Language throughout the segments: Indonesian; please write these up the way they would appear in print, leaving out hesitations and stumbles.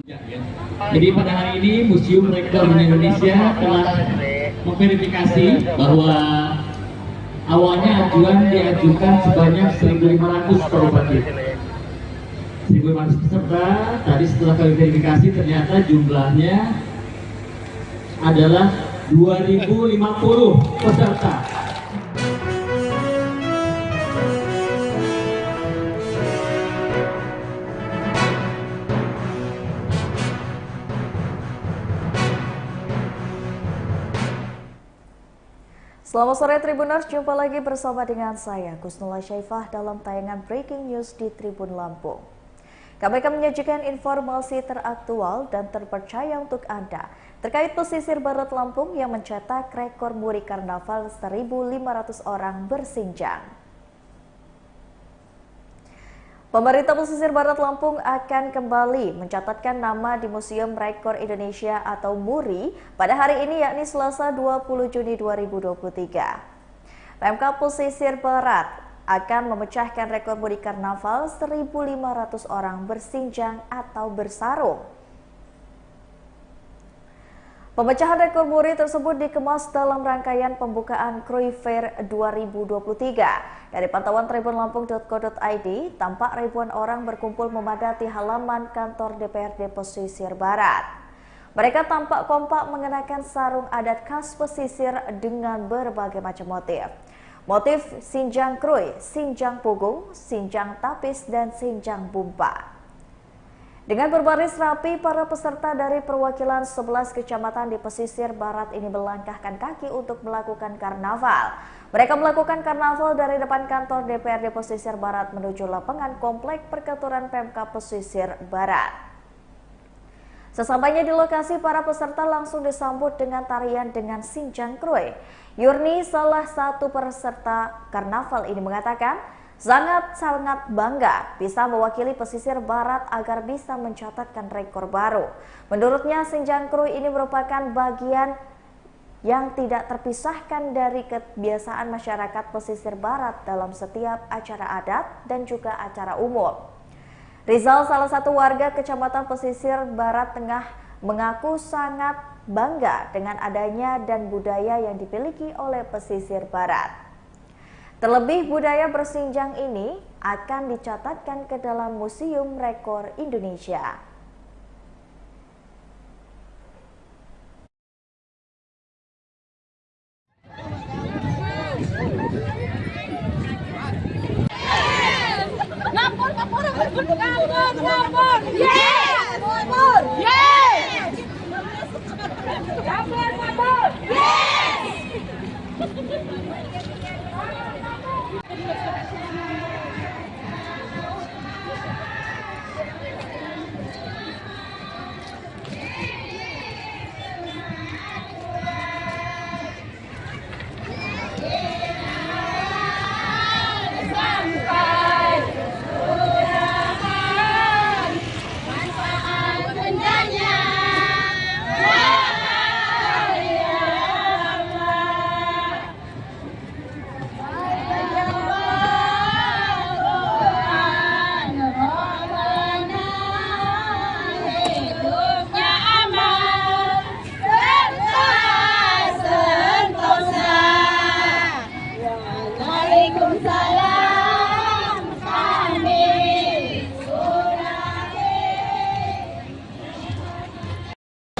Jadi pada hari ini Museum Rekor Indonesia telah memverifikasi bahwa awalnya ajuan diajukan sebanyak 1.500 koruptif. 1.500 peserta, tadi setelah kami verifikasi ternyata jumlahnya adalah 2.050 peserta. Selamat sore Tribuners, jumpa lagi bersama dengan saya Gusnula Syaifah dalam tayangan Breaking News di Tribun Lampung. Kami akan menyajikan informasi teraktual dan terpercaya untuk Anda terkait pesisir barat Lampung yang mencetak rekor muri karnaval 1.500 orang bersinjang. Pemerintah pesisir barat Lampung akan kembali mencatatkan nama di Museum Rekor Indonesia atau MURI pada hari ini yakni Selasa 20 Juni 2023. Pemkab Pesisir Barat akan memecahkan rekor muri karnaval 1.500 orang bersinjang atau bersarung. Pemecahan rekor muri tersebut dikemas dalam rangkaian pembukaan Krui Fair 2023. Dari pantauan tribunlampung.co.id, tampak ribuan orang berkumpul memadati halaman kantor DPRD Pesisir Barat. Mereka tampak kompak mengenakan sarung adat khas pesisir dengan berbagai macam motif. Motif sinjang krui, sinjang pugung, sinjang tapis, dan sinjang bumpa. Dengan berbaris rapi, para peserta dari perwakilan 11 kecamatan di pesisir barat ini melangkahkan kaki untuk melakukan karnaval. Mereka melakukan karnaval dari depan kantor DPRD Pesisir Barat menuju lapangan komplek perkantoran Pemkab Pesisir Barat. Sesampainya di lokasi, para peserta langsung disambut dengan tarian dengan sinjang krui. Yurni, salah satu peserta karnaval ini mengatakan, sangat bangga bisa mewakili pesisir barat agar bisa mencatatkan rekor baru. Menurutnya, sinjang krui ini merupakan bagian yang tidak terpisahkan dari kebiasaan masyarakat pesisir barat dalam setiap acara adat dan juga acara umum. Rizal, salah satu warga Kecamatan Pesisir Barat Tengah, mengaku sangat bangga dengan adanya dan budaya yang dimiliki oleh pesisir barat. Terlebih, budaya bersinjang ini akan dicatatkan ke dalam Museum Rekor Indonesia.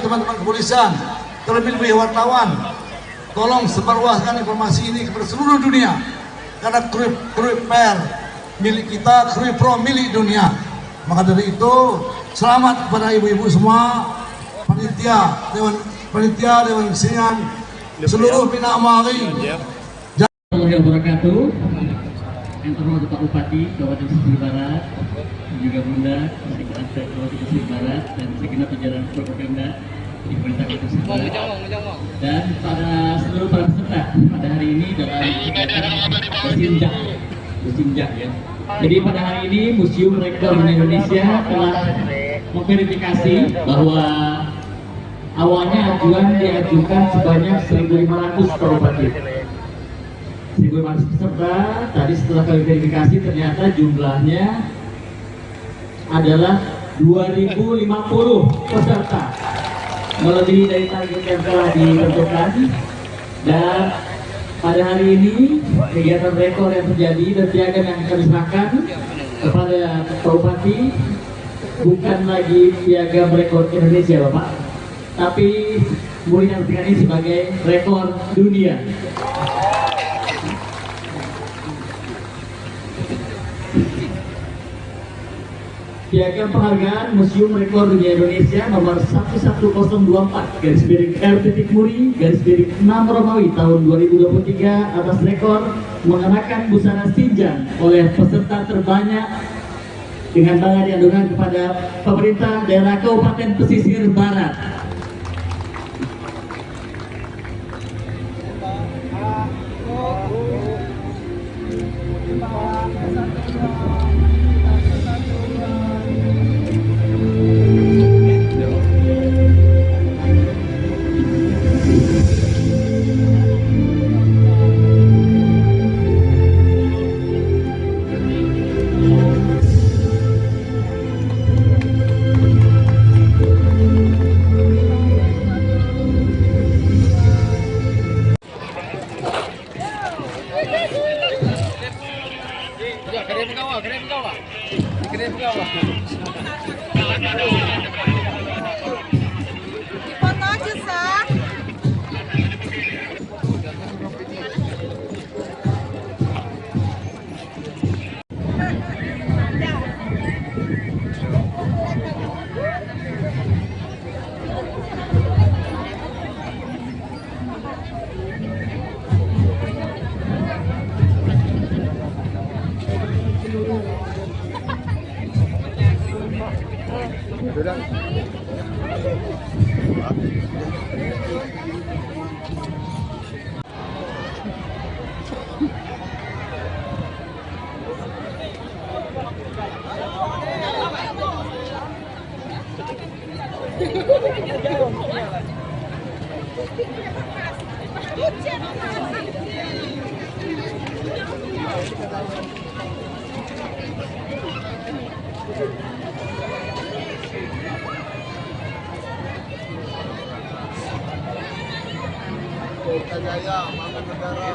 Teman-teman kepolisian, terlebih wartawan, tolong sebarluaskan informasi ini kepada seluruh dunia, karena Krui Fair milik kita, Krui Pro milik dunia. Maka dari itu, selamat kepada ibu-ibu semua, panitia, dewan kesenian, seluruh bina amali. Assalamualaikum warahmatullahi wabarakatuh. Yang terhormat Pak Bupati Kabupaten Pesisir Barat, dan juga Bunda Sekretariat Kabupaten Pesisir Barat, dan segenap jajaran Forkopimda di Pemerintah Kabupaten Pesisir Barat, dan seluruh para peserta pada hari ini dalam bersinjang ya. Jadi pada hari ini Museum Rekor Indonesia telah memverifikasi bahwa awalnya ajuan diajukan sebanyak 1.500 koruptif. 1.500 peserta, tadi setelah kami verifikasi ternyata jumlahnya adalah 2050 peserta, melebihi dari target yang telah ditentukan. Dan pada hari ini kegiatan rekor yang terjadi dan piagam yang kami serahkan kepada Pak Bupati bukan lagi piagam rekor Indonesia Bapak, tapi muridnya ini sebagai rekor dunia. Piagam penghargaan Museum Rekor Dunia Indonesia nomor 11024 /RT-Muri/6 Romawi tahun 2023 atas rekor mengenakan busana sinjang oleh peserta terbanyak dengan bangga diadukan kepada pemerintah daerah Kabupaten Pesisir Barat. Jaya, Mama Negara.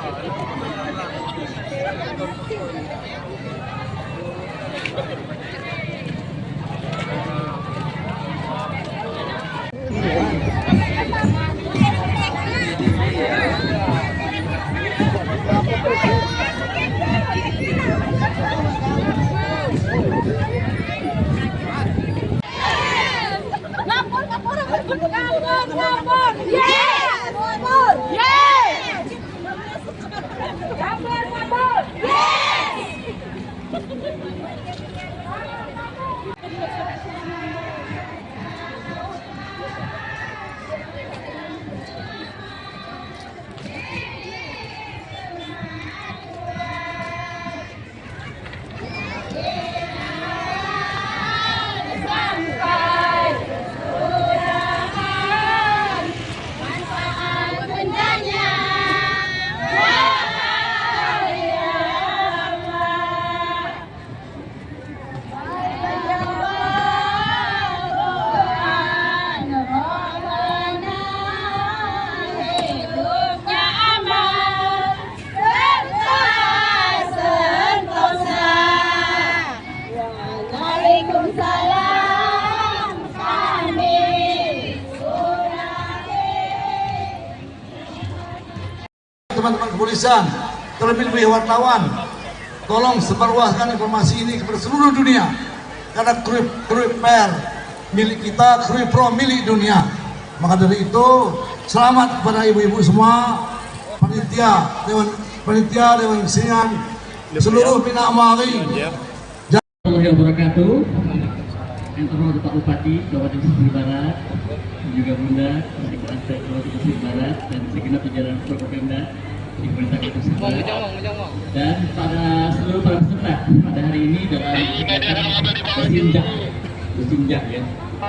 Teman-teman kepolisian, terlebih-lebih wartawan, tolong sebarluaskan informasi ini kepada seluruh dunia, karena Krui Per milik kita, Krui Pro milik dunia. Maka dari itu, selamat kepada ibu-ibu semua, panitia, dewan kesenian, seluruh Bina Amari. Warahmatullahi wabarakatuh. Yang terhormat Pak Bupati Kabupaten Pesisir Barat, juga Bunda Sekretariat Kabupaten Pesisir Barat dan segenap jajaran Forkopimda di Pemerintah Kabupaten Pesisir Barat, dan pada seluruh para peserta pada hari ini dalam kegiatan bersinjak ya.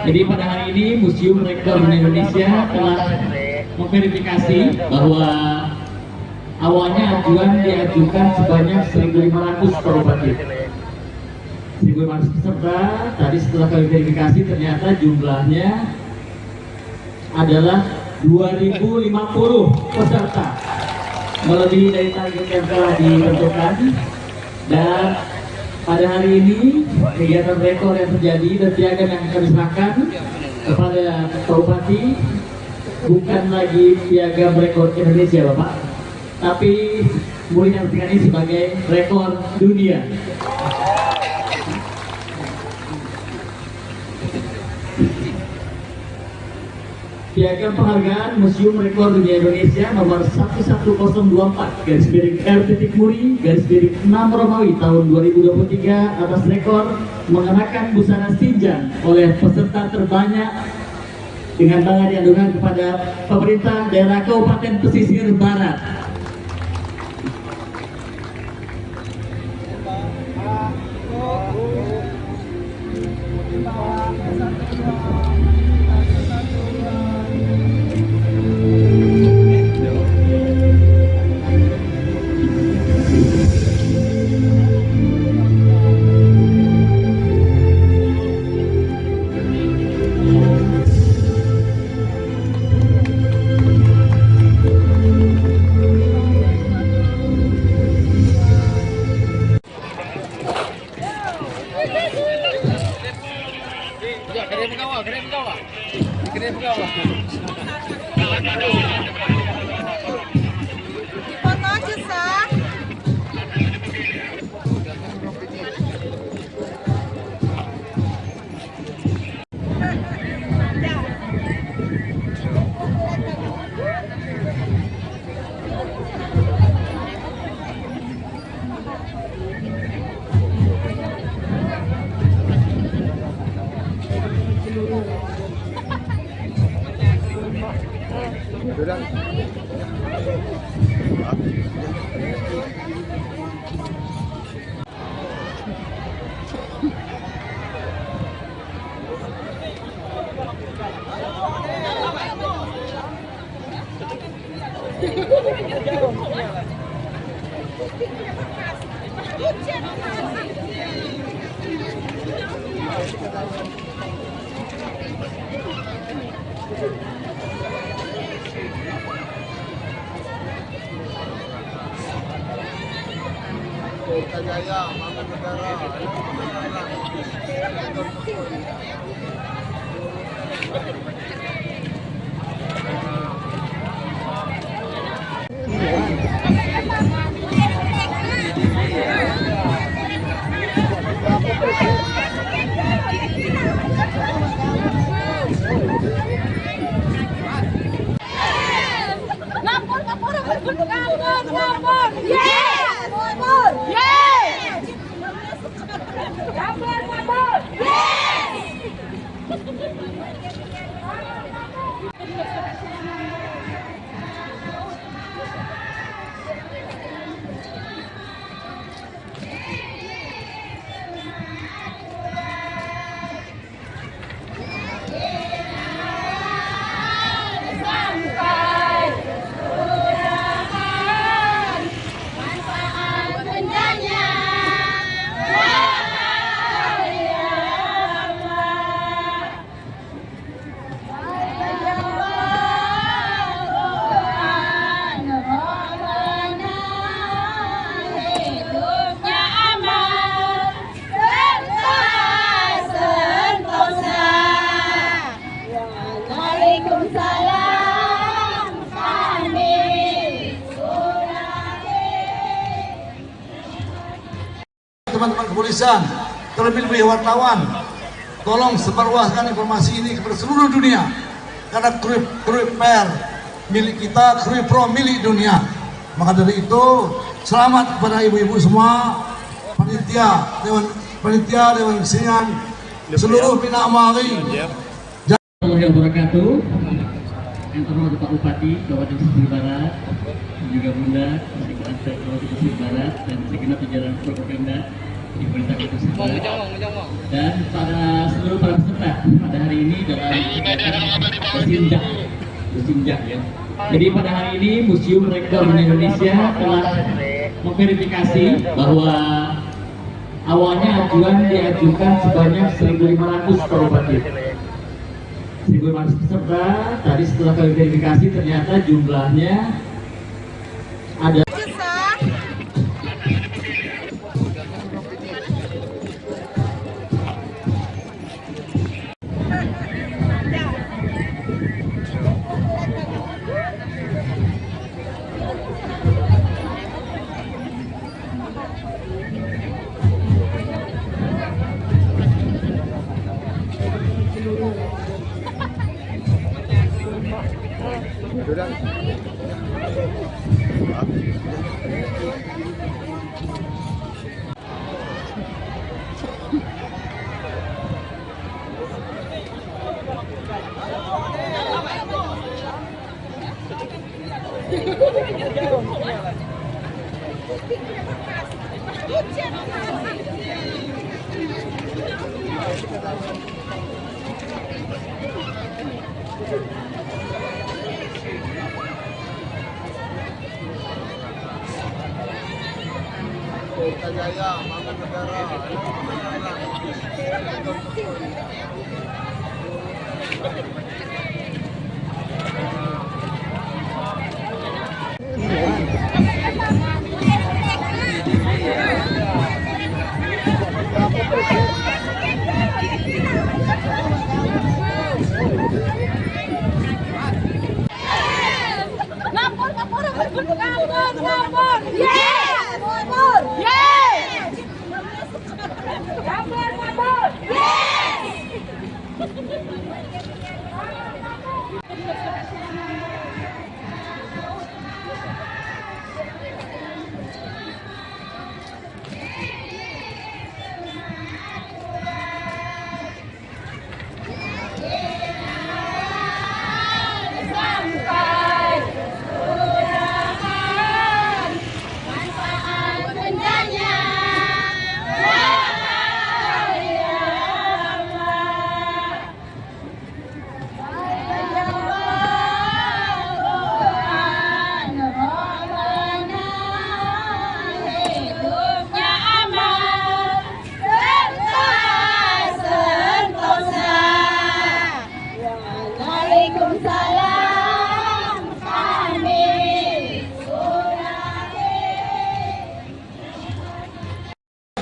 Jadi pada hari ini Museum Rekor Indonesia telah memverifikasi bahwa awalnya ajuan diajukan sebanyak 1.500 per Bupati. 1.500 peserta. Tadi setelah kami verifikasi ternyata jumlahnya adalah 2050 peserta, melebihi dari target yang telah ditentukan. Dan pada hari ini kegiatan rekor yang terjadi dan piagam yang kami serahkan kepada Pak Bupati bukan lagi piagam rekor Indonesia Bapak, tapi muridnya ini sebagai rekor dunia. Piagam penghargaan Museum Rekor Dunia Indonesia nomor 11024/R.Muri/6 Romawi tahun 2023 atas rekor mengenakan busana Xinjiang oleh peserta terbanyak dengan bangga diadukan kepada pemerintah daerah Kabupaten Pesisir Barat. Foto aja, Sah. Jaya, Mama Negara. Teman-teman kepolisian, terlebih-lebih wartawan, tolong sebarluaskan informasi ini kepada seluruh dunia, karena Krui Per milik kita, Krui Pro milik dunia. Maka dari itu, selamat kepada ibu-ibu semua, panitia, dewan kesenian, seluruh Bina Amari. Warahmatullahi wabarakatuh. Yang terhormat Pak Bupati Kabupaten Pesisir Barat, juga Bunda Sekretariat Kabupaten Pesisir Barat dan segenap jajaran Forkopimda di Pemerintah Kota Pesisir Barat, dan para seluruh para peserta pada hari ini dalam kegiatan Bersinjak ya. Jadi pada hari ini Museum Rekor Indonesia telah memverifikasi bahwa awalnya ajuan diajukan sebanyak 1.500 per bupati. 1.500 peserta, tadi setelah kami verifikasi ternyata jumlahnya ada. Jaya, Bangun Negara.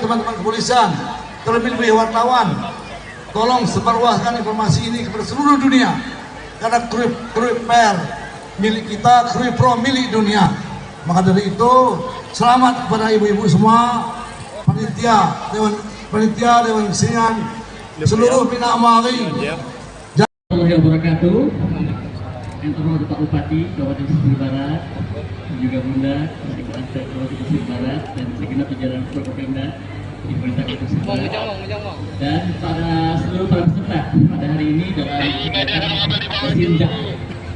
Teman-teman kepolisian, terlebih-lebih wartawan, tolong sebarluaskan informasi ini kepada seluruh dunia, karena Krui Per milik kita, Krui Pro milik dunia. Maka dari itu, selamat kepada ibu-ibu semua, panitia, dewan kesenian, seluruh Bina Amari. Warahmatullahi wabarakatuh. Yang terhormat Pak Bupati Kabupaten Pesisir Barat, juga Bunda Sekretariat Kabupaten Pesisir Barat, dan segenap jajaran Forkopimda di pemerintah Kabupaten Pesisir Barat, dan para seluruh para peserta pada hari ini dalam kegiatan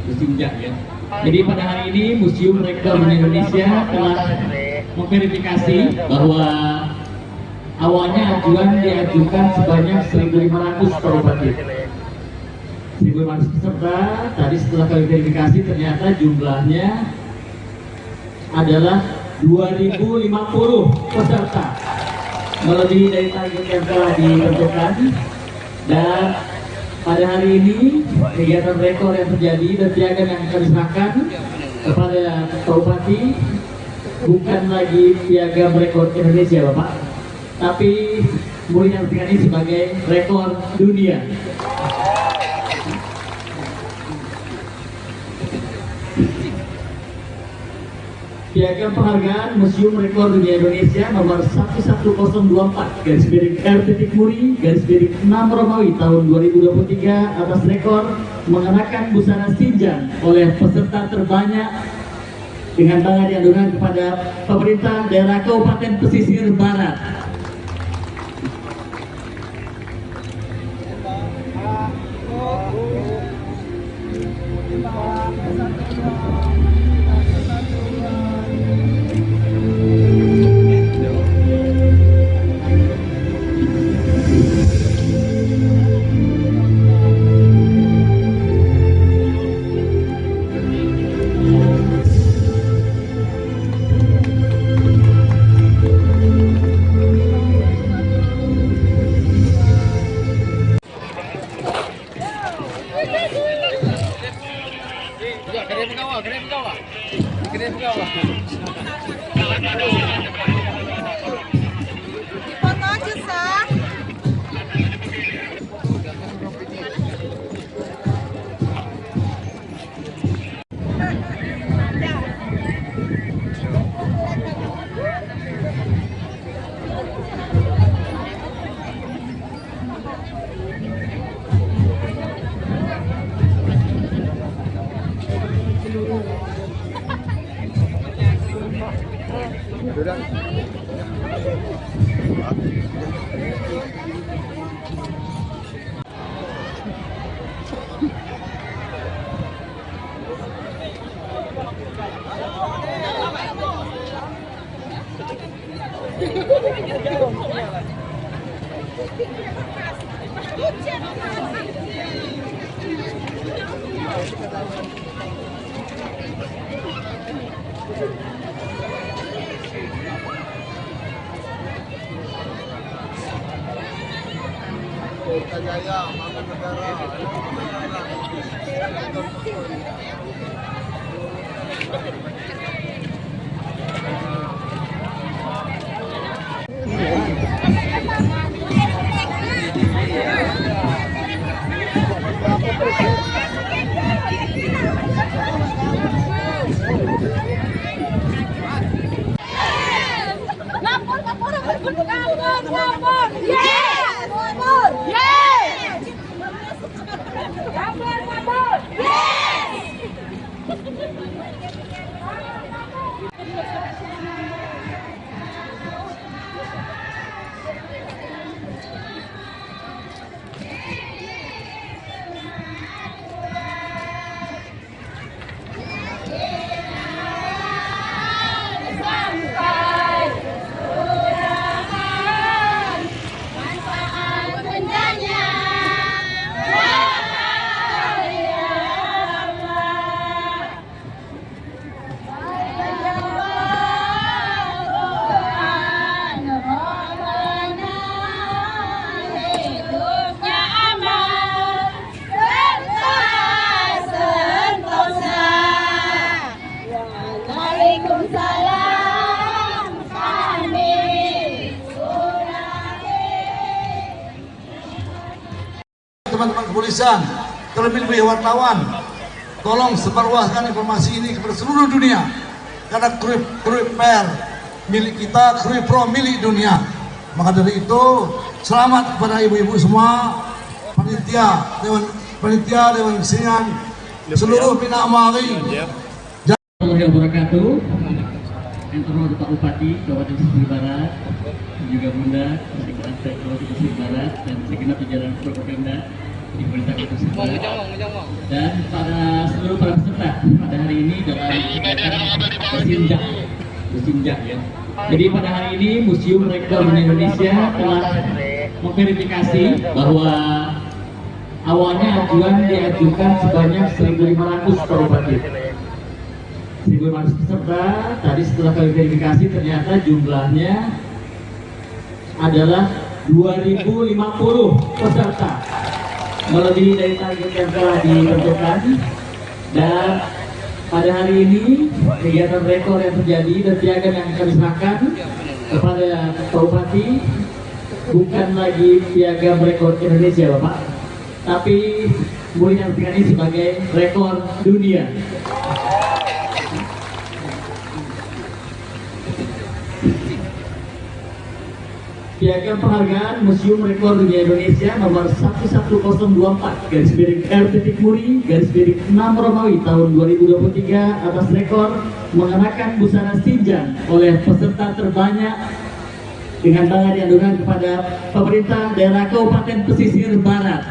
Musimjak ya. Jadi pada hari ini Museum Rekor Indonesia telah memverifikasi bahwa awalnya ajuan diajukan sebanyak 1.500 per bupati. 1.500 peserta, tadi setelah kami verifikasi ternyata jumlahnya adalah 2.050 peserta, melebihi dari target yang telah ditentukan. Dan pada hari ini kegiatan rekor yang terjadi dan piagam yang kami serahkan kepada Pak Bupati bukan lagi piagam rekor Indonesia Bapak, tapi mulia ini sebagai rekor dunia. Piagam penghargaan Museum Rekor Dunia Indonesia nomor 11024/R.Muri/6 Romawi tahun 2023 atas rekor mengenakan busana Sinjang oleh peserta terbanyak dengan bangga diadukan kepada pemerintah daerah Kabupaten Pesisir Barat. Jaya, Bangun Negara. Teman-teman kepolisian, terlebih-lebih wartawan, tolong sebarluaskan informasi ini kepada seluruh dunia, karena Krui Per milik kita, Krui Pro milik dunia. Maka dari itu, selamat kepada ibu-ibu semua, panitia, dewan kesenian, seluruh Bina Amari. Warahmatullahi wabarakatuh. Yang terhormat Pak Bupati Kabupaten Pesisir Barat, dan juga Bunda Sekretariat Kabupaten Pesisir Barat, dan segenap jajaran propaganda di pemerintah Kabupaten Pesisir Barat, dan seluruh para peserta pada hari ini dalam kegiatan bersinjak ya. Jadi pada hari ini Museum Rekor Indonesia telah memverifikasi bahwa awalnya ajuan diajukan sebanyak 1.500 Kabupaten. 1.500 peserta, tadi setelah kami verifikasi ternyata jumlahnya adalah 2.050 peserta, melebihi dari target yang telah ditentukan. Dan pada hari ini kegiatan rekor yang terjadi dan piagam yang kami serahkan kepada Pak Bupati bukan lagi piagam rekor Indonesia Bapak, tapi boleh diartikan ini sebagai rekor dunia. Piagam penghargaan Museum Rekor Dunia Indonesia nomor 11024 /RT/6 Romawi tahun 2023 atas rekor mengenakan busana sinjang oleh peserta terbanyak dengan bangga dianugerahkan kepada pemerintah daerah Kabupaten Pesisir Barat.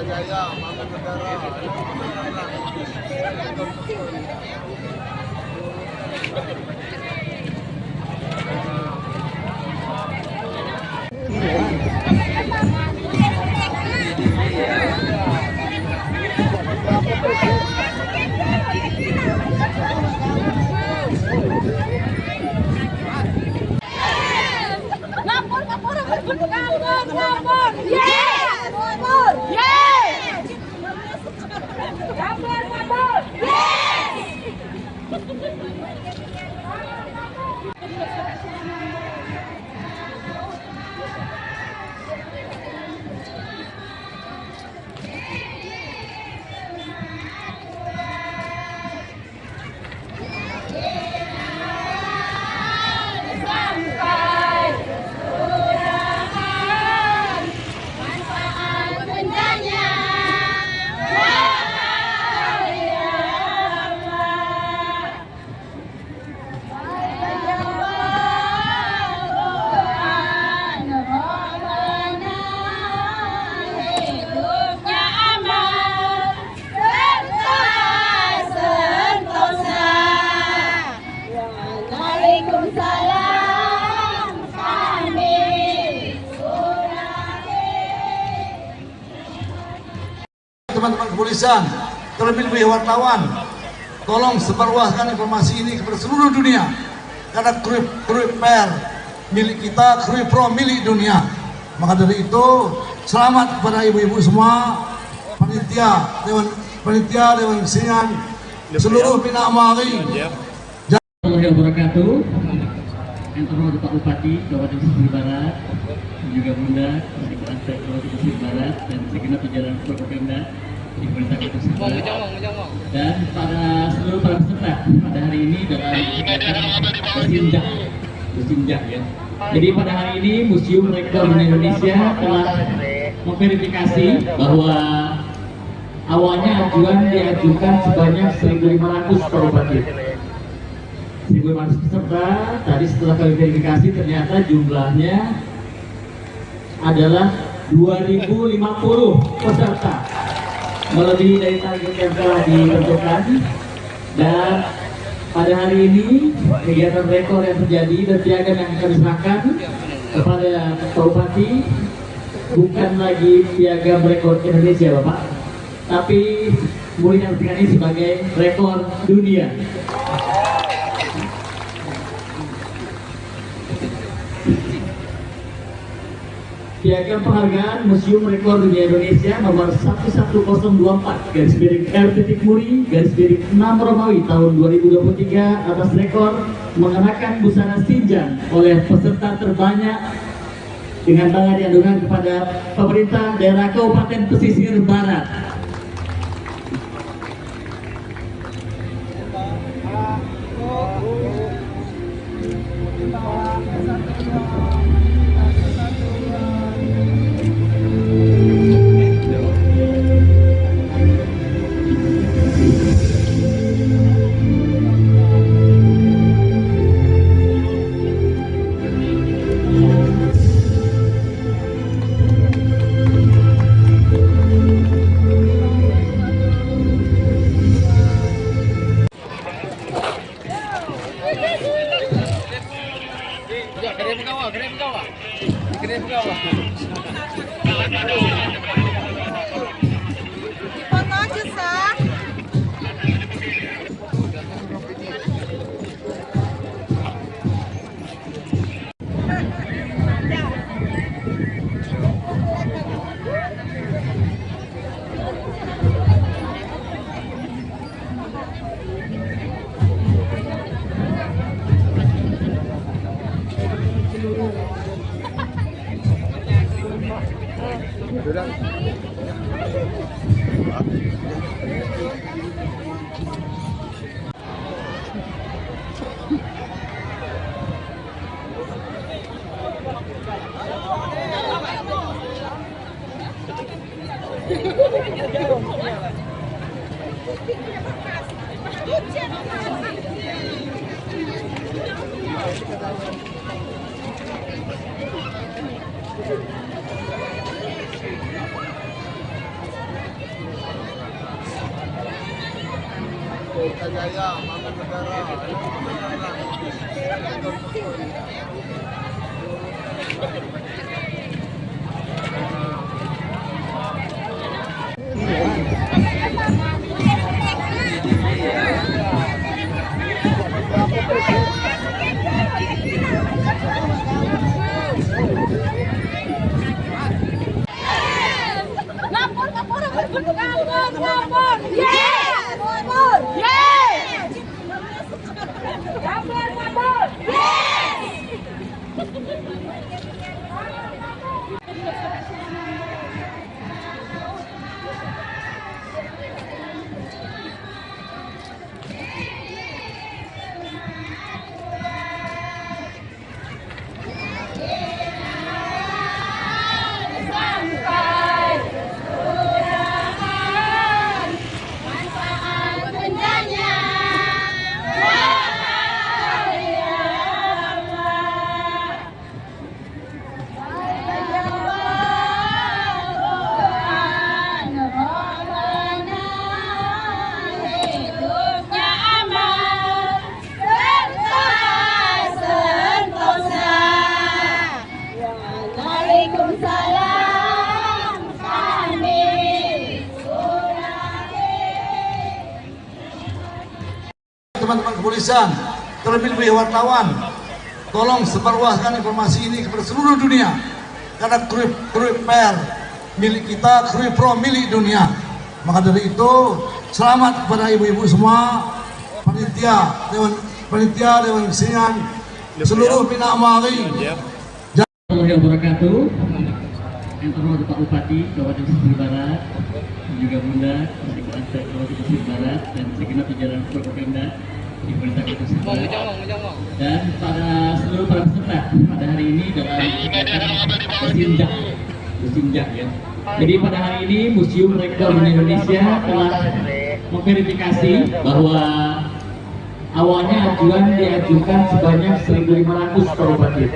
Jaya, Mangkunegara. Teman-teman kepolisian, terlebih-lebih wartawan, tolong sebarluaskan informasi ini kepada seluruh dunia, karena Krui Per milik kita, Krui Pro milik dunia. Maka dari itu, selamat kepada ibu-ibu semua, panitia, dewan kesenian, seluruh Bina Amari. Warahmatullahi wabarakatuh. Yang terhormat Pak Bupati Kabupaten Pesisir Barat, juga Bunda Sekretaris Kabupaten Pesisir Barat dan segenap jajaran Forkopimda di pemerintah Kota Pesisir Barat, dan seluruh para peserta pada hari ini dalam kegiatan bersinjak ya. Jadi pada hari ini Museum Rekor Indonesia telah memverifikasi bahwa awalnya diajukan sebanyak 1.500 Pak Bupati. 1.500 peserta, tadi setelah kami verifikasi ternyata jumlahnya adalah 2.050 peserta, melebihi dari target yang telah ditentukan. Dan pada hari ini kegiatan rekor yang terjadi dan piagam yang kami serahkan kepada Pak Bupati bukan lagi piagam rekor Indonesia Bapak, tapi mulia ini sebagai rekor dunia. Piagam penghargaan Museum Rekor Dunia Indonesia nomor 11028/R.Muri/6 Romawi tahun 2023 atas rekor mengenakan busana sinjang oleh peserta terbanyak dengan bangga diadukan kepada pemerintah daerah Kabupaten Pesisir Barat. Foto aja, Sah. Jaya, Bangun Negara. Lapor, lapor, lapor, lapor, yes, lapor, yes, lapor, lapor, yes. Teman-teman kepolisian, terlebih-lebih wartawan, tolong sebarluaskan informasi ini kepada seluruh dunia, karena Krui Per milik kita, Krui Pro milik dunia. Maka dari itu, selamat kepada ibu-ibu semua, panitia, dewan kesenian, seluruh Bina Amari. Warahmatullahi wabarakatuh. Yang terhormat Pak Bupati Kabupaten Pesisir Barat, juga Bunda Sekretariat Kabupaten Pesisir Barat dan segenap jajaran Forkopimda di Pemerintah Kota Pesisir Barat, dan seluruh para peserta pada hari ini dalam bersinjak ya. Jadi pada hari ini Museum Rekor Indonesia telah memverifikasi bahwa awalnya ajuan diajukan sebanyak 1.500 Pak Bupati.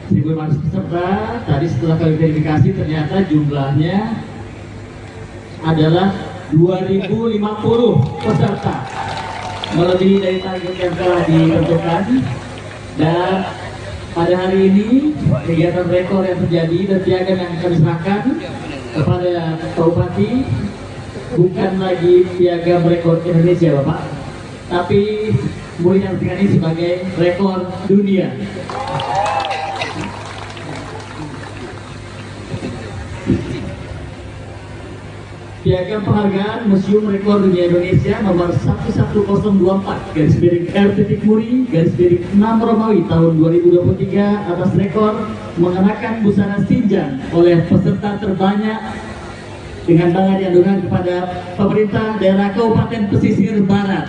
1.500 peserta, tadi setelah kami verifikasi ternyata jumlahnya adalah 2.050 peserta, melebihi dari target yang telah ditentukan. Dan pada hari ini kegiatan rekor yang terjadi dan piagam yang kami serahkan kepada Pak Bupati bukan lagi piagam rekor Indonesia Bapak, tapi mulia ini sebagai rekor dunia. Piagam penghargaan Museum Rekor Dunia Indonesia nomor 11024 /RT-Muri/6 Romawi tahun 2023 atas rekor mengenakan busana sinjang oleh peserta terbanyak dengan bangga diadukan kepada pemerintah daerah Kabupaten Pesisir Barat.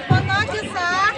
Foto aja, Sah.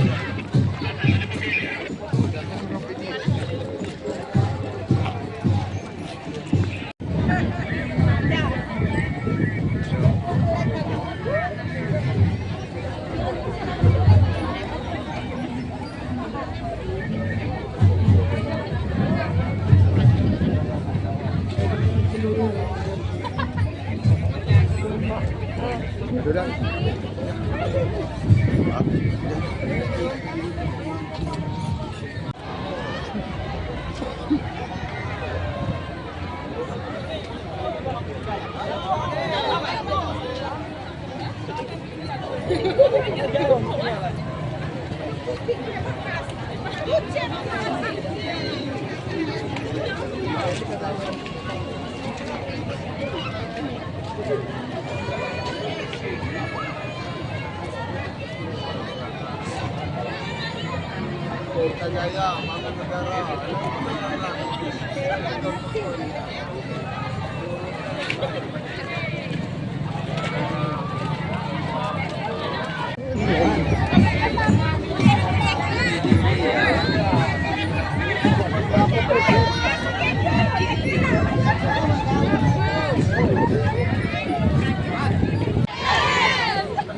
Jaya, Mama Negara.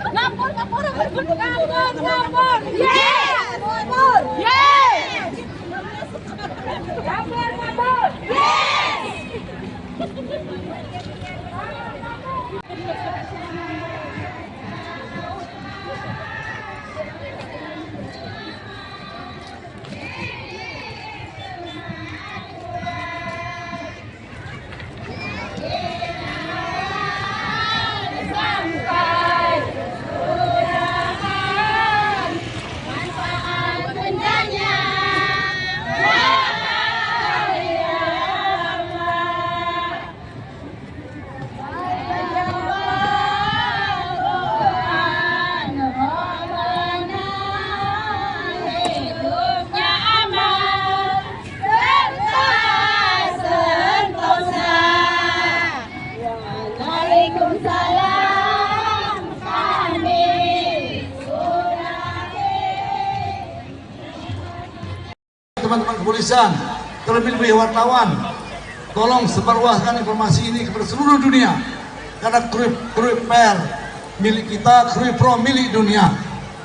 Ngapur, ngapur, ngapur, ngapur, ngapur. Yes! Ngapur. Yes! Ngapur, ngapur. Yes! Sampai kesudahan manfaat bendanya wahai Allah. Hidupnya aman serta sentosa. Waalaikumsalam, kami Teman-teman kepolisian, terlebih-lebih wartawan, tolong sebarluaskan informasi ini kepada seluruh dunia. Karena kruip per milik kita, kruip pro milik dunia.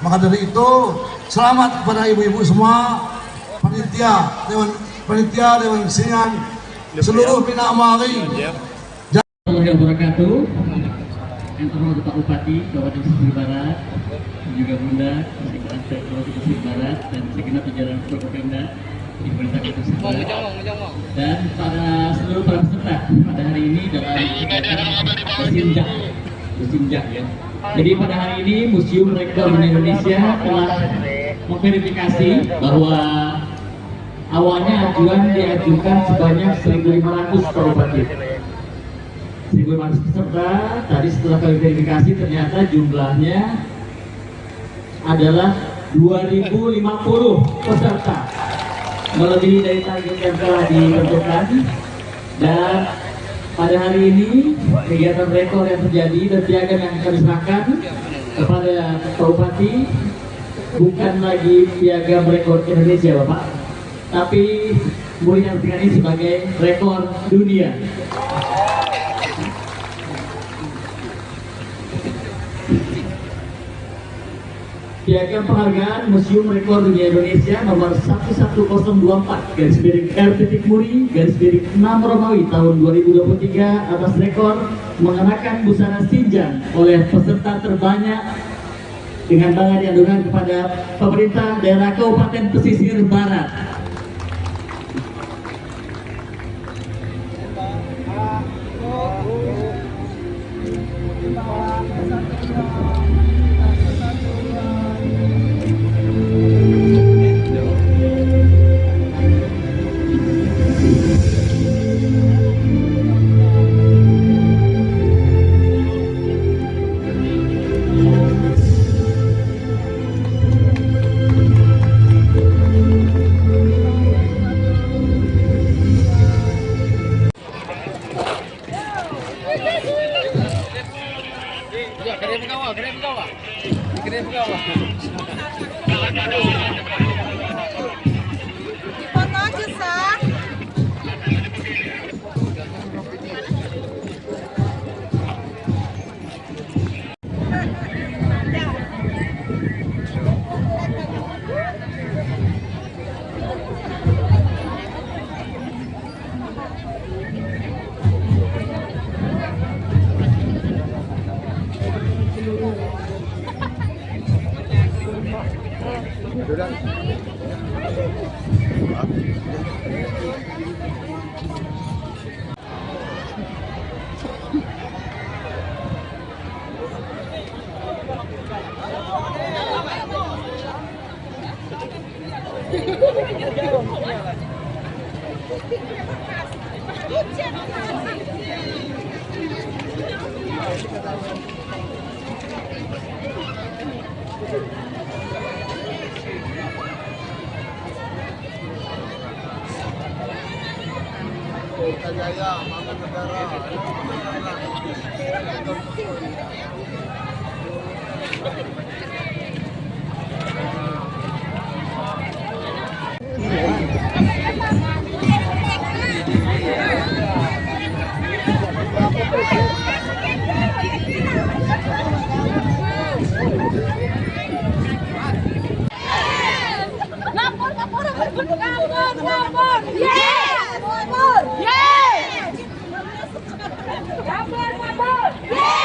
Maka dari itu, selamat kepada ibu-ibu semua, panitia, dewan kesenian, seluruh bina amari. Warahmatullahi wabarakatuh. Yang terhormat Pak Bupati Kabupaten Pesisir Barat, juga Bunda Sekretaris Kabupaten Pesisir Barat dan segenap jajaran Forkopimda di Pemerintah Kabupaten Pesisir Barat dan seluruh para peserta pada hari ini dalam kegiatan Bersinjak ya. Jadi pada hari ini Museum Rekor Indonesia telah memverifikasi bahwa awalnya diajukan sebanyak 1.500 Pak Bupati. 1.500 peserta, tadi setelah kami verifikasi ternyata jumlahnya adalah 2.050 peserta, melebihi dari target yang telah ditentukan. Dan pada hari ini kegiatan rekor yang terjadi dan piagam yang kami serahkan kepada Pak Bupati bukan lagi piagam rekor Indonesia Bapak, tapi mulia ini sebagai rekor dunia. Piagam penghargaan Museum Rekor Dunia Indonesia nomor 11004/R.Muri/6 Romawi tahun 2023 atas rekor mengenakan busana sinjang oleh peserta terbanyak dengan bangga diadukan kepada pemerintah daerah Kabupaten Pesisir Barat. Foto aja, Sah. Jaya, Mamen Negara. Lapor, lapor, lapor, lapor, yes, lapor, yes, lapor, lapor, yes.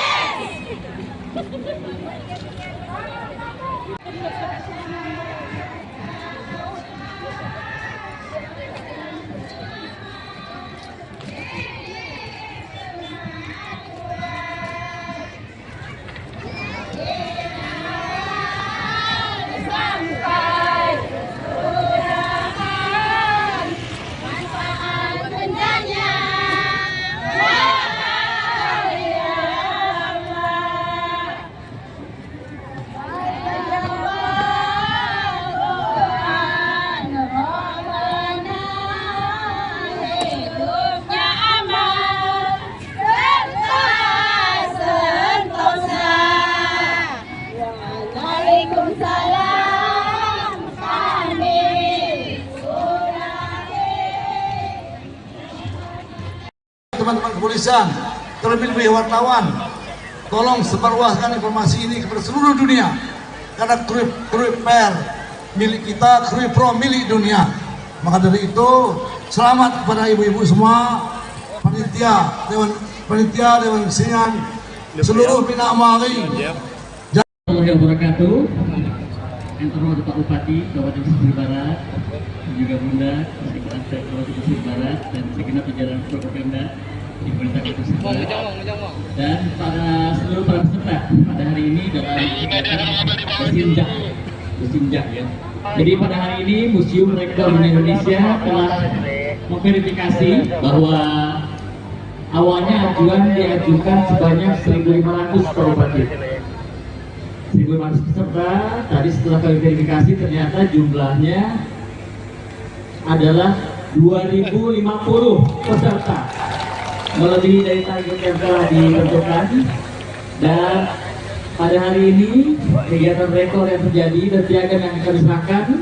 Sampai kurang manfaat bendanya. Wahai Allah, Tuhan Rabbana, hidupnya aman serta sentosa. Waalaikumsalam kami ulangi. Teman-teman kepolisian, terlebih-lebih wartawan, tolong sebarluaskan informasi ini kepada seluruh dunia, karena Krui Per milik kita, Krui Pro milik dunia. Maka dari itu, selamat kepada ibu-ibu semua, panitia Dewan Kesenian, seluruh Bina Amali. Warahmatullahi wabarakatuh. Yang terhormat Pak Bupati Kabupaten Pesisir Barat, dan juga Bunda Sekretariat Kabupaten Pesisir Barat dan segenap jajaran Forkopimda di Pemerintah Kabupaten Pesisir Barat, dan seluruh para peserta pada hari ini dalam bersinjak ya. Jadi pada hari ini Museum Rekor Indonesia telah memverifikasi bahwa awalnya ajuan diajukan sebanyak 1.500 Pak Bupati. 1.500 peserta, tadi setelah kami verifikasi ternyata jumlahnya adalah 2.050 peserta, melebihi dari target yang telah ditentukan. Dan pada hari ini kegiatan rekor yang terjadi dan piagam yang kami serahkan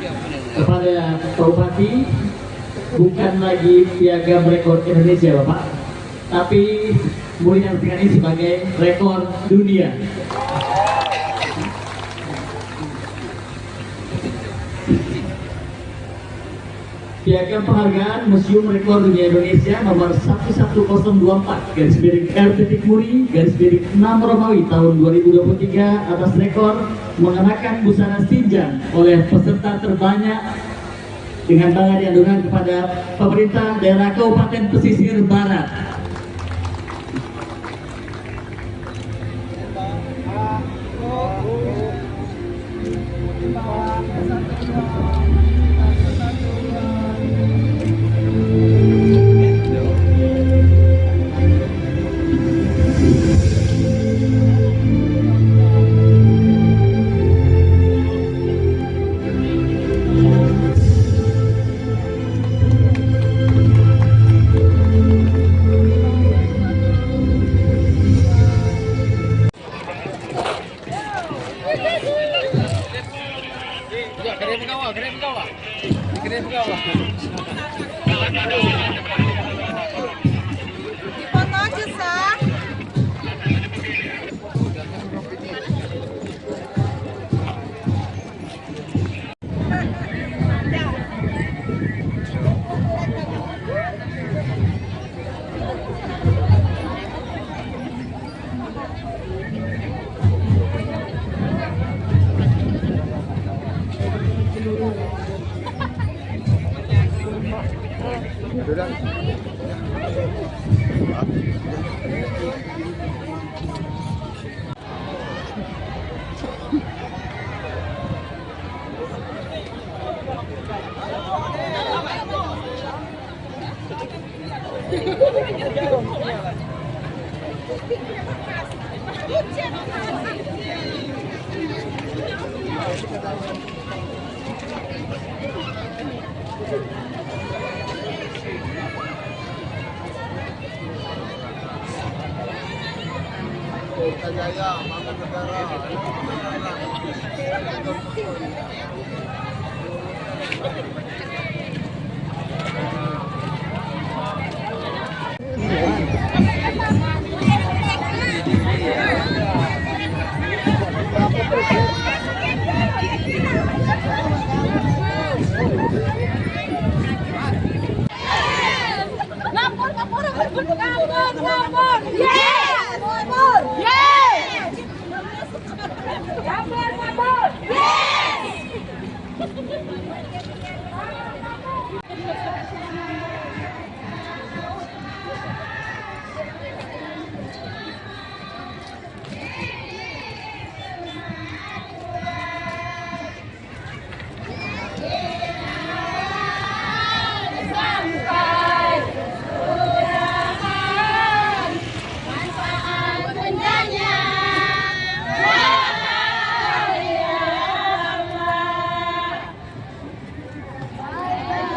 kepada Pak Bupati bukan lagi piagam rekor Indonesia Bapak, tapi mulia ini sebagai rekor dunia. Piagam penghargaan Museum Rekor Dunia Indonesia nomor 11024 /RT/6 Romawi tahun 2023 atas rekor mengenakan busana sinjang oleh peserta terbanyak dengan bangga diadukan kepada pemerintah daerah Kabupaten Pesisir Barat. Foto aja, Sah. Jaya, bangun negara. Lapor, lapor, lapor, lapor. Yes! Lapor. Yes! Lapor, lapor. Yes! Sampai kurang manfaat bendanya. Wahai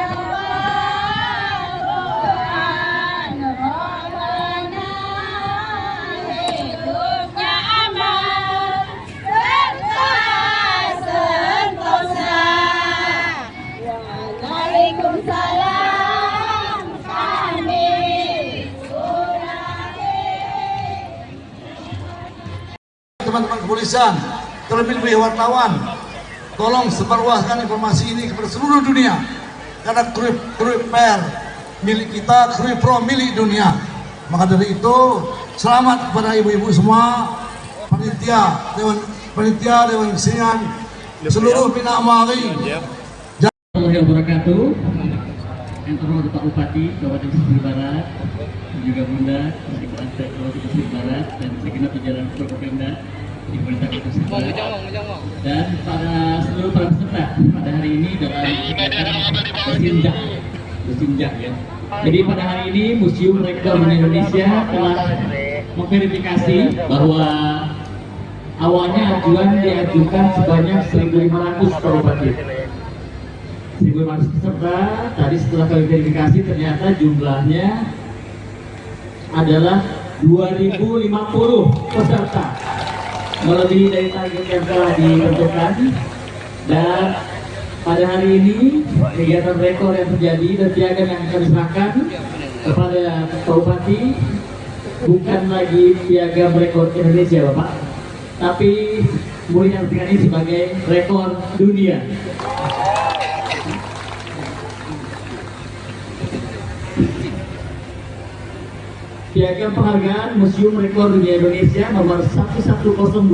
Allah, Tuhan Rabbana, hidupnya aman serta sentosa. Waalaikumsalam kami Teman-teman kepolisian, terlebih-lebih wartawan, tolong sebarluaskan informasi ini kepada seluruh dunia. Karena Krui Per milik kita, Krui Pro milik dunia. Maka dari itu, selamat kepada ibu-ibu semua, panitia, Dewan Kesenian, seluruh Bina Amari. Warahmatullahi wabarakatuh. Yang terhormat Pak Bupati Kabupaten Pesisir Barat, dan juga Bunda Sekretariat Kabupaten Pesisir Barat dan segenap jajaran Forkopimda di Pemerintah Kota Pesisir Barat, dan seluruh para peserta pada hari ini dalam bersinjak ya. Jadi pada hari ini Museum Rekor Indonesia telah memverifikasi bahwa awalnya ajuan diajukan sebanyak 1.500 per Bupati. 1.500 peserta, tadi setelah kami verifikasi ternyata jumlahnya adalah 2.050 peserta, melebihi dari target yang telah ditentukan. Dan pada hari ini kegiatan rekor yang terjadi dan piagam yang kami serahkan kepada Pak Bupati bukan lagi piagam rekor Indonesia Bapak, tapi mulia ini sebagai rekor dunia. Piagam penghargaan Museum Rekor Dunia Indonesia nomor 11024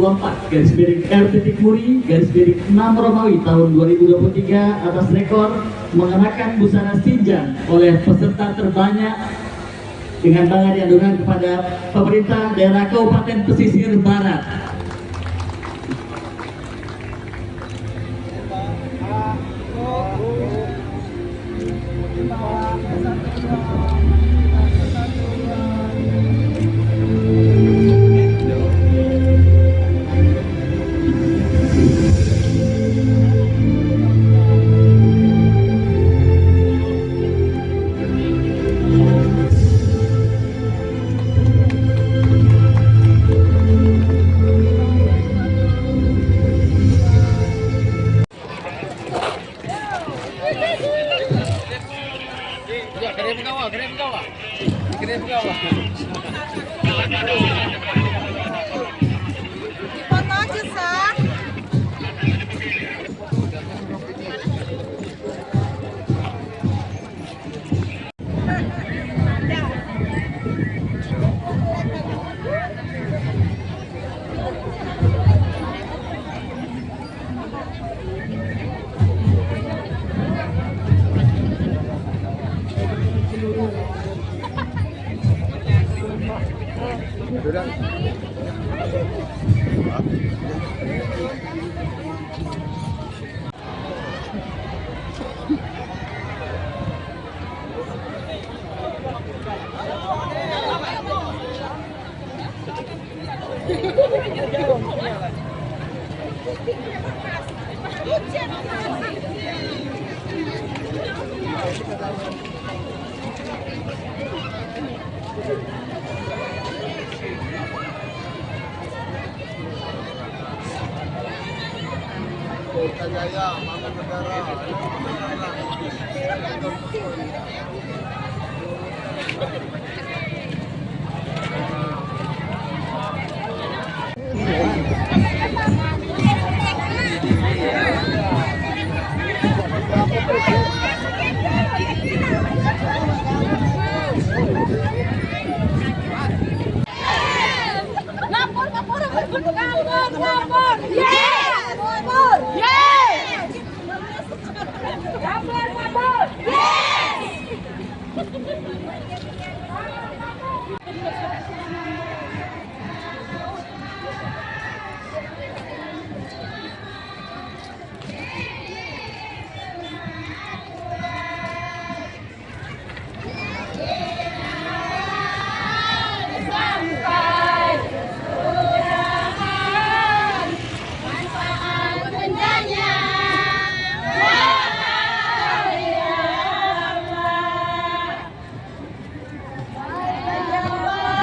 /R.Muri/6 Romawi tahun 2023 atas rekor mengenakan busana sinjang oleh peserta terbanyak dengan bangga diadukan kepada pemerintah daerah Kabupaten Pesisir Barat. Foto aja, Sah. Jaya, Bangga Negara. Ngapur, ngapur, ngapur, ngapur, ngapur. Yes! Ngapur. Yes! Ngapur, ngapur. Yes! Sampai kesurahan manfaat bendanya wahai Allah.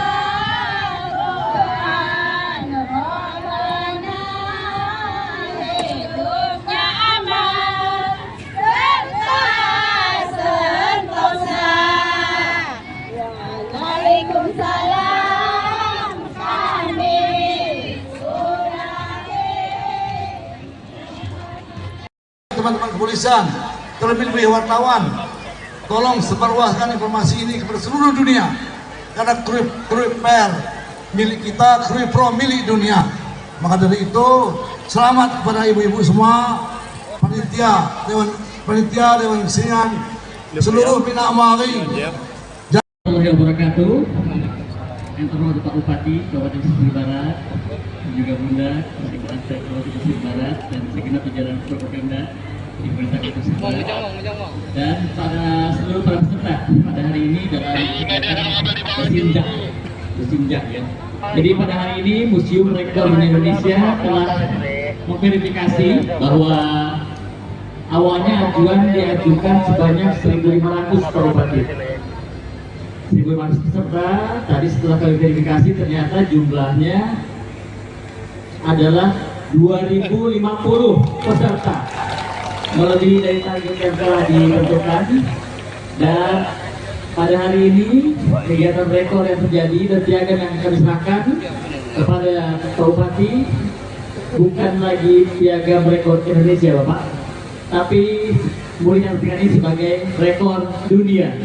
Tuhan Rabbana hidupnya aman serta sentosa. Waalaikumsalam kami Teman-teman kepolisian, terlebih-lebih wartawan, tolong sebarluaskan informasi ini kepada seluruh dunia. Karena kruip per milik kita, kruip pro milik dunia. Maka dari itu, selamat kepada ibu-ibu semua, panitia, dewan kesenian, seluruh bina amari. Warahmatullahi wabarakatuh. Yang terhormat Pak Bupati Kabupaten Pesisir Barat, juga Bunda Sekjen Kabupaten Pesisir Barat dan segenap jajaran Forkopimda di Pemerintah Kota Pesisir Barat. Dan seluruh para peserta pada hari ini dalam kegiatan bersinjak ya. Jadi pada hari ini Museum Rekor Indonesia telah memverifikasi bahwa awalnya ajuan diajukan sebanyak 1.500 Pak Bupati. 1.500 peserta, tadi setelah kami verifikasi ternyata jumlahnya adalah 2.050 peserta, melebihi dari target yang telah ditentukan. Dan pada hari ini kegiatan rekor yang terjadi dan piagam yang kami serahkan kepada Pak Bupati bukan lagi piagam rekor Indonesia Bapak, tapi boleh diartikan ini sebagai rekor dunia.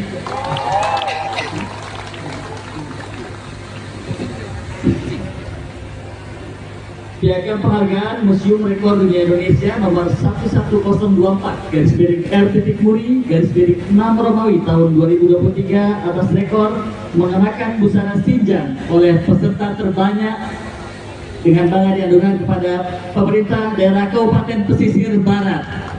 Piagam penghargaan Museum Rekor Dunia Indonesia nomor 11004/R.Muri/6 Romawi tahun 2023 atas rekor mengenakan busana sinjang oleh peserta terbanyak dengan bangga diadukan kepada pemerintah daerah Kabupaten Pesisir Barat.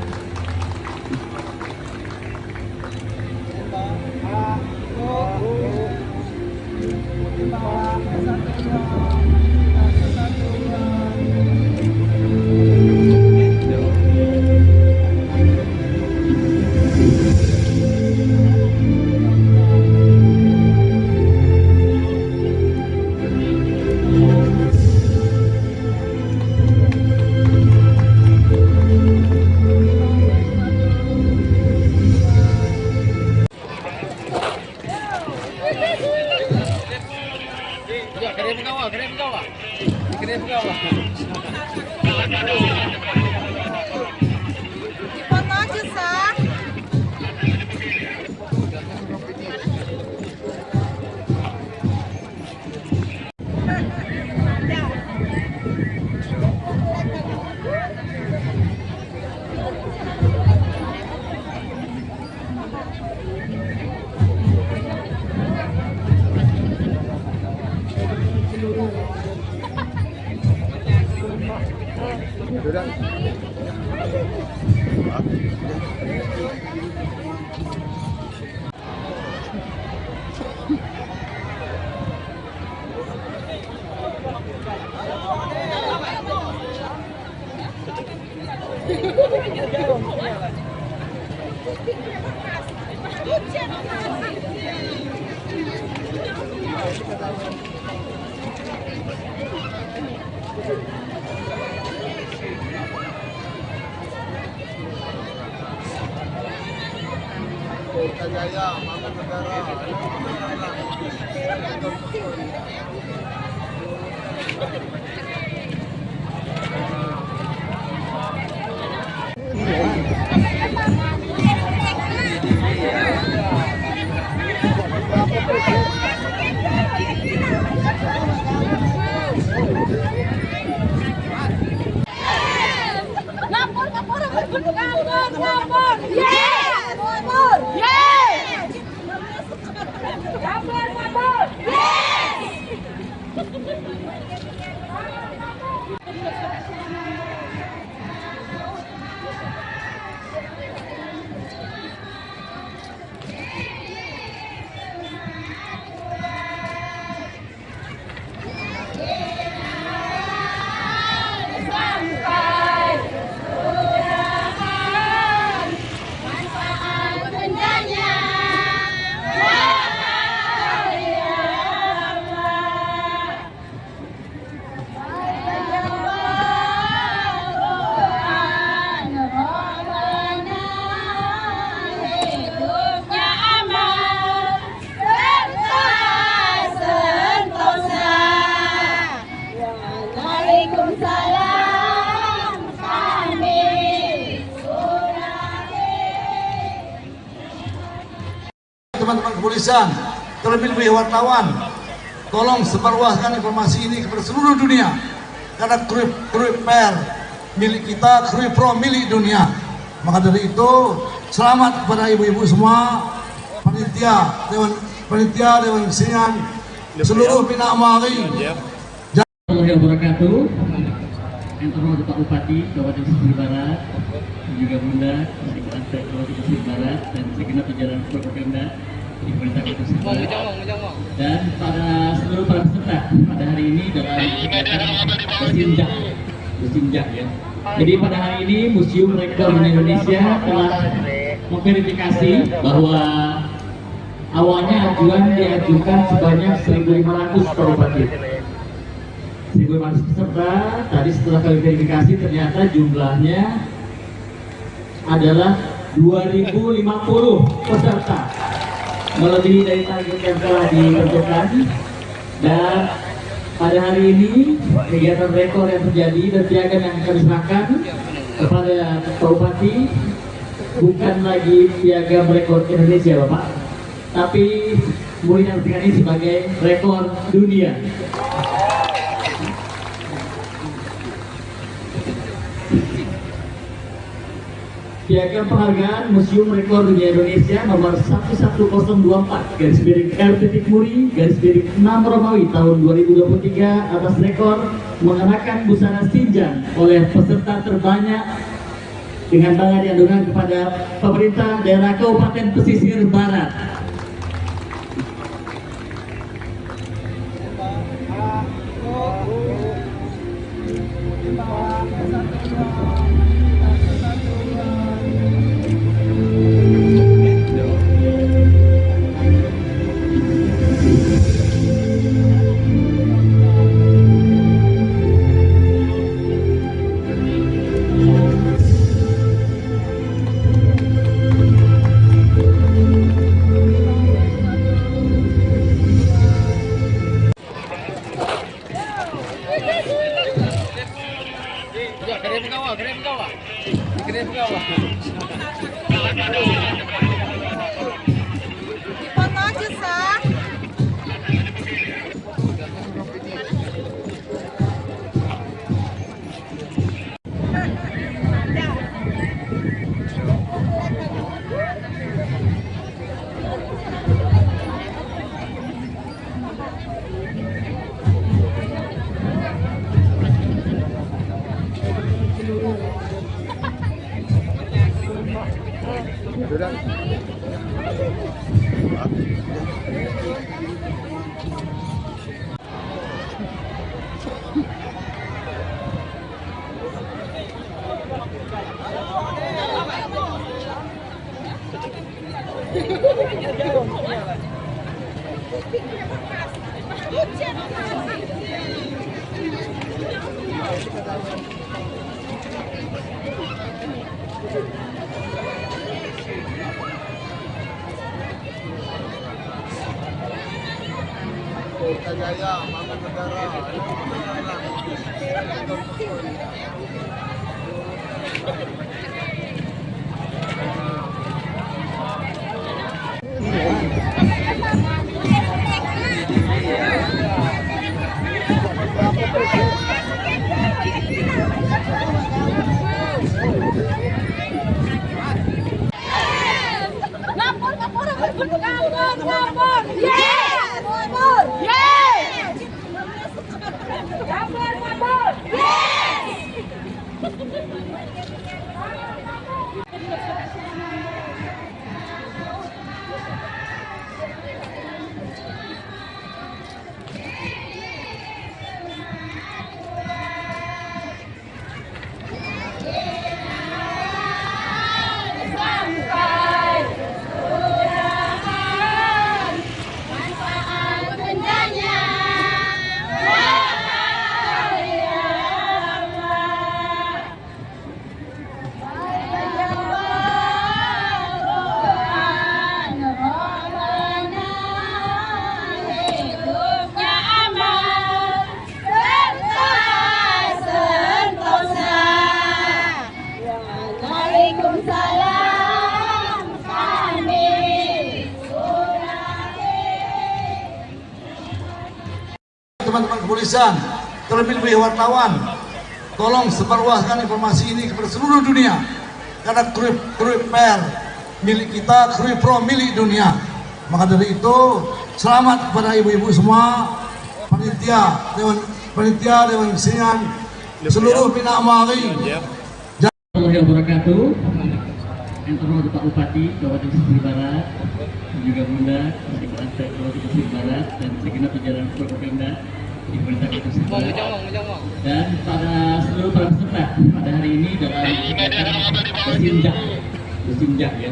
Foto aja sah. Jaya, Bangun Negara. Ngapur, ngapur, ngapur, ngapur, yes, ngapur, yes, ngapur, ngapur, yes. Sampai surgaan manfaat bendanya wahai Allah. Al-Quran Rabbana hidupnya aman serta sentosa. Waalaikumsalam kami Teman-teman kepolisian, terlebih-lebih wartawan, tolong sebarluaskan informasi ini kepada seluruh dunia. Karena Krui Per milik kita, Krui Pro milik dunia. Maka dari itu, selamat kepada ibu-ibu semua, panitia, Dewan Kesenian, seluruh Bina Amari. Warahmatullahi wabarakatuh. Yang terhormat Pak Bupati Kabupaten Pesisir Barat, dan juga Bunda Sekretariat Kabupaten Pesisir Barat dan segenap jajaran propaganda di pemerintah Kabupaten Pesisir Barat, dan seluruh para peserta pada hari ini dalam kegiatan bersinjak ya. Jadi pada hari ini Museum Rekor Indonesia telah memverifikasi bahwa awalnya ajuan diajukan sebanyak 1.500 Pak Bupati. 1.500 peserta, tadi setelah kami verifikasi ternyata jumlahnya adalah 2.050 peserta, melebihi dari target yang telah ditentukan. Dan pada hari ini kegiatan rekor yang terjadi dan piagam yang kami serahkan kepada Pak Bupati bukan lagi piagam rekor Indonesia Bapak, tapi mulia ini sebagai rekor dunia. Piagam penghargaan Museum Rekor Dunia Indonesia nomor 11024/RT-Muri/6 Romawi tahun 2023 atas rekor mengenakan busana sinjang oleh peserta terbanyak dengan bangga diadukan kepada pemerintah daerah Kabupaten Pesisir Barat. Foto aja, Sah. Kita jaya, bangun negara. Lapor, lapor, lapor, lapor. Yes! Lapor. Yes! Lapor, lapor. Yes! Sampai murahan manfaat bencana wahai Allah. Tuhan Rabbana hidupnya aman serta sentosa. Waalaikumsalam kami Teman-teman kepolisian, terlebih-lebih wartawan, tolong sebarluaskan informasi ini kepada seluruh dunia. Karena Krui Per milik kita, Krui Pro milik dunia. Maka dari itu, selamat kepada ibu-ibu semua, panitia, Dewan Kesenian, seluruh Bina Amari. Warahmatullahi wabarakatuh. Yang terhormat Pak Bupati Kabupaten Pesisir Barat, dan juga Bunda Sekretariat Kabupaten Pesisir Barat dan segenap jajaran Forkopimda di Pemerintah Kabupaten Pesisir Barat, dan seluruh para peserta pada hari ini dalam kegiatan bersinjak ya.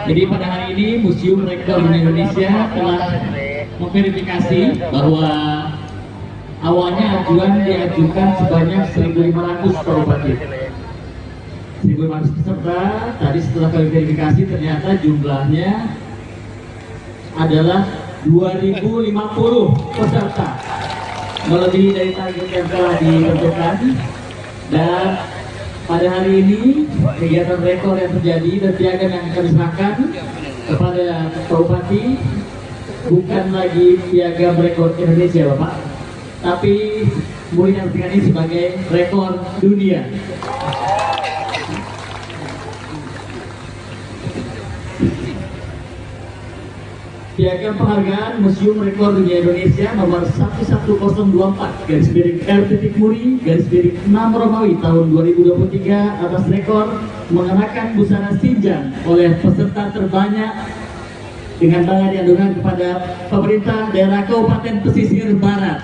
Jadi pada hari ini Museum Rekor Indonesia telah memverifikasi bahwa awalnya ajuan diajukan sebanyak 1.500 Pak Bupati. 1.500 peserta, tadi setelah kami verifikasi ternyata jumlahnya adalah 2.050 peserta, melebihi dari target yang telah ditentukan. Dan pada hari ini kegiatan rekor yang terjadi dan piagam yang kami serahkan kepada Pak Bupati bukan lagi piagam rekor Indonesia Bapak, tapi mulia ini sebagai rekor dunia. Piagam penghargaan Museum Rekor Dunia Indonesia nomor 11024 /R.Muri/6 Romawi tahun 2023 atas rekor mengenakan busana sinjang oleh peserta terbanyak dengan bangga diadukan kepada pemerintah daerah Kabupaten Pesisir Barat.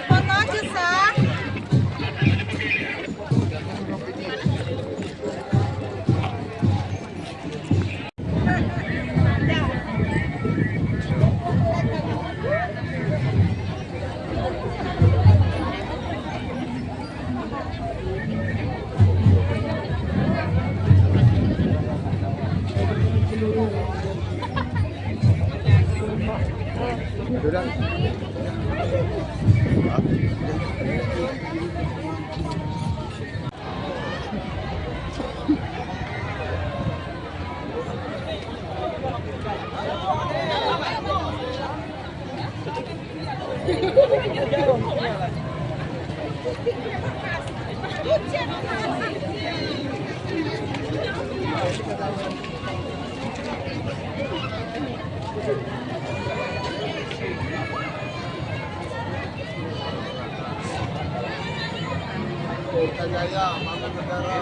Foto aja, Sah. Jaya, bangun negara.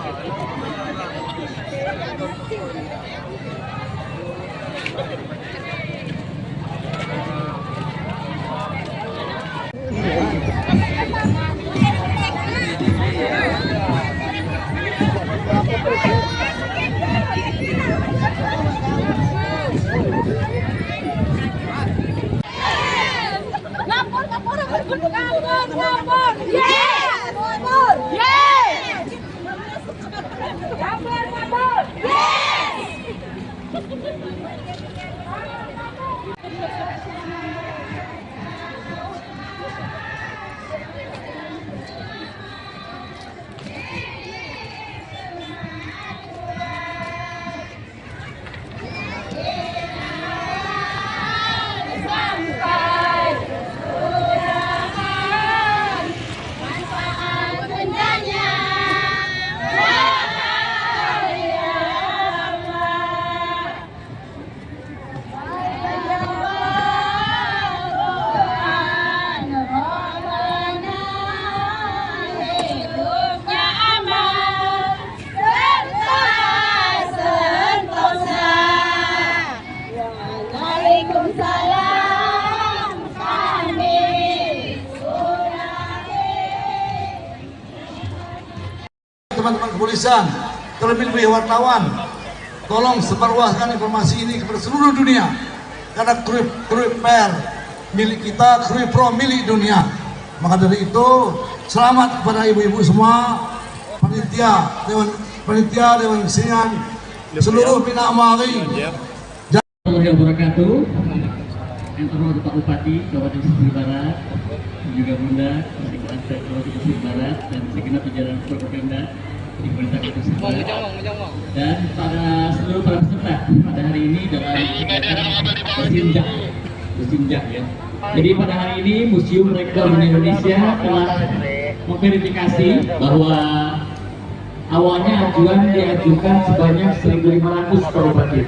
Ngapur, ngapur, ngapur, ngapur, ngapur. Yes! Ngapur. Yes! Ngapur, ngapur. Yes! Sampai surahan manfaat bendanya wahai Allah. Jawaban Rabbana hidupnya aman serta sentosa. Waalaikumsalam kami Teman-teman kepolisian, terlebih wartawan, tolong sebarluaskan informasi ini kepada seluruh dunia. Karena Krui Per milik kita, Krui Pro milik dunia. Maka dari itu, selamat kepada ibu-ibu semua, panitia, Dewan Kesenian, seluruh Bina Amari. Warahmatullahi wabarakatuh. Yang terhormat Pak Bupati Kabupaten Pesisir Barat, juga Bunda Sekretaris Kabupaten Pesisir Barat dan segenap jajaran Forkopimda di Pemerintah Kabupaten Pesisir Barat dan seluruh para peserta pada hari ini dalam kegiatan Bersinjak ya. Jadi pada hari ini Museum Rekor Indonesia telah memverifikasi bahwa awalnya ajuan diajukan sebanyak 1.500 Pak Bupati.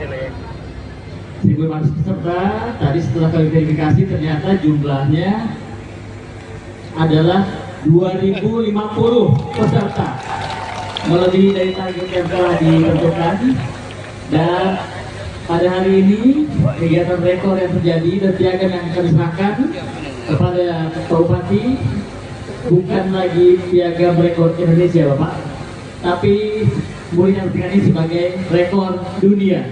1.500 peserta, tadi setelah kami verifikasi ternyata jumlahnya adalah 2.050 peserta, melebihi dari target yang telah ditentukan. Dan pada hari ini kegiatan rekor yang terjadi dan piagam yang kami serahkan kepada Pak Bupati bukan lagi piagam rekor Indonesia Bapak, tapi mulia ini sebagai rekor dunia.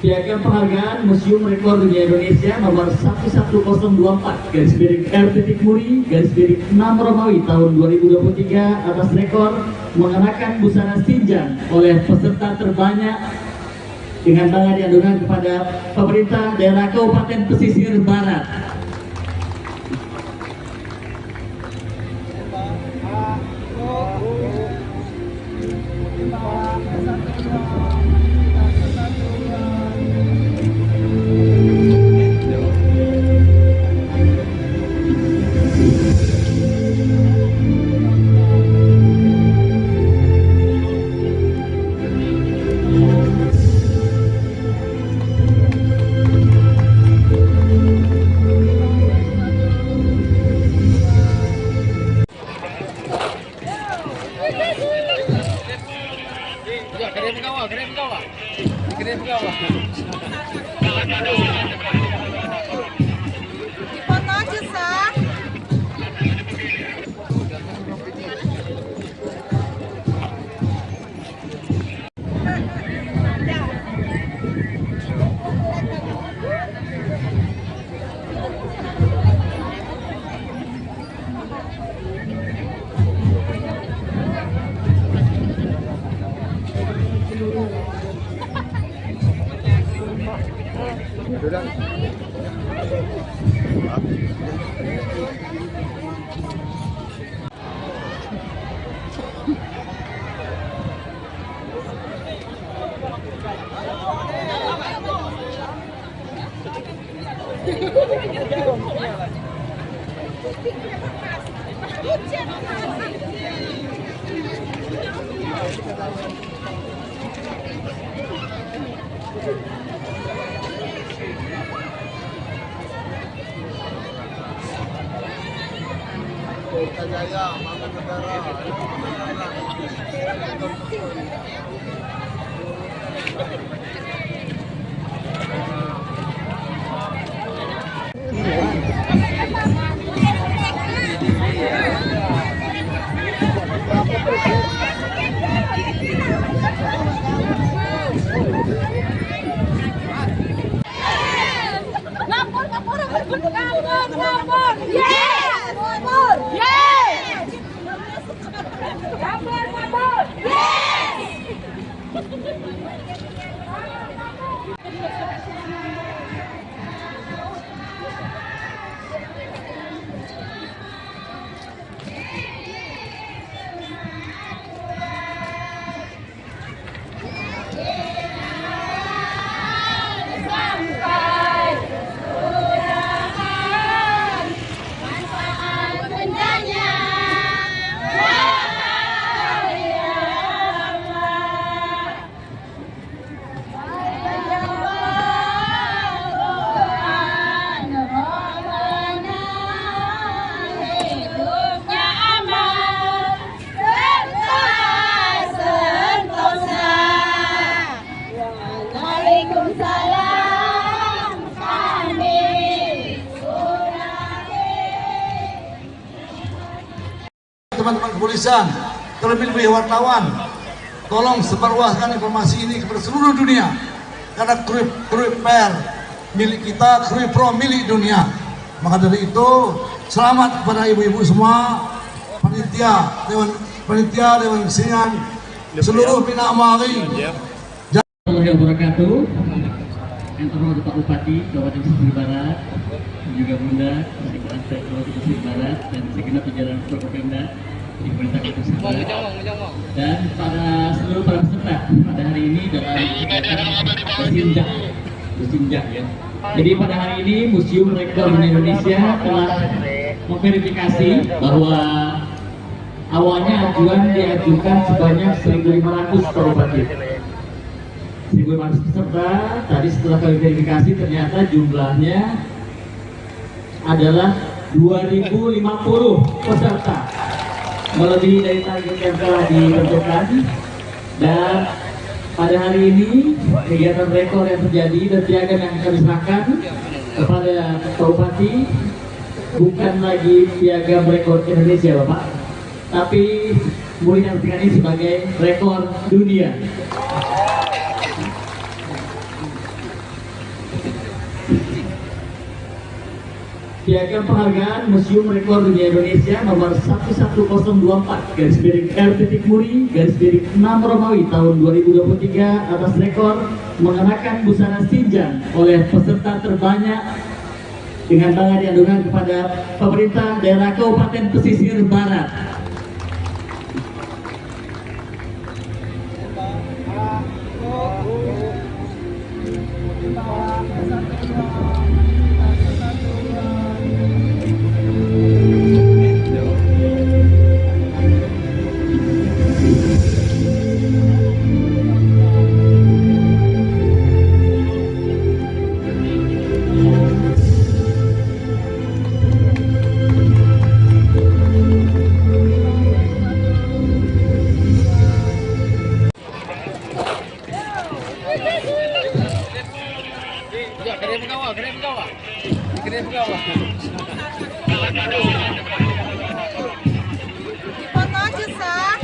Piagam penghargaan Museum Rekor Dunia Indonesia nomor 11024/R.Muri/6 Romawi tahun 2023 atas rekor mengenakan busana sinjang oleh peserta terbanyak dengan tanda diadukan kepada pemerintah daerah Kabupaten Pesisir Barat. Foto aja, Sah. Jaya, bangun negara. Lapor, lapor, lapor. Yes! Lapor. Yes! Lapor, lapor. Yes! Sampai kesudahan manfaat bendanya. Wahai Allah, Tuhan Rabbana, hidupnya aman serta sentosa. Waalaikumsalam kami Teman-teman kepolisian, terlebih-lebih wartawan, tolong sebarluaskan informasi ini kepada seluruh dunia. Karena Krui Per milik kita, Krui Pro milik dunia. Maka dari itu, selamat kepada ibu-ibu semua, panitia, Dewan Kesenian, seluruh Bina Amari. Warahmatullahi wabarakatuh. Yang terhormat Pak Bupati Kabupaten Pesisir Barat, dan juga Bunda Sekretariat Kabupaten Pesisir Barat dan segenap jajaran Forkopimda di Pemerintah Kabupaten Pesisir Barat, dan seluruh para peserta pada hari ini dalam kegiatan bersinjak ya. Jadi pada hari ini Museum Rekor Indonesia telah memverifikasi bahwa awalnya ajuan diajukan sebanyak 1.500 Pak Bupati. 1.500 peserta, tadi setelah kami verifikasi ternyata jumlahnya adalah 2.050 peserta, melebihi dari target yang telah ditentukan. Dan pada hari ini kegiatan rekor yang terjadi dan piagam yang kami serahkan kepada Pak Bupati bukan lagi piagam rekor Indonesia Bapak, tapi boleh diartikan ini sebagai rekor dunia. Piagam penghargaan Museum Rekor Dunia Indonesia nomor 11024 /R.Muri/6 Romawi tahun 2023 atas rekor mengenakan busana sinjang oleh peserta terbanyak dengan bangga diadukan kepada pemerintah daerah Kabupaten Pesisir Barat. Foto aja, Sah.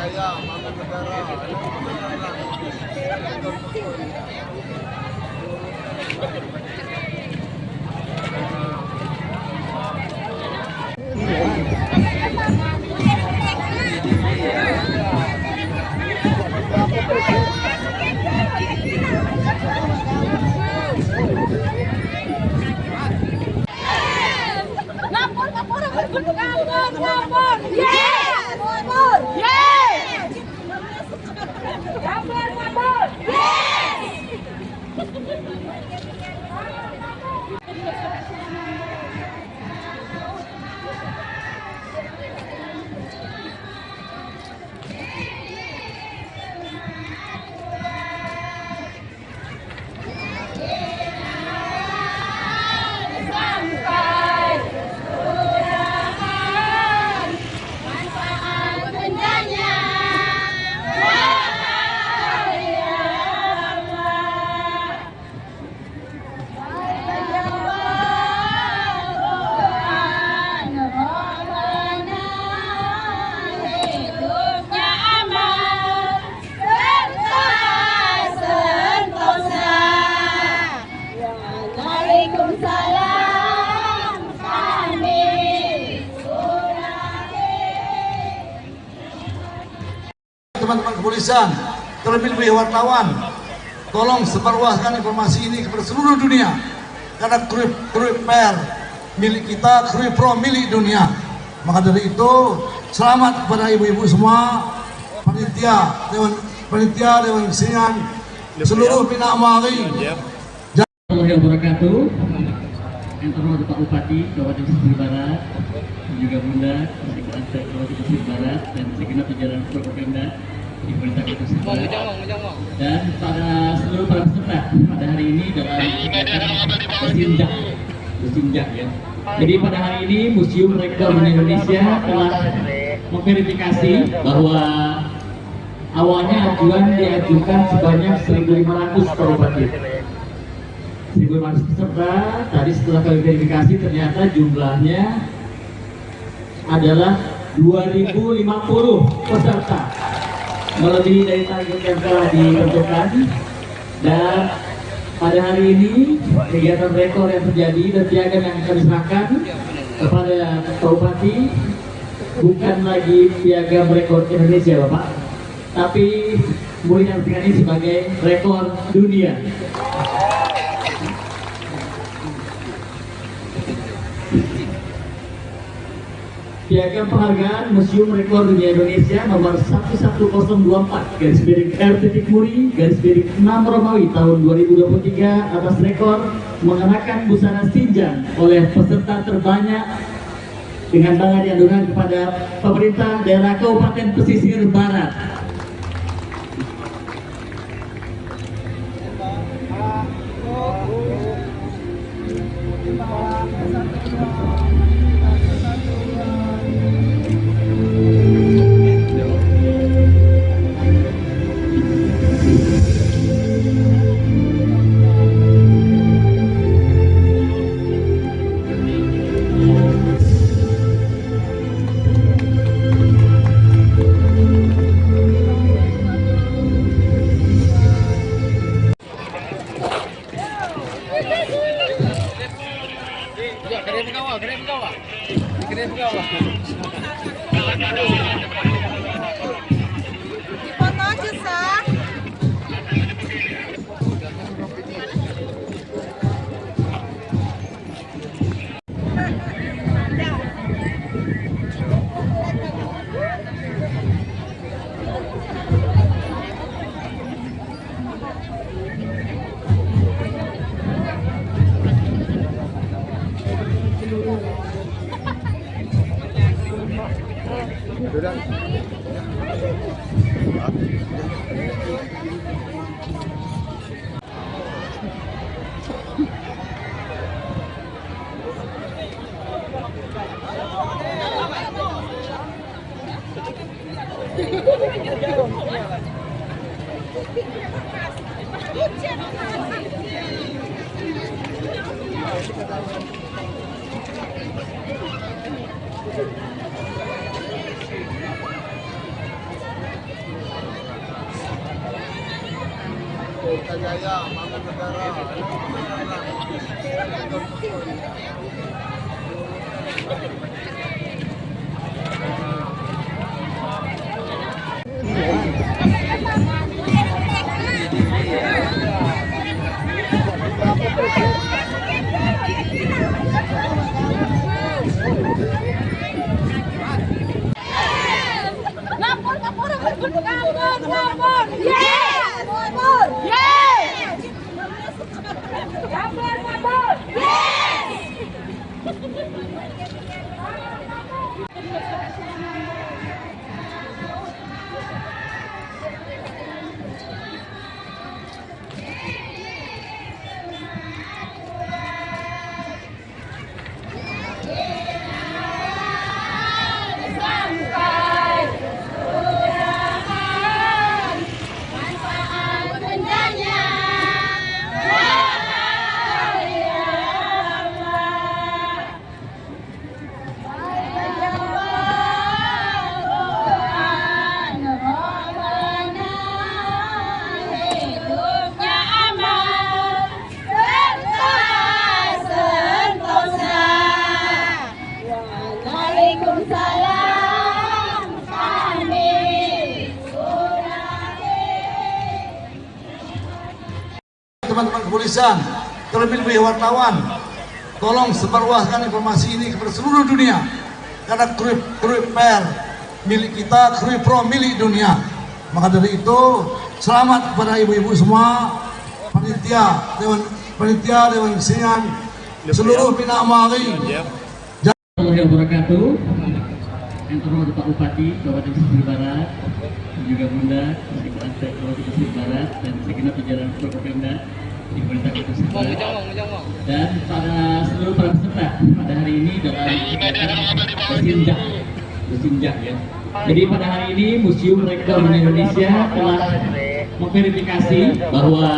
Jaya, bangun negara. Lapor, lapor, lapor, lapor. Yes! Lapor. Yes! Lapor, lapor. Yes! Sampai surahan manfaat bencana wahai Allah. Jawab Rohana hidupnya aman serta sentosa. Waalaikumsalam kami Teman-teman kepolisian, terlebih wartawan, tolong sebarluaskan informasi ini kepada seluruh dunia, karena kruip per milik kita, kruip pro milik dunia. Maka dari itu, selamat kepada ibu-ibu semua, panitia, dewan kesenian, seluruh Bina Amari. Warahmatullahi wabarakatuh. Yang terhormat Pak Bupati Kabupaten Pesisir Barat, juga Bunda Sekretariat Kabupaten Pesisir Barat dan segenap jajaran Forkopimda di Pemerintah Kota Pesisir Barat, dan seluruh para peserta pada hari ini dalam kegiatan bersinjak ya. Jadi pada hari ini Museum Rekor Indonesia telah memverifikasi bahwa awalnya ajuan diajukan sebanyak 1.500 Pak Bupati. 1.500 peserta, tadi setelah kami verifikasi ternyata jumlahnya adalah 2.050 peserta, melebihi dari target yang telah ditentukan. Dan pada hari ini kegiatan rekor yang terjadi dan piagam yang kami serahkan kepada Pak Bupati bukan lagi piagam rekor Indonesia Bapak, tapi mulia ini sebagai rekor dunia. Piagam penghargaan Museum Rekor Dunia Indonesia nomor 11024/R.Muri/6 Romawi tahun 2023 atas rekor mengenakan busana sinjang oleh peserta terbanyak dengan bangga diadukan kepada pemerintah daerah Kabupaten Pesisir Barat. Foto aja sah. Pelita Jaya, Bangun Negara. Lapor, lapor, lapor, lapor. Yes! Lapor. Yes! Lapor, lapor. Yes! Sampai surgaan manfaat bendanya. Wahai Allah, Tuhan Rabbana, hidupnya aman serta sentosa. Waalaikumsalam kami Teman-teman kepolisian, terlebih-lebih wartawan, tolong sebarluaskan informasi ini kepada seluruh dunia. Karena Krui Per milik kita, Krui Pro milik dunia. Maka dari itu, selamat kepada ibu-ibu semua, panitia, dewan kesenian, seluruh Bina Amari. Warahmatullahi wabarakatuh. Yang terhormat Pak Bupati Kabupaten Pesisir Barat, dan juga Bunda Sekretariat Kabupaten Pesisir Barat dan segenap jajaran Propaganda di Pemerintah Kota Pesisir Barat, dan seluruh para peserta pada hari ini dalam bersinjak ya. Jadi pada hari ini Museum Rekor Indonesia telah memverifikasi bahwa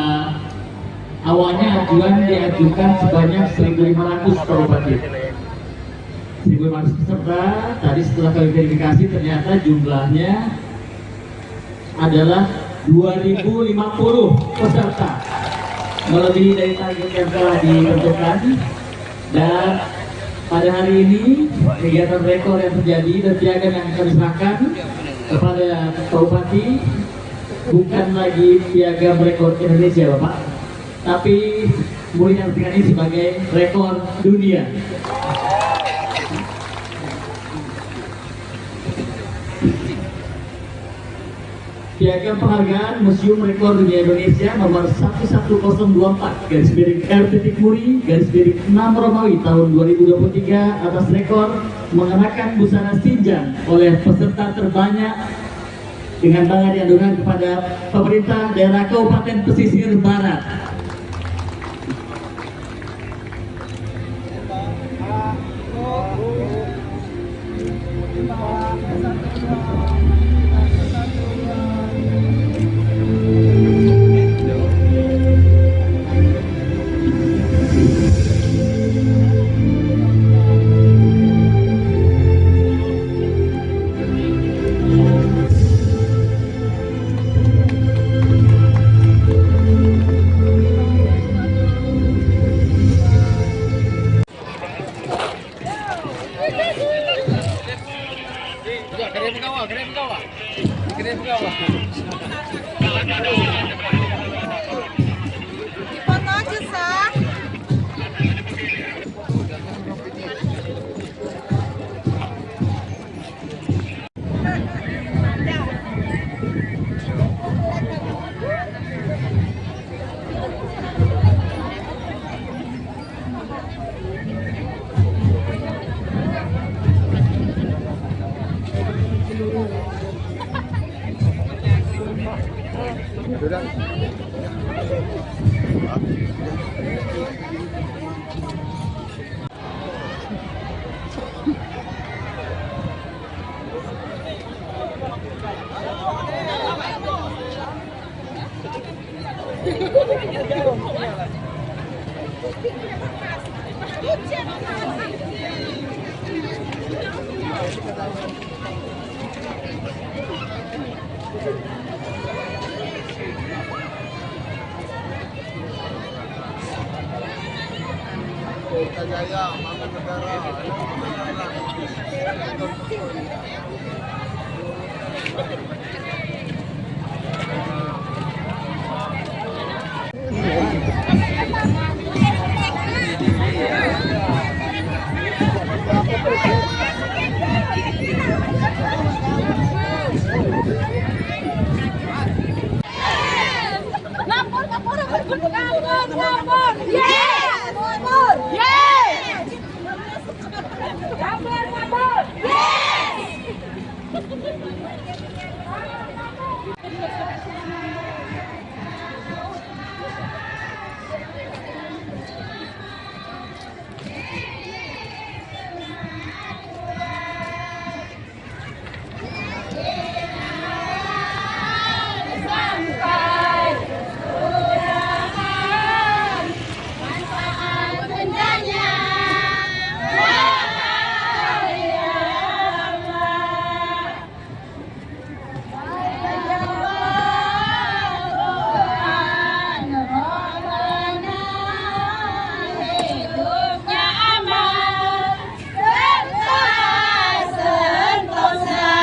awalnya ajuan diajukan sebanyak 1.500 Pak Bupati. 1.500 peserta, tadi setelah kami verifikasi ternyata jumlahnya adalah 2.050 peserta, melebihi dari target yang telah ditentukan. Dan pada hari ini kegiatan rekor yang terjadi dan piagam yang kami serahkan kepada Pak Bupati bukan lagi piagam rekor Indonesia Bapak, tapi mulia ini sebagai rekor dunia. Piagam penghargaan Museum Rekor Dunia Indonesia nomor 11024 /RT-Muri/6 Romawi tahun 2023 atas rekor mengenakan busana sinjang oleh peserta terbanyak dengan bangga diadukan kepada pemerintah daerah Kabupaten Pesisir Barat. Foto aja, Sah. Jaya, bangun negara. Lapor, lapor, lapor. Yes! Lapor. Yes! Lapor, lapor. Yes! Sampai kurang manfaat bendanya. Wahai Allah, hidupnya aman serta sentosa.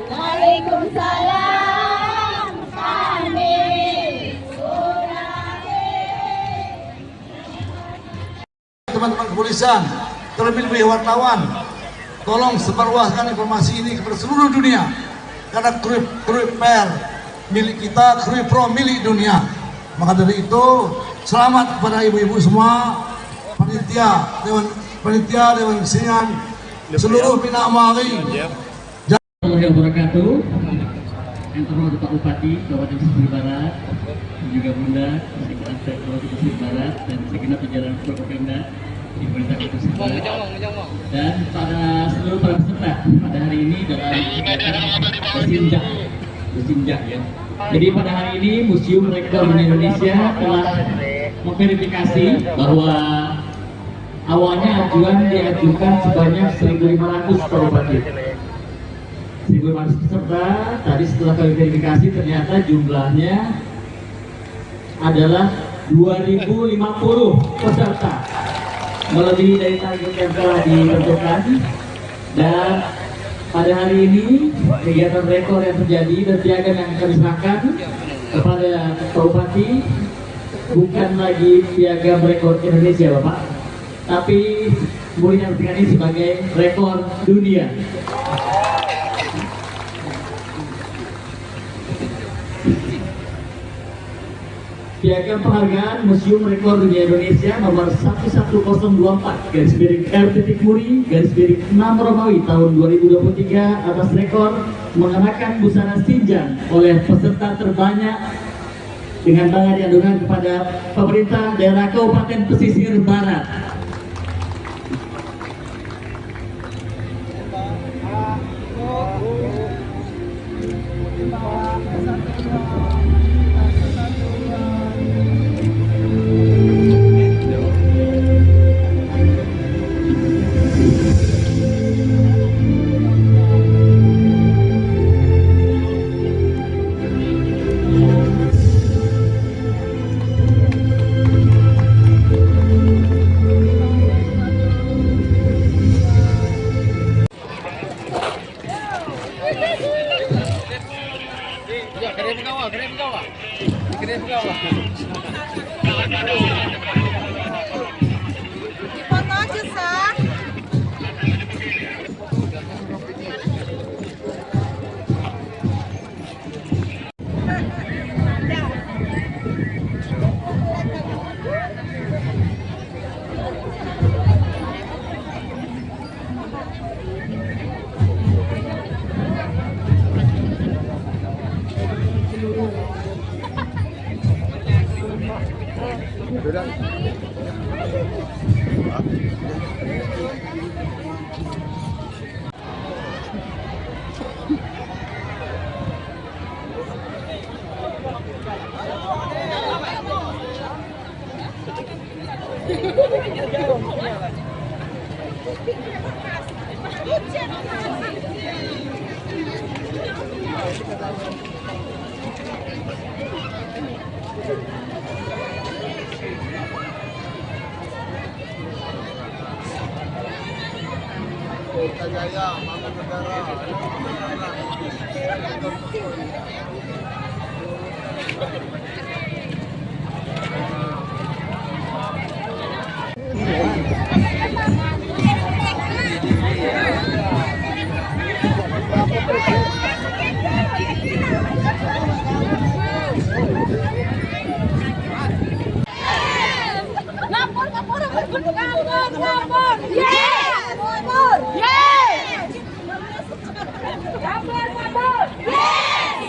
Waalaikumsalam kami Teman-teman kepolisian, terlebih-lebih wartawan, tolong sebarluaskan informasi ini kepada seluruh dunia. Karena Krui Per milik kita, Krui Pro milik dunia. Maka dari itu, selamat kepada ibu-ibu semua, panitia, Dewan Kesenian, seluruh Bina Amari. Warahmatullahi wabarakatuh. Yang terhormat Pak Bupati Kabupaten Pesisir Barat, dan juga Bunda Sekretaris Kabupaten Pesisir Barat dan segenap jajaran Forkopimda di Pemerintah Kabupaten Pesisir Barat, dan pada seluruh para peserta pada hari ini dalam kegiatan bersinjak ya. Jadi pada hari ini Museum Rekor Indonesia telah memverifikasi bahwa awalnya ajuan diajukan sebanyak 1.500 Pak Bupati. 1.500 peserta, tadi setelah kami verifikasi ternyata jumlahnya adalah 2.050 peserta, melebihi dari target yang telah ditentukan. Dan pada hari ini kegiatan rekor yang terjadi dan piagam yang kami serahkan kepada Pak Bupati bukan lagi piagam rekor Indonesia Bapak, tapi boleh diartikan ini sebagai rekor dunia. Piagam penghargaan Museum Rekor Dunia Indonesia nomor 11024 /R.Muri/6 Romawi tahun 2023 atas rekor mengenakan busana sinjang oleh peserta terbanyak dengan bangga diadukan kepada pemerintah daerah Kabupaten Pesisir Barat. Foto aja, Sah. Jaya, bangun negara. Lapor, lapor, lapor, lapor, lapor. Yes! Lapor. Yes! Lapor, lapor. Yes!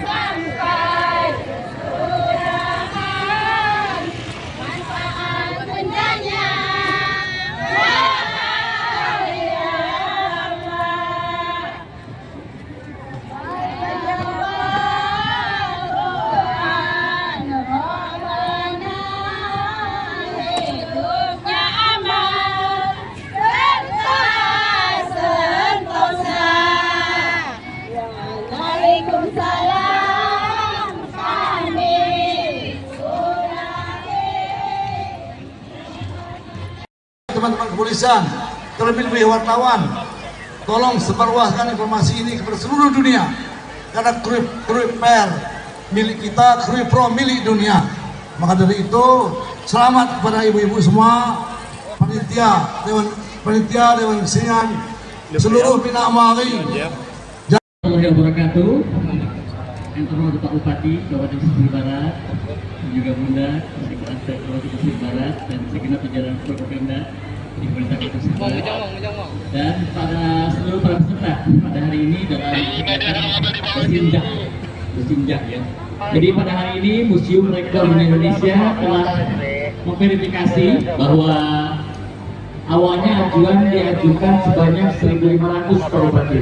Sampai surgaan manfaat bendanya. Wahai Allah, Tuhan Rabbana, hidupnya aman serta sentosa. Waalaikumsalam kami Teman-teman kepolisian, terlebih wartawan, tolong sebarluaskan informasi ini kepada seluruh dunia. Karena Krui Per milik kita, Krui Pro milik dunia. Maka dari itu, selamat kepada ibu-ibu semua, panitia, dewan kesenian, seluruh Bina Amari. Warahmatullahi wabarakatuh. Yang terhormat Pak Bupati Kabupaten Pesisir Barat, juga Bunda Sekretariat Kabupaten Pesisir Barat dan segenap jajaran Forkopimda di Pemerintah Kota Pesisir Barat, dan seluruh para peserta pada hari ini dalam kegiatan bersinjak ya. Jadi pada hari ini Museum Rekor Indonesia telah memverifikasi bahwa awalnya ajuan diajukan sebanyak 1.500 Pak Bupati.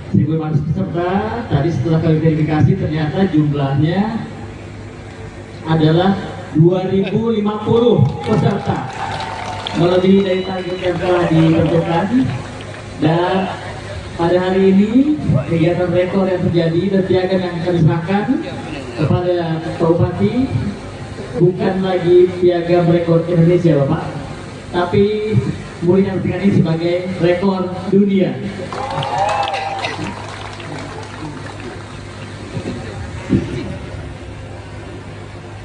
1.500 peserta, tadi setelah kami verifikasi ternyata jumlahnya adalah 2.050 peserta, melebihi dari target yang telah ditentukan. Dan pada hari ini kegiatan rekor yang terjadi dan piagam yang kami serahkan kepada Pak Bupati bukan lagi piagam rekor Indonesia Bapak, tapi mulia ini sebagai rekor dunia.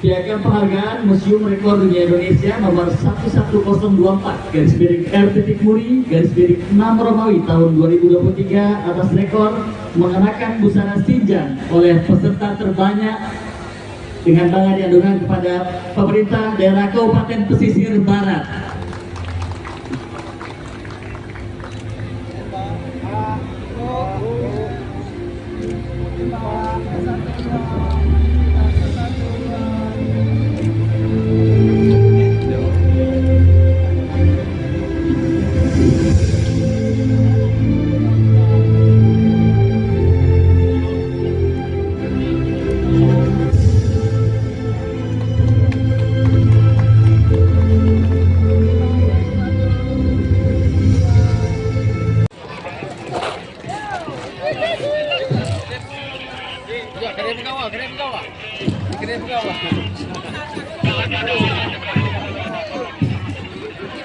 Piagam penghargaan Museum Rekor Dunia Indonesia nomor 11024/R.Muri/6 Romawi tahun 2023 atas rekor mengenakan busana sinjang oleh peserta terbanyak dengan bangga diadukan kepada pemerintah daerah Kabupaten Pesisir Barat.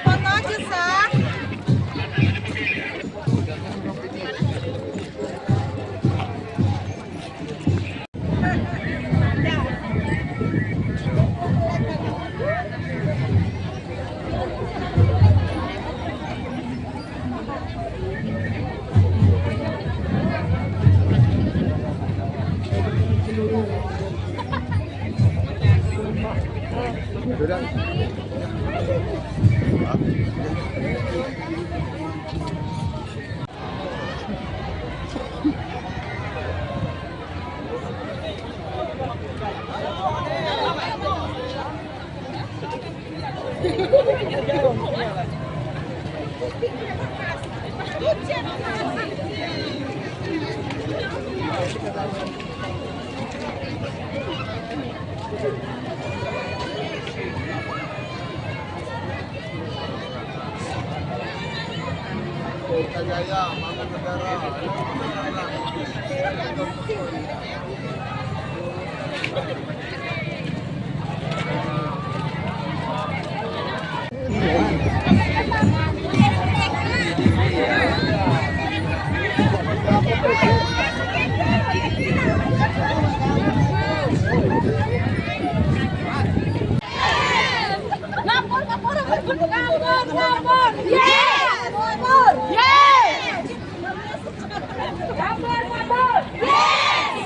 Foto aja, Sah. Kita Jaya, Bangun Negara. Ngapur! Yes! Ngapur! Yes! Ngapur! Yes!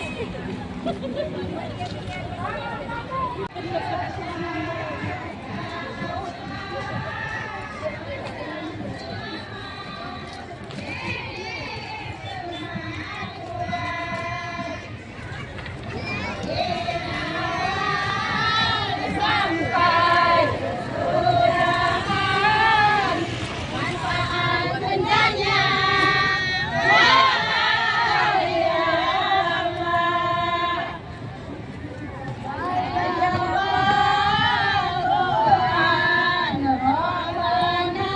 Sampai surgaan manfaat bencana wahai Allah. Tuhan Rabbana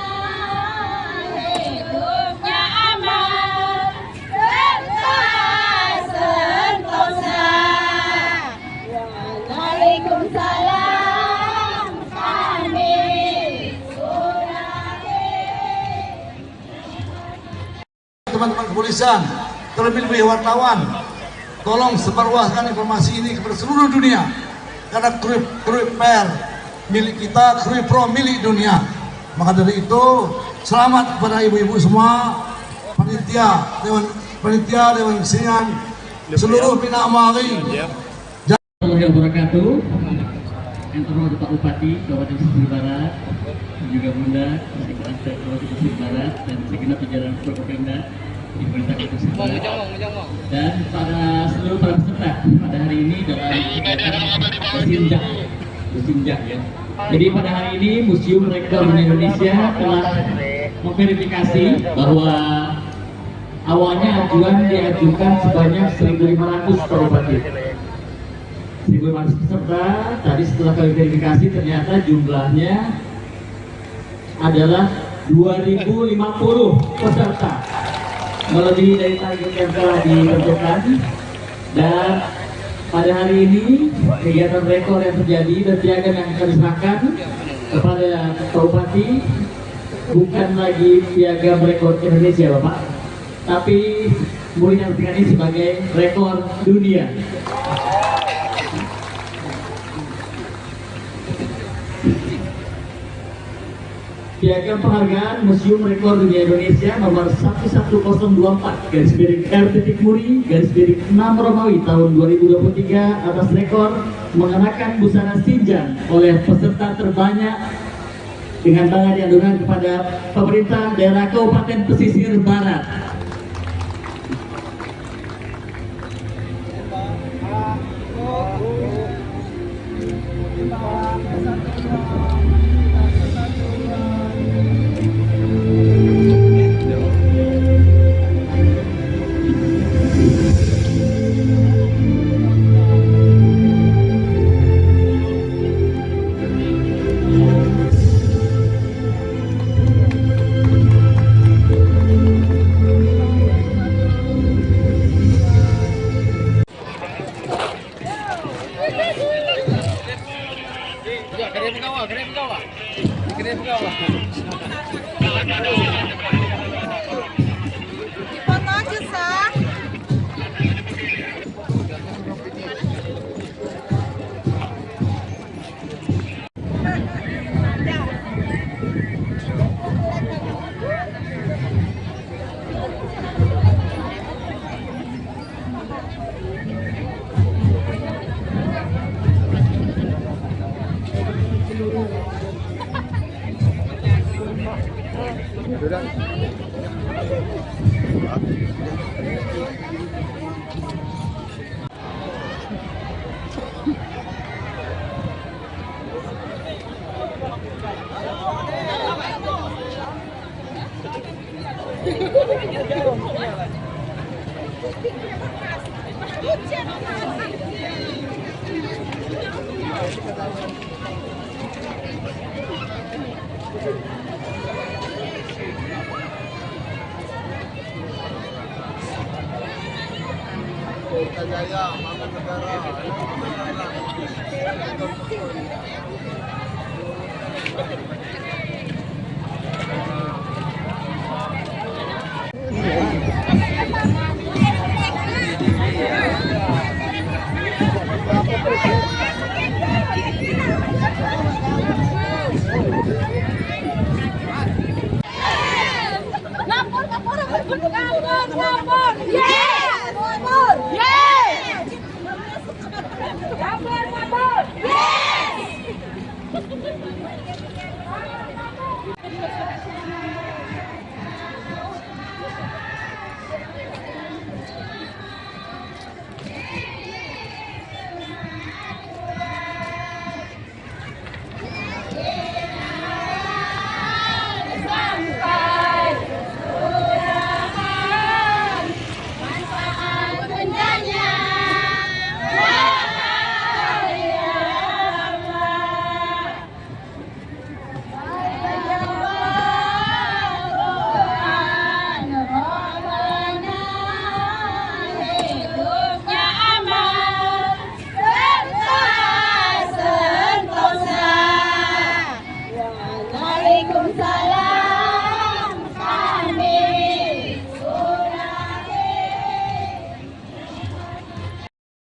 hidupnya aman serta sentosa. Waalaikumsalam kami Surati. Teman-teman kepolisian, terlebih-lebih wartawan, tolong sebarluaskan informasi ini kepada seluruh dunia. Karena Krui Per milik kita, Krui Pro milik dunia. Maka dari itu, selamat kepada ibu-ibu semua, panitia, Dewan Kesenian, seluruh Bina Amari. Warahmatullahi wabarakatuh. Yang terhormat Pak Bupati Kabupaten Pesisir Barat, dan juga Bunda Sekretaris Kabupaten Pesisir Barat dan segenap jajaran Forkopimda di Pemerintah Kabupaten Pesisir Barat, dan seluruh para peserta pada hari ini dalam Bersinjak ya. Jadi pada hari ini Museum Rekor Indonesia telah memverifikasi bahwa awalnya ajuan diajukan sebanyak 1.500 per bupati. 1.500 peserta, tadi setelah kami verifikasi ternyata jumlahnya adalah 2.050 peserta, melebihi dari target yang telah ditentukan. Dan pada hari ini kegiatan rekor yang terjadi dan piagam yang akan diserahkan kepada Pak Bupati bukan lagi piagam rekor Indonesia Bapak, tapi muridnya ini sebagai rekor dunia. Piagam penghargaan Museum Rekor Dunia Indonesia nomor 11024 /RT/6 Romawi tahun 2023 atas rekor mengenakan busana sinjang oleh peserta terbanyak dengan bangga diadukan kepada pemerintah daerah Kabupaten Pesisir Barat. Foto aja, Sah. Jaya, bangun negara. Ngapur! Yes! Ngapur! Yes! Ngapur! Yes!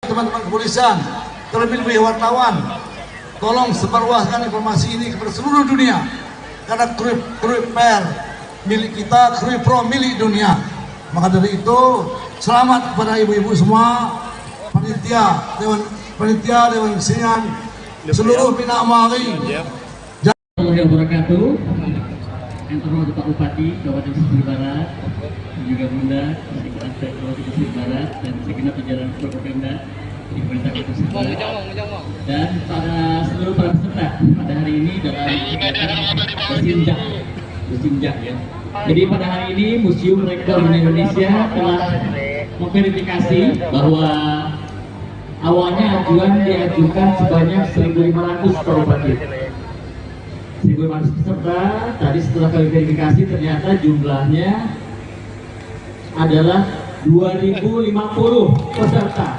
Teman-teman kepolisian, terlebih wartawan, tolong sebarluaskan informasi ini kepada seluruh dunia, karena Krui Per milik kita, Krui Pro milik dunia. Maka dari itu, selamat kepada ibu-ibu semua, panitia, dewan kesenian, seluruh Bina Amari. Warahmatullahi wabarakatuh. Yang terhormat Pak Bupati Kabupaten Pesisir Barat, juga Bunda, Sekjen Kabupaten Pesisir Barat, dan segenap jajaran Forkopimda di Pemerintah Kota Pesisir Barat, dan seluruh para peserta pada hari ini dalam kegiatan Bersinjak ya. Jadi pada hari ini Museum Rekor Indonesia telah memverifikasi bahwa awalnya ajuan diajukan sebanyak 1.500 Bupati. 1.500 peserta, tadi setelah kami verifikasi ternyata jumlahnya adalah 2.050 peserta,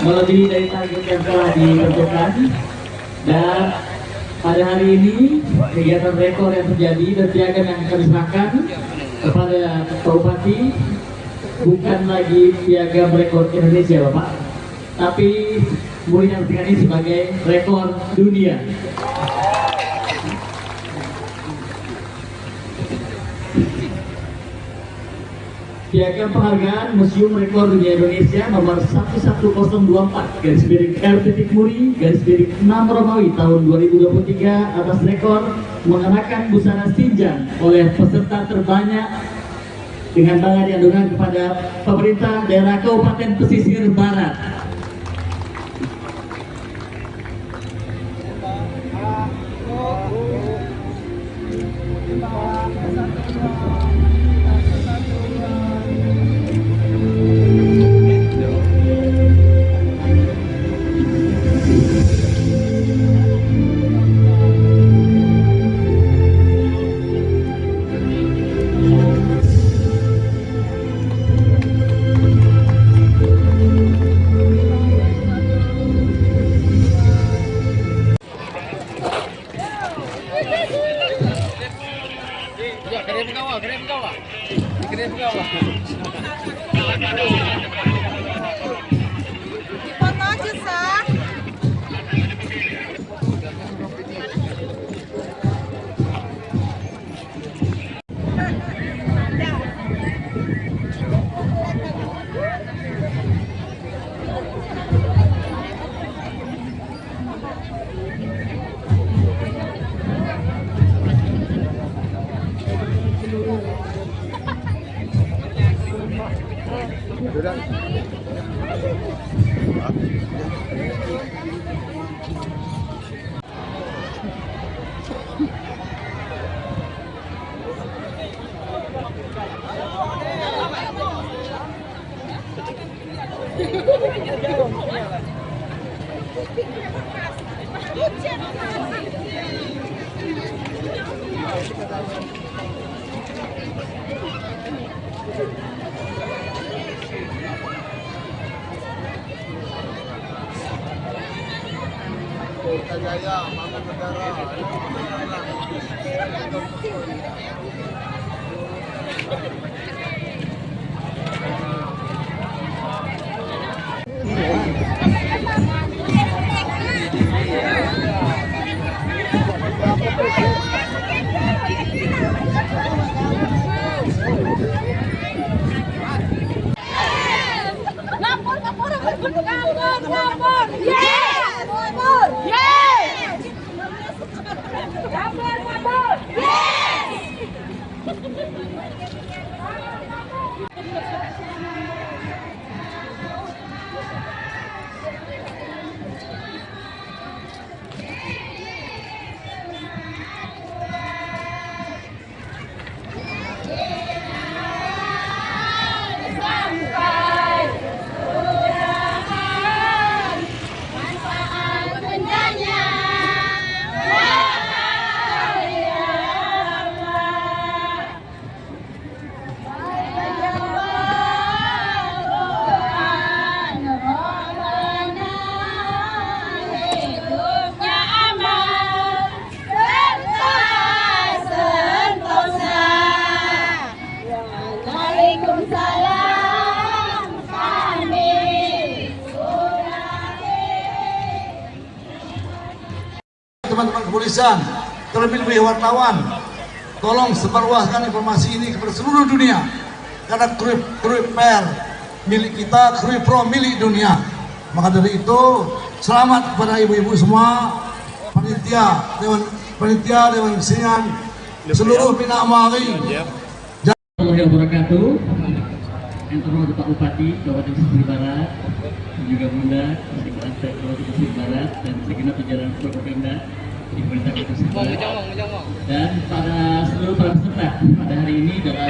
melebihi dari target yang telah ditentukan. Dan pada hari ini kegiatan rekor yang terjadi dan piagam yang kami serahkan kepada Pak Bupati bukan lagi piagam rekor Indonesia Bapak, tapi mulia ini sebagai rekor dunia. Piagam penghargaan Museum Rekor Dunia Indonesia nomor 11024/R.Muri/6 Romawi tahun 2023 atas rekor mengenakan busana Sinjang oleh peserta terbanyak dengan bangga diadukan kepada pemerintah daerah Kabupaten Pesisir Barat. Foto aja, Sah. Jaya, bangun negara. Lapor, lapor, lapor, lapor. Yes! Lapor. Yes! Lapor, lapor. Yes! Sampai undangan manfaat bencana wahai Allah. Tuhan Rabbana hidupnya aman serta sentosa. Waalaikumsalam kami Teman-teman kepolisian, terlebih-lebih wartawan, tolong sebarluaskan informasi ini kepada seluruh dunia. Karena Krui Per milik kita, Krui Pro milik dunia. Maka dari itu, selamat kepada ibu-ibu semua, panitia, dewan kesenian, seluruh Bina Amari. Warahmatullahi wabarakatuh. Yang terhormat Pak Bupati Kabupaten Pesisir Barat, dan juga Bunda Sekretaris Kabupaten Pesisir Barat dan segenap jajaran Forkopimda di Pemerintah Kabupaten Pesisir Barat, dan seluruh para peserta pada hari ini dalam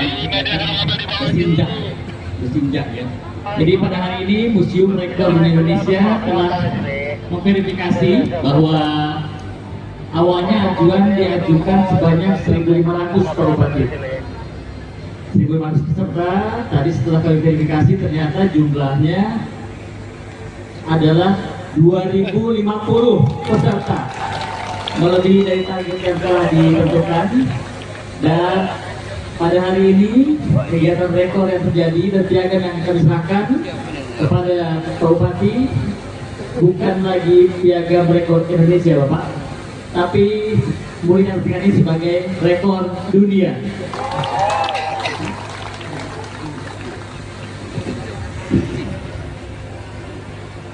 kegiatan bersinjak ya. Jadi pada hari ini Museum Rekor Indonesia telah memverifikasi bahwa awalnya ajuan diajukan sebanyak 1.500 Pak Bupati. 1.500 peserta, tadi setelah kami verifikasi ternyata jumlahnya adalah 2.050 peserta, melebihi dari target yang telah ditentukan. Dan pada hari ini kegiatan rekor yang terjadi dan piagam yang kami serahkan kepada Pak Bupati bukan lagi piagam rekor Indonesia Bapak, tapi mulia ini sebagai rekor dunia.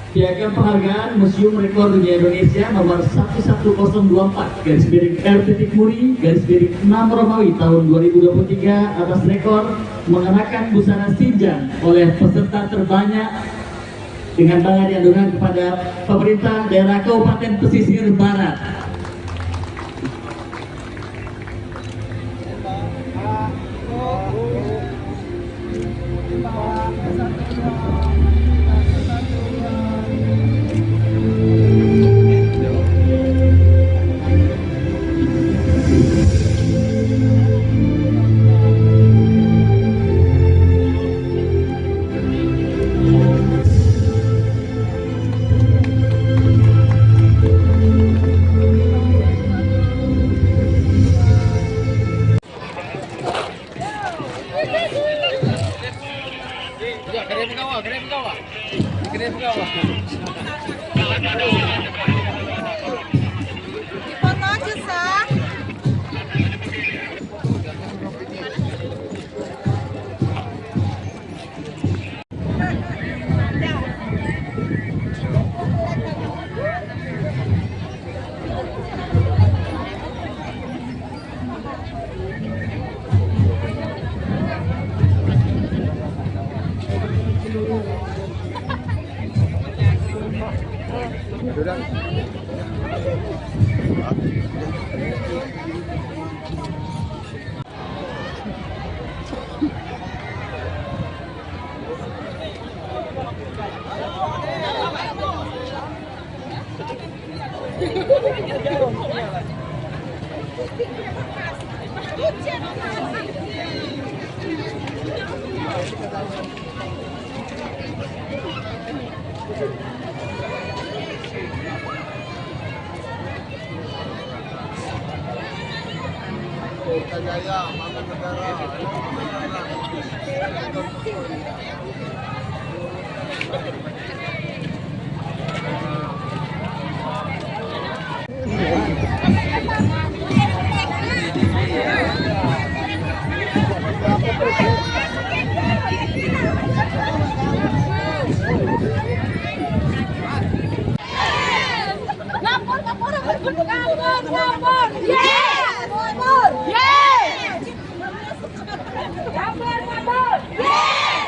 Piagam penghargaan Museum Rekor Dunia Indonesia nomor 11024 /RT-6 Romawi tahun 2023 atas rekor mengenakan busana sinjang oleh peserta terbanyak dengan bangga diadukan kepada pemerintah daerah Kabupaten Pesisir Barat. Foto aja, Sa. Jaya, Bangun Negara. Ngapur, ngapur, ngapur, ngapur, ngapur. Yes! Ngapur. Yes! Ngapur, ngapur. Yes!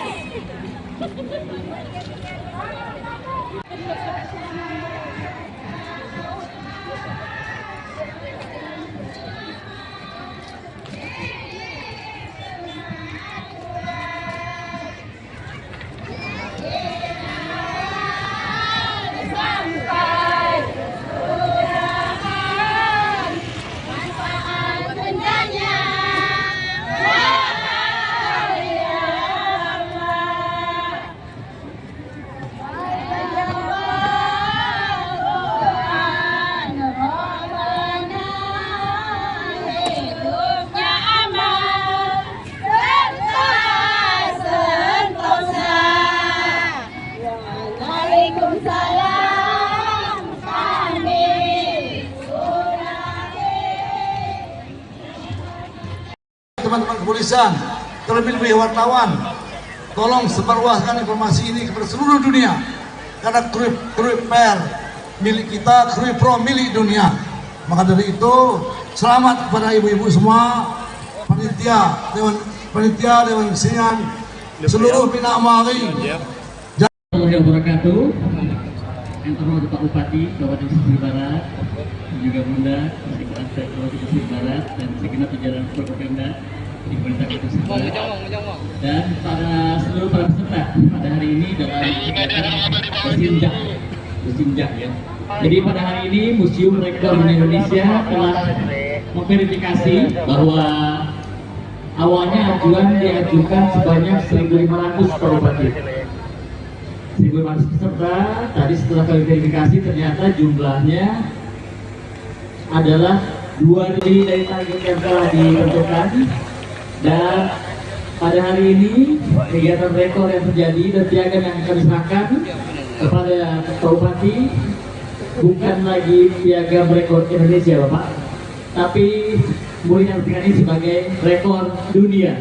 Sampai surgaan manfaat bendanya wahai Allah. Tuhan Rabbana hidupnya aman serta sentosa. Waalaikumsalam kami Teman-teman kepolisian, terlebih-lebih wartawan, tolong sebarluaskan informasi ini kepada seluruh dunia. Karena Krui Per milik kita, Krui Pro milik dunia. Maka dari itu, selamat kepada ibu-ibu semua, panitia, Dewan Kesenian, seluruh Bina Amari. Warahmatullahi wabarakatuh. Yang terhormat Pak Bupati Kabupaten Pesisir Barat, juga Bunda Sekretariat Kabupaten Pesisir Barat dan segenap jajaran Forkopimda di Pemerintah Kabupaten Pesisir Barat dan seluruh para peserta pada hari ini dalam kegiatan bersinjak ya. Jadi pada hari ini Museum Rekor Indonesia telah memverifikasi bahwa awalnya ajuan diajukan sebanyak 1.500 Pak Bupati. 1.500 peserta, tadi setelah kami verifikasi ternyata jumlahnya adalah 2 lebih dari target yang telah ditentukan. Dan pada hari ini kegiatan rekor yang terjadi dan piagam yang kami serahkan kepada Pak Bupati bukan lagi piagam rekor Indonesia Bapak, tapi mulia ini sebagai rekor dunia.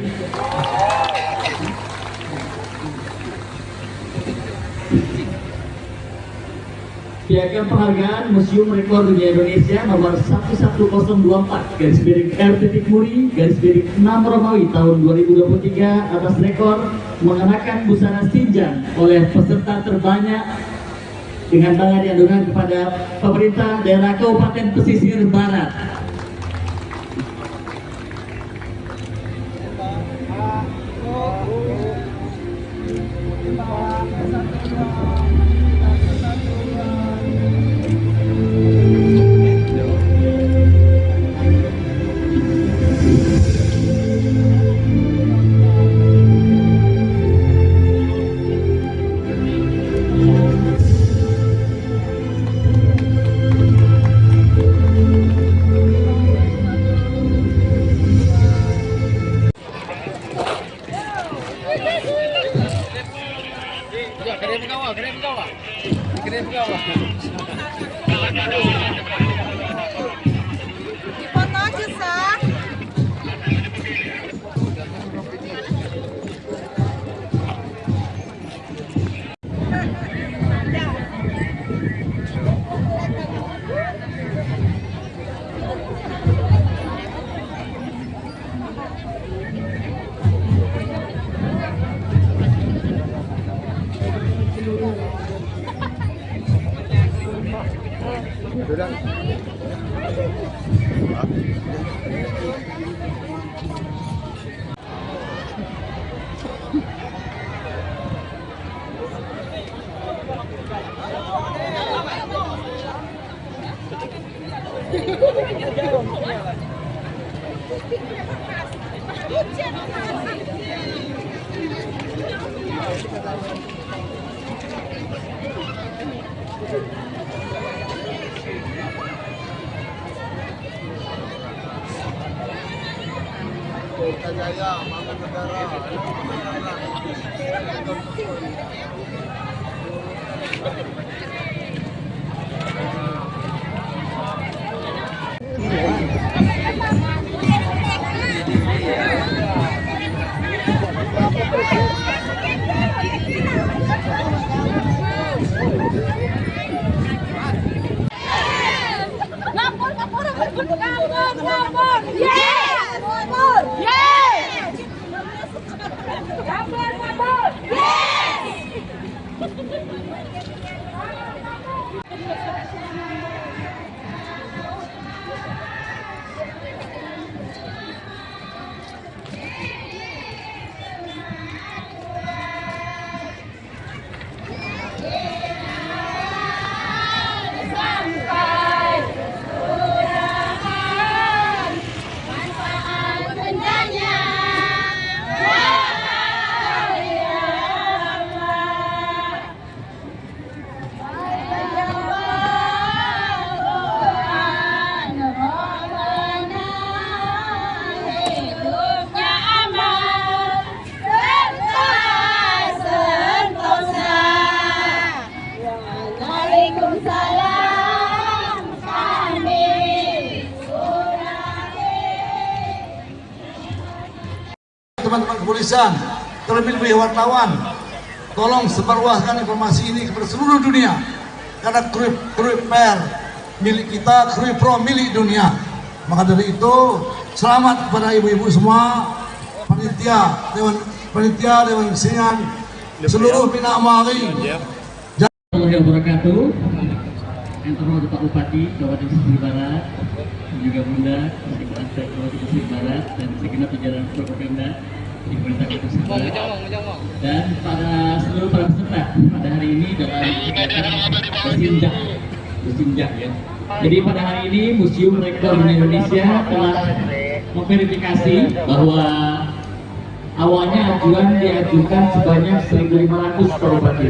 Piagam penghargaan Museum Rekor Dunia Indonesia nomor 11024 /RT-Muri/6 Romawi tahun 2023 atas rekor mengenakan busana sinjang oleh peserta terbanyak dengan bangga diadukan kepada pemerintah daerah Kabupaten Pesisir Barat. Foto aja, Sah. Jaya, Bangun Negara. Ngapur, ngapur, ngapur, ngapur, ngapur. Yes! Ngapur. Yes! Ngapur, ngapur. Yes! Sampai kelurahan, manfaat bendanya. Wahai Allah, Tuhan Rabbana, hidupnya aman serta sentosa. Waalaikumsalam kami Teman-teman kepolisian, terlebih-lebih wartawan, tolong sebarluaskan informasi ini kepada seluruh dunia. Karena Krui Per milik kita, Krui Pro milik dunia. Maka dari itu, selamat kepada ibu-ibu semua, panitia, dewan kesenian, seluruh Bina Amari. Warahmatullahi wabarakatuh. Yang terhormat Pak Bupati Kabupaten Pesisir Barat, dan juga Bunda Sekretariat Kabupaten Pesisir Barat dan segenap jajaran Forkopimda di Pemerintah Kabupaten Pesisir Barat, dan pada seluruh para peserta pada hari ini dalam kegiatan bersinjak ya. Jadi pada hari ini Museum Rekor Indonesia telah memverifikasi bahwa awalnya ajuan diajukan sebanyak 1.500 per Bupati.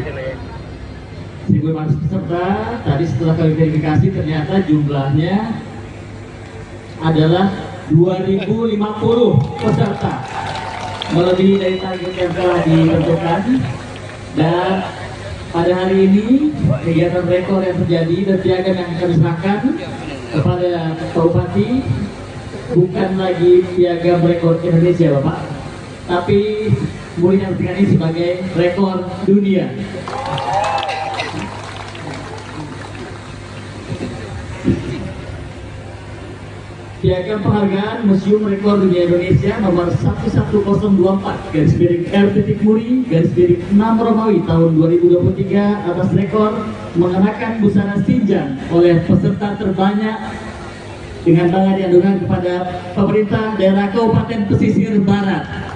1.500 peserta, tadi setelah kami verifikasi ternyata jumlahnya adalah 2.050 peserta, melebihi dari target yang telah ditentukan. Dan pada hari ini kegiatan rekor yang terjadi dan piagam yang kami serahkan kepada Pak Bupati bukan lagi piagam rekor Indonesia Bapak, tapi mulia ini sebagai rekor dunia. Piagam penghargaan Museum Rekor Dunia Indonesia nomor 11024/R.Muri/6 Romawi tahun 2023 atas rekor mengenakan busana sinjang oleh peserta terbanyak dengan tangan diadukan kepada pemerintah daerah Kabupaten Pesisir Barat.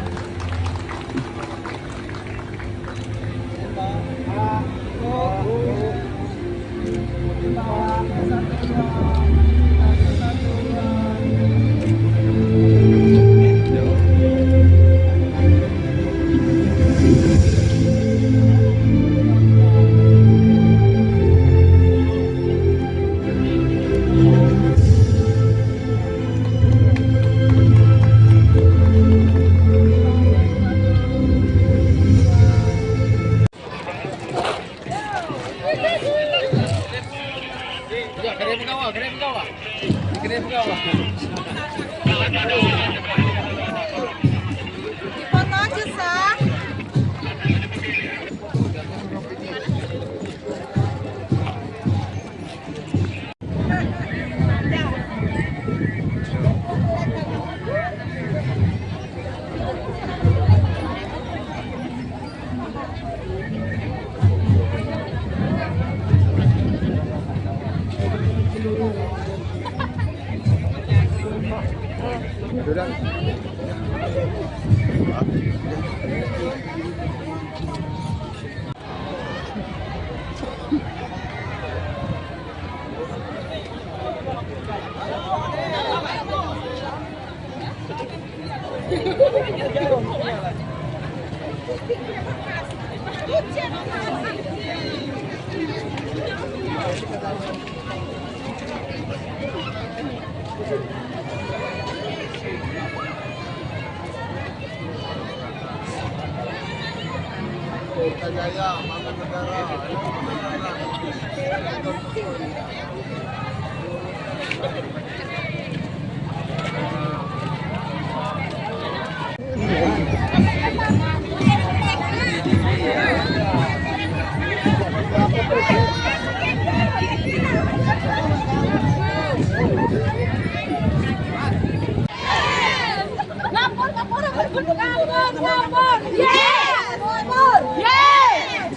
Foto aja sah. Kita jaya, bangun negara. Ngapur, ngapur, ngapur, ngapur, ngapur. Yes! Ngapur. Yes!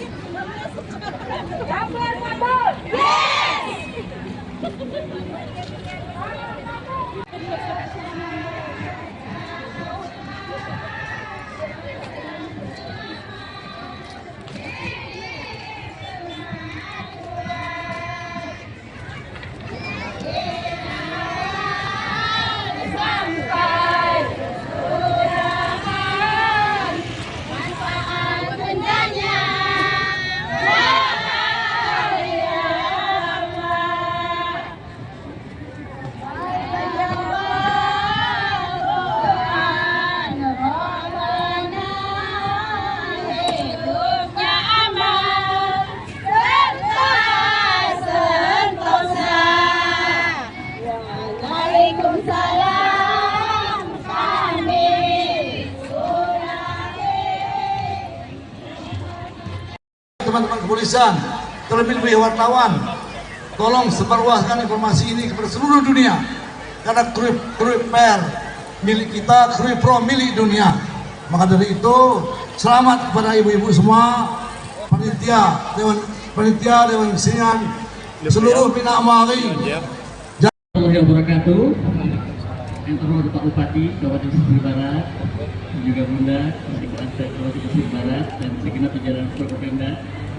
Ngapur, ngapur. Yes! Sampai surahan manfaat bendanya wahai Allah. Tuhan Rabbana hidupnya aman serta sentosa. Waalaikumsalam kami Teman-teman kepolisian, terlebih-lebih wartawan, tolong sebarluaskan informasi ini kepada seluruh dunia. Karena Krui Per milik kita, Krui Pro milik dunia. Maka dari itu, selamat kepada ibu-ibu semua, panitia, dewan kesenian, seluruh Bina Amari. Warahmatullahi wabarakatuh. Yang terhormat Pak Bupati Kabupaten Pesisir Barat, dan juga Bunda Sekretaris Kabupaten Pesisir Barat dan segenap jajaran Forkopimda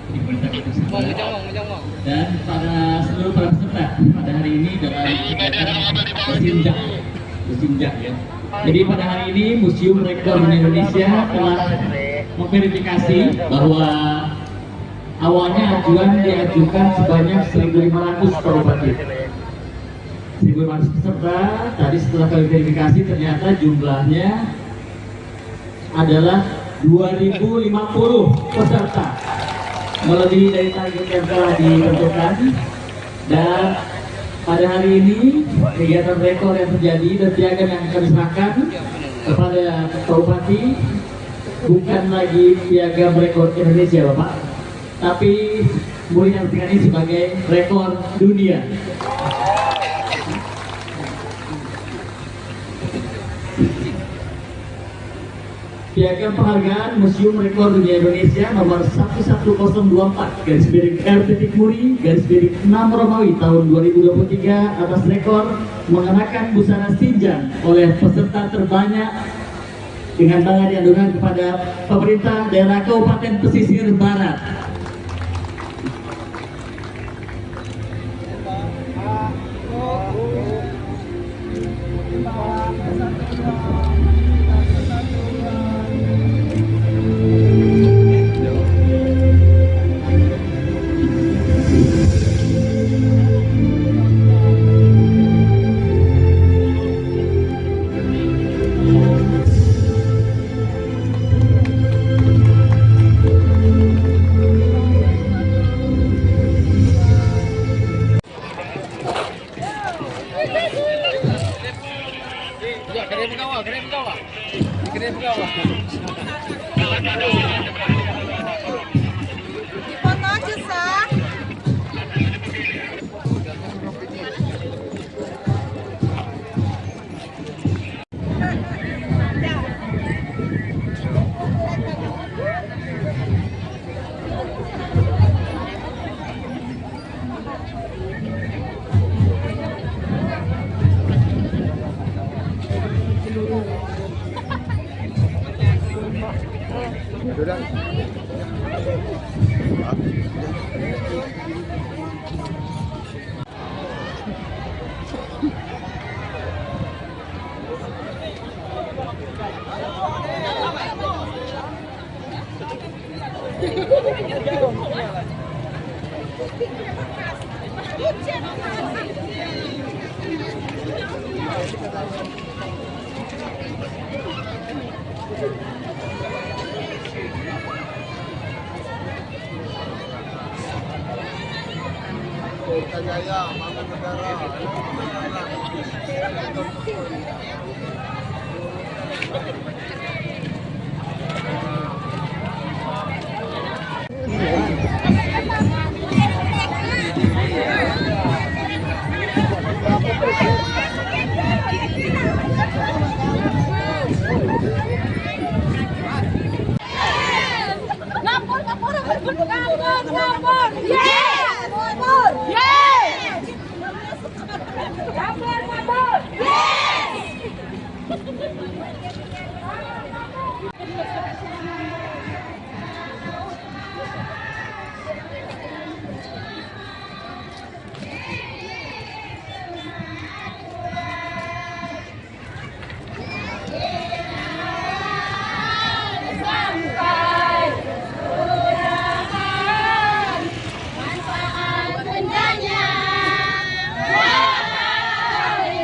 di Pemerintah Kabupaten Pesisir Barat, dan seluruh para peserta pada hari ini dalam kegiatan Bersinjak ya. Jadi pada hari ini Museum Rekor Indonesia telah memverifikasi bahwa awalnya ajuan diajukan sebanyak 1.500 Pak Bupati. 1.500 peserta, tadi setelah kami verifikasi ternyata jumlahnya adalah 2.050 peserta, melebihi dari target yang telah ditentukan. Dan pada hari ini kegiatan rekor yang terjadi dan piagam yang kami serahkan kepada Pak Bupati bukan lagi piagam rekor Indonesia Bapak, tapi mulia ini sebagai rekor dunia. Piagam penghargaan Museum Rekor Dunia Indonesia nomor 11024 /RT-6 Romawi tahun 2023 atas rekor mengenakan busana sinjang oleh peserta terbanyak dengan bangga diadukan kepada pemerintah daerah Kabupaten Pesisir Barat. Foto aja, Sah. Jaya, Bangun Negara. Ngapur, ngapur, ngapur, ngapur, ngapur. Yes! Ngapur. Yes! Ngapur, ngapur. Yes! Sampai kesudahan manfaat bendanya. Wahai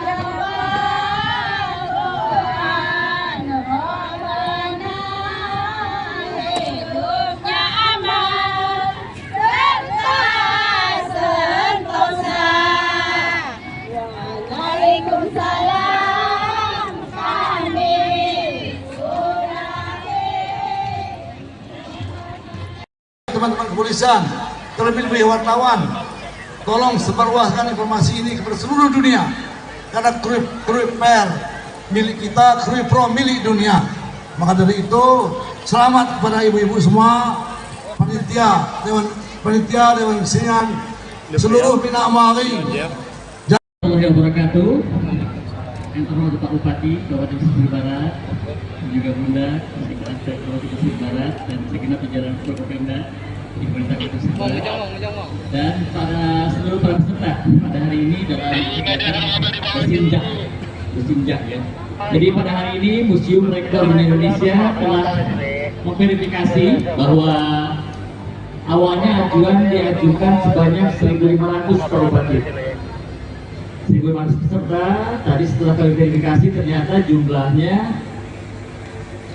Allah, Tuhan Rabbana, hidupnya aman serta sentosa. Waalaikumsalam kami Teman-teman kepolisian, terlebih-lebih wartawan, tolong sebarluaskan informasi ini kepada seluruh dunia. Karena Krui Per milik kita, Krui Pro milik dunia. Maka dari itu, selamat kepada ibu-ibu semua, panitia, dewan kesenian, seluruh Bina Amari. Warahmatullahi wabarakatuh. Yang terhormat Pak Bupati Kabupaten Pesisir Barat, juga Bunda Sekretariat Kabupaten Pesisir Barat dan segenap jajaran Forkopimda di Pemerintah Kabupaten Pesisir Barat dan seluruh para peserta pada hari ini dalam kegiatan bersinjak ya. Jadi pada hari ini Museum Rekor Indonesia telah memverifikasi bahwa awalnya ajuan diajukan sebanyak 1.500 kabupaten. 1.500 peserta, tadi setelah kami verifikasi ternyata jumlahnya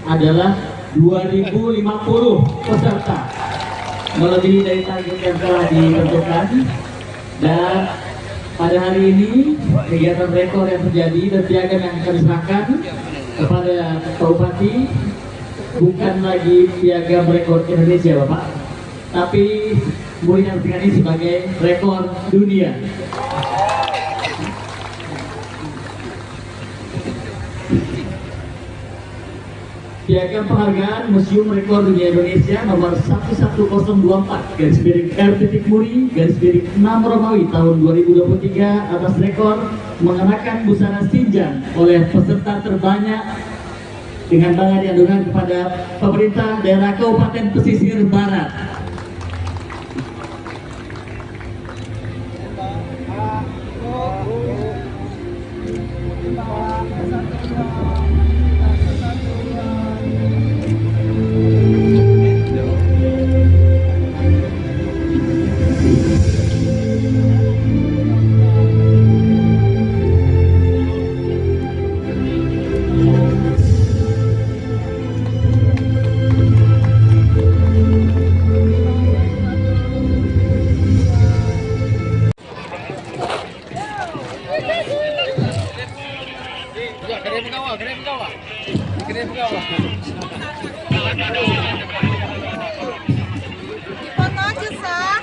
adalah 2.050 peserta, melebihi dari target yang telah ditentukan. Dan pada hari ini kegiatan rekor yang terjadi dan piagam yang kami serahkan kepada Pak Bupati bukan lagi piagam rekor Indonesia Bapak, tapi boleh diartikan ini sebagai rekor dunia. Piagam penghargaan Museum Rekor Dunia Indonesia nomor 11004/R.Muri/6 Romawi tahun 2023 atas rekor mengenakan busana sinjang oleh peserta terbanyak dengan bangga diadukan kepada pemerintah daerah Kabupaten Pesisir Barat. Foto aja, Sah.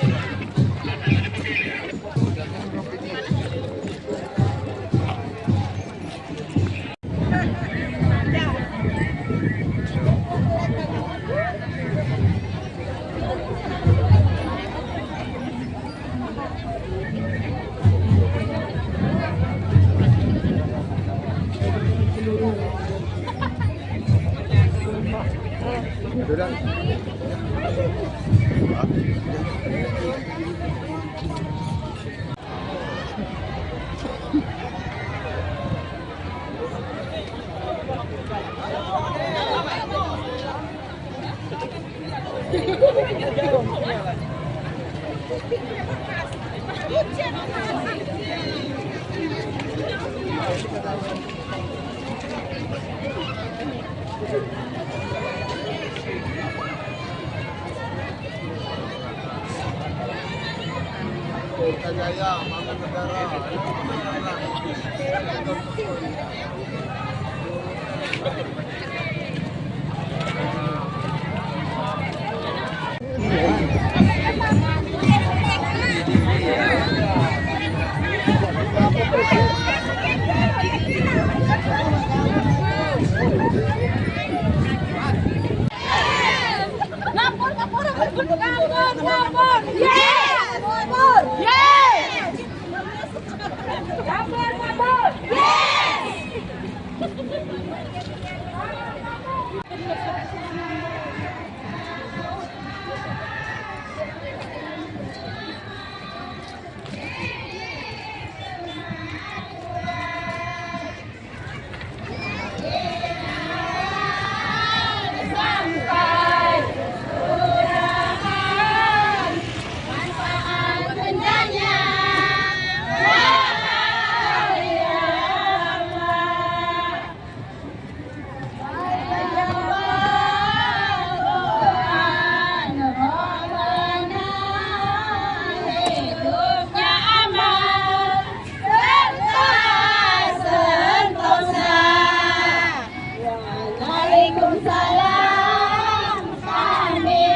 Jaya, Bangga Negara. Ngapur, ngapur, ngapur, ngapur, ngapur. Yes! Ngapur. Yes! Ngapur, ngapur. Yes! Sampai surahan manfaat bendanya wahai Allah. Jawaban Rabbana hidupnya aman serta sentosa. Waalaikumsalam kami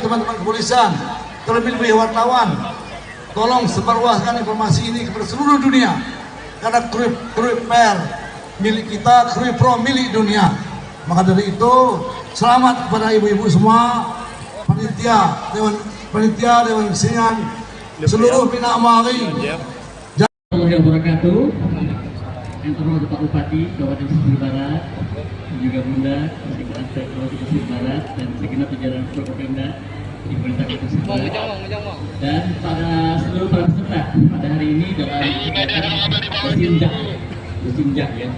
Teman-teman kepolisian, terlebih-lebih wartawan, tolong sebarluaskan informasi ini kepada seluruh dunia. Karena Krui Per milik kita, Krui Pro milik dunia. Maka dari itu, selamat kepada ibu-ibu semua, panitia, dewan kesenian, seluruh Bina Amari. Warahmatullahi wabarakatuh. Yang terhormat Pak Bupati Kabupaten Pesisir Barat, dan juga Bunda Sekretaris Kabupaten Pesisir Barat dan segenap jajaran Forkopimda di pemerintah Kota Pesisir Barat, dan seluruh para peserta pada hari ini dalam kegiatan bersinjak ya.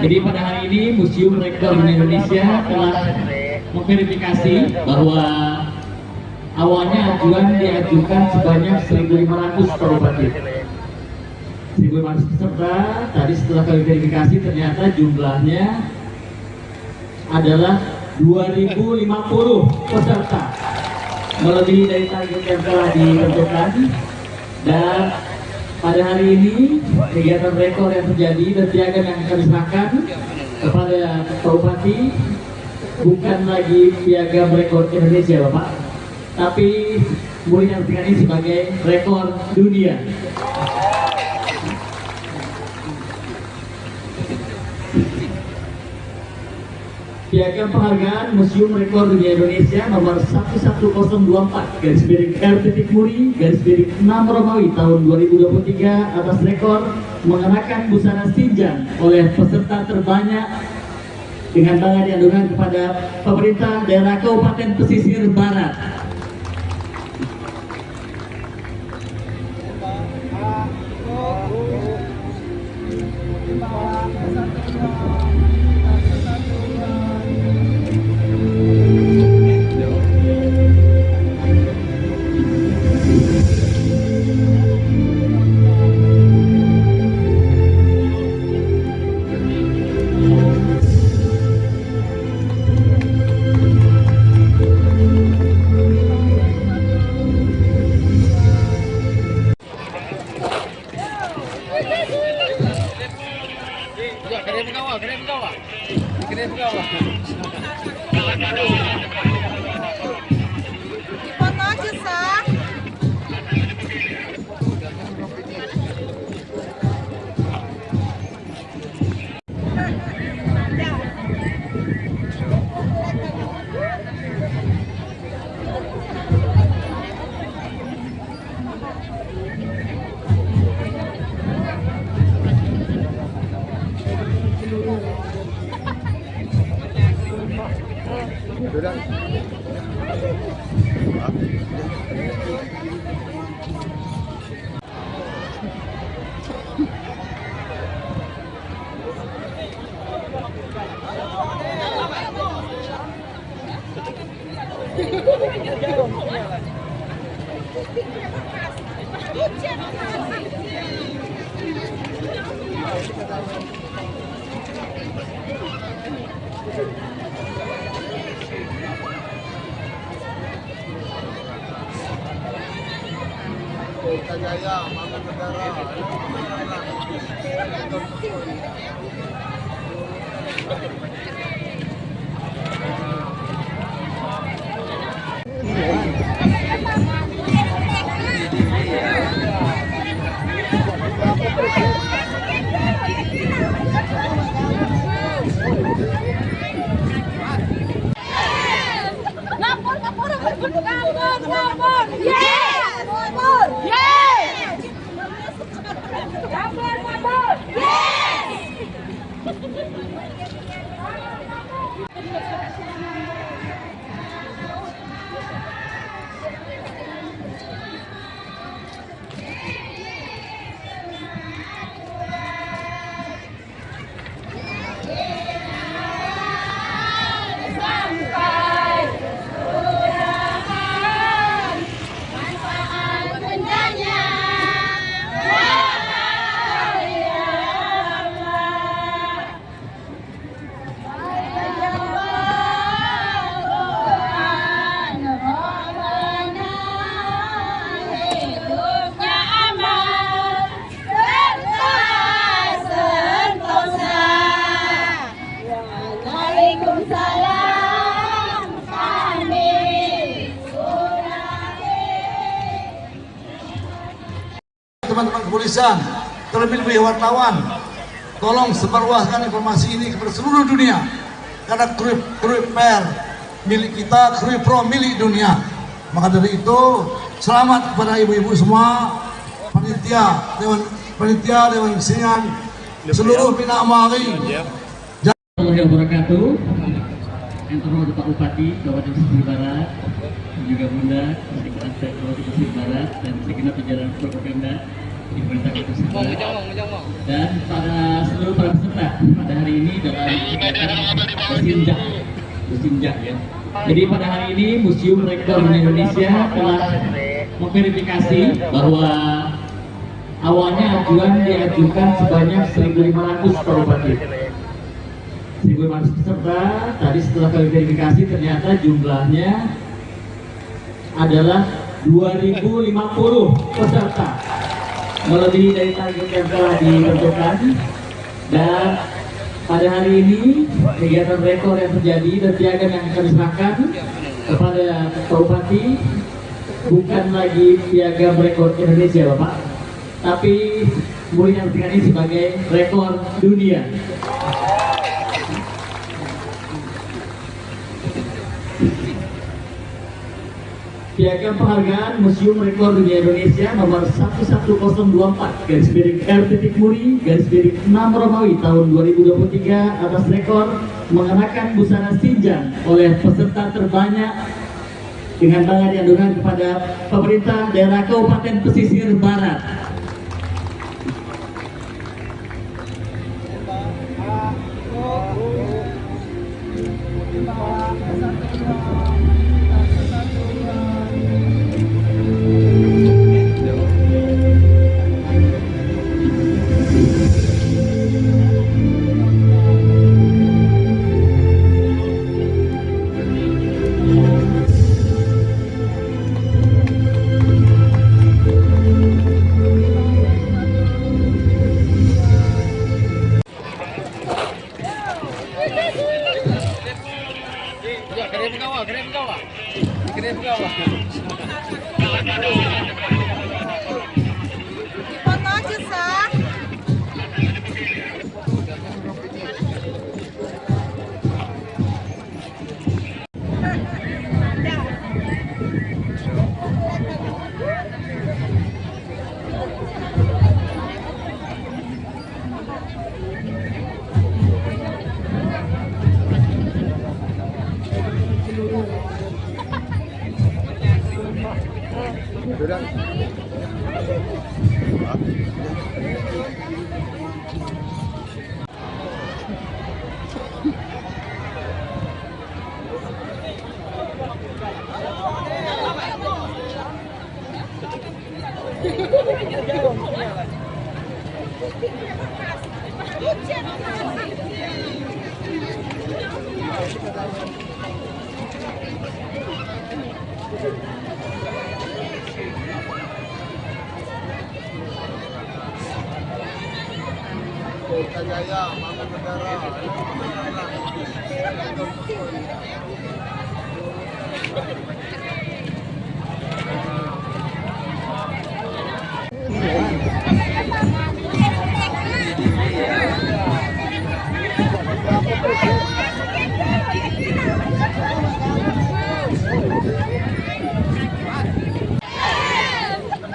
Jadi pada hari ini Museum Rekor Indonesia telah memverifikasi bahwa awalnya ajuan diajukan sebanyak 1.500 Pak Bupati. 1.500 peserta, tadi setelah kami verifikasi ternyata jumlahnya adalah 2.050 peserta, melebihi dari target yang telah ditentukan. Dan pada hari ini kegiatan rekor yang terjadi dan piagam yang kami serahkan kepada Pak Bupati bukan lagi piagam rekor Indonesia Bapak, tapi boleh diartikan ini sebagai rekor dunia. Piagam penghargaan Museum Rekor Dunia Indonesia nomor 11024/R.Muri/6 Romawi tahun 2023 atas rekor mengenakan busana sinjang oleh peserta terbanyak dengan bangga diadukan kepada pemerintah daerah Kabupaten Pesisir Barat. Foto aja sah. Jaya, Bangga Negara. Ngapur, ngapur, ngapur, ngapur, yes, ngapur, yes, ngapur, ngapur, yes. Waalaikumsalam kami Teman-teman kepolisian, terlebih-lebih wartawan, tolong sebarluaskan informasi ini kepada seluruh dunia. Karena Krui Per milik kita, Krui Pro milik dunia. Maka dari itu, selamat kepada ibu-ibu semua, panitia, Dewan Kesenian, seluruh Bina Amari. Warahmatullahi wabarakatuh. Yang terhormat Pak Bupati Kabupaten Pesisir Barat, dan juga Bunda Sekretaris Kabupaten Pesisir Barat dan segenap jajaran propaganda di pemerintah Kabupaten Pesisir Barat. Dan para seluruh para peserta pada hari ini dalam kegiatan Bersinjak ya. Jadi pada hari ini Museum Rekor Indonesia telah memverifikasi bahwa awalnya ajuan diajukan sebanyak 1.500 Pak Bupati. 1.500 peserta, tadi setelah kami verifikasi ternyata jumlahnya adalah 2.050 peserta, melebihi dari target yang telah ditentukan. Dan pada hari ini kegiatan rekor yang terjadi dan piagam yang kami serahkan kepada Pak Bupati bukan lagi piagam rekor Indonesia Bapak, tapi mulia ini sebagai rekor dunia. Piagam penghargaan Museum Rekor Dunia Indonesia nomor 11024 /RT-Muri/6 Romawi tahun 2023 atas rekor mengenakan busana sinjang oleh peserta terbanyak dengan bangga diadukan kepada pemerintah daerah Kabupaten Pesisir Barat. Foto aja, Sah. Jaya, Bangun Negara.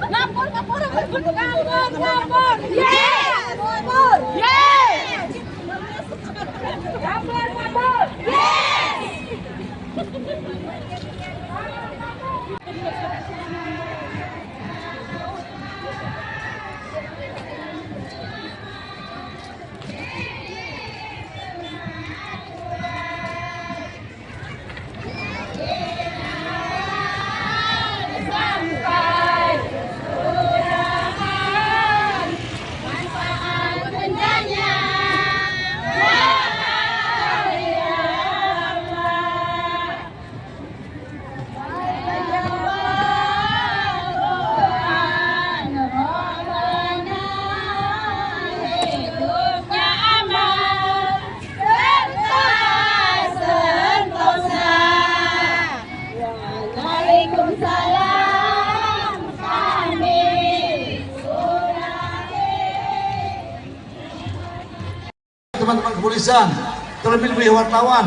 Ngapur, ngapur, ngapur, ngapur, ngapur. Yes! Ngapur. Yes! Ngapur, ngapur. Yes! Sampai kurangan manfaat bencana. Wahai Allah, Tuhan Rabbana, hidupnya aman serta sentosa. Waalaikumsalam kami Teman-teman kepolisian, terlebih-lebih wartawan,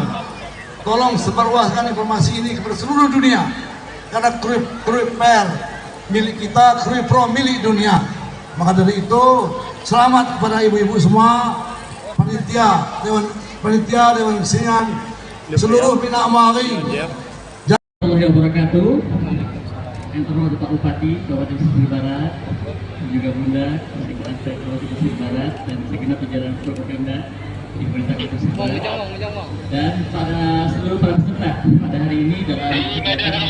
tolong sebarluaskan informasi ini kepada seluruh dunia. Karena Krui Per milik kita, Krui Pro milik dunia. Maka dari itu, selamat kepada ibu-ibu semua, panitia, Dewan Kesenian, seluruh Bina Amari. Warahmatullahi wabarakatuh. Yang terhormat Pak Bupati Kabupaten Pesisir Barat, dan juga Bunda Sekretariat Kabupaten Pesisir Barat dan segenap jajaran Forkopimda di Pemerintah Kota Pesisir Barat, dan seluruh para peserta pada hari ini dalam kegiatan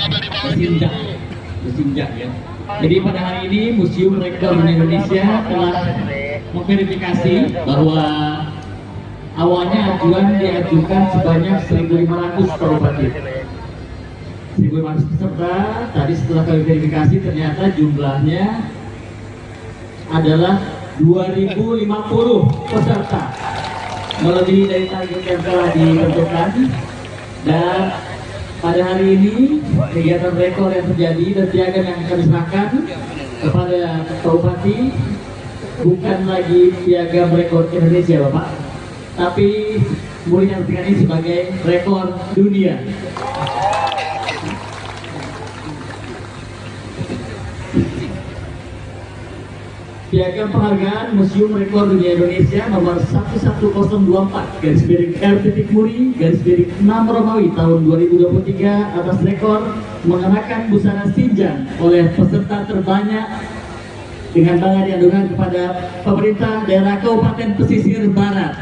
bersinjak ya. Jadi pada hari ini Museum Rekor Indonesia telah memverifikasi bahwa awalnya ajuan diajukan sebanyak 1.500 per bupati. 1.500 peserta, tadi setelah kami verifikasi ternyata jumlahnya adalah 2.050 peserta, melebihi dari target yang telah ditentukan. Dan pada hari ini kegiatan rekor yang terjadi dan piagam yang kami serahkan kepada Pak Bupati bukan lagi piagam rekor Indonesia Bapak, tapi murid yang ini sebagai rekor dunia. Piagam penghargaan Museum Rekor Dunia Indonesia nomor 11024 /R.Muri/6 Romawi tahun 2023 atas rekor mengenakan busana sinjang oleh peserta terbanyak dengan bangga diadukan kepada pemerintah daerah Kabupaten Pesisir Barat.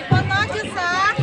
Foto aja, Sah.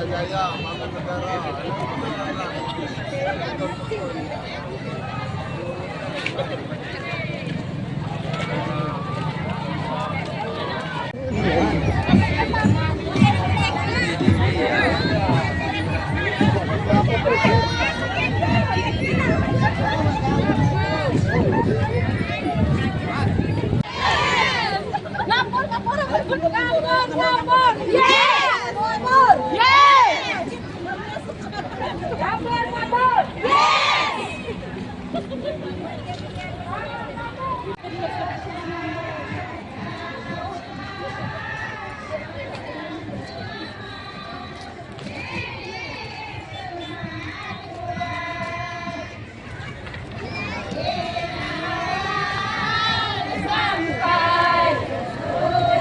Jaya, bangun negara. Ngapur, ngapur, ngapur, ngapur, ngapur. Yes! Ngapur. Yes! Ngapur, ngapur. Yes! Sampai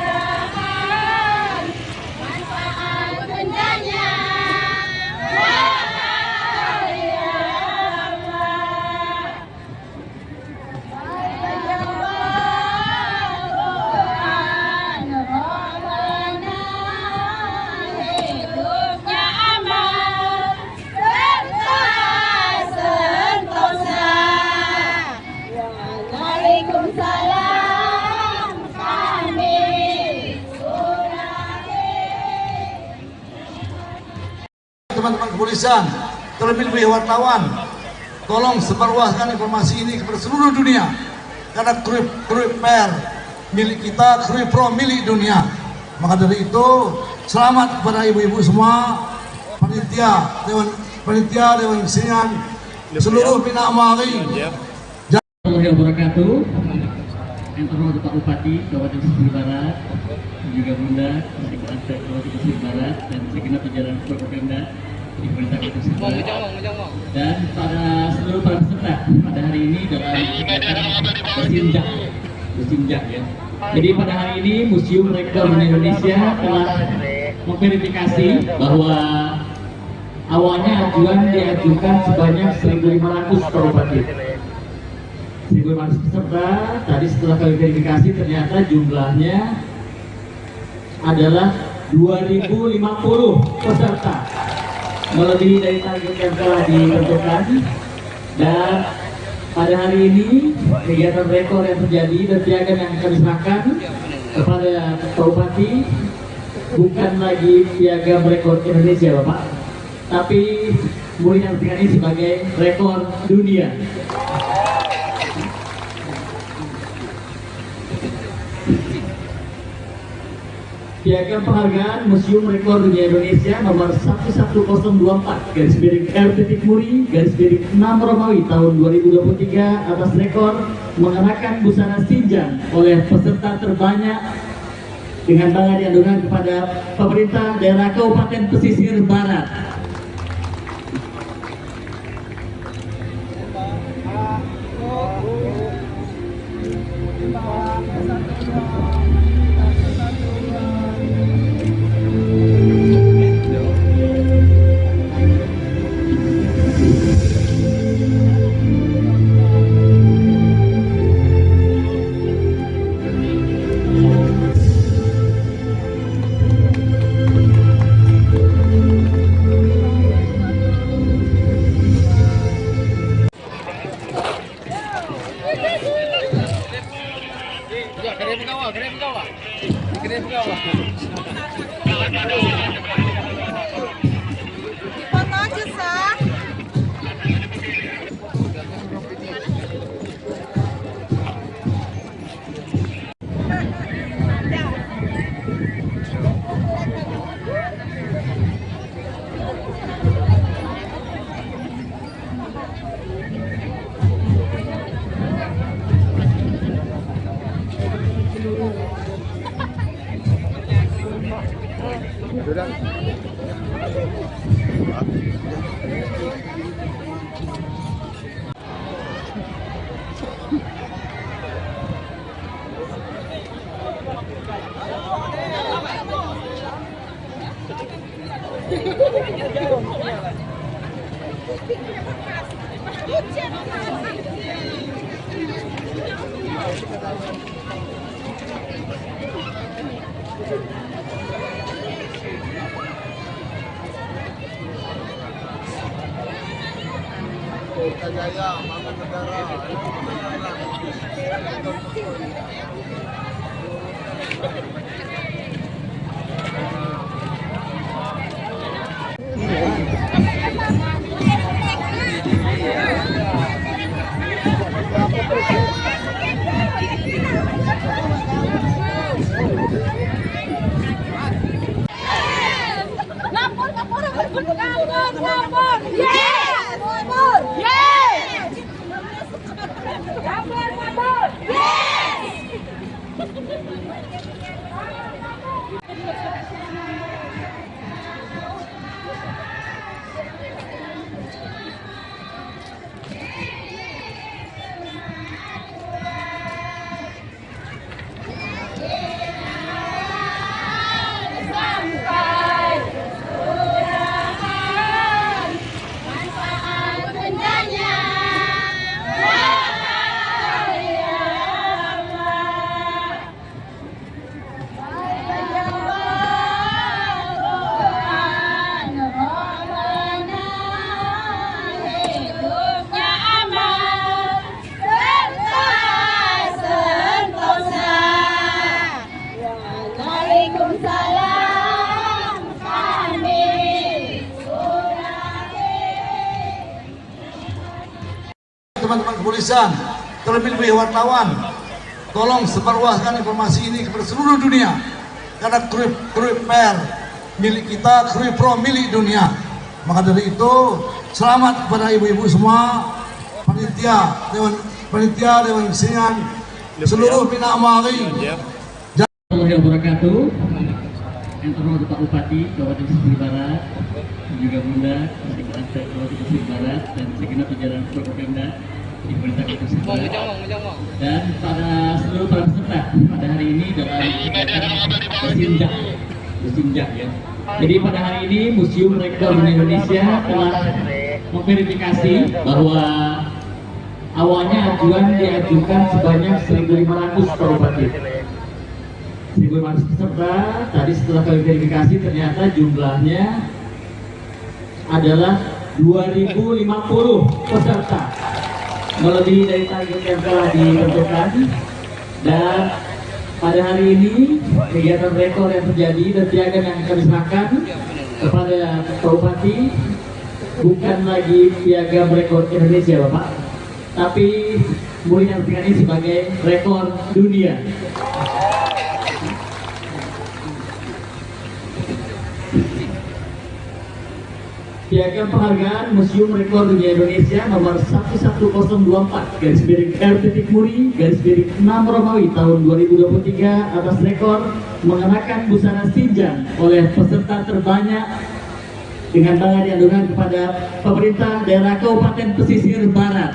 surakan manfaat bendanya. Wahai Allah, Al-Quran Rabbana, hidupnya aman serta sentosa. Waalaikumsalam kami Suraki. Teman-teman kepolisian, terlebih-lebih wartawan, tolong sebarluaskan informasi ini kepada seluruh dunia, karena Krui Per milik kita, Krui Pro milik dunia. Maka dari itu, selamat kepada ibu-ibu semua, panitia, dewan kesenian, seluruh Bina Amari. Warahmatullahi wabarakatuh. Yang terhormat Pak Bupati Kabupaten Pesisir Barat, dan juga Bunda Sekretariat Kabupaten Pesisir Barat, dan segenap jajaran Forkopimda di Pemerintah Kabupaten Pesisir Barat, dan seluruh para peserta pada hari ini dalam kegiatan bersinjak ya. Jadi pada hari ini Museum Rekor Indonesia telah memverifikasi bahwa awalnya ajuan diajukan sebanyak 1.500 Pak Bupati. 1.500 peserta, tadi setelah kami verifikasi ternyata jumlahnya adalah 2.050 peserta, melebihi dari target yang telah ditentukan. Dan pada hari ini kegiatan rekor yang terjadi dan piagam yang kami serahkan kepada Pak Bupati bukan lagi piagam rekor Indonesia Bapak, tapi mulia ini sebagai rekor dunia. Piagam penghargaan Museum Rekor Dunia Indonesia nomor 11024 /RT-Muri/6 Romawi tahun 2023 atas rekor mengenakan busana sinjang oleh peserta terbanyak dengan bangga diadukan kepada pemerintah daerah Kabupaten Pesisir Barat. Foto aja, Sah. Jaya, bangun negara. Lapor, lapor, lapor, lapor. Yes! Lapor. Yes! Lapor, lapor. Yes! Sampai surgaan manfaat bendanya wahai Allah. Tuhan Rabbana hidupnya aman serta sentosa. Waalaikumsalam kami Teman-teman kepolisian, terlebih-lebih wartawan, tolong sebarluaskan informasi ini kepada seluruh dunia. Karena Krui Per milik kita, Krui Pro milik dunia. Maka dari itu, selamat kepada ibu-ibu semua, panitia, Dewan Kesenian, seluruh Bina Amali. Warahmatullahi wabarakatuh. Yang terhormat Pak Bupati Kabupaten Pesisir Barat, dan juga Bunda Sekretaris Kabupaten Pesisir Barat dan segenap jajaran Forkopimda di Pemerintah Kabupaten Pesisir Barat, dan pada seluruh para peserta pada hari ini dalam bersinjak ya. Jadi pada hari ini Museum Rekor Indonesia telah memverifikasi bahwa awalnya ajuan diajukan sebanyak 1.500 Pak Bupati. 1.500 peserta, tadi setelah kami verifikasi ternyata jumlahnya adalah 2.050 peserta, melebihi dari target yang telah ditentukan. Dan pada hari ini kegiatan rekor yang terjadi dan piagam yang kami serahkan kepada Pak Bupati bukan lagi piagam rekor Indonesia Bapak, tapi mulia ini sebagai rekor dunia. Piagam penghargaan Museum Rekor Dunia Indonesia nomor 11024 /RT-Muri/6 Romawi tahun 2023 atas rekor mengenakan busana sinjang oleh peserta terbanyak dengan bangga diadukan kepada pemerintah daerah Kabupaten Pesisir Barat.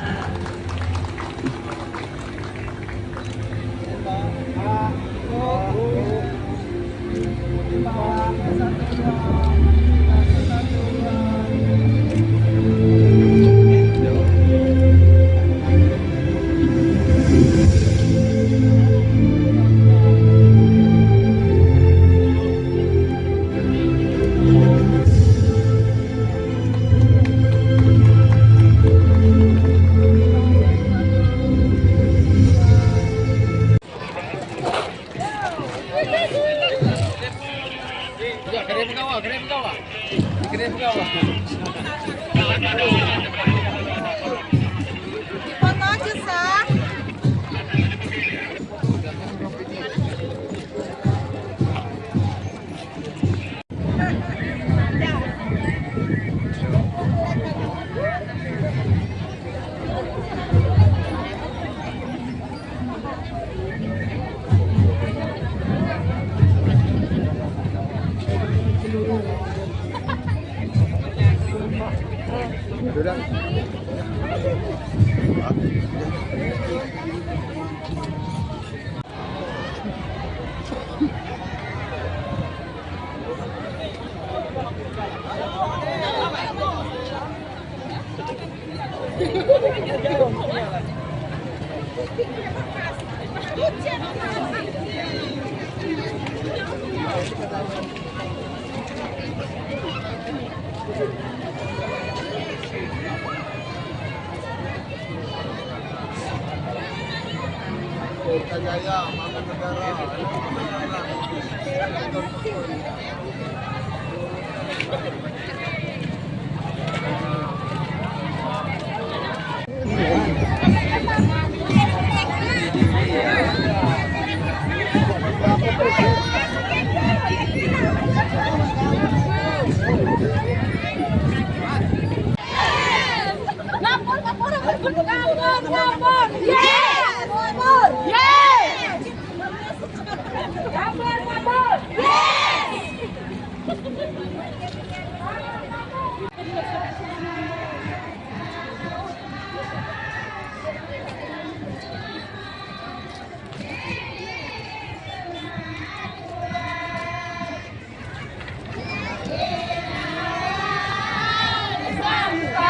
Foto aja, Sah. Sudah. Jaya, Bangun Negara. Ngapur! Yes! Ngapur! Yes! Ngapur! Yes!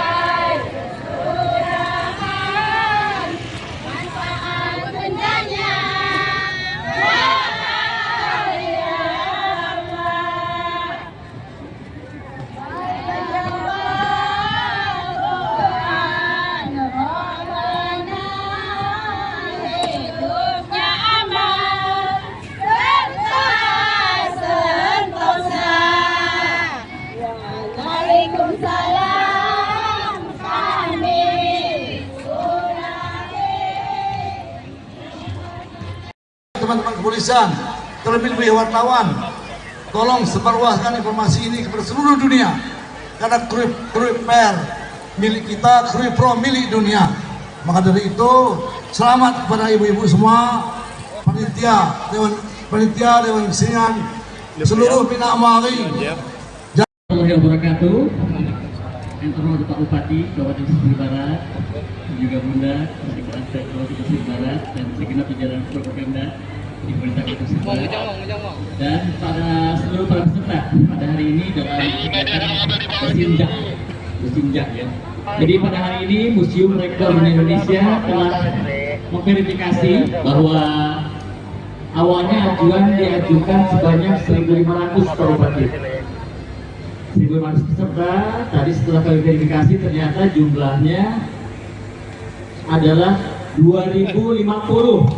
Sampai surahan manfaat bendanya wahai Allah. Hidupnya aman serta sentosa. Waalaikumsalam kami Teman-teman kepolisian, terlebih-lebih wartawan, tolong sebarluaskan informasi ini kepada seluruh dunia. Karena Krui Per milik kita, Krui Pro milik dunia. Maka dari itu, selamat kepada ibu-ibu semua, panitia, dewan kesenian, seluruh Bina Amari. Warahmatullahi wabarakatuh. Yang terhormat Pak Bupati Kabupaten Pesisir Barat, juga Bunda Sekretariat Kabupaten Pesisir Barat dan segenap jajaran Forkopimda di Pemerintah Kabupaten Pesisir Barat dan seluruh para peserta pada hari ini dalam kegiatan Musimjak ya. Jadi pada hari ini Museum Rekor Indonesia telah memverifikasi bahwa awalnya ajuan diajukan sebanyak 1.500 Pak Bupati. 1.500 peserta, tadi setelah kami verifikasi ternyata jumlahnya adalah 2.050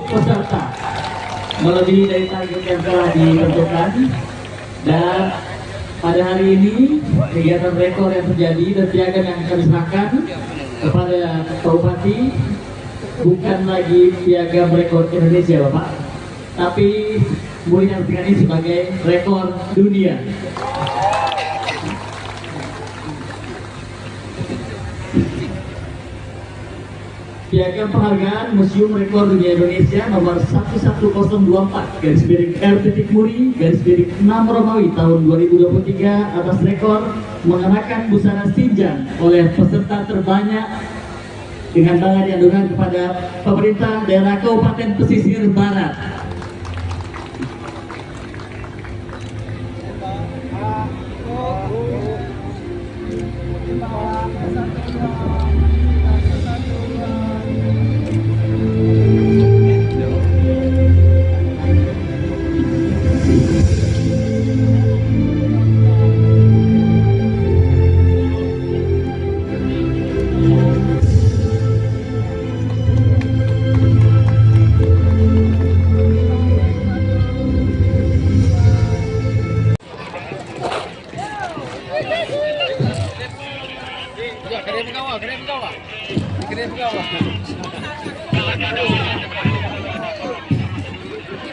peserta, melebihi dari target yang telah ditentukan. Dan pada hari ini kegiatan rekor yang terjadi dan piagam yang kami serahkan kepada Pak Bupati bukan lagi piagam rekor Indonesia Bapak, tapi mulia ini sebagai rekor dunia. Piagam penghargaan Museum Rekor Dunia Indonesia nomor 11024 /RT-Muri/6 Romawi tahun 2023 atas rekor mengenakan busana Sinjang oleh peserta terbanyak dengan bangga diadukan kepada pemerintah daerah Kabupaten Pesisir Barat.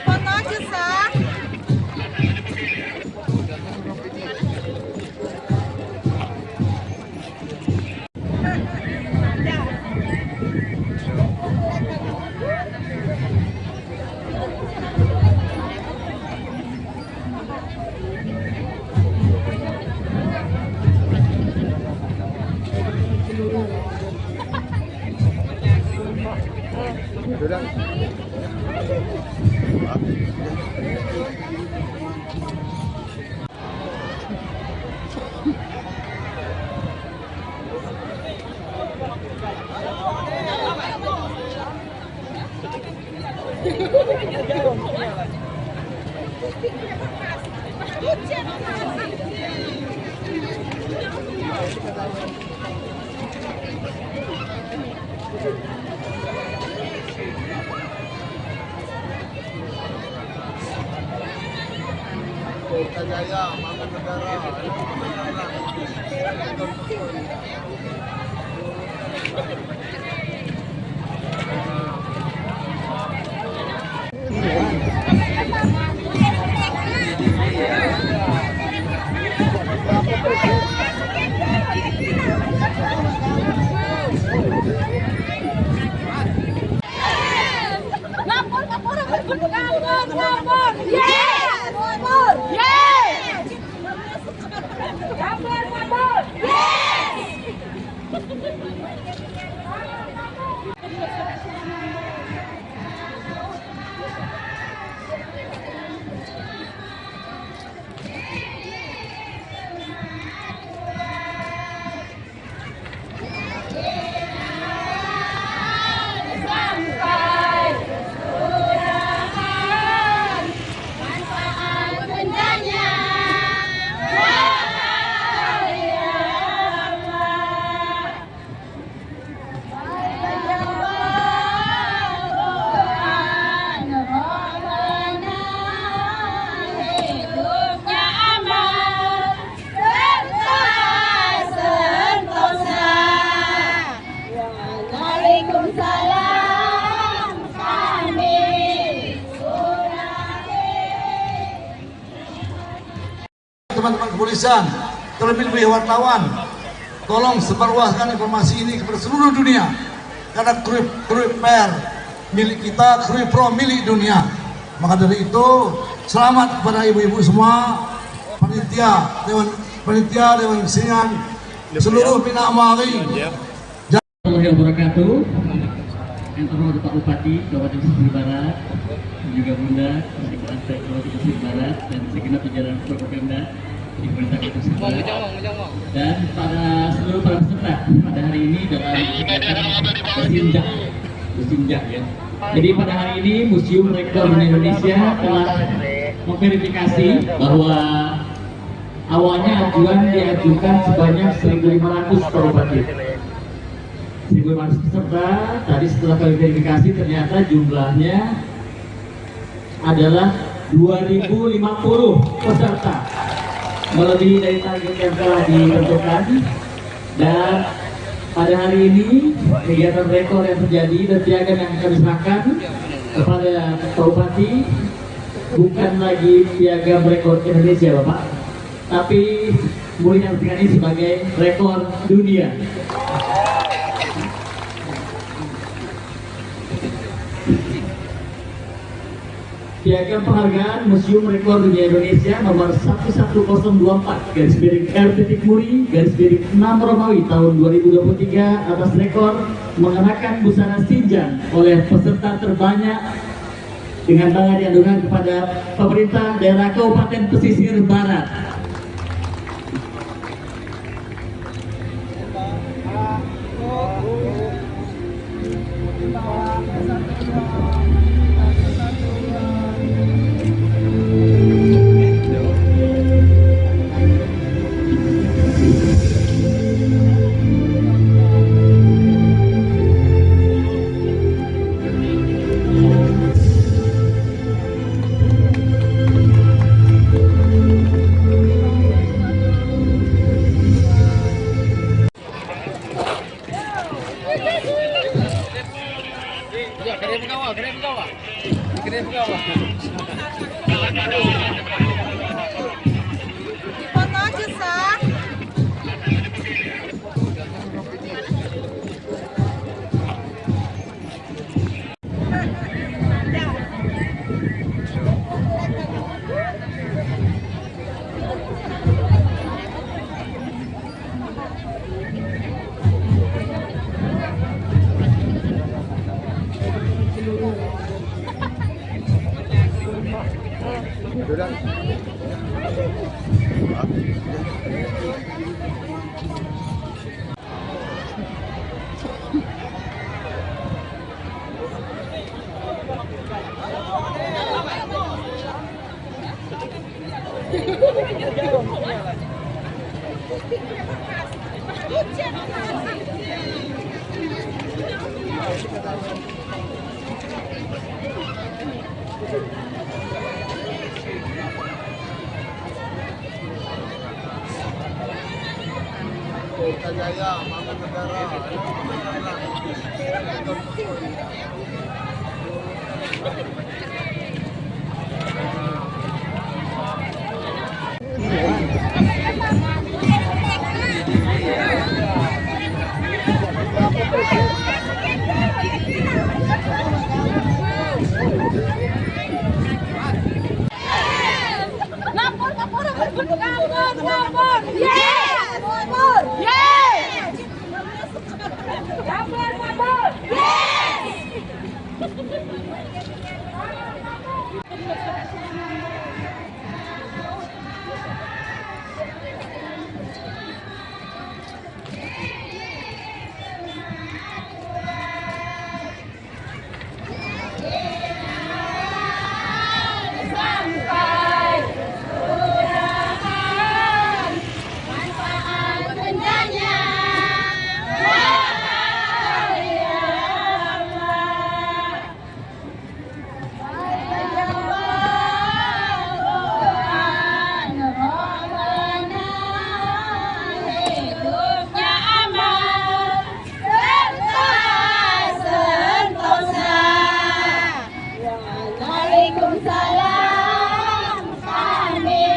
Foto aja, Sah. Kita Jaya, Bangun Negara. Ngapur, ngapur, ngapur, ngapur, ngapur. Yes! Ngapur. Yes! Ngapur, ngapur. Yes! Sampai kelurahan, manfaat bendanya, bahagia amat. Tuhan Rabbana, hidupnya aman, serta sentosa. Waalaikumsalam kami Teman-teman kepolisian, terlebih-lebih wartawan, tolong sebarluaskan informasi ini kepada seluruh dunia. Karena Krui Per milik kita, Krui Pro milik dunia. Maka dari itu, selamat kepada ibu-ibu semua, panitia, Dewan Kesenian, seluruh Bina Amali. Warahmatullahi wabarakatuh. Yang terhormat Pak Bupati Kabupaten Pesisir Barat, dan juga Bunda Sekretaris Kabupaten Pesisir Barat dan segenap jajaran Forkopimda di Pemerintah Kabupaten Pesisir Barat, dan seluruh para peserta pada hari ini dalam Bersinjak ya. Jadi pada hari ini Museum Rekor Indonesia telah memverifikasi bahwa awalnya ajuan diajukan sebanyak 1.500 Pak Bupati. 1.500 peserta, tadi setelah kami verifikasi ternyata jumlahnya adalah 2.050 peserta, melebihi dari target yang telah ditentukan. Dan pada hari ini kegiatan rekor yang terjadi dan piagam yang kami serahkan kepada Pak Bupati bukan lagi piagam rekor Indonesia Bapak, tapi mulia ini sebagai rekor dunia. Piagam penghargaan Museum Rekor Dunia Indonesia nomor 11024/R.Muri/6 Romawi tahun 2023 atas rekor mengenakan busana Sinjang oleh peserta terbanyak dengan bangga diadukan kepada pemerintah daerah Kabupaten Pesisir Barat. Foto aja, Sah. Jaya, Bangun Negara. Lapor, lapor, lapor. Yes! Lapor. Yes! Lapor, lapor. Yes! Sampai kelurahan, manfaat bencana. Wahai Allah, hidupnya aman serta sentosa. Waalaikumsalam kami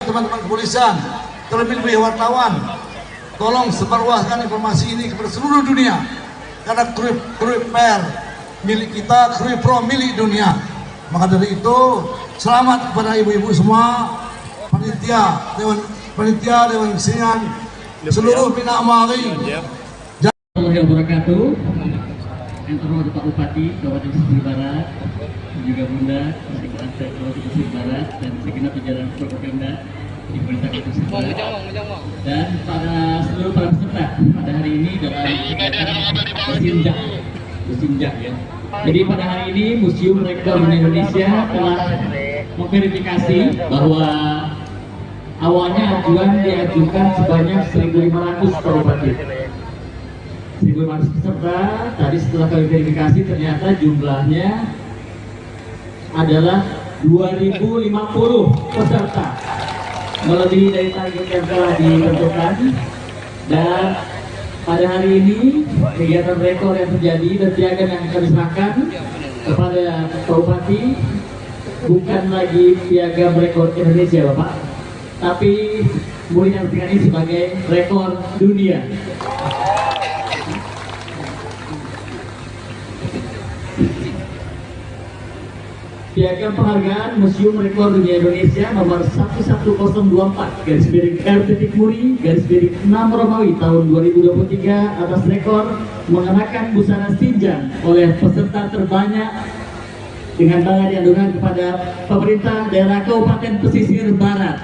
Teman-teman kepolisian, terlebih-lebih wartawan, tolong sebarluaskan informasi ini kepada seluruh dunia. Karena Krui Per milik kita, Krui Pro milik dunia. Maka dari itu, selamat kepada ibu-ibu semua, panitia, Dewan Kesenian, seluruh Bina Amari. Warahmatullahi wabarakatuh. Yang terhormat Pak Bupati Kabupaten Pesisir Barat, dan juga Bunda Sekretariat Kabupaten Pesisir Barat dan segenap jajaran Forkopimda di Pemerintah Kabupaten Pesisir Barat, dan para seluruh para peserta pada hari ini dalam kegiatan Bersinjak ya. Jadi pada hari ini Museum Rekor Indonesia telah memverifikasi bahwa awalnya ajuan diajukan sebanyak 1.500 kabupaten. 1.500 peserta, tadi setelah kami verifikasi ternyata jumlahnya adalah 2.050 peserta, melebihi dari target yang telah ditentukan. Dan pada hari ini kegiatan rekor yang terjadi dan piagam yang kami serahkan kepada Pak Bupati bukan lagi piagam rekor Indonesia Bapak, tapi murid yang ini sebagai rekor dunia. Piagam penghargaan Museum Rekor Dunia Indonesia nomor 11004/R.Muri/6 Romawi tahun 2023 atas rekor mengenakan busana sinjang oleh peserta terbanyak dengan bangga diadukan kepada pemerintah daerah Kabupaten Pesisir Barat.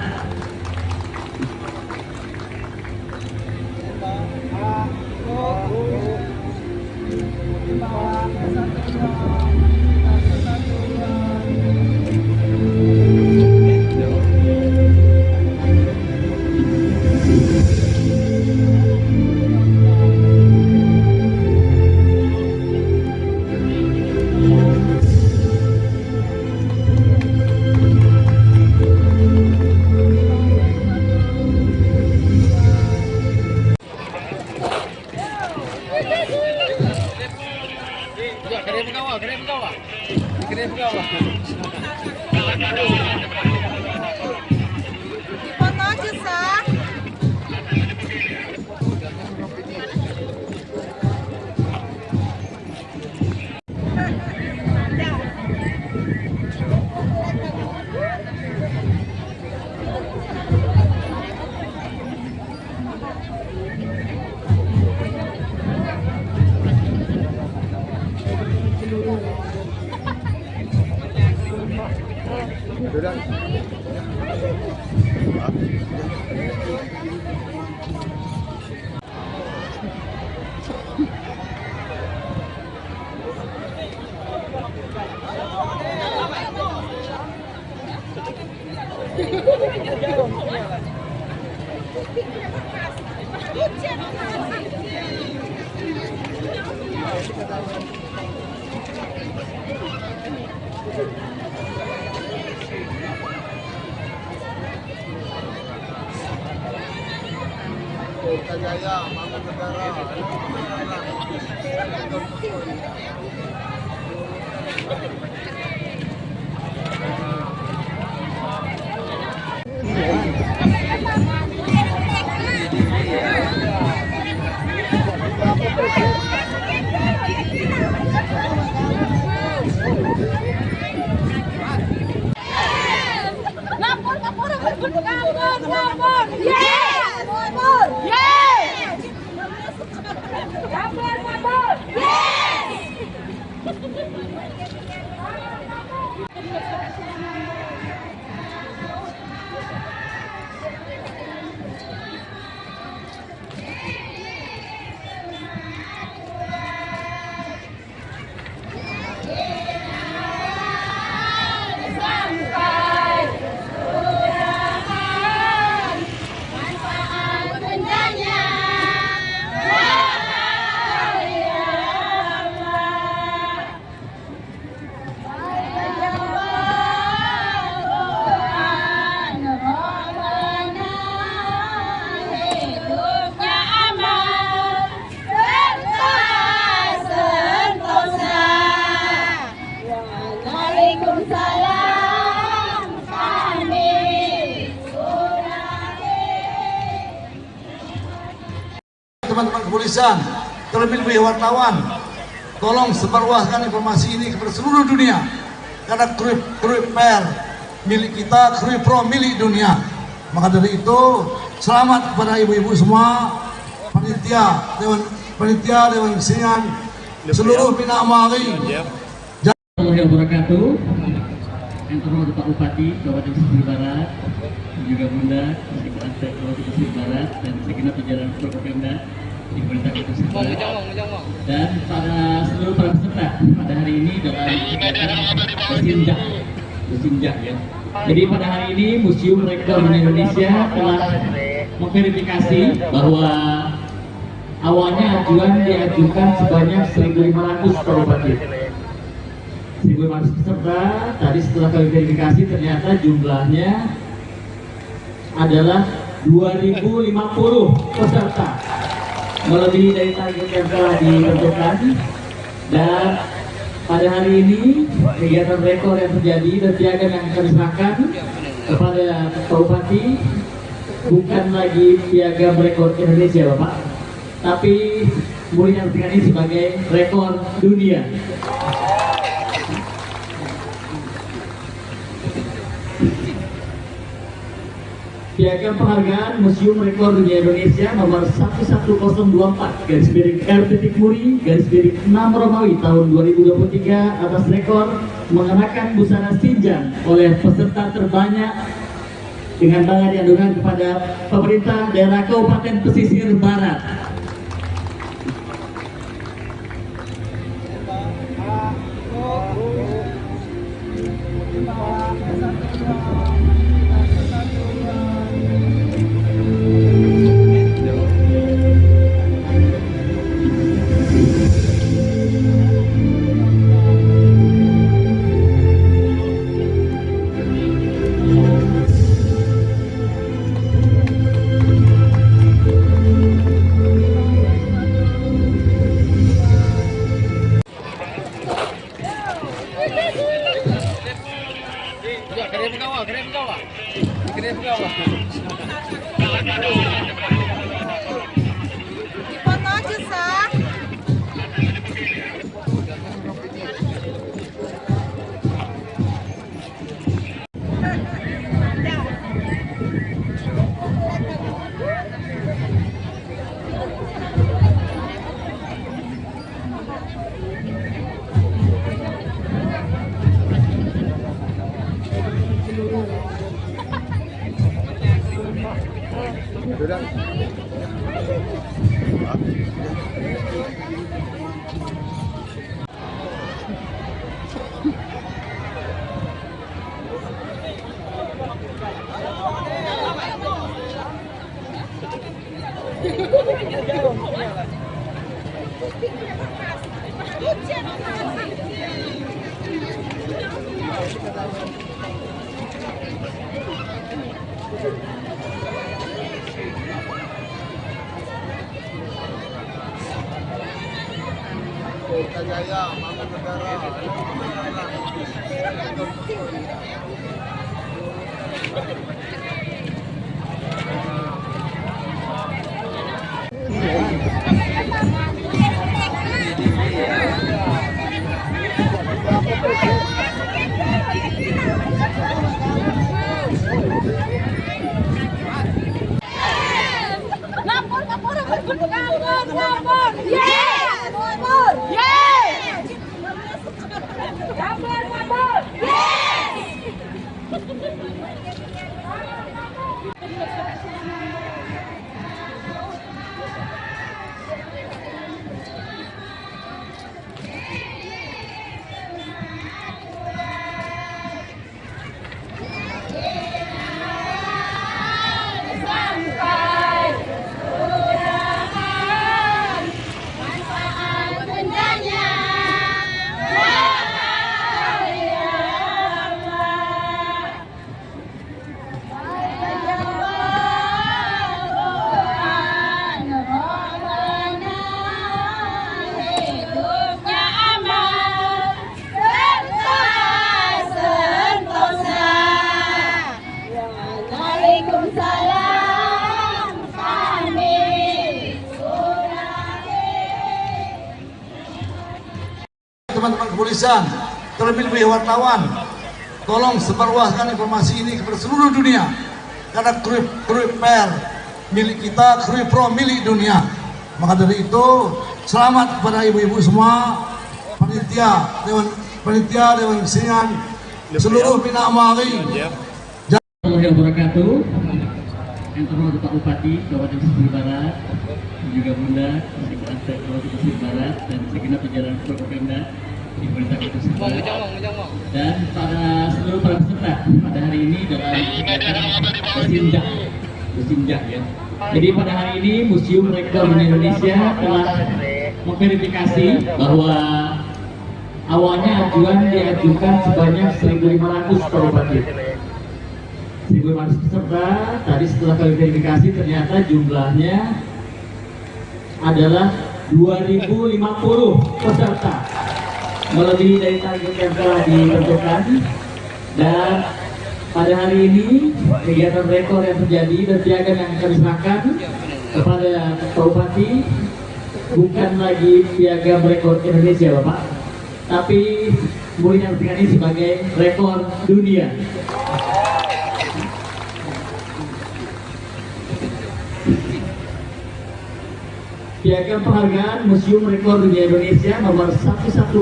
Foto aja, Sah. jaya, bangun negara. Ngapur! Yes! Ngapur! Yes! Ngapur! Yes! Teman-teman kepolisian, terlebih-lebih wartawan, tolong sebarluaskan informasi ini kepada seluruh dunia, karena Krui Per milik kita, Krui Pro milik dunia. Maka dari itu, selamat kepada ibu-ibu semua, panitia, dewan kesenian, seluruh Bina Amari. Warahmatullahi wabarakatuh. Yang terhormat Pak Bupati Kabupaten Pesisir Barat, juga Bunda Sekretariat Kabupaten Pesisir Barat, dan segenap jajaran Forkopimda di Pemerintah Kabupaten Pesisir Barat, dan seluruh para peserta pada hari ini dalam kegiatan Bersinjak ya. Jadi pada hari ini Museum Rekor Indonesia telah memverifikasi bahwa awalnya ajuan diajukan sebanyak 1.500 Pak Bupati. 1.500 peserta, tadi setelah kami verifikasi ternyata jumlahnya adalah 2.050 peserta, melebihi dari target yang telah ditentukan. Dan pada hari ini kegiatan rekor yang terjadi dan piagam yang kami serahkan kepada Pak Bupati bukan lagi piagam rekor Indonesia Bapak, tapi mulia ini sebagai rekor dunia. Piagam penghargaan Museum Rekor Dunia Indonesia nomor 11024/R.Muri/6 Romawi tahun 2023 atas rekor mengenakan busana Sinjang oleh peserta terbanyak dengan bangga diadukan kepada pemerintah daerah Kabupaten Pesisir Barat. Foto aja, Sah. Lapor, lapor, lapor. Yes! Lapor. Yes! Lapor, lapor. Yes! Sampai undangan manfaat bendanya wahai Allah. Tuhan Rabbana hidupnya aman serta sentosa. Waalaikumsalam kami Teman-teman kepolisian, terlebih-lebih wartawan, tolong sebarluaskan informasi ini kepada seluruh dunia. Karena Krui Per milik kita, Krui Pro milik dunia. Maka dari itu, selamat kepada ibu-ibu semua, panitia, Dewan Kesenian, seluruh Bina Amali. Warahmatullahi wabarakatuh. Yang terhormat Pak Bupati Kabupaten Pesisir Barat, dan juga Bunda Sekretariat Kabupaten Pesisir Barat dan segenap jajaran Forkopimda di Pemerintah Kabupaten Pesisir Barat, dan seluruh para peserta pada hari ini dalam Bersinjak ya. Jadi pada hari ini Museum Rekor Indonesia telah memverifikasi bahwa awalnya ajuan diajukan sebanyak 1.500 Pak Bupati. 1.500 peserta, tadi setelah kami verifikasi ternyata jumlahnya adalah 2.050 peserta, melebihi dari target yang telah ditentukan. Dan pada hari ini kegiatan rekor yang terjadi dan piagam yang kami serahkan kepada Pak Bupati bukan lagi piagam rekor Indonesia Bapak, tapi mulia ini sebagai rekor dunia. Piagam penghargaan Museum Rekor Dunia Indonesia nomor 11024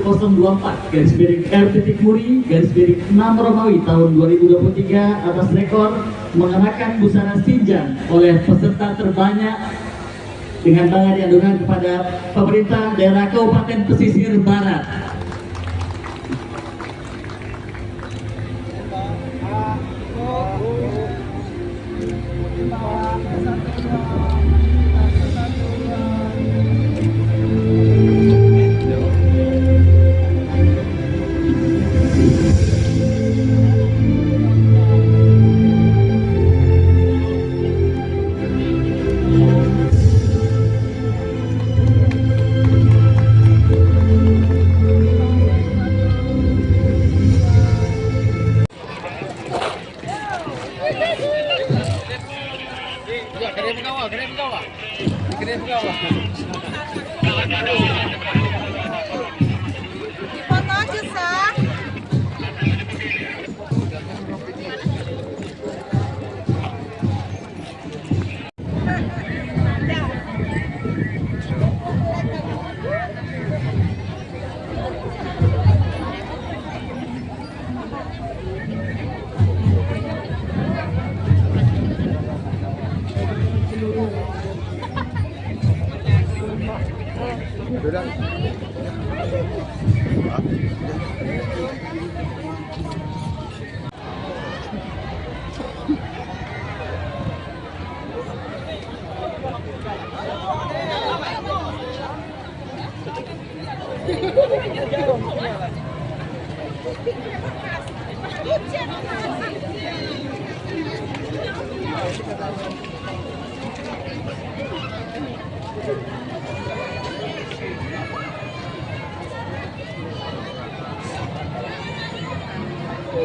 /RT-6 Romawi tahun 2023 atas rekor mengenakan busana sinjang oleh peserta terbanyak dengan bangga diadukan kepada pemerintah daerah Kabupaten Pesisir Barat. Foto aja, Sah.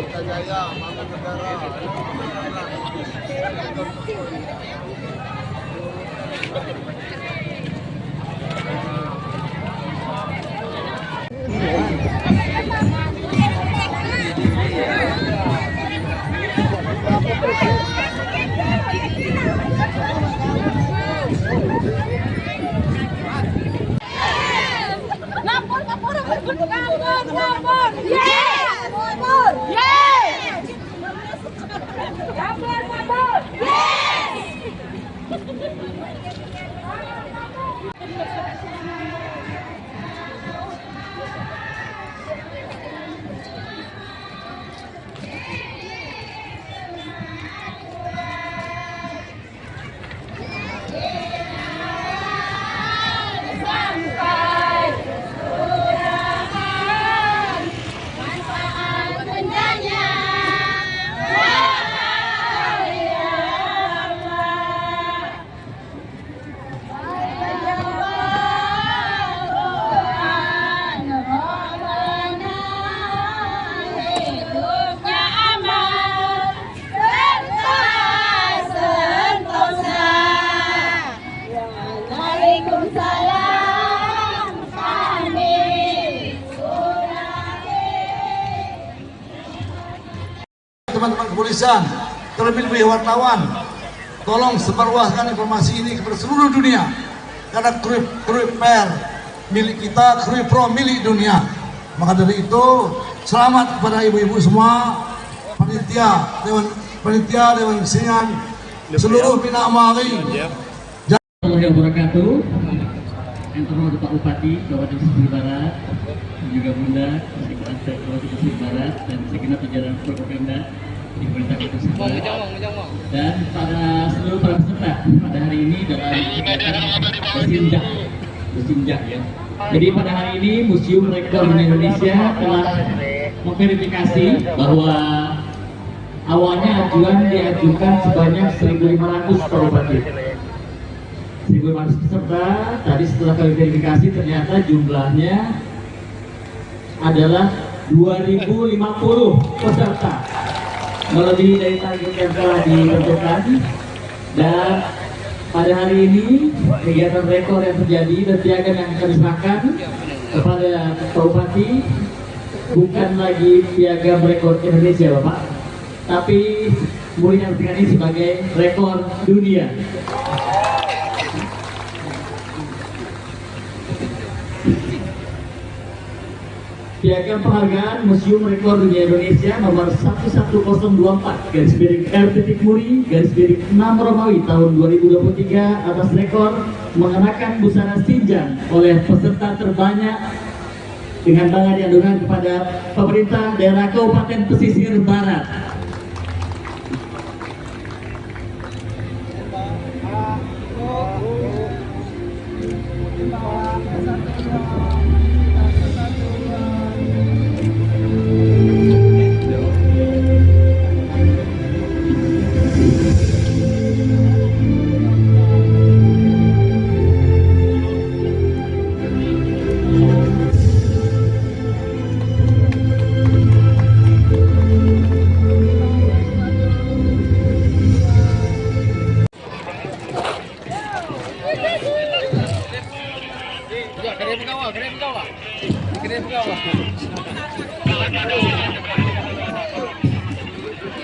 Pelita Jaya, Bangun Negara. Ngapur, ngapur, ngapur, ngapur, ngapur. Yes! Ngapur. Yes! Ngapur, ngapur. Yes! Sampai kesudahan manfaat bendanya. Wahai Allah, Tuhan Rabbana, hidupnya aman serta sentosa. Waalaikumsalam kami Teman-teman kepolisian, terlebih-lebih wartawan, tolong sebarluaskan informasi ini kepada seluruh dunia. Karena Krui Per milik kita, Krui Pro milik dunia. Maka dari itu, selamat kepada ibu-ibu semua, panitia, dewan kesenian, seluruh Bina Amari. Warahmatullahi wabarakatuh. Yang terhormat Pak Bupati Kabupaten Pesisir Barat, juga Bunda Sekretariat Kabupaten Pesisir Barat dan segenap jajaran Forkopimda di pemerintah Kota Pesisir Barat. Dan seluruh para peserta pada hari ini dalam kegiatan bersinjak ya. Jadi pada hari ini Museum Rekor Indonesia telah memverifikasi bahwa awalnya ajuan diajukan sebanyak 1.500 Pak Bupati. 1.500 peserta, tadi setelah kami verifikasi ternyata jumlahnya adalah 2.050 peserta, melebihi dari target yang telah ditentukan. Dan pada hari ini kegiatan rekor yang terjadi dan piagam yang kami serahkan kepada Pak Bupati bukan lagi piagam rekor Indonesia Bapak, tapi mulia ini sebagai rekor dunia. Piagam penghargaan Museum Rekor Dunia Indonesia nomor 11024/R.Muri/6 Romawi tahun 2023 atas rekor mengenakan busana sinjang oleh peserta terbanyak dengan bangga diadukan kepada pemerintah daerah Kabupaten Pesisir Barat.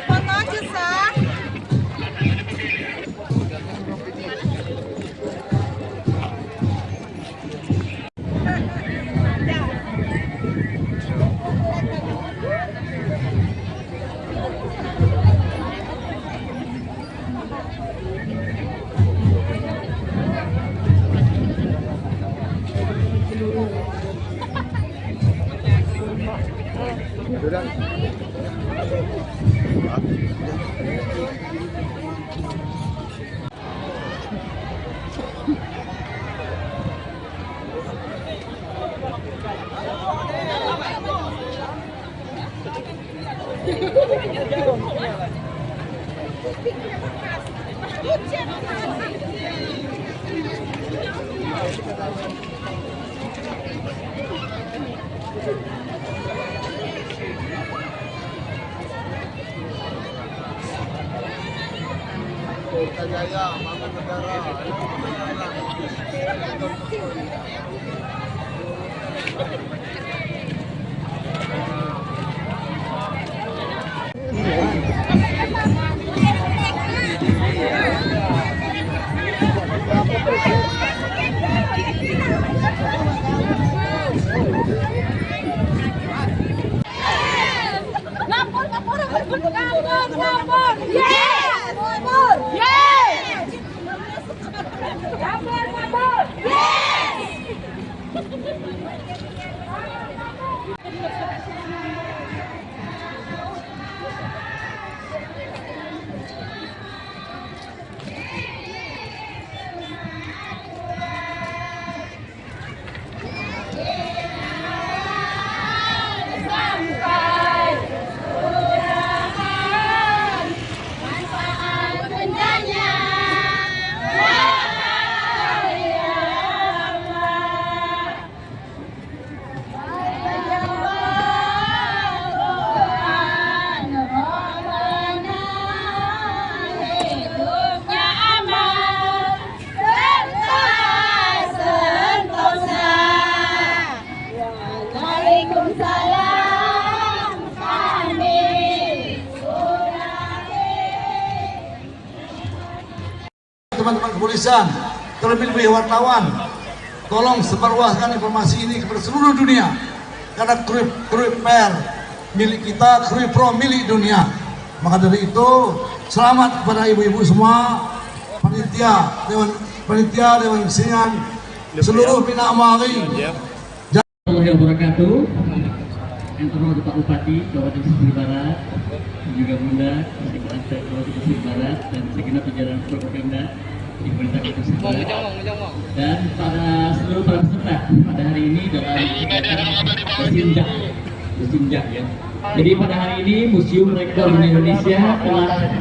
Foto aja, Sah. Pelita Jaya, Bangun Negara. Ngapur! Yes! Ngapur! Yes! Ngapur! Yes! Teman-teman kepolisian, terlebih-lebih wartawan, tolong sebarluaskan informasi ini kepada seluruh dunia, karena Krui Per milik kita, Krui Pro milik dunia. Maka dari itu, selamat kepada ibu-ibu semua, panitia, dewan kesenian, seluruh Bina Amari. Warahmatullahi wabarakatuh. Yang terhormat Pak Bupati Kabupaten Pesisir Barat, juga Bunda Sekretariat Kabupaten Pesisir Barat dan segenap jajaran Forkopimda di Pemerintah Kabupaten Pesisir Barat, dan seluruh para peserta pada hari ini dalam kegiatan bersinjak ya. Jadi pada hari ini Museum Rekor Indonesia telah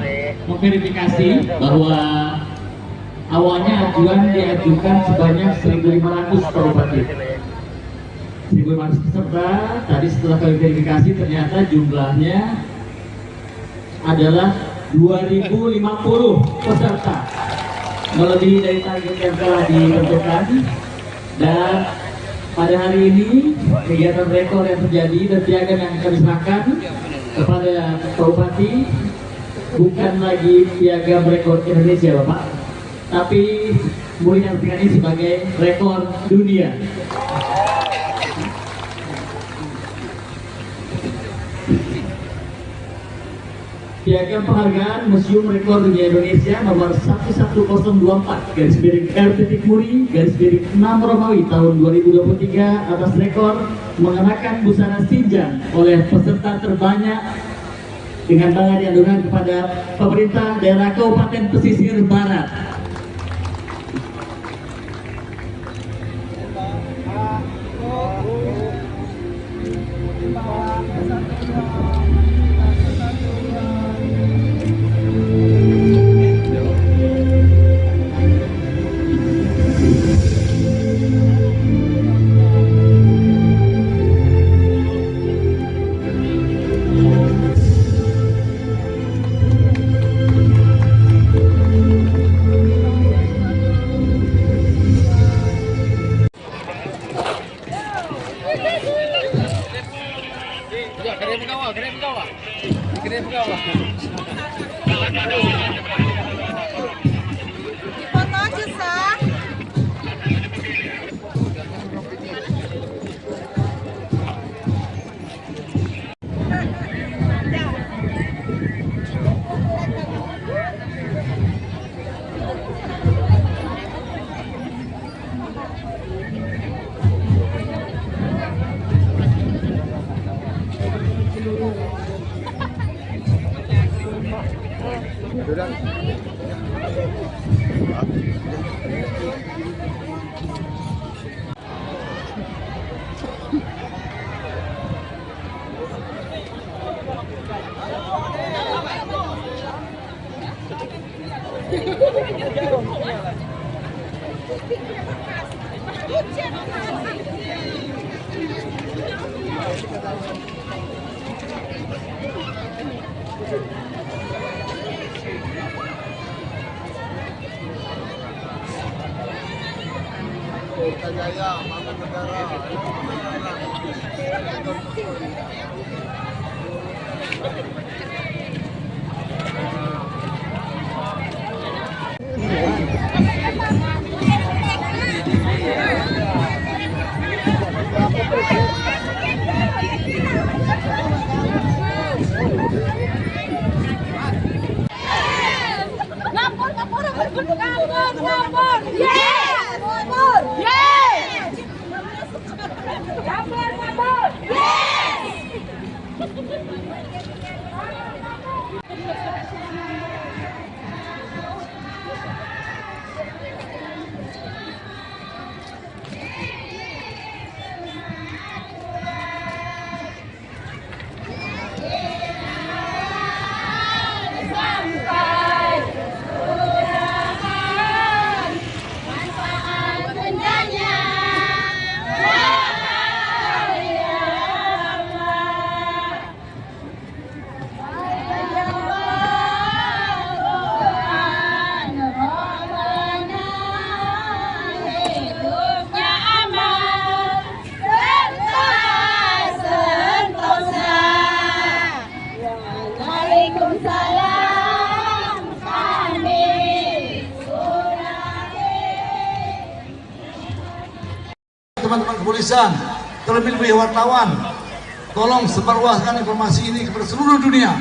memverifikasi bahwa awalnya ajuan diajukan sebanyak 1.500 Pak Bupati. 1.500 peserta, tadi setelah kami verifikasi ternyata jumlahnya adalah 2.050 peserta, melebihi dari target yang telah ditentukan. Dan pada hari ini kegiatan rekor yang terjadi dan piagam yang kami serahkan kepada Pak Bupati bukan lagi piagam rekor Indonesia Bapak, tapi mulia ini sebagai rekor dunia. Piagam penghargaan Museum Rekor Dunia Indonesia nomor 11024 /RT-Muri/6 Romawi tahun 2023 atas rekor mengenakan busana sinjang oleh peserta terbanyak dengan bangga diadukan kepada pemerintah daerah Kabupaten Pesisir Barat. Foto aja, Sa. Jaya, bangun negara. Ngapur, ngapur, ngapur, ngapur, ngapur. Yes! Ngapur. Yes! Ngapur, ngapur. Yes! Sampai kelurahan, manfaat bendanya. Wahai Allah, hidupnya aman serta sentosa. Waalaikumsalam kami Teman-teman kepolisian, terlebih-lebih wartawan, tolong sebarluaskan informasi ini kepada seluruh dunia.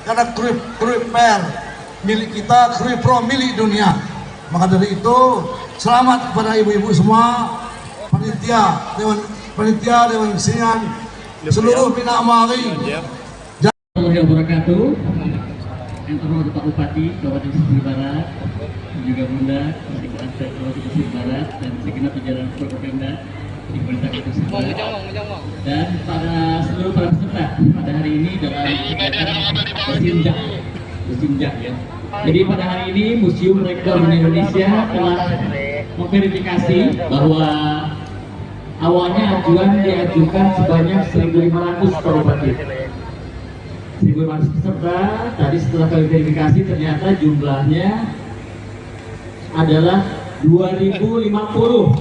Karena Krui Per milik kita, Krui Pro milik dunia. Maka dari itu, selamat kepada ibu-ibu semua, panitia, Dewan Kesenian, seluruh Bina Amali. Warahmatullahi wabarakatuh. Yang terhormat Pak Bupati Kabupaten Pesisir Barat, dan juga Bunda Sekretariat Kabupaten Pesisir Barat dan segenap jajaran Forkopimda di Pemerintah Kabupaten Pesisir Barat, dan seluruh para peserta pada hari ini dalam kegiatan Bersinjak ya. Jadi pada hari ini Museum Rekor Indonesia telah memverifikasi bahwa awalnya ajuan diajukan sebanyak 1.500 per Bupati. 1.500 peserta, tadi setelah kami verifikasi ternyata jumlahnya adalah 2.050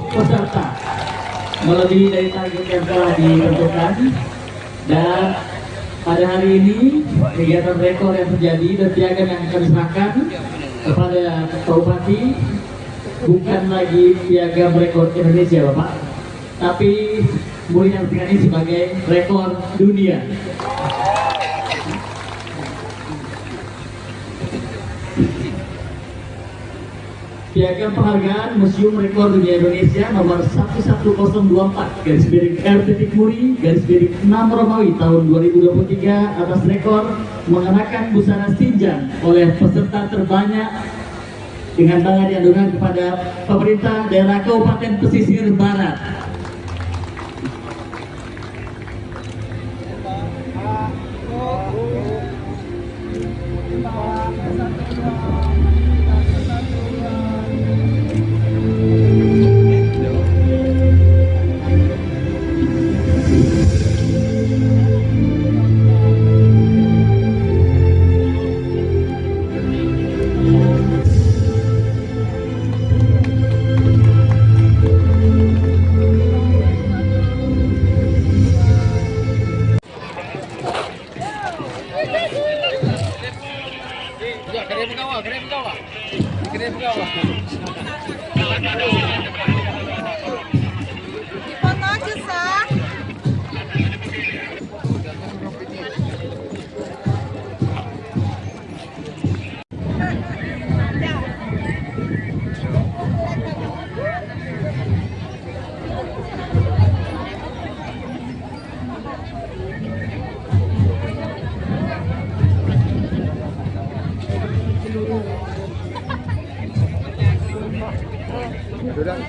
peserta, melebihi dari target yang telah ditentukan. Dan pada hari ini kegiatan rekor yang terjadi dan piagam yang kami serahkan kepada Pak Bupati bukan lagi piagam rekor Indonesia Bapak, tapi mulia ini sebagai rekor dunia. Piagam penghargaan Museum Rekor Dunia Indonesia nomor 11024/RT-Muri/6 Romawi tahun 2023 atas rekor mengenakan busana sinjang oleh peserta terbanyak dengan bangga diadukan kepada pemerintah daerah Kabupaten Pesisir Barat. Foto aja, Sah. Sudah.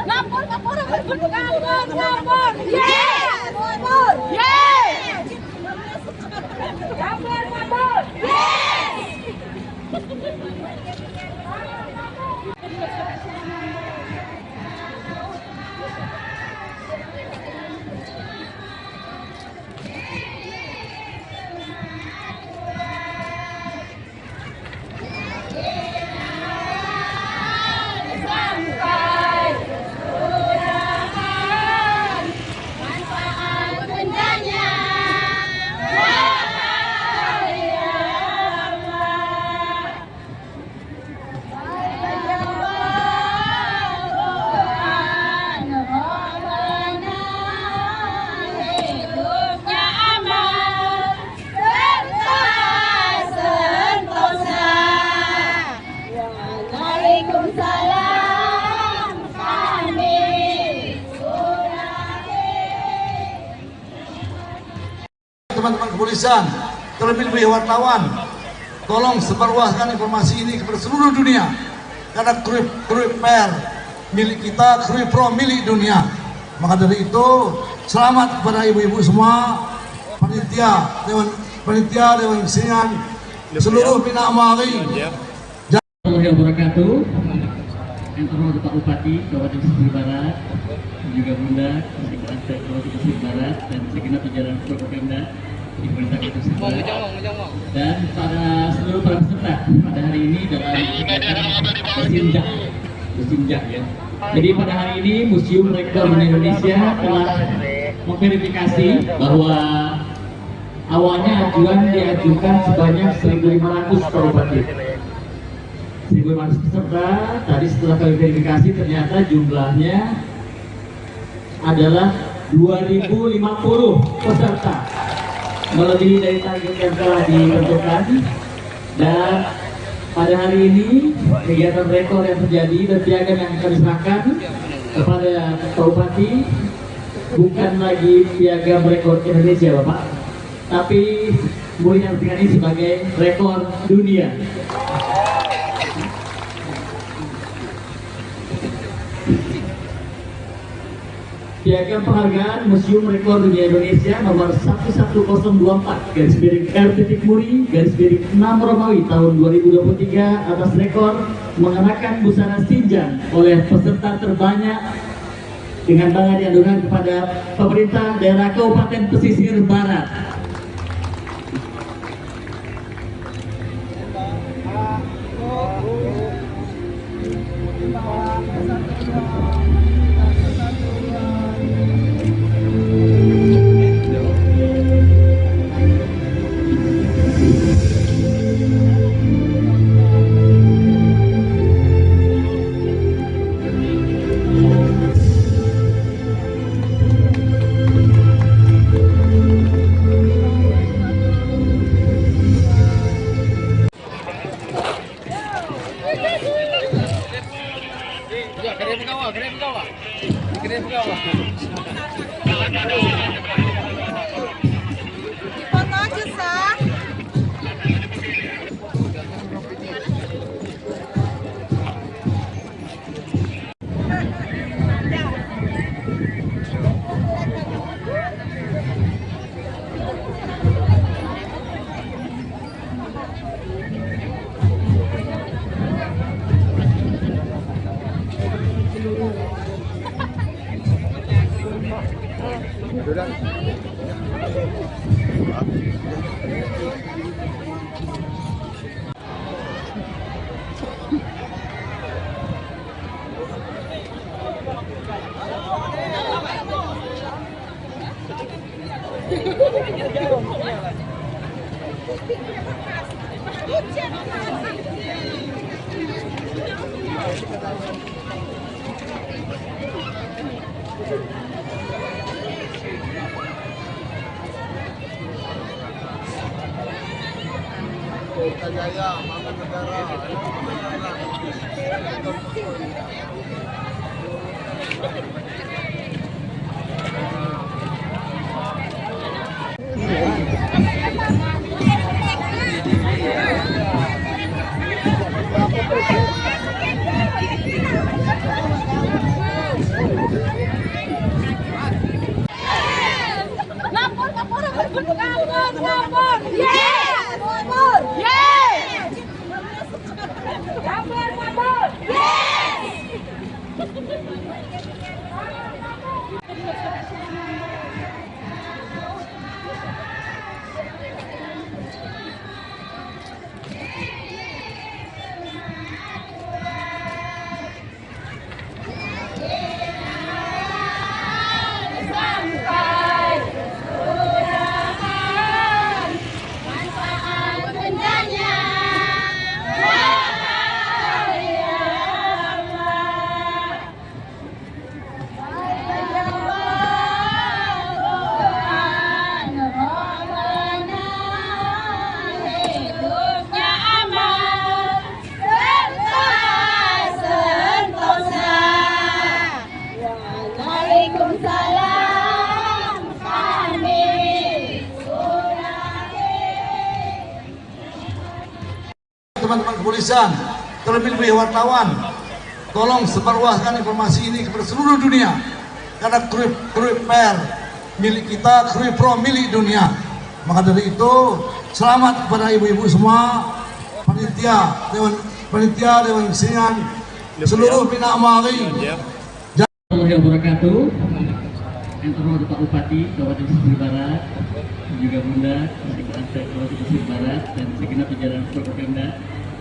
Ngapur, ngapur, ngapur, ngapur, ngapur. Yes! Ngapur. Yes! Ngapur, ngapur. Yes! Sampai sudahan manfaat bendanya wahai amat. Hidupnya aman serta sentosa. Waalaikumsalam kami Teman-teman kepolisian, terlebih-lebih wartawan, tolong sebarluaskan informasi ini kepada seluruh dunia. Karena kruip per milik kita, kruip pro milik dunia. Maka dari itu, selamat kepada ibu-ibu semua, panitia, dewan kesenian, seluruh Bina Amari. Warahmatullahi wabarakatuh. Yang terhormat Pak Bupati Kabupaten Pesisir Barat, juga Bunda Sekretaris Kabupaten Pesisir Barat dan segenap jajaran Forkopimda di pemerintah Kota Pesisir Barat, dan seluruh para peserta pada hari ini dalam kegiatan bersinjak ya. Jadi pada hari ini Museum Rekor Indonesia telah memverifikasi bahwa awalnya ajuan diajukan sebanyak 1.500 Pak Bupati. 1.500 peserta, tadi setelah kami verifikasi ternyata jumlahnya adalah 2.050 peserta, melebihi dari target yang telah ditentukan. Dan pada hari ini kegiatan rekor yang terjadi dan piagam yang kami serahkan kepada Pak Bupati bukan lagi piagam rekor Indonesia Bapak, tapi boleh diartikan ini sebagai rekor dunia. Piagam penghargaan Museum Rekor Dunia Indonesia nomor 11024/R.Muri/6 Romawi tahun 2023 atas rekor mengenakan busana sinjang oleh peserta terbanyak dengan bangga diadukan kepada pemerintah daerah Kabupaten Pesisir Barat. Kita jaya, bangun negara. Lapor, lapor, lapor, lapor, yes, lapor, yes, lapor, lapor, yes. Teman-teman kepolisian, terlebih-lebih wartawan, tolong sebarluaskan informasi ini kepada seluruh dunia, karena Krui Per milik kita, Krui Pro milik dunia. Maka dari itu, selamat kepada ibu-ibu semua, panitia, dewan kesenian, seluruh Bina Amali. Warahmatullahi wabarakatuh. Yang terhormat Pak Bupati Kabupaten Pesisir Barat, dan juga Bunda Sekretaris Kabupaten Pesisir Barat dan segenap jajaran Forkopimda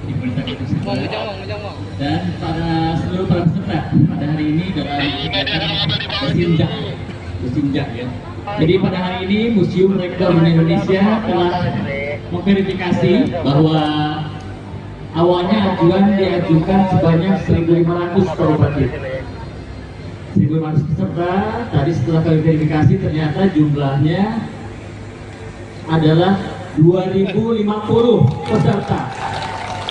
di Pemerintah Kabupaten Pesisir Barat, dan seluruh para peserta pada hari ini dalam kegiatan Bersinjak ya. Jadi pada hari ini Museum Rekor Indonesia telah memverifikasi bahwa awalnya ajuan diajukan sebanyak 1.500 Pak Bupati. 1.500 peserta, tadi setelah kami verifikasi ternyata jumlahnya adalah 2.050 peserta,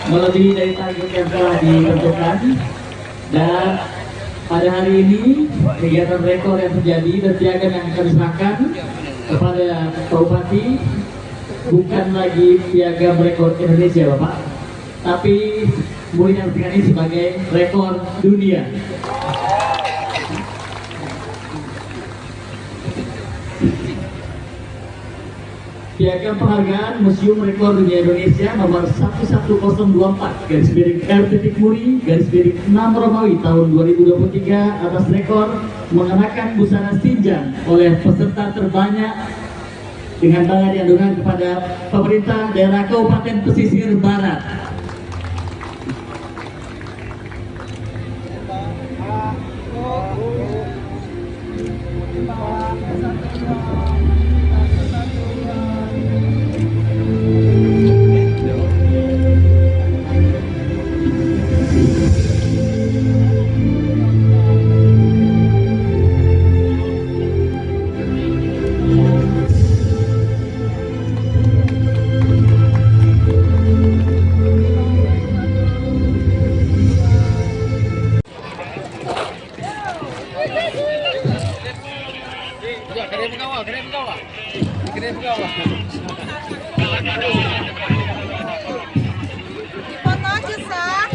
melebihi dari target yang telah ditentukan. Dan pada hari ini kegiatan rekor yang terjadi dan piagam yang kami serahkan kepada Pak Bupati bukan lagi piagam rekor Indonesia Bapak, tapi mulia ini sebagai rekor dunia. Piagam penghargaan Museum Rekor Dunia Indonesia nomor 11024 /RT-6 Romawi tahun 2023 atas rekor mengenakan busana sinjang oleh peserta terbanyak dengan bangga diadukan kepada pemerintah daerah Kabupaten Pesisir Barat. Foto aja, Sah.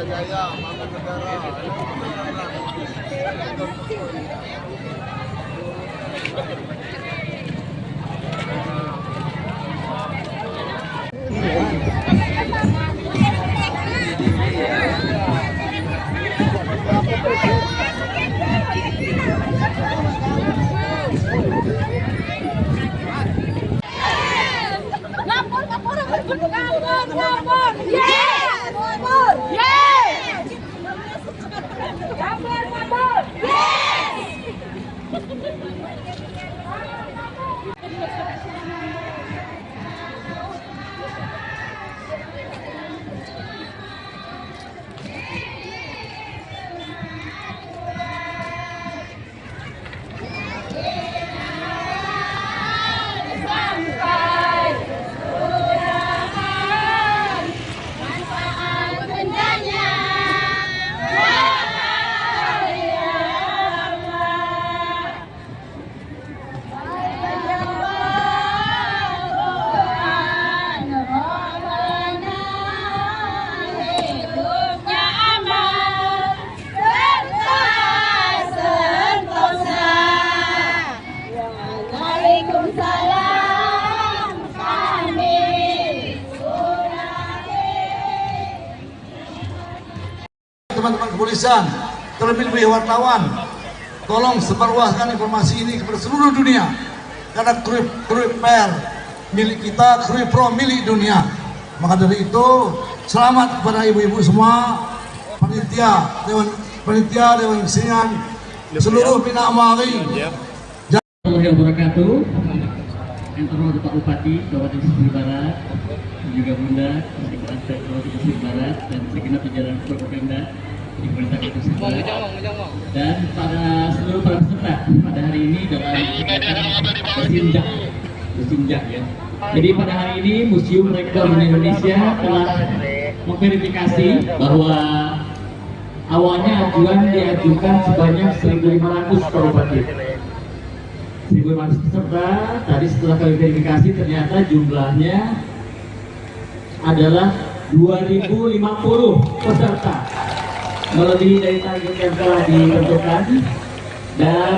Jaya, Bangun Negara. Ngapur, ngapur, ngapur, ngapur, ngapur. Yes! Ngapur. Yes! Ngapur, ngapur. Yes! Sampai surgaan manfaat bendanya wahai Allah. Penjagaan Rabbana hidupnya aman serta sentosa. Waalaikumsalam kami Teman-teman kepolisian, terlebih wartawan, tolong sebarluaskan informasi ini kepada seluruh dunia. Karena Krui Per milik kita, Krui Pro milik dunia. Maka dari itu, selamat kepada ibu-ibu semua, panitia, Dewan Kesenian, seluruh Bina Amari. Warahmatullahi wabarakatuh. Yang terhormat Pak Bupati Kabupaten Pesisir Barat, juga Bunda Sekretaris Kabupaten Pesisir Barat dan segenap jajaran Forkopimda di Pemerintah Kabupaten Pesisir Barat dan seluruh para peserta pada hari ini dalam kegiatan bersinjak ya. Jadi pada hari ini Museum Rekor Indonesia telah memverifikasi bahwa awalnya ajuan diajukan sebanyak 1.500 Pak Bupati. 1.500 peserta, tadi setelah kami verifikasi ternyata jumlahnya adalah 2.050 peserta, melebihi dari target yang telah ditentukan. Dan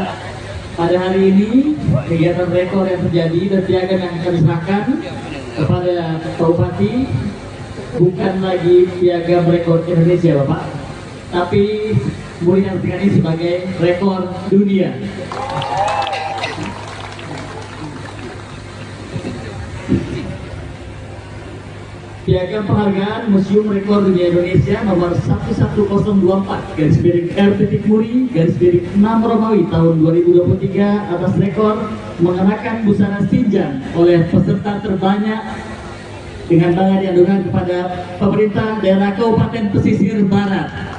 pada hari ini kegiatan rekor yang terjadi dan piagam yang kami serahkan kepada Pak Bupati bukan lagi piagam rekor Indonesia Bapak, tapi kemudian ini sebagai rekor dunia. Piagam penghargaan Museum Rekor Dunia Indonesia nomor 11024/R.Muri/6 Romawi tahun 2023 atas rekor mengenakan busana sinjang oleh peserta terbanyak dengan bangga diadukan kepada pemerintah daerah Kabupaten Pesisir Barat.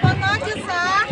Foto aja sah.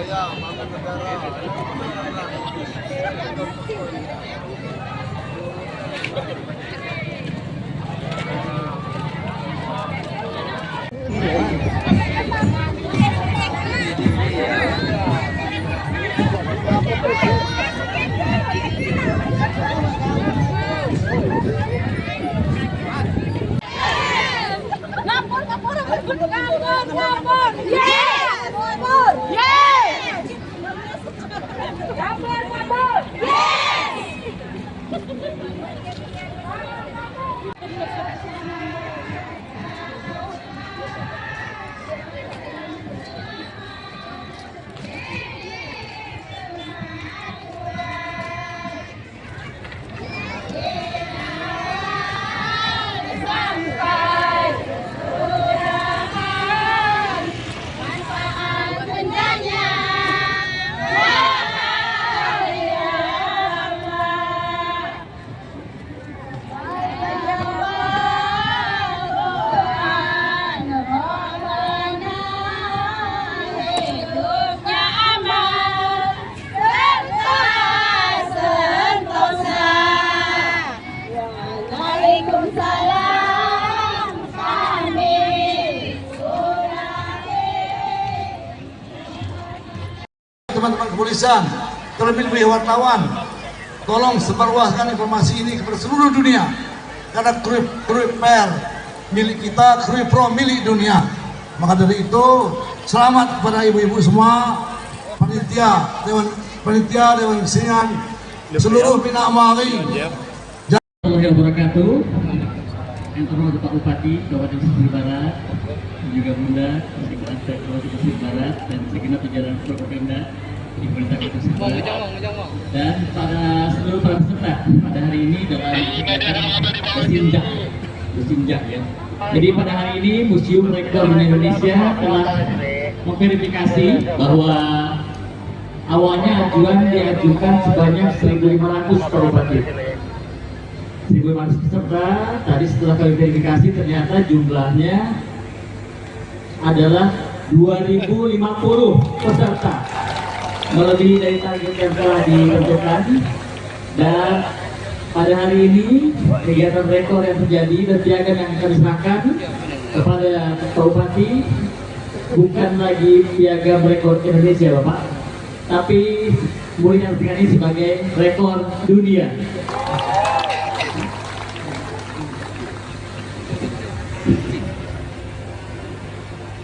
Jaya, bangun negara. Ngapur, ngapur, ngapur, ngapur, ngapur. Yes! Ngapur. Yes! Ngapur, ngapur. Yes! Waalaikumsalam kami Teman-teman kepolisian, terlebih-lebih wartawan, tolong sebarluaskan informasi ini kepada seluruh dunia. Karena Krui Per milik kita, Krui Pro milik dunia. Maka dari itu, selamat kepada ibu-ibu semua, panitia, Dewan Kesenian, seluruh Bina Amali. Warahmatullahi wabarakatuh. Yang terhormat Pak Bupati Kabupaten Pesisir Barat, dan juga Bunda Sekretaris Kabupaten Pesisir Barat dan segenap jajaran propaganda di pemerintah Kabupaten Pesisir Barat, dan seluruh para peserta pada hari ini dalam kegiatan Musimjak ya. Jadi pada hari ini Museum Rekor Indonesia telah memverifikasi bahwa awalnya ajuan diajukan sebanyak 1.500 Pak Bupati. 1.500 peserta, tadi setelah kami verifikasi ternyata jumlahnya adalah 2.050 peserta, melebihi dari target yang telah ditentukan. Dan pada hari ini kegiatan rekor yang terjadi dan piagam yang akan diserahkan kepada Pak Bupati bukan lagi piagam rekor Indonesia Bapak, tapi boleh diartikan ini sebagai rekor dunia.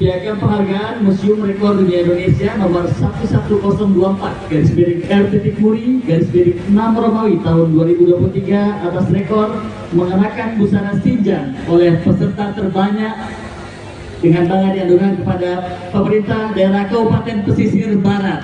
Piagam penghargaan Museum Rekor Dunia Indonesia nomor 11024 /RT-6 Romawi tahun 2023 atas rekor mengenakan busana sinjang oleh peserta terbanyak dengan bangga diadukan kepada pemerintah daerah Kabupaten Pesisir Barat.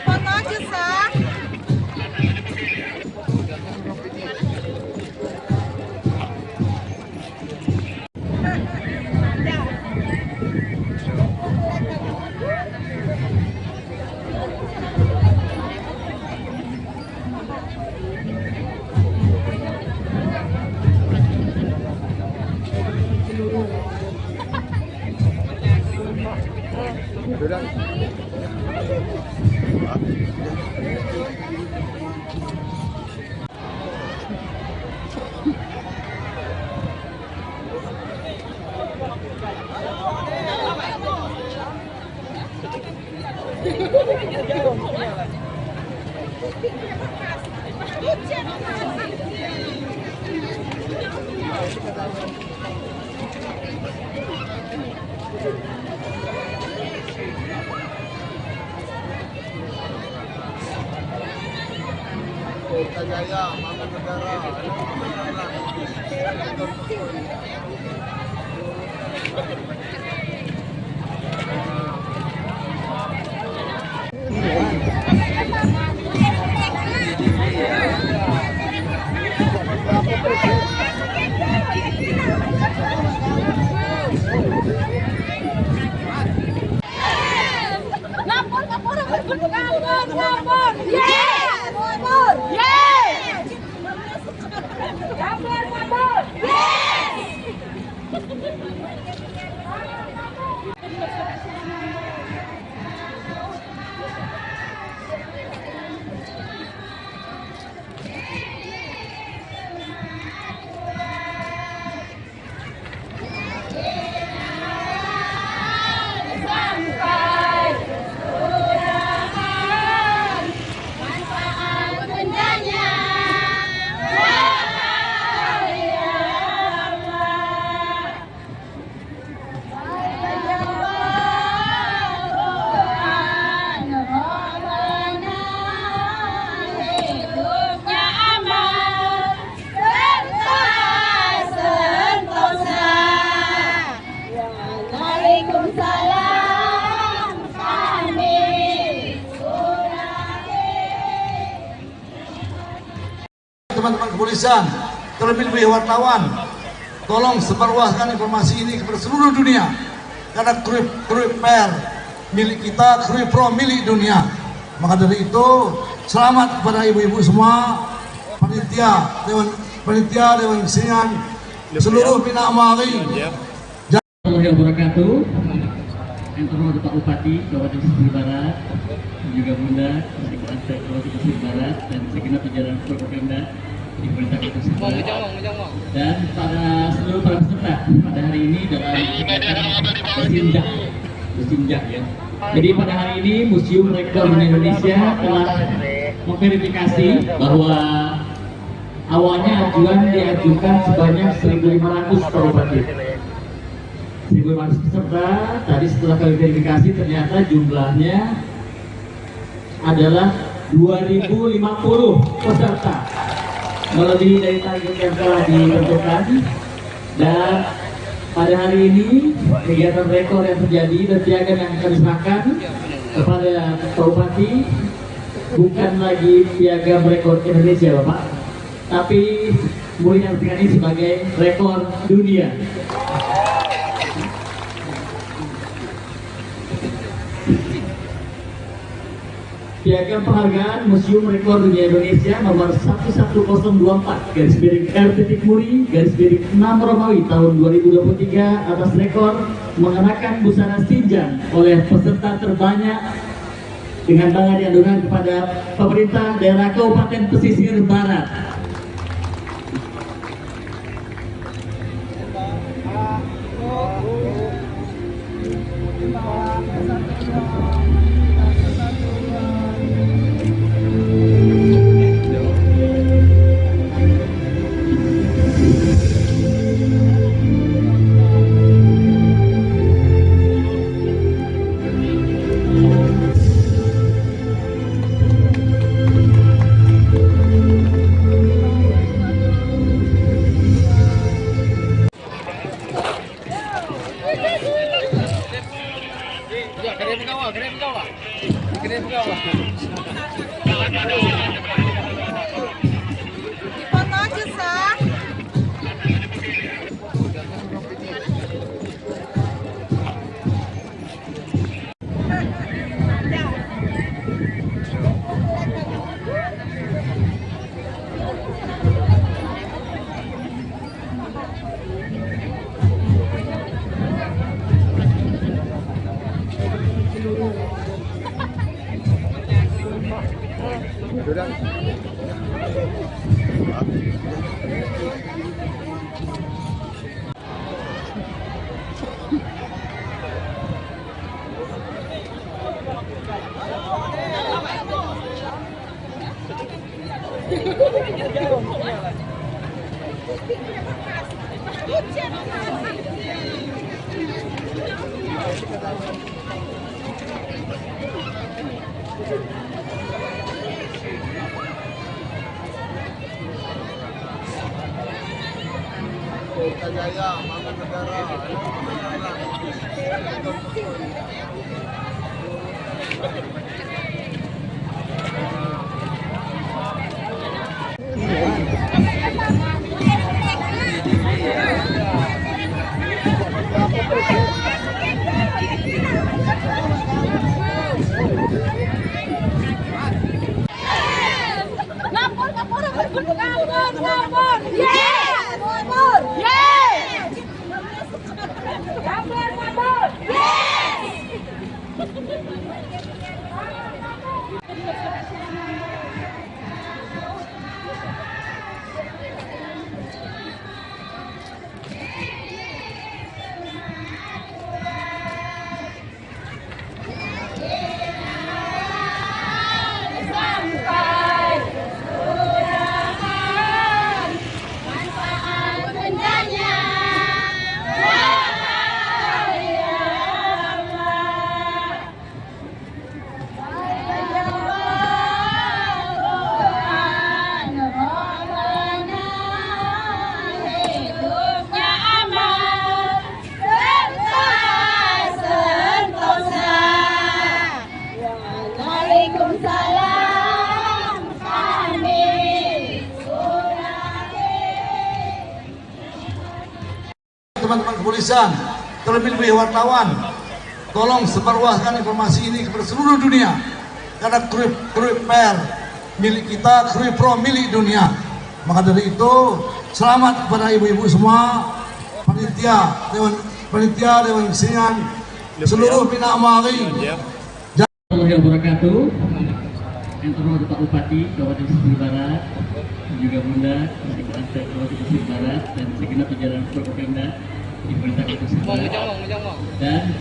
Foto aja, Sah. Jaya Jaya, Bangun Negara. Ngapur, ngapur, ngapur, ngapur, ngapur. Yes! Ngapur. Yes! Ngapur, ngapur. Yes! Sampai kelurahan, manfaat bendanya. Wahai Allah, hidupnya aman serta sentosa. Waalaikumsalam kami Teman-teman kepolisian, terlebih-lebih wartawan, tolong sebarluaskan informasi ini kepada seluruh dunia. Karena Krui Per milik kita, Krui Pro milik dunia. Maka dari itu, selamat kepada ibu-ibu semua, panitia, Dewan Kesenian, seluruh Bina Amali. Warahmatullahi wabarakatuh. Yang terhormat Pak Bupati Kabupaten Pesisir Barat, dan juga Bunda Sekretaris Kabupaten Pesisir Barat dan segenap jajaran Forkopimda di Pemerintah Kabupaten Pesisir Barat, dan seluruh para peserta pada hari ini dalam kegiatan bersinjak ya. Jadi pada hari ini Museum Rekor Indonesia telah memverifikasi bahwa awalnya ajuan diajukan sebanyak 1.500 Pak Bupati. 1.500 peserta, tadi setelah kami verifikasi ternyata jumlahnya adalah 2.050 peserta, melebihi dari target yang telah ditentukan. Dan pada hari ini kegiatan rekor yang terjadi dan piagam yang akan diserahkan kepada Pak Bupati bukan lagi piagam rekor Indonesia Bapak, tapi mulia ini sebagai rekor dunia. Piagam penghargaan Museum Rekor Dunia Indonesia nomor 11024 /RT-Muri/6 Romawi tahun 2023 atas rekor mengenakan busana sinjang oleh peserta terbanyak dengan bangga diadukan kepada pemerintah daerah Kabupaten Pesisir Barat. Foto aja, Sah. Jaya, Bangun Negara. Ngapur, ngapur, ngapur, ngapur, ngapur. Yes! Ngapur. Yes! Ngapur, ngapur. Yes! Sampai surgaan manfaat bencana wahai Allah. Tuhan Rabbana hidupnya aman serta sentosa. Waalaikumsalam kami Teman-teman kepolisian, terlebih-lebih wartawan, tolong sebarluaskan informasi ini kepada seluruh dunia. Karena Krui Per milik kita, Krui Pro milik dunia. Maka dari itu, selamat kepada ibu-ibu semua, panitia, Dewan Kesenian, seluruh Bina Amari. Warahmatullahi wabarakatuh. Yang terhormat Pak Bupati Kabupaten Pesisir Barat, juga Bunda Sekretariat Kabupaten Pesisir Barat dan segenap jajaran Forkopimda di pemerintah Kota Pesisir Barat, dan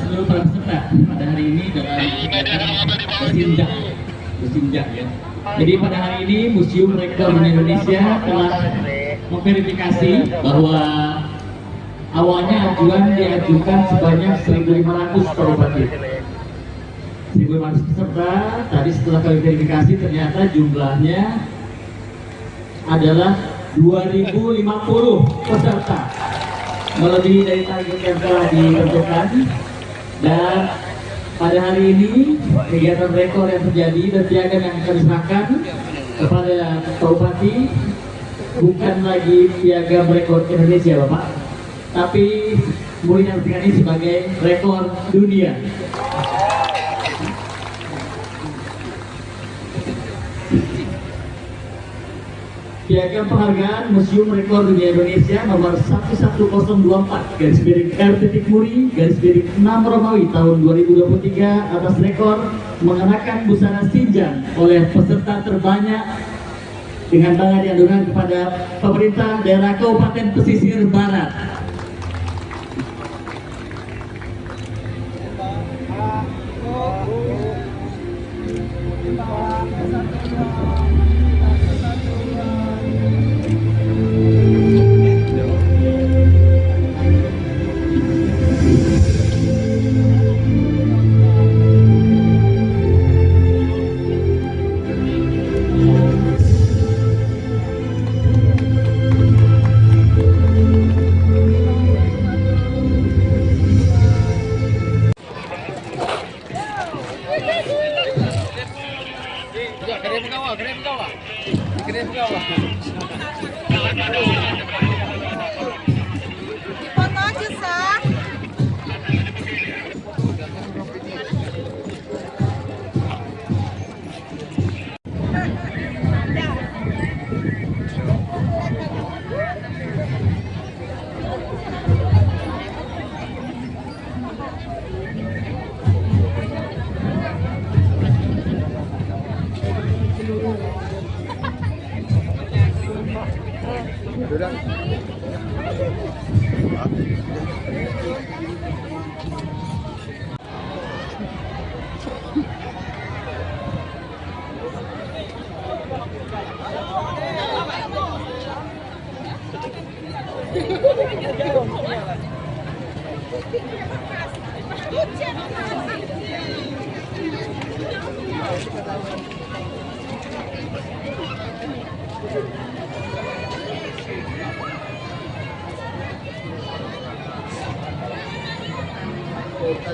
seluruh para peserta pada hari ini dalam kegiatan bersinjak ya. Jadi pada hari ini Museum Rekor Indonesia telah memverifikasi bahwa awalnya ajuan diajukan sebanyak 1.500 Pak Bupati. 1.500 peserta, tadi setelah kami verifikasi ternyata jumlahnya adalah 2.050 peserta, melebihi dari target yang telah ditentukan. Dan pada hari ini kegiatan rekor yang terjadi dan piagam yang kami serahkan kepada Pak Bupati bukan lagi piagam rekor Indonesia Bapak, tapi boleh diartikan ini sebagai rekor dunia. Piagam penghargaan Museum Rekor Dunia Indonesia nomor 11024/R.Muri/6 Romawi tahun 2023 atas rekor mengenakan busana sinjang oleh peserta terbanyak dengan bangga diadukan kepada pemerintah daerah Kabupaten Pesisir Barat. Foto aja sah.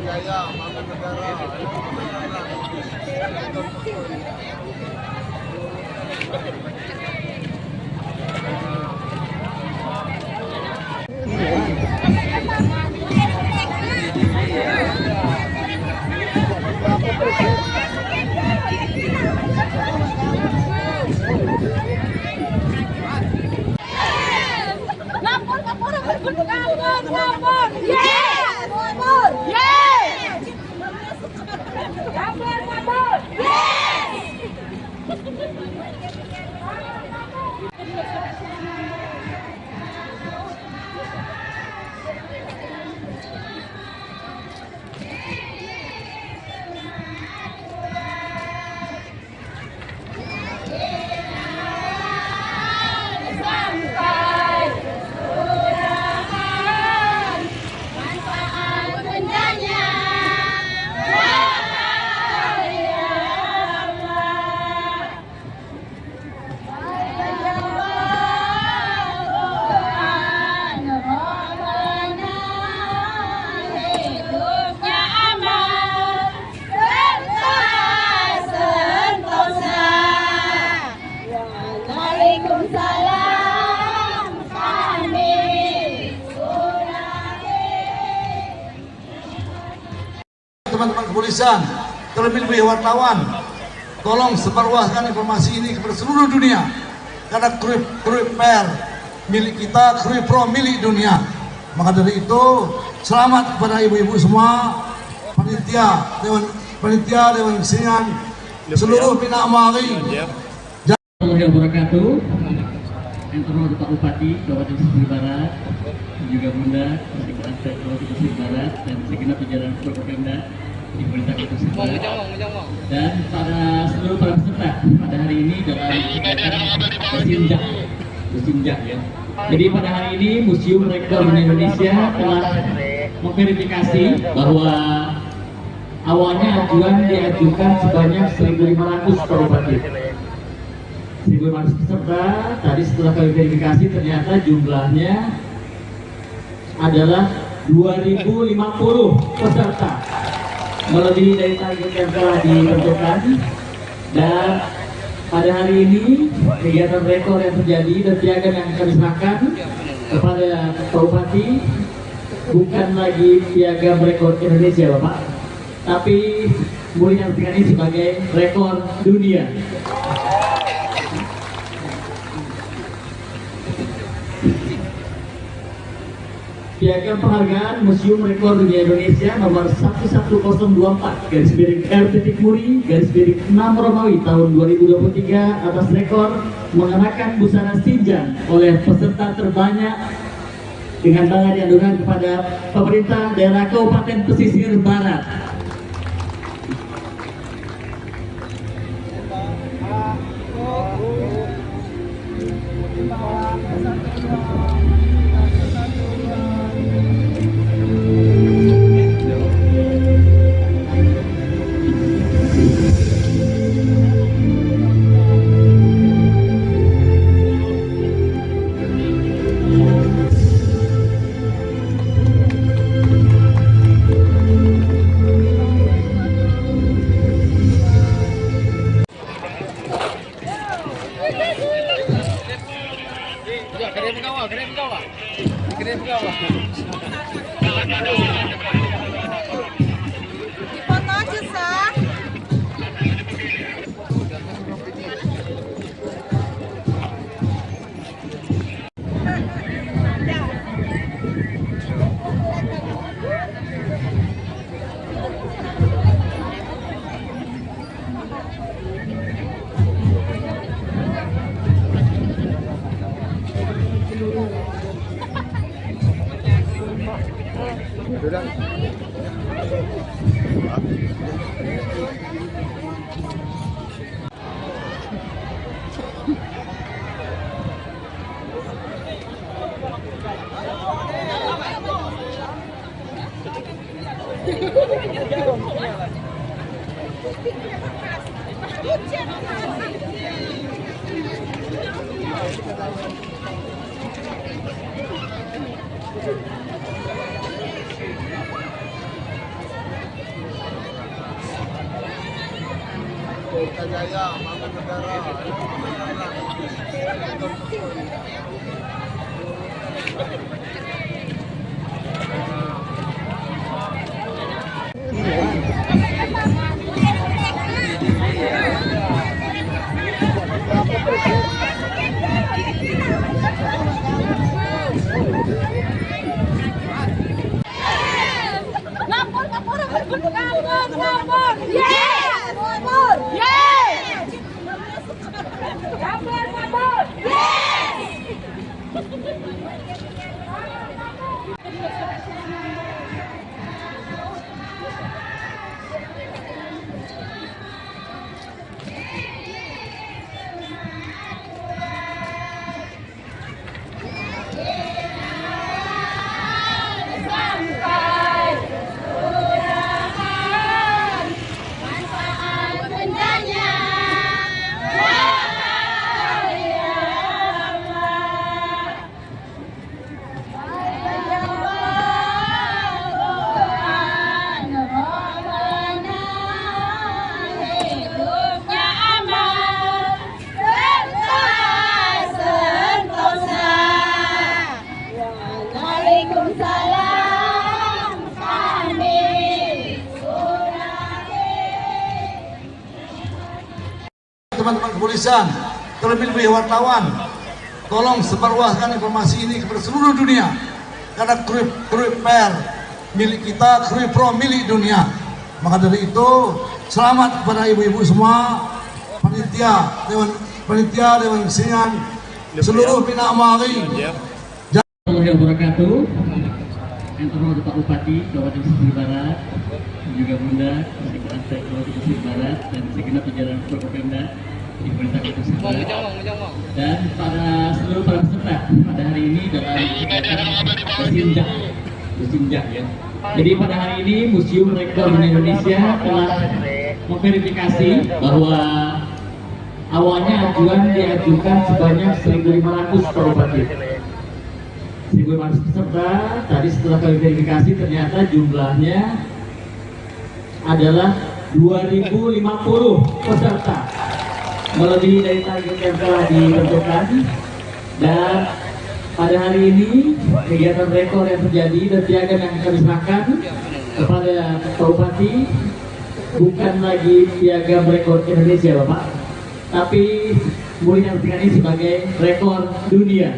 Jaya, Bangun Negara. Ngapur! Yes! Ngapur! Yes! Ngapur! Yes! Sampai surahan manfaat bendanya wahai Allah. Quran Rabbana hidupnya aman serta sentosa. Waalaikumsalam kami Teman-teman kepolisian, terlebih-lebih wartawan, tolong sebarluaskan informasi ini kepada seluruh dunia. Karena Krui Per milik kita, Krui Pro milik dunia. Maka dari itu, selamat kepada ibu-ibu semua, panitia, Dewan Kesenian, seluruh Bina Amari. Warahmatullahi wabarakatuh. Yang terhormat Pak Bupati Kabupaten Pesisir Barat, dan juga Bunda Sekretariat Kabupaten Pesisir Barat dan segenap jajaran propaganda di pemerintah Kabupaten Pesisir Barat, dan seluruh para peserta pada hari ini dalam kegiatan Musimjak ya. Jadi pada hari ini Museum Rekor Indonesia telah memverifikasi bahwa awalnya ajuan diajukan sebanyak 1.500 Pak Bupati. 1.500 peserta, tadi setelah kami verifikasi ternyata jumlahnya adalah 2.050 peserta, melebihi dari target yang telah ditentukan. Dan pada hari ini kegiatan rekor yang terjadi dan piagam yang kami serahkan kepada Pak Bupati bukan lagi piagam rekor Indonesia Bapak, tapi boleh diartikan ini sebagai rekor dunia. Piagam penghargaan Museum Rekor Dunia Indonesia nomor 11024 /RT-6 Romawi tahun 2023 atas rekor mengenakan busana sinjang oleh peserta terbanyak dengan bangga diadukan kepada pemerintah daerah Kabupaten Pesisir Barat. Foto aja, Sah. Jaya, bangun negara. Ngapur, ngapur, ngapur, ngapur, ngapur. Yes! Ngapur. Yes! Ngapur, ngapur. Yes! Sampai kelurahan, manfaat bendanya. Wahai Allah, Tuhan Rabbana, hidupnya aman, serta sentosa. Waalaikumsalam, kami Teman-teman kepolisian, terlebih-lebih wartawan, tolong sebarluaskan informasi ini kepada seluruh dunia. Karena Krui Per milik kita, Krui Pro milik dunia. Maka dari itu, selamat kepada ibu-ibu semua, panitia, Dewan Kesenian, seluruh Bina Amari. Warahmatullahi wabarakatuh. Yang terhormat Pak Bupati Kabupaten Pesisir Barat, dan juga Bunda Sekretariat Kabupaten Pesisir Barat dan segenap jajaran Forkopimda di Pemerintah Kota Pesisir Barat, dan seluruh para peserta pada hari ini dalam kegiatan bersinjak ya. Jadi pada hari ini Museum Rekor Indonesia telah memverifikasi bahwa awalnya ajuan diajukan sebanyak 1.500 per Bupati. 1.500 peserta, tadi setelah kami verifikasi ternyata jumlahnya adalah 2.050 peserta, melebihi dari target yang telah ditentukan. Dan pada hari ini kegiatan rekor yang terjadi dan piagam yang kami serahkan kepada Pak Bupati bukan lagi piagam rekor Indonesia Bapak, tapi mulia ini sebagai rekor dunia.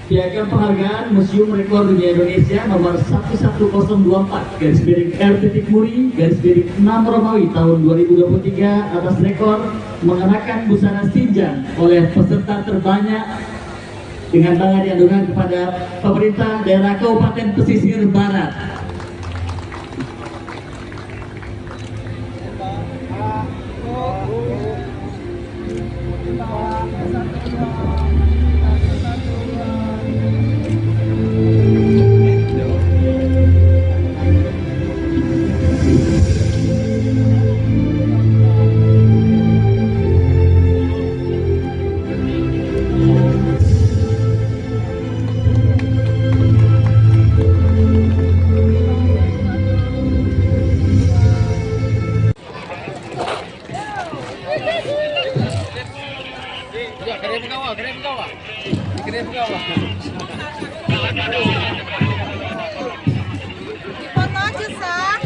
Piagam penghargaan Museum Rekor Dunia Indonesia nomor 11004/R.Muri/6 Romawi tahun 2023 atas rekor mengenakan busana sinjang oleh peserta terbanyak dengan tangan diadukan kepada pemerintah daerah Kabupaten Pesisir Barat. Foto aja, Sah.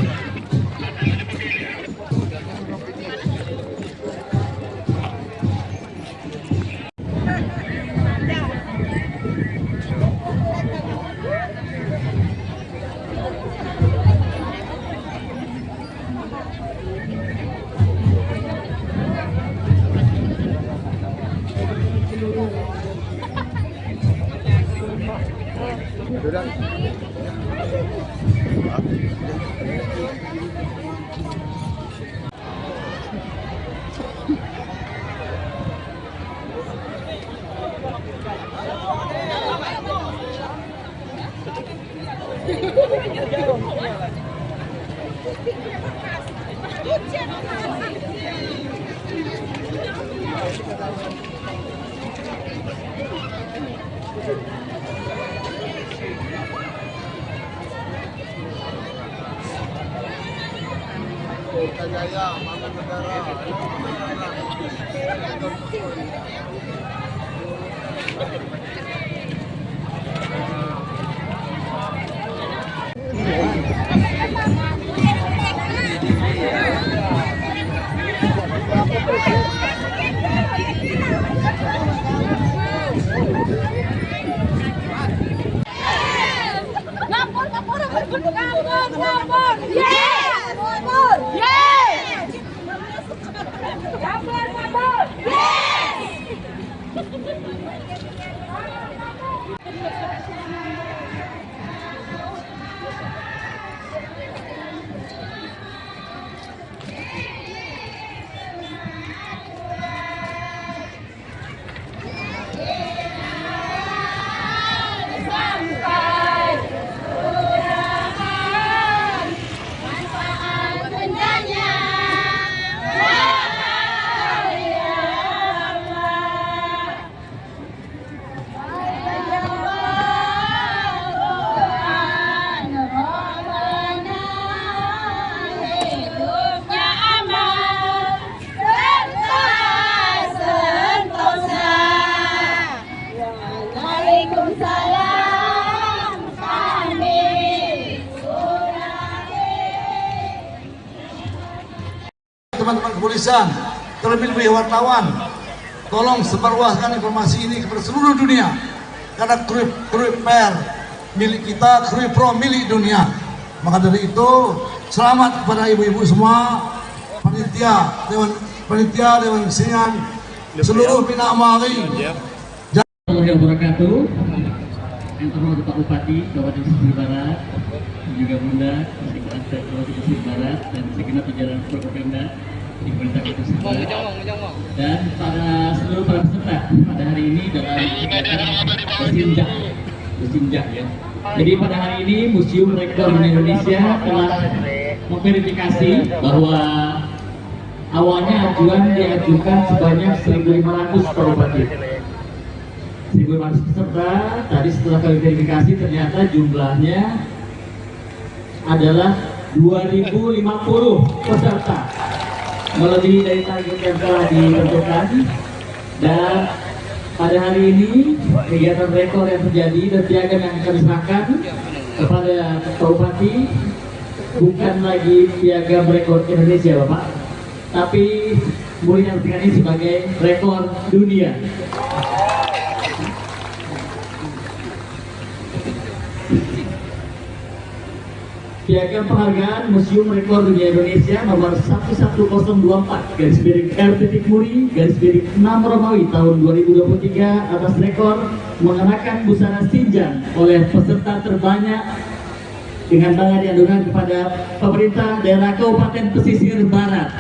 Kita Jaya, Bangga Negara. Ngapur! Yes! Ngapur! Yes! Ngapur! Yes! Teman-teman kepolisian, terlebih-lebih wartawan, tolong sebarluaskan informasi ini kepada seluruh dunia, karena Krui Per milik kita, Krui Pro milik dunia. Maka dari itu, selamat kepada ibu-ibu semua, panitia, dewan kesenian, seluruh Bina Amari. Warahmatullahi wabarakatuh. Yang terhormat Pak Bupati Kabupaten Pesisir Barat, juga Bunda Sekretariat Kabupaten Pesisir Barat dan segenap jajaran propaganda di pemerintah Kabupaten Pesisir Barat, dan seluruh para peserta pada hari ini dalam kegiatan bersinjak ya. Jadi pada hari ini Museum Rekor Indonesia telah memverifikasi bahwa awalnya ajuan diajukan sebanyak 1.500 propaganda. 1.500 peserta, tadi setelah kami verifikasi ternyata jumlahnya adalah 2.050 peserta, melebihi dari target yang telah ditentukan. Dan pada hari ini kegiatan rekor yang terjadi dan piagam yang kami serahkan kepada Pak Bupati bukan lagi piagam rekor Indonesia Bapak, tapi mulia ini sebagai rekor dunia. Piagam penghargaan Museum Rekor Dunia Indonesia nomor 11024 /RT-6 Romawi tahun 2023 atas rekor mengenakan busana sinjang oleh peserta terbanyak dengan bangga diadukan kepada pemerintah daerah Kabupaten Pesisir Barat.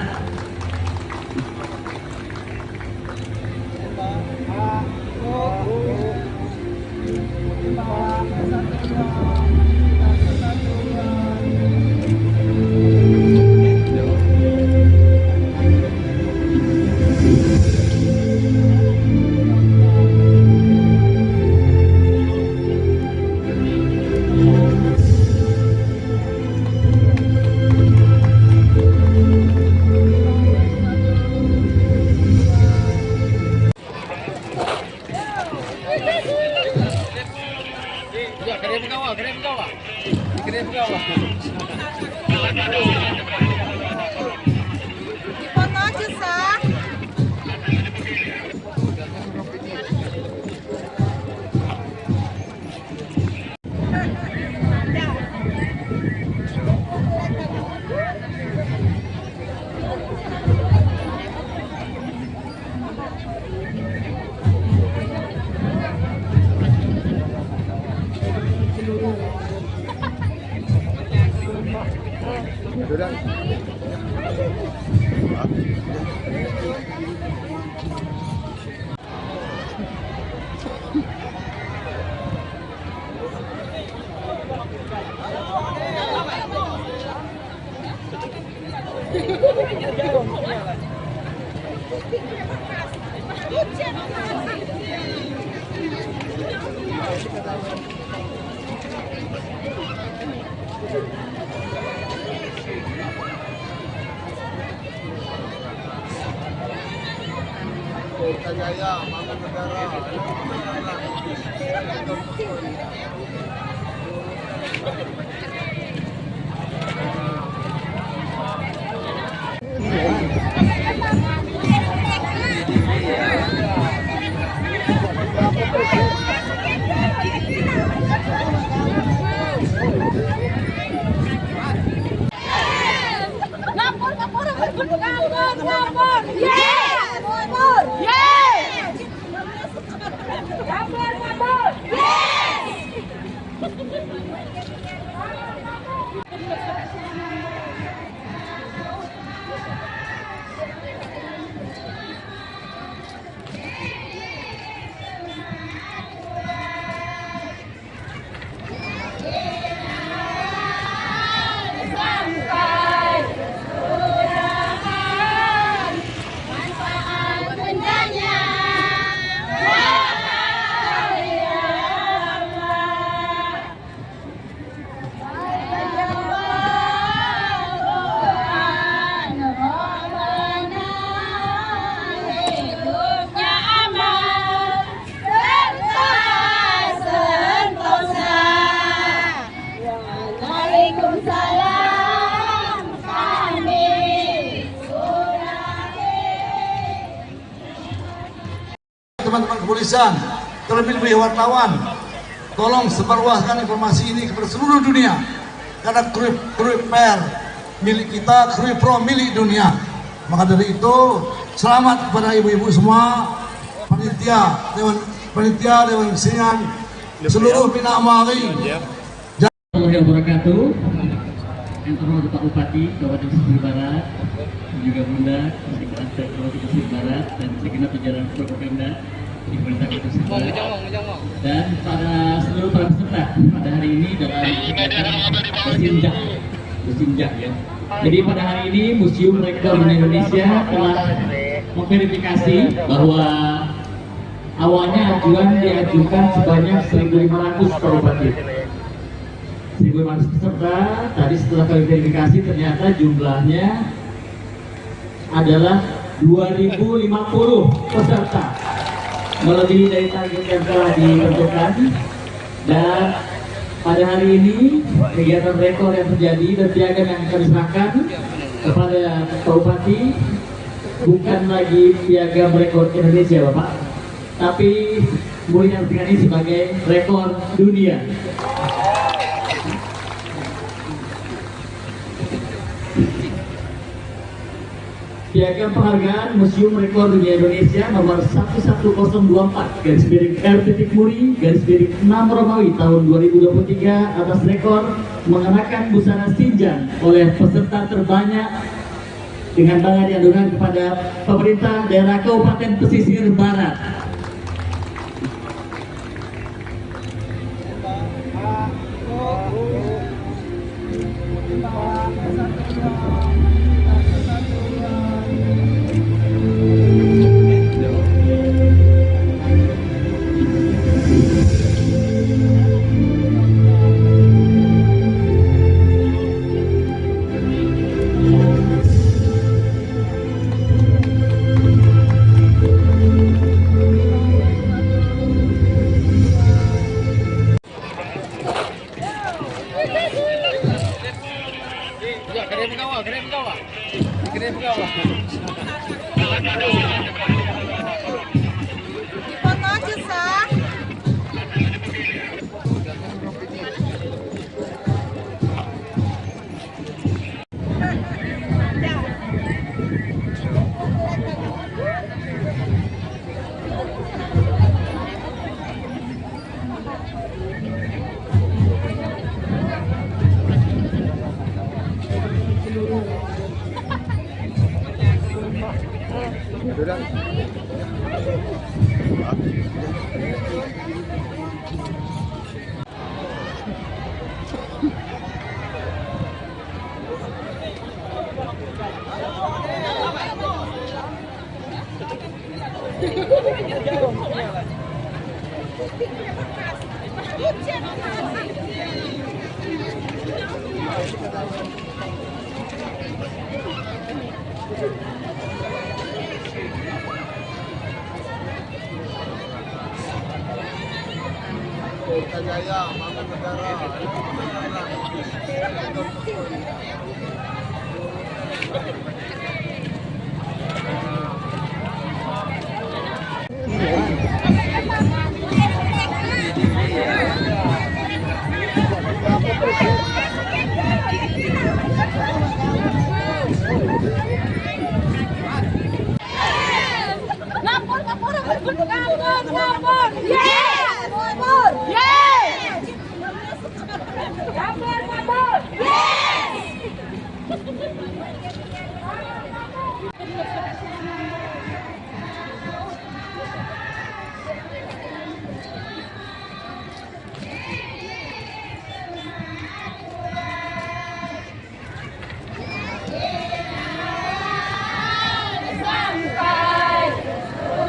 Jaya, bangun negara. Ngapur, ngapur, ngapur, ngapur, ngapur. Yes! Ngapur. Yes! Ngapur, ngapur. Yes! Sampai kelurahan, manfaat bendanya, wahai Allah. Tuhan Rabbana, hidupnya aman, serta sentosa. Waalaikumsalam, kami Surati. Teman-teman kepolisian, terlebih-lebih wartawan, tolong sebarluaskan informasi ini kepada seluruh dunia. Karena Krui Per milik kita, Krui Pro milik dunia. Maka dari itu, selamat kepada ibu-ibu semua, panitia, Dewan Kesenian, seluruh Bina Amari. Warahmatullahi wabarakatuh. Yang terhormat Pak Bupati Kabupaten Pesisir Barat, dan juga Bunda Sekretariat Kabupaten Pesisir Barat dan segenap jajaran Forkopimda di Pemerintah Kabupaten Pesisir Barat, dan seluruh para peserta pada hari ini dalam kegiatan bersinjak ya. Jadi pada hari ini Museum Rekor Indonesia telah memverifikasi bahwa awalnya ajuan diajukan sebanyak 1.500 Pak Bupati. 1.500 peserta, tadi setelah kami verifikasi ternyata jumlahnya adalah 2.050 peserta, melebihi dari target yang telah ditentukan. Dan pada hari ini kegiatan rekor yang terjadi dan piagam yang kami serahkan kepada Pak Bupati bukan lagi piagam rekor Indonesia Bapak, tapi mulia ini sebagai rekor dunia. Piagam penghargaan Museum Rekor Dunia Indonesia nomor 11004/R.Muri/6 Romawi tahun 2023 atas rekor mengenakan busana sinjang oleh peserta terbanyak dengan bangga diadukan kepada pemerintah daerah Kabupaten Pesisir Barat. Foto aja, Sah. Jaya, Bangun Negara. Ngapur, ngapur, ngapur, ngapur, ngapur. Yes! Ngapur. Yes! Ngapur, ngapur. Yes! Sampai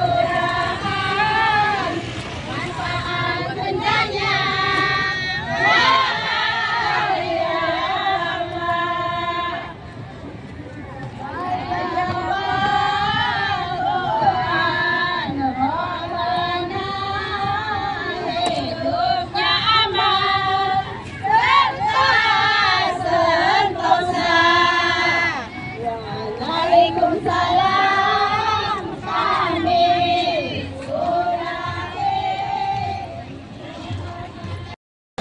suraan manfaat bendanya wahai Allah. Hidupnya aman serta sentosa. Waalaikumsalam kami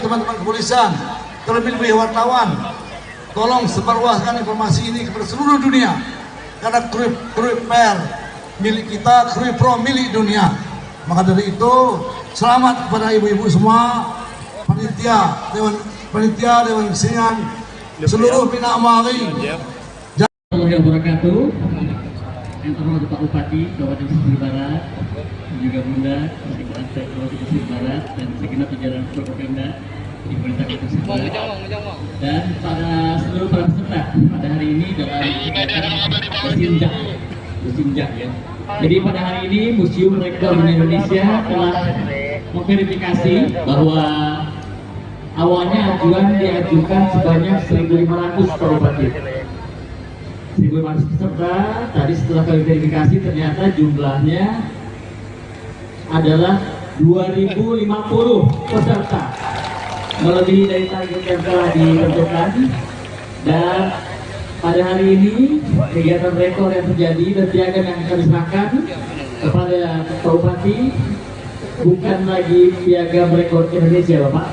Teman-teman kepolisian, terlebih-lebih wartawan, tolong sebarluaskan informasi ini kepada seluruh dunia. Karena Krui Per milik kita, Krui Pro milik dunia. Maka dari itu, selamat kepada ibu-ibu semua, panitia, dewan kesenian, seluruh Bina Amari. Warahmatullahi wabarakatuh. Yang terhormat Pak Bupati Kabupaten Pesisir Barat, juga Bunda Sekjen Kabupaten Pesisir Barat dan segenap jajaran Forkopimda di pemerintah Kabupaten Pesisir Barat, dan seluruh para peserta pada hari ini dalam kegiatan bersinjak ya. Jadi pada hari ini Museum Rekor Indonesia telah memverifikasi bahwa awalnya ajuan diajukan sebanyak 1.500 Pak Bupati. 1.500 peserta, tadi setelah kami verifikasi ternyata jumlahnya adalah 2.050 peserta, melebihi dari target yang telah ditentukan. Dan pada hari ini kegiatan rekor yang terjadi dan piagam yang kami serahkan kepada Pak Bupati bukan lagi piagam rekor Indonesia Bapak,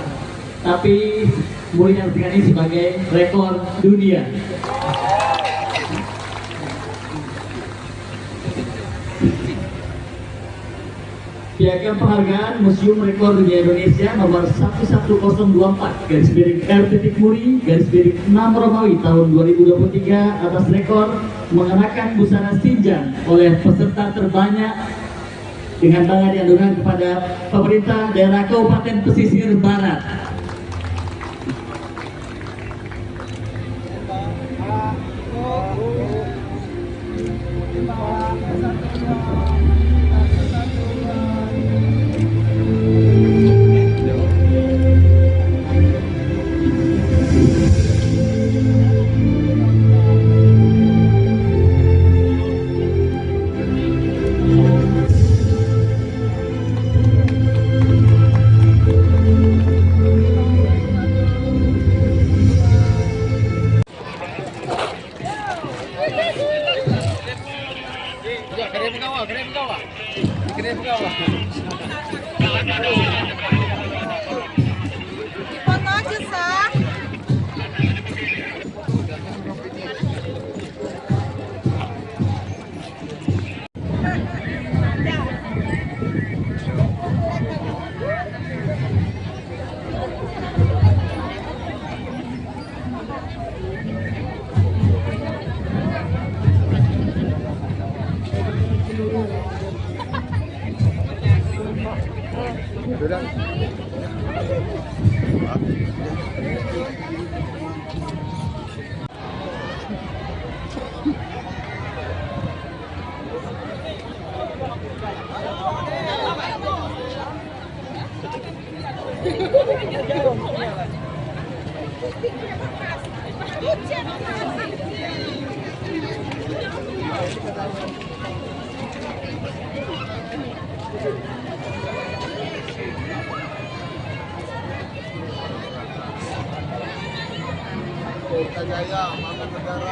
tapi boleh diartikan ini sebagai rekor dunia. Piagam penghargaan Museum Rekor Dunia Indonesia nomor 11024/R.Muri/6 Romawi tahun 2023 atas rekor mengenakan busana sinjang oleh peserta terbanyak dengan bangga diadukan kepada pemerintah daerah Kabupaten Pesisir Barat. Foto aja sah. Jaya, Bangga Negara.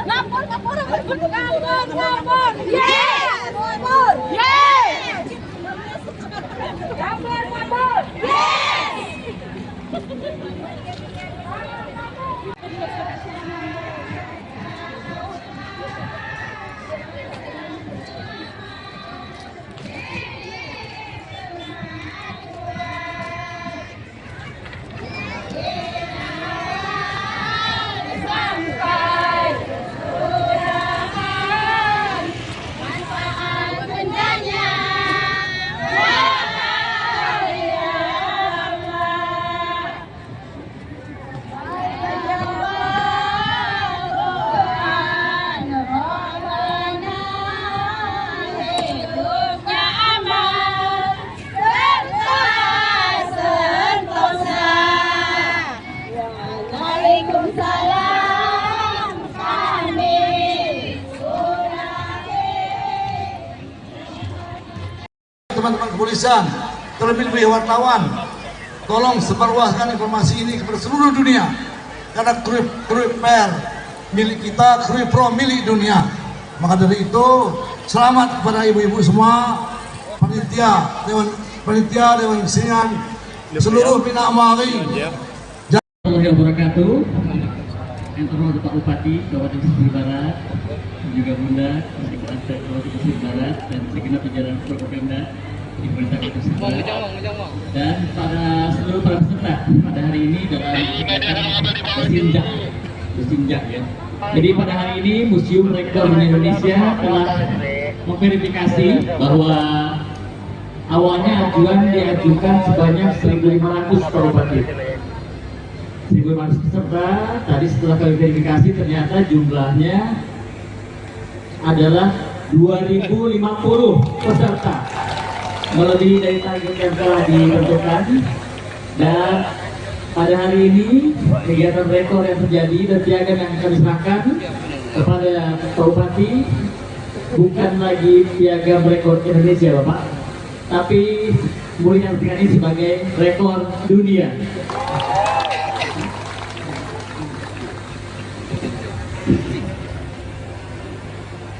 Ngapur, ngapur, ngapur, ngapur, yes, ngapur, yes, ngapur, ngapur, yes. Teman-teman kepolisian, terlebih-lebih wartawan, tolong sebarluaskan informasi ini kepada seluruh dunia, karena Krui Per milik kita, Krui Pro milik dunia. Maka dari itu, selamat kepada ibu-ibu semua, panitia, dewan kesenian, seluruh Bina Amari. Warahmatullahi wabarakatuh. Yang terhormat Pak Bupati Kabupaten Pesisir Barat, dan juga Bunda Sekretariat Kabupaten Pesisir Barat, dan segenap jajaran propaganda di pemerintah Kabupaten Pesisir Barat, dan seluruh para peserta pada hari ini dalam kegiatan bersinjak ya. Jadi pada hari ini Museum Rekor Indonesia telah memverifikasi bahwa awalnya ajuan diajukan sebanyak 1.500 Pak Bupati. 1.500 peserta, tadi setelah kami verifikasi ternyata jumlahnya adalah 2.050 peserta, melebihi dari target yang telah ditentukan. Dan pada hari ini kegiatan rekor yang terjadi dan piagam yang kami serahkan kepada Pak Bupati bukan lagi piagam rekor Indonesia Bapak, tapi mulia ini sebagai rekor dunia.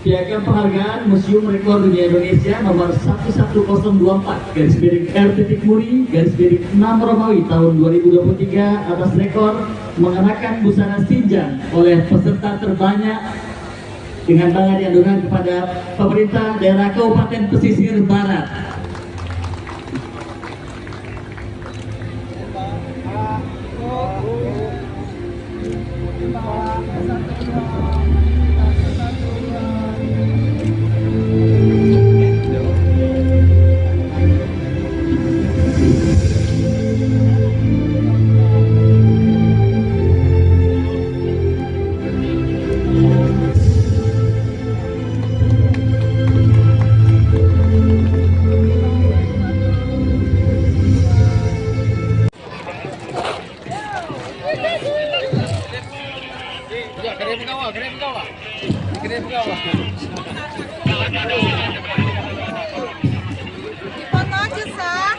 Piagam penghargaan Museum Rekor Dunia Indonesia nomor 11024 /RT-Muri/6 Romawi tahun 2023 atas rekor mengenakan busana sinjang oleh peserta terbanyak dengan bangga diadukan kepada pemerintah daerah Kabupaten Pesisir Barat. Foto aja, Sah.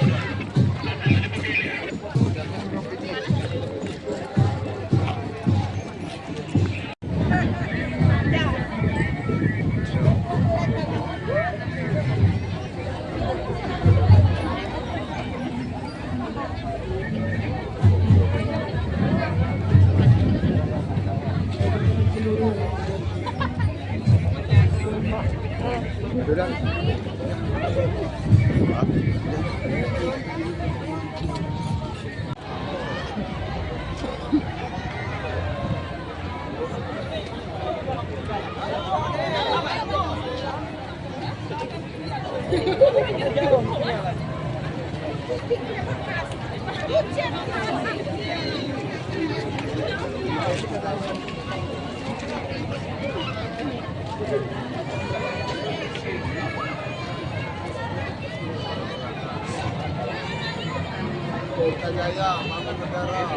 Kita Jaya, Bangun Negara.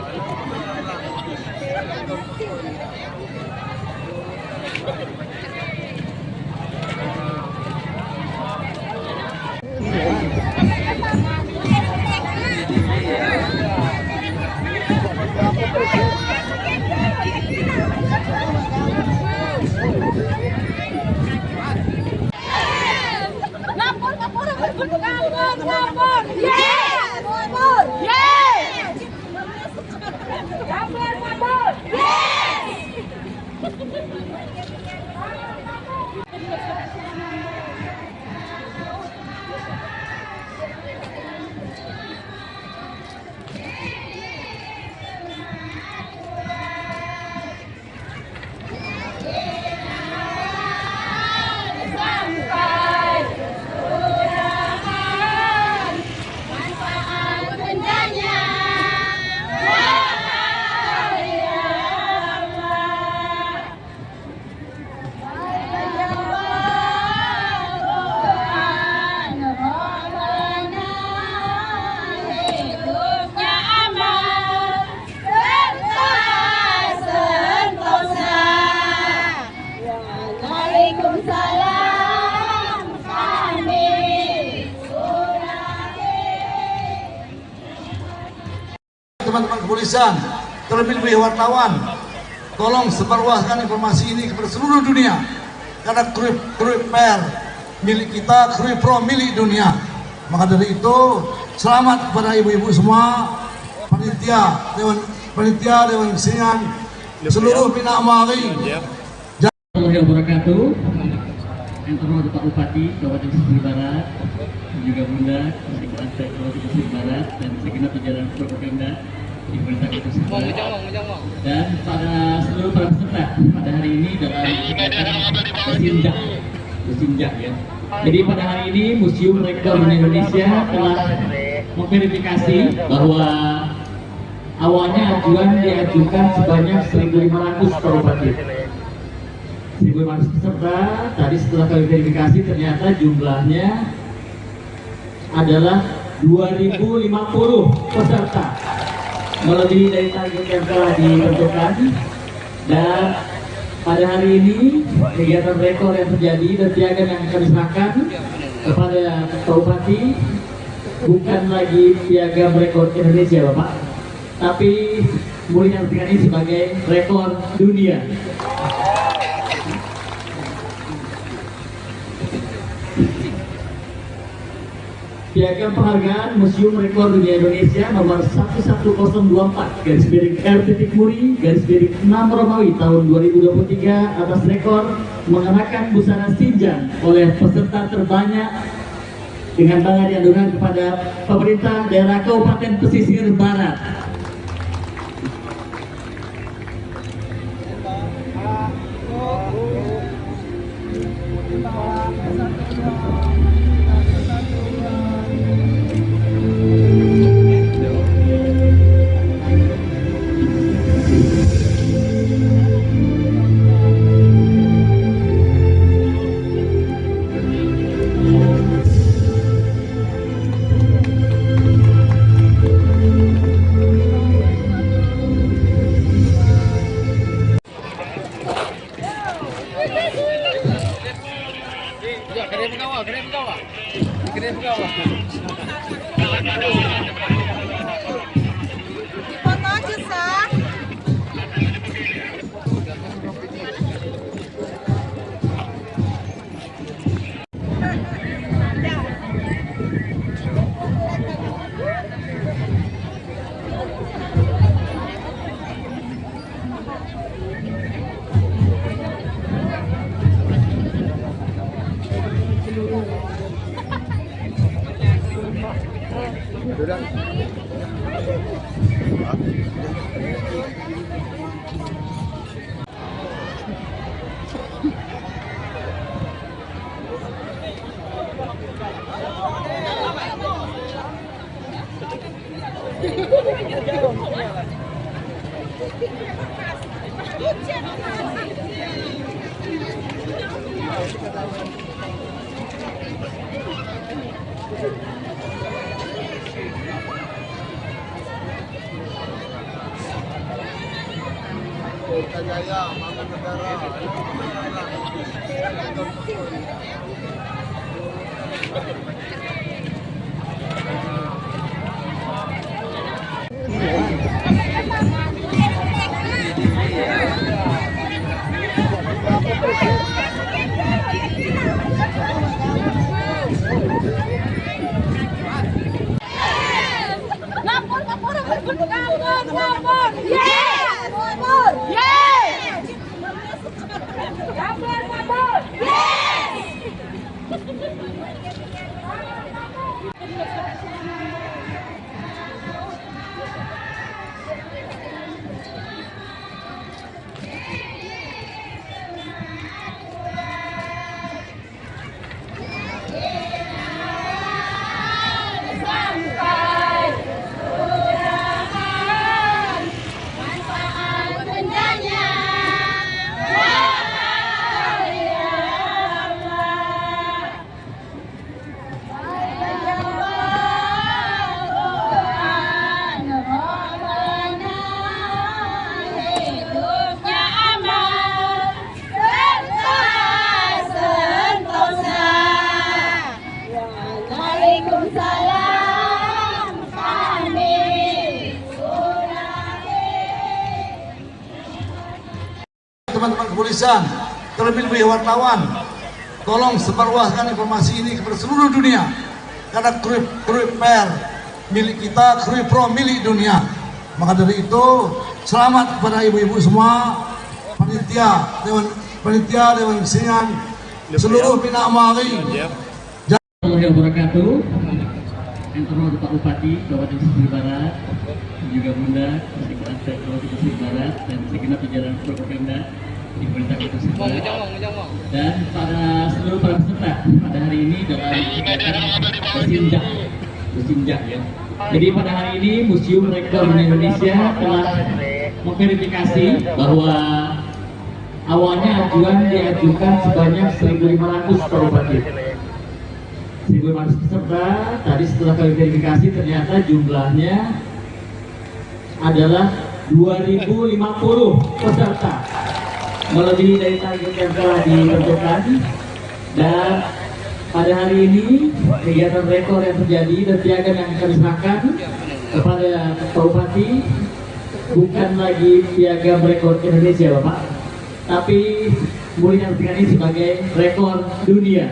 Ngapur, ngapur, ngapur, ngapur, ngapur. Yes! Ngapur. Yes! Ngapur, ngapur. Yes! Sampai kelurahan, manfaat bencana. Wahai Allah, Tuhan Rabbana, hidupnya aman serta sentosa. Waalaikumsalam, kami Teman-teman kepolisian, terlebih-lebih wartawan, tolong sebarluaskan informasi ini kepada seluruh dunia. Karena Krui Per milik kita, Krui Pro milik dunia. Maka dari itu, selamat kepada ibu-ibu semua, panitia, Dewan Kesenian, seluruh Bina Amari. Warahmatullahi wabarakatuh. Yang terhormat Pak Bupati Kabupaten Pesisir Barat, dan juga Bunda Sekretariat Kabupaten Pesisir Barat dan segenap jajaran Forkopimda di Pemerintah Kota Pesisir Barat, dan pada seluruh para peserta pada hari ini dalam kegiatan Bersinjak ya. Jadi pada hari ini Museum Rekor Indonesia telah memverifikasi bahwa awalnya ajuan diajukan sebanyak 1.500 per bupati. 1.500 peserta, tadi setelah kami verifikasi ternyata jumlahnya adalah 2.050 peserta, melebihi dari target yang telah ditentukan. Dan pada hari ini kegiatan rekor yang terjadi dan piagam yang kami serahkan kepada Pak Bupati bukan lagi piagam rekor Indonesia Bapak, tapi mulia ini sebagai rekor dunia. Piagam penghargaan Museum Rekor Dunia Indonesia nomor 11024 /R.Muri/6 Romawi tahun 2023 atas rekor mengenakan busana Sinjang oleh peserta terbanyak dengan bangga diadukan kepada pemerintah daerah Kabupaten Pesisir Barat. Foto aja, Sah. Jaya, Bangun Negara. Ngapur! Yes! Ngapur! Yes! Ngapur! Yes! Teman-teman kepolisian, terlebih-lebih wartawan, tolong sebarluaskan informasi ini kepada seluruh dunia, karena Krui Per milik kita, Krui Pro milik dunia. Maka dari itu, selamat kepada ibu-ibu semua, panitia, Dewan Kesenian, seluruh Bina Amari. Warahmatullahi wabarakatuh. Yang terhormat Pak Bupati Kabupaten Pesisir Barat, juga Bunda Sekretaris Kabupaten Pesisir Barat dan segenap jajaran Forkopimda di pemerintah Kota Pesisir Barat, dan seluruh para peserta pada hari ini dalam kegiatan bersinjak ya. Jadi pada hari ini Museum Rekor Indonesia telah memverifikasi bahwa awalnya ajuan diajukan sebanyak 1.500 Pak Bupati. 1.500 peserta, tadi setelah kami verifikasi ternyata jumlahnya adalah 2.050 peserta, melebihi dari target yang telah ditentukan. Dan pada hari ini kegiatan rekor yang terjadi dan piagam yang kami serahkan kepada Pak Bupati bukan lagi piagam rekor Indonesia Bapak, tapi boleh diartikan ini sebagai rekor dunia.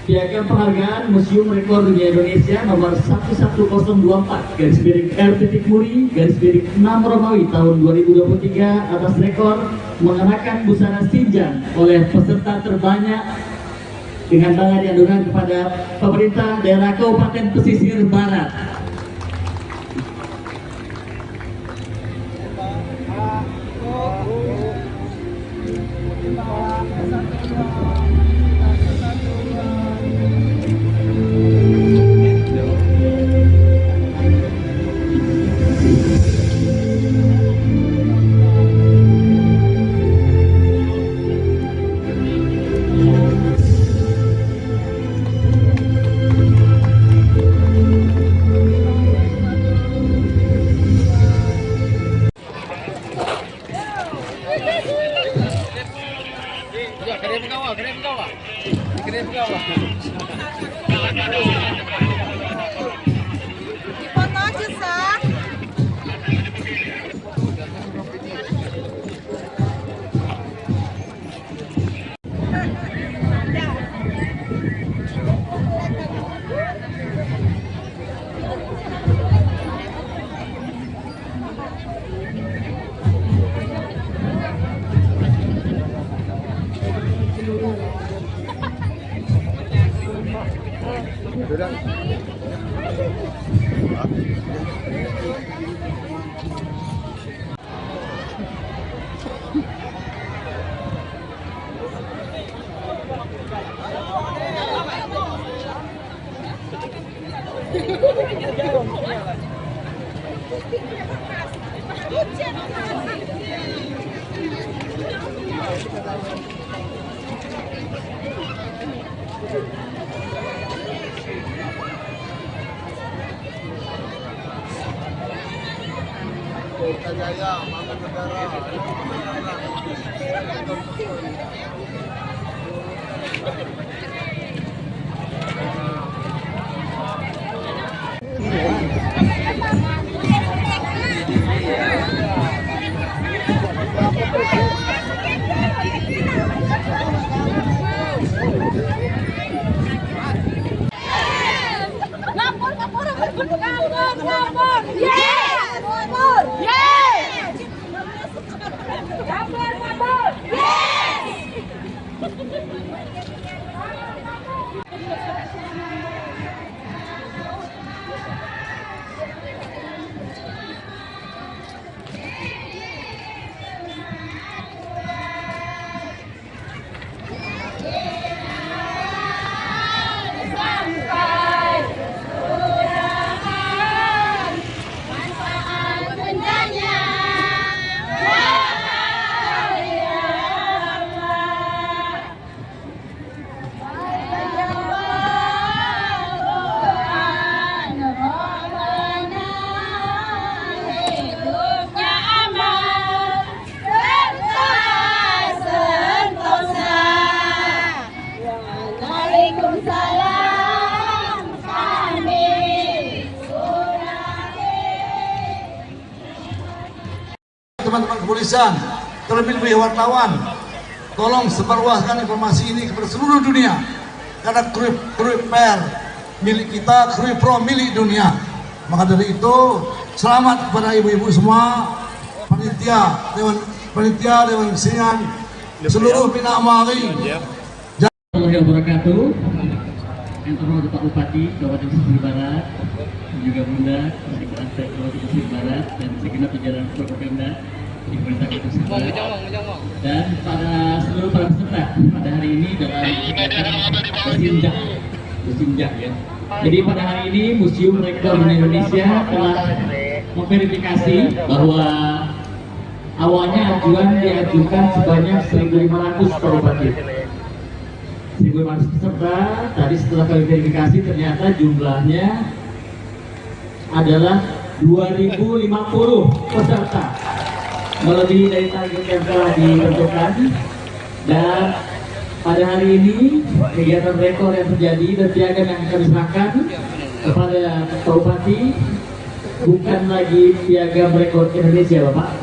Piagam penghargaan Museum Rekor Dunia Indonesia nomor 11024/R.Muri/6 Romawi tahun 2023 atas rekor mengenakan busana sinjang oleh peserta terbanyak dengan tangan diadukan kepada pemerintah daerah Kabupaten Pesisir Barat. Foto aja, Sah. Jaya, bangun negara. Ngapur, ngapur, ngapur, ngapur, ngapur. Yes! Ngapur. Yes! Ngapur, ngapur. Yes! Sampai surahan manfaat bendanya wahai Allah. Tuhan Rabbana hidupnya aman serta sentosa. Waalaikumsalam kami Surati. Teman-teman kepolisian, terlebih-lebih wartawan, tolong sebarluaskan informasi ini kepada seluruh dunia. Karena Krui Per milik kita, Krui Pro milik dunia. Maka dari itu, selamat kepada ibu-ibu semua, panitia, dewan kesenian, seluruh Bina Amari. Warahmatullahi wabarakatuh. Yang terhormat Pak Bupati Kabupaten Pesisir Barat, dan juga Bunda Sekretaris Kabupaten Pesisir Barat dan segenap jajaran propaganda di pemerintah Kabupaten Pesisir Barat, dan pada seluruh para peserta pada hari ini dalam Musimjak ya. Jadi pada hari ini Museum Rekor Indonesia telah memverifikasi bahwa awalnya ajuan diajukan sebanyak 1.500 propaganda. 1.500 peserta, tadi setelah kami verifikasi ternyata jumlahnya adalah 2.050 peserta, melebihi dari target yang telah ditentukan. Dan pada hari ini kegiatan rekor yang terjadi dan piagam yang kami serahkan kepada Pak Bupati bukan lagi piagam rekor Indonesia Bapak,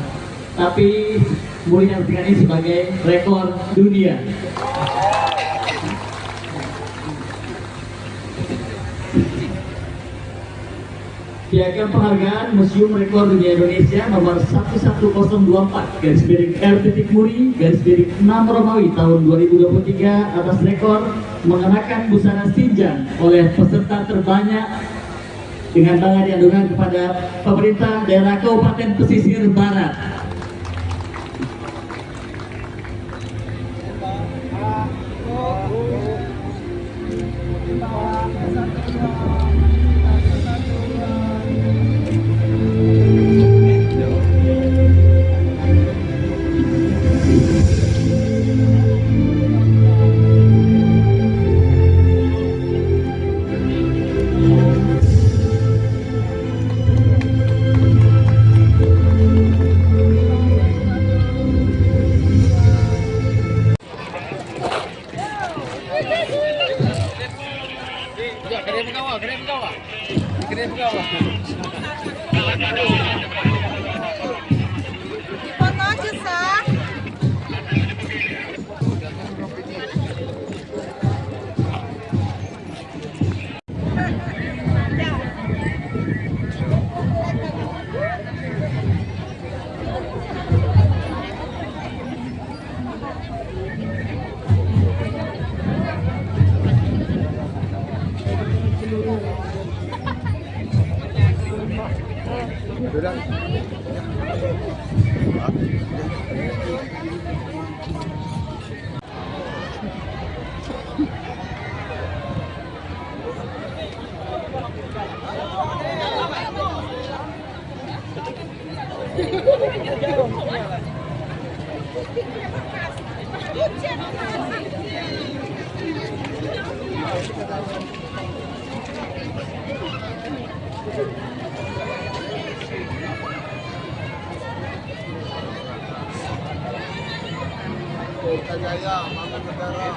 tapi mulia ini sebagai rekor dunia. Piagam penghargaan Museum Rekor Dunia Indonesia nomor 11024 /RT-Muri/6 Romawi tahun 2023 atas rekor mengenakan busana sinjang oleh peserta terbanyak dengan bangga diadukan kepada pemerintah daerah Kabupaten Pesisir Barat. Foto aja, Sah. Ya, bangun negara.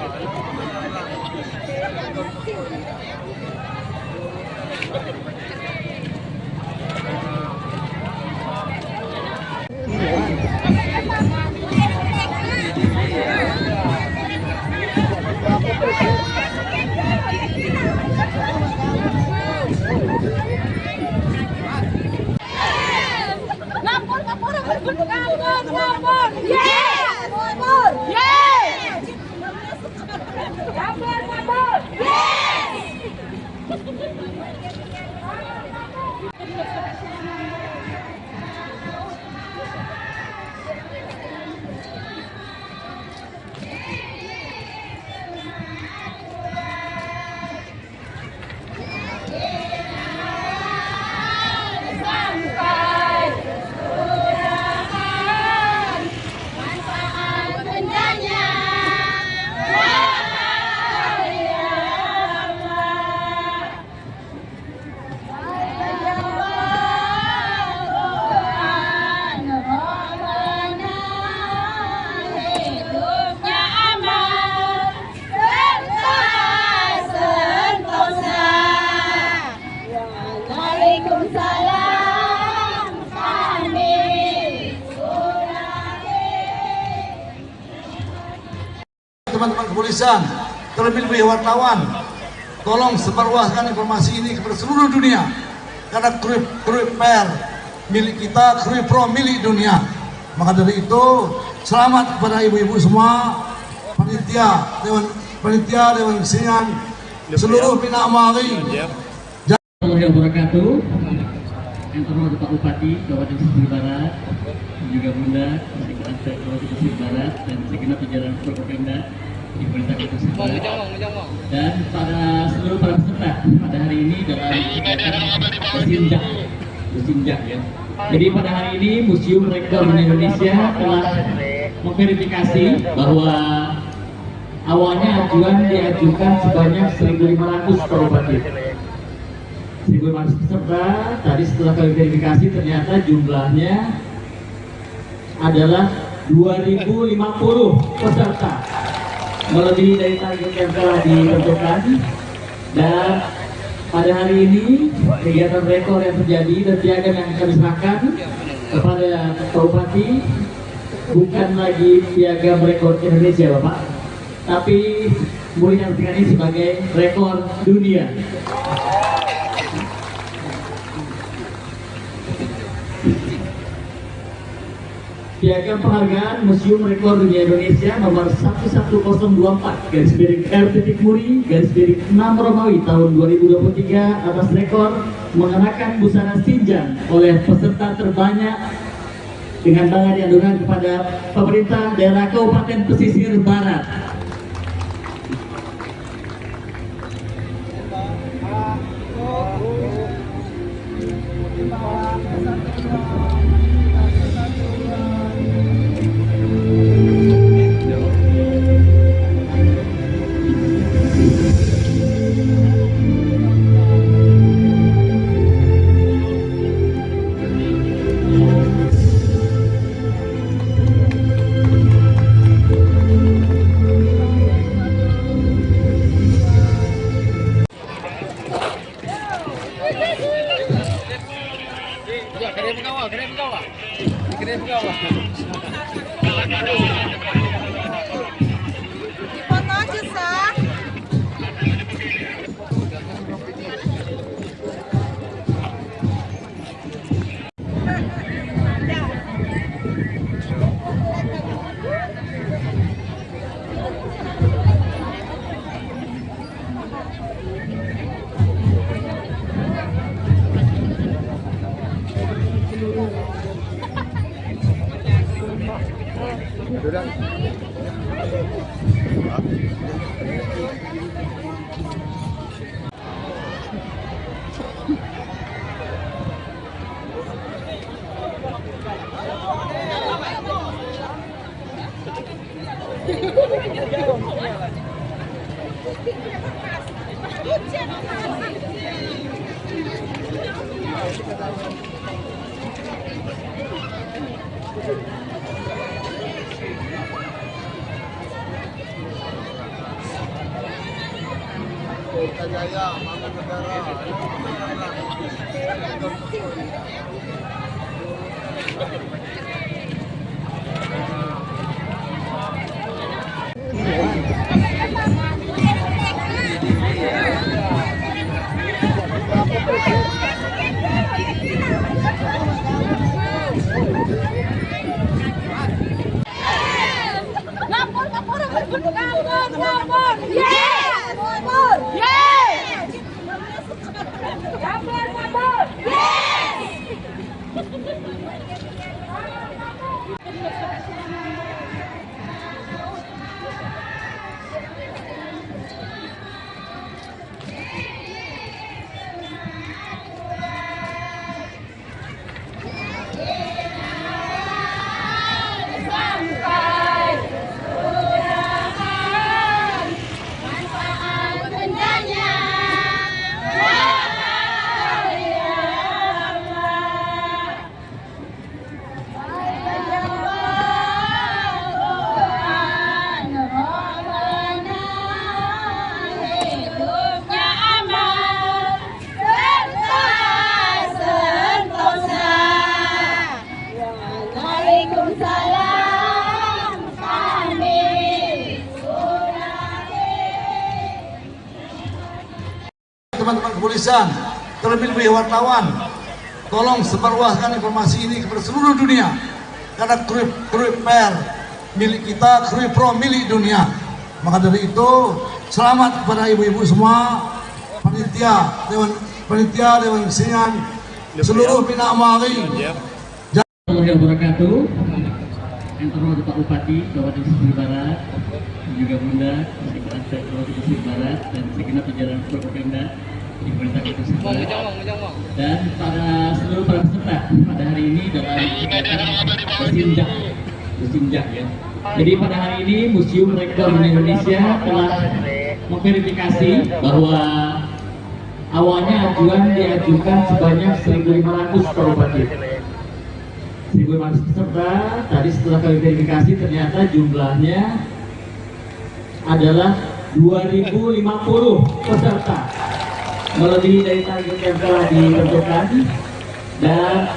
Ngapur, ngapur, ngapur, ngapur, ngapur. Yes! Ngapur. Yes! Ngapur, ngapur. Yes! Sampai kesurahan, manfaat bendanya. Wahai Allah, Tuhan Rabbana, hidupnya aman serta sentosa. Waalaikumsalam kami Teman-teman kepolisian, terlebih-lebih wartawan, tolong sebarluaskan informasi ini kepada seluruh dunia. Karena Krui Per milik kita, Krui Pro milik dunia. Maka dari itu, selamat kepada ibu-ibu semua, panitia, Dewan Kesenian, seluruh Bina Amari. Warahmatullahi wabarakatuh. Yang terhormat Pak Bupati Kabupaten Pesisir Barat, juga Bunda Sekretariat Kabupaten Pesisir Barat dan segenap jajaran Forkopimda di Pemerintah Kabupaten Pesisir Barat, dan pada seluruh para peserta pada hari ini dalam kegiatan Bersinjak ya. Jadi pada hari ini Museum Rekor Indonesia telah memverifikasi bahwa awalnya ajuan diajukan sebanyak 1.500 per Bupati. 1.500 peserta, tadi setelah kami verifikasi ternyata jumlahnya adalah 2.050 peserta, melebihi dari target yang telah ditentukan. Dan pada hari ini kegiatan rekor yang terjadi dan piagam yang kami serahkan kepada Pak Bupati bukan lagi piagam rekor Indonesia Bapak, tapi mulia ini sebagai rekor dunia. Piagam penghargaan Museum Rekor Dunia Indonesia nomor 11024/R.Muri/6 Romawi tahun 2023 atas rekor mengenakan busana Sinjang oleh peserta terbanyak dengan bangga diadukan kepada pemerintah daerah Kabupaten Pesisir Barat. Foto aja, Sah. Kita Jaya, Bangun Negara. Lapor, lapor, lapor. Yes! Lapor. Yes! Lapor, lapor. Yes! Sampai suratan manfaat bendanya wahai Allah. Hidupnya aman serta sentosa. Waalaikumsalam kami Teman-teman kepolisian, terlebih wartawan, tolong sebarluaskan informasi ini kepada seluruh dunia, karena Krui Per milik kita, Krui Pro milik dunia. Maka dari itu, selamat kepada ibu-ibu semua, panitia, dewan kesenian, seluruh Bina Amari. Warahmatullahi wabarakatuh. Yang terhormat Pak Bupati Kabupaten Pesisir Barat, juga Bunda Sekretariat Kabupaten Pesisir Barat dan segenap jajaran Forkopimda di Pemerintah Kabupaten Pesisir Barat, dan seluruh para peserta pada hari ini dalam kegiatan bersinjak ya. Jadi pada hari ini Museum Rekor Indonesia telah memverifikasi bahwa awalnya ajuan diajukan sebanyak 1.500 Pak Bupati. 1.500 peserta, tadi setelah kami verifikasi ternyata jumlahnya adalah 2.050 peserta, melebihi dari target yang telah ditentukan. Dan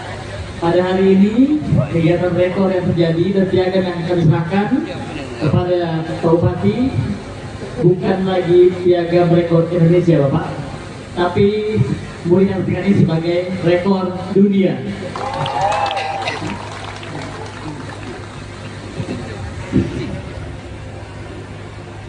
pada hari ini kegiatan rekor yang terjadi dan piagam yang kami serahkan kepada Pak Bupati bukan lagi piagam rekor Indonesia Bapak, tapi mulia ini sebagai rekor dunia.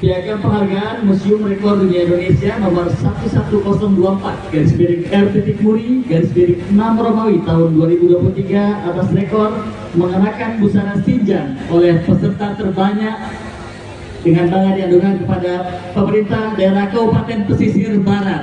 Piagam penghargaan Museum Rekor Dunia Indonesia nomor 11024 /RT-Muri/6 Romawi tahun 2023 atas rekor mengenakan busana sinjang oleh peserta terbanyak dengan bangga diadukan kepada pemerintah daerah Kabupaten Pesisir Barat.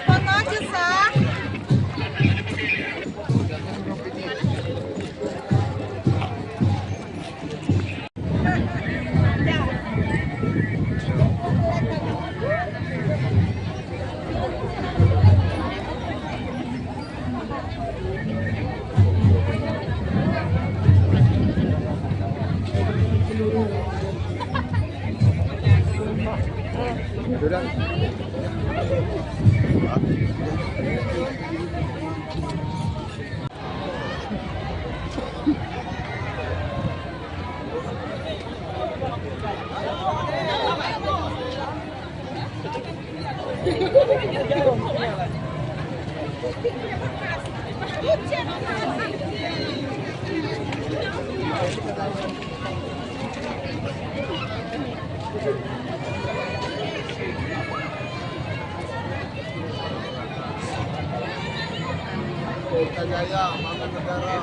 Foto aja sah. Kita Jaya, Bangun Negara.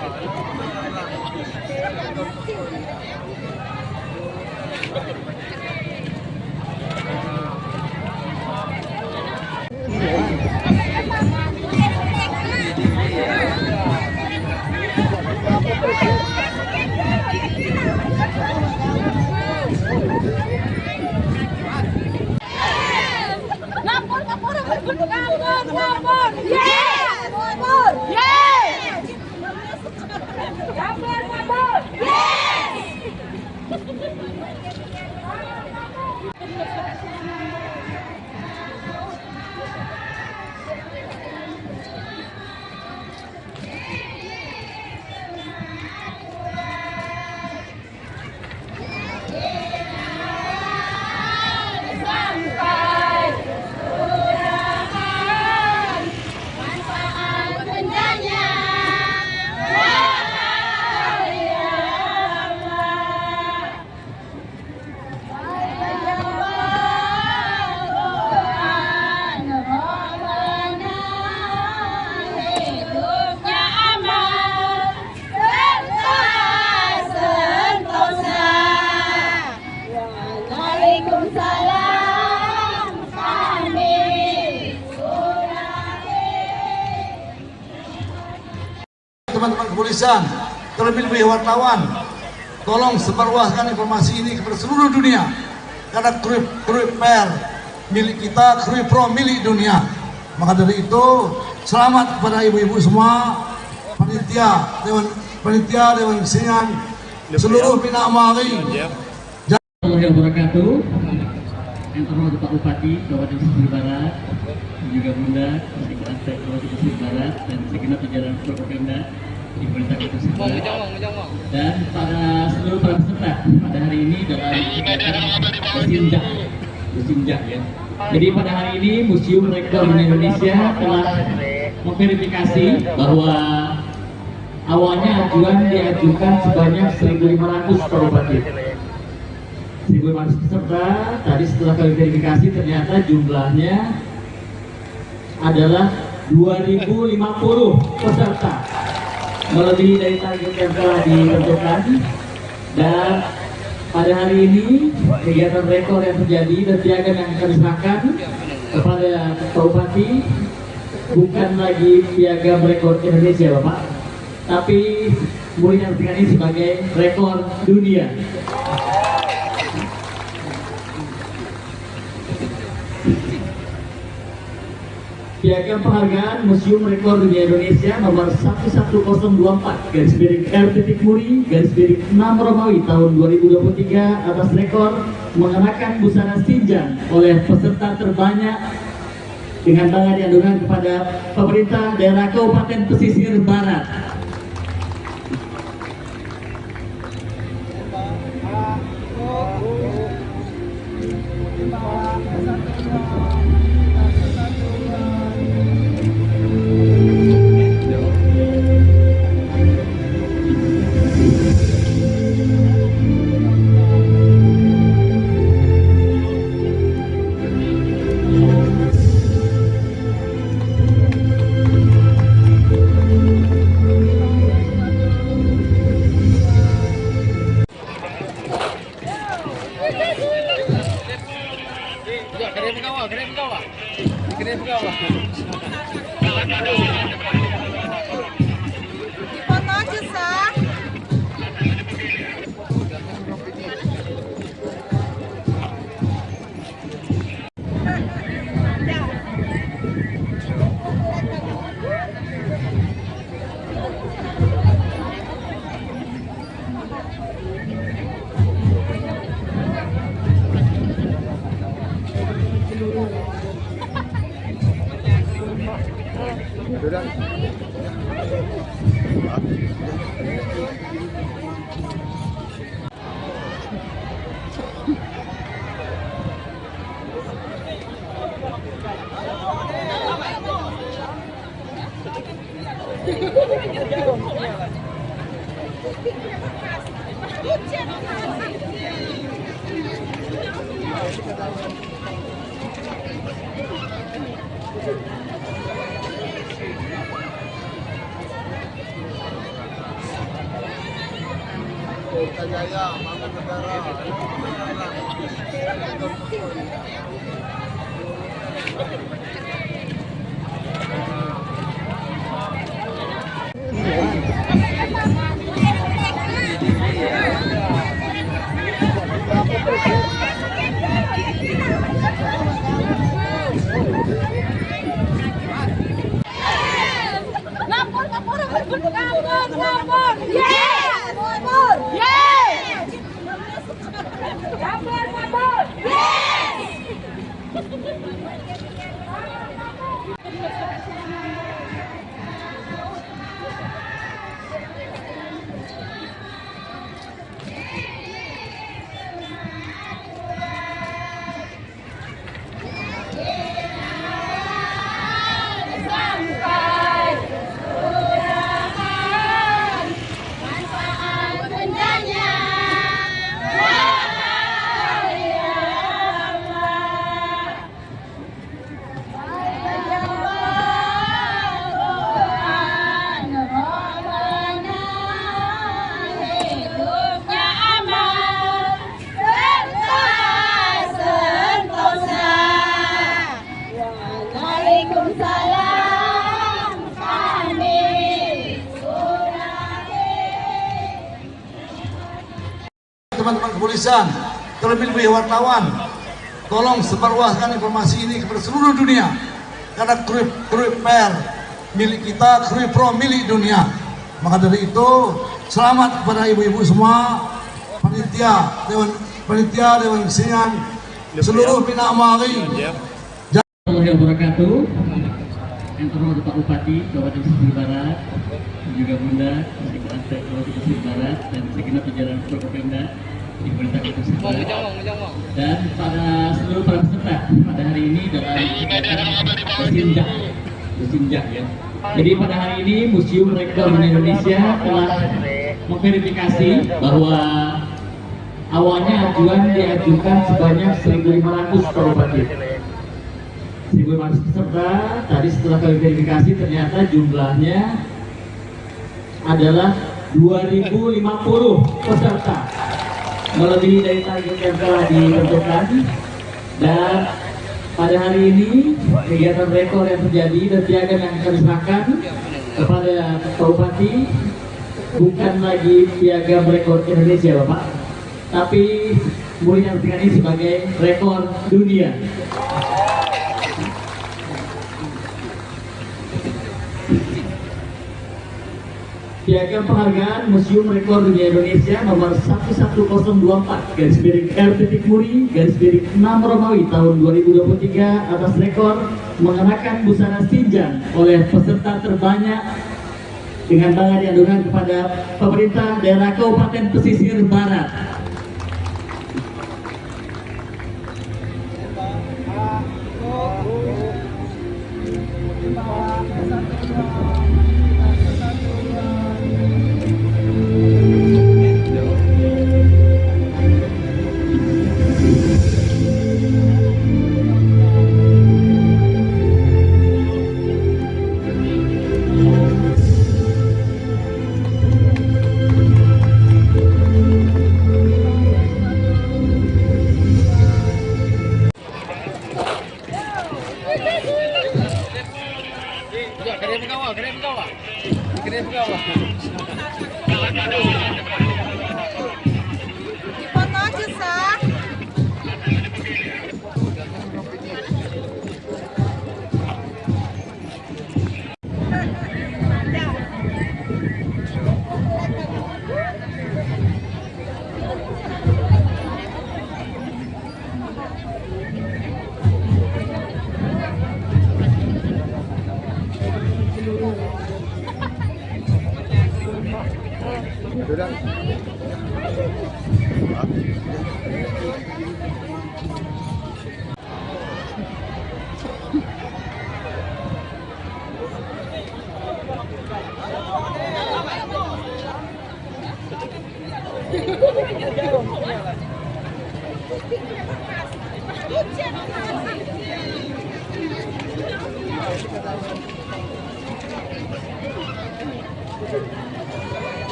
Ngapur, ngapur, ngapur, ngapur, ngapur. Yes! Ngapur. Yes! Ngapur, ngapur. Yes! Sampai kurahan manfaat bendanya. Wahai Allah, Tuhan Rabbana, hidupnya aman serta sentosa. Waalaikumsalam kami Teman-teman kepolisian, terlebih-lebih wartawan, tolong sebarluaskan informasi ini kepada seluruh dunia. Karena Krui Per milik kita, Krui Pro milik dunia. Maka dari itu, selamat kepada ibu-ibu semua, panitia, Dewan Kesenian, seluruh Bina Amali. Warahmatullahi wabarakatuh. Yang terhormat Pak Bupati Kabupaten Pesisir Barat, dan juga Bunda Sekretariat Kabupaten Pesisir Barat dan segenap jajaran propaganda di Pemerintah Kabupaten Pesisir Barat, dan seluruh para peserta pada hari ini dalam kegiatan Musimjak ya. Jadi pada hari ini Museum Rekor Indonesia telah memverifikasi bahwa awalnya ajuan diajukan sebanyak 1.500 Pak Bupati. 1.500 peserta, tadi setelah kami verifikasi ternyata jumlahnya adalah 2.050 peserta, melebihi dari target yang telah ditentukan. Dan pada hari ini kegiatan rekor yang terjadi dan piagam yang akan diserahkan kepada Pak Bupati bukan lagi piagam rekor Indonesia Bapak, tapi boleh diartikan ini sebagai rekor dunia. Piagam penghargaan Museum Rekor Dunia Indonesia nomor 11024 /RT/6 Romawi tahun 2023 atas rekor mengenakan busana sinjang oleh peserta terbanyak dengan bangga diadukan kepada pemerintah daerah Kabupaten Pesisir Barat. Foto aja, Sah. Jaya, bangun negara. Lapor, lapor, lapor, lapor. Yes! Lapor. Yes! Lapor, lapor. Yes! Sampai surahan manfaat bendanya. Wahai Allah, Tuhan Rabbana, hidupnya aman serta sentosa. Waalaikumsalam kami Teman-teman kepolisian, terlebih-lebih wartawan, tolong sebarluaskan informasi ini kepada seluruh dunia. Karena kruip per milik kita, kruip pro milik dunia. Maka dari itu, selamat kepada ibu-ibu semua, panitia, Dewan Kesenian, seluruh Bina Amari. Warahmatullahi wabarakatuh. Yang terhormat Pak Bupati Kabupaten Pesisir Barat, juga Bunda Sekretariat Kabupaten Pesisir Barat dan segenap jajaran Forkopimda di Pemerintah Kabupaten Pesisir Barat, dan para seluruh para peserta pada hari ini dalam kegiatan Bersinjak ya. Jadi pada hari ini Museum Rekor Indonesia telah memverifikasi bahwa awalnya ajuan diajukan sebanyak 1.500 Pak Bupati. 1.500 peserta, tadi setelah kami verifikasi ternyata jumlahnya adalah 2.050 peserta, melebihi dari target yang telah ditentukan. Dan pada hari ini kegiatan rekor yang terjadi dan piagam yang kami serahkan kepada Pak Bupati bukan lagi piagam rekor Indonesia Bapak, tapi mulia ini sebagai rekor dunia. Piagam penghargaan Museum Rekor Dunia Indonesia nomor 11024 /RT-Muri/6 Romawi tahun 2023 atas rekor mengenakan busana sinjang oleh peserta terbanyak dengan bangga diadukan kepada pemerintah daerah Kabupaten Pesisir Barat. Foto aja sah.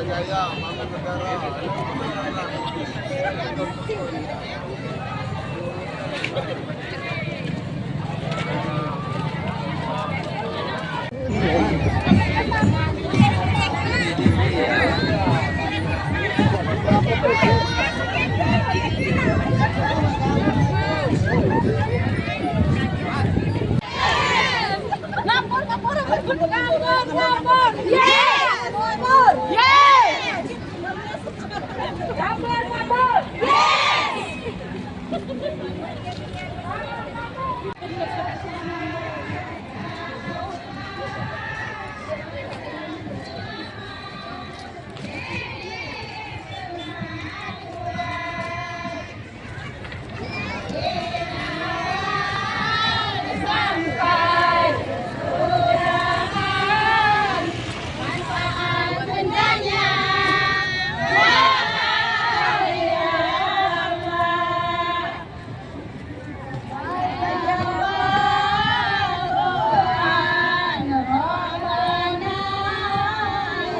Jaya, bangun negara. Lapor, lapor, lapor. Yes! Lapor. Yes! Lapor, lapor. Yes! Sampai undangan manfaat bendanya wahai Allah. Tuhan Rabbana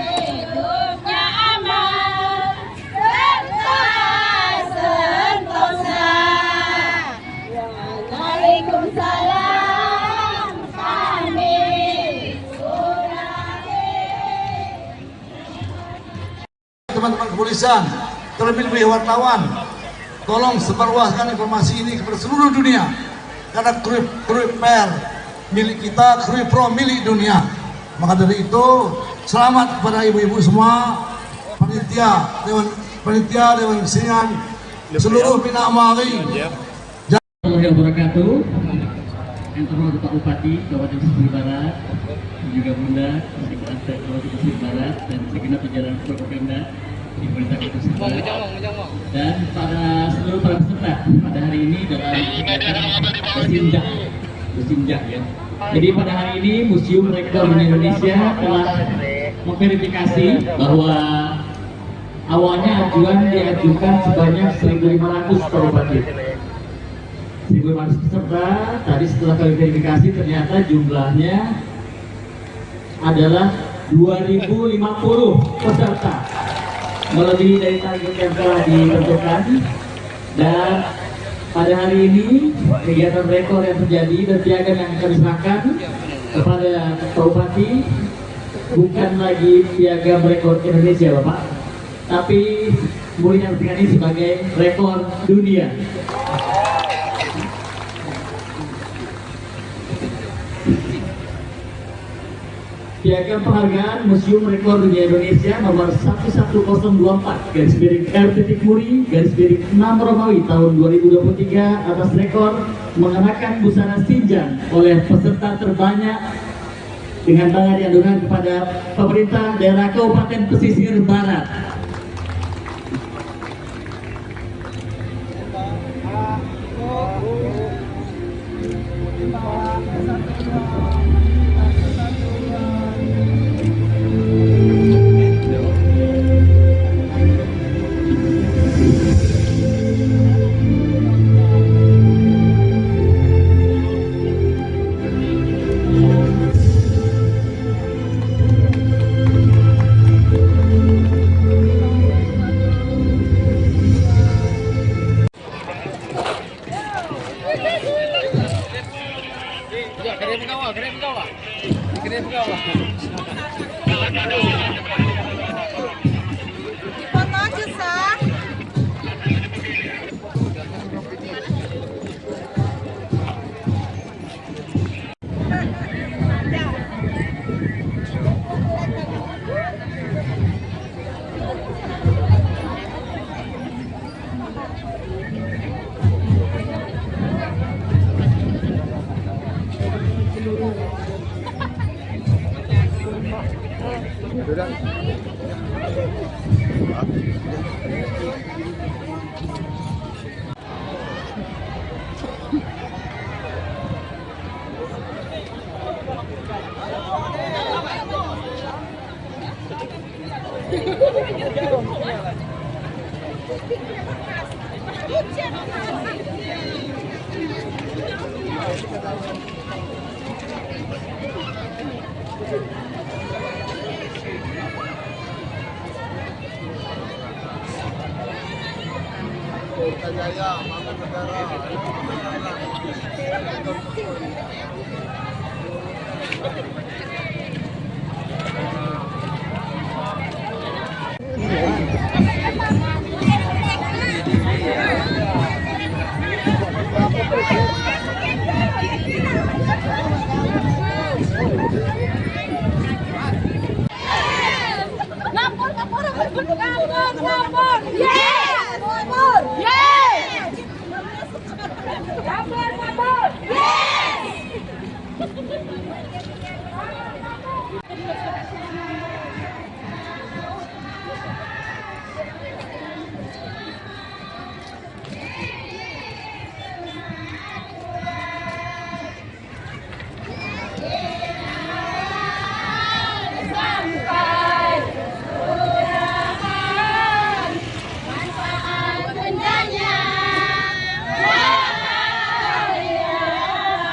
hidupnya aman serta sentosa. Waalaikumsalam kami Teman-teman kepolisian, terlebih-lebih wartawan, tolong sebarluaskan informasi ini kepada seluruh dunia. Karena Kruip Per milik kita, Kruip Pro milik dunia. Maka dari itu, selamat kepada ibu-ibu semua, panitia, Dewan Kesenian, seluruh Bina Amali. Warahmatullahi wabarakatuh. Yang terhormat Pak Bupati Kabupaten Pesisir Barat, dan juga Bunda Sekretariat Kabupaten Pesisir Barat dan segenap jajaran Forkopimda di Pemerintah Kabupaten Pesisir Barat, dan seluruh para peserta pada hari ini dalam Bersinjak ya. Jadi pada hari ini Museum Rekor Indonesia telah memverifikasi bahwa awalnya ajuan diajukan sebanyak 1.500 Pak Bupati. 1.500 peserta, tadi setelah kami verifikasi ternyata jumlahnya adalah 2.050 peserta, melebihi dari target yang telah ditentukan. Dan pada hari ini kegiatan rekor yang terjadi dan piagam yang kami serahkan kepada Pak Bupati bukan lagi piagam rekor Indonesia Bapak, tapi mulia ini sebagai rekor dunia. Piagam penghargaan Museum Rekor Dunia Indonesia nomor 11024 /R.Muri/6 Romawi tahun 2023 atas rekor mengenakan busana sinjang oleh peserta terbanyak dengan bangga diadukan kepada pemerintah daerah Kabupaten Pesisir Barat. Foto aja, Sah. Jaya, Bangun Negara. Lapor, lapor, lapor. Yes! Lapor. Yes! Lapor, lapor. Yes! Sampai kelurahan, manfaat bendanya, bahaya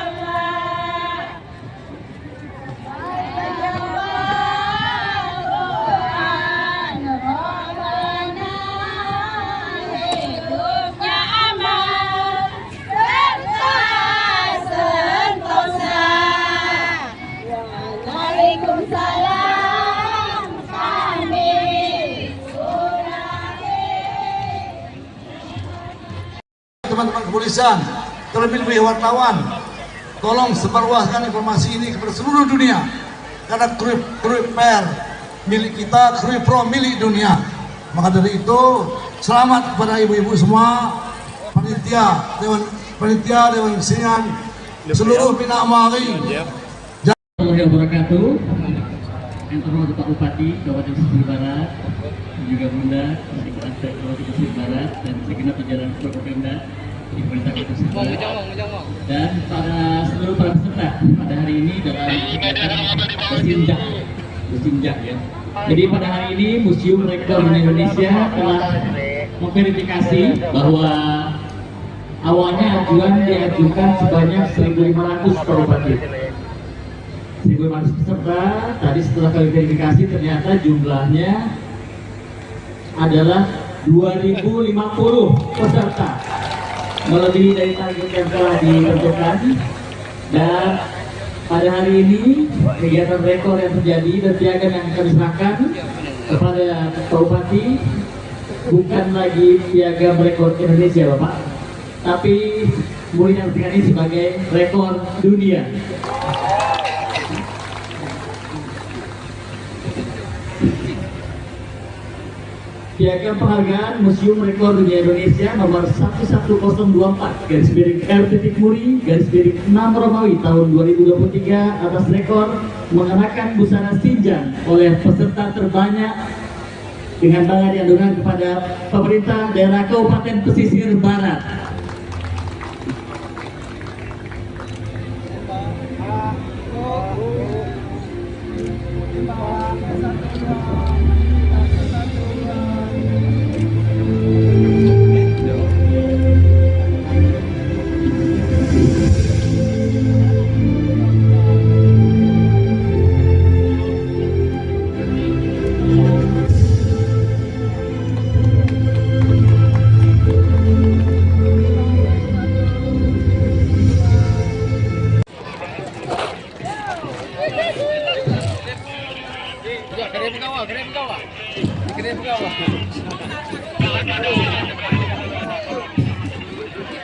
amat. Jawaban Rabbana, hidupnya aman, serta sentosa. Waalaikumsalam, kami Teman-teman kepolisian, terlebih-lebih wartawan, tolong sebarluaskan informasi ini kepada seluruh dunia. Karena Krui Per milik kita, Krui Pro milik dunia. Maka dari itu, selamat kepada ibu-ibu semua, panitia, dewan kesenian, seluruh Bina Amari. Warahmatullahi wabarakatuh. Yang terhormat Pak Bupati Kabupaten Pesisir Barat, dan juga Bunda Sekretariat Kabupaten Pesisir Barat dan segenap jajaran Forkopimda di Pemerintah Kabupaten Pesisir Barat, dan seluruh para peserta pada hari ini dalam kegiatan bersinjak ya. Jadi pada hari ini Museum Rekor Indonesia telah memverifikasi bahwa awalnya ajuan diajukan sebanyak 1.500 per Bupati. 1.500 peserta, tadi setelah kami verifikasi ternyata jumlahnya adalah 2.050 peserta, melebihi dari target yang telah ditentukan. Dan pada hari ini kegiatan rekor yang terjadi dan piagam yang kami serahkan kepada Pak Bupati bukan lagi piagam rekor Indonesia Bapak, tapi boleh diartikan ini sebagai rekor dunia. Piagam penghargaan Museum Rekor Dunia Indonesia nomor 11024/R.Muri/6 Romawi tahun 2023 atas rekor mengenakan busana sinjang oleh peserta terbanyak dengan bangga diadukan kepada pemerintah daerah Kabupaten Pesisir Barat.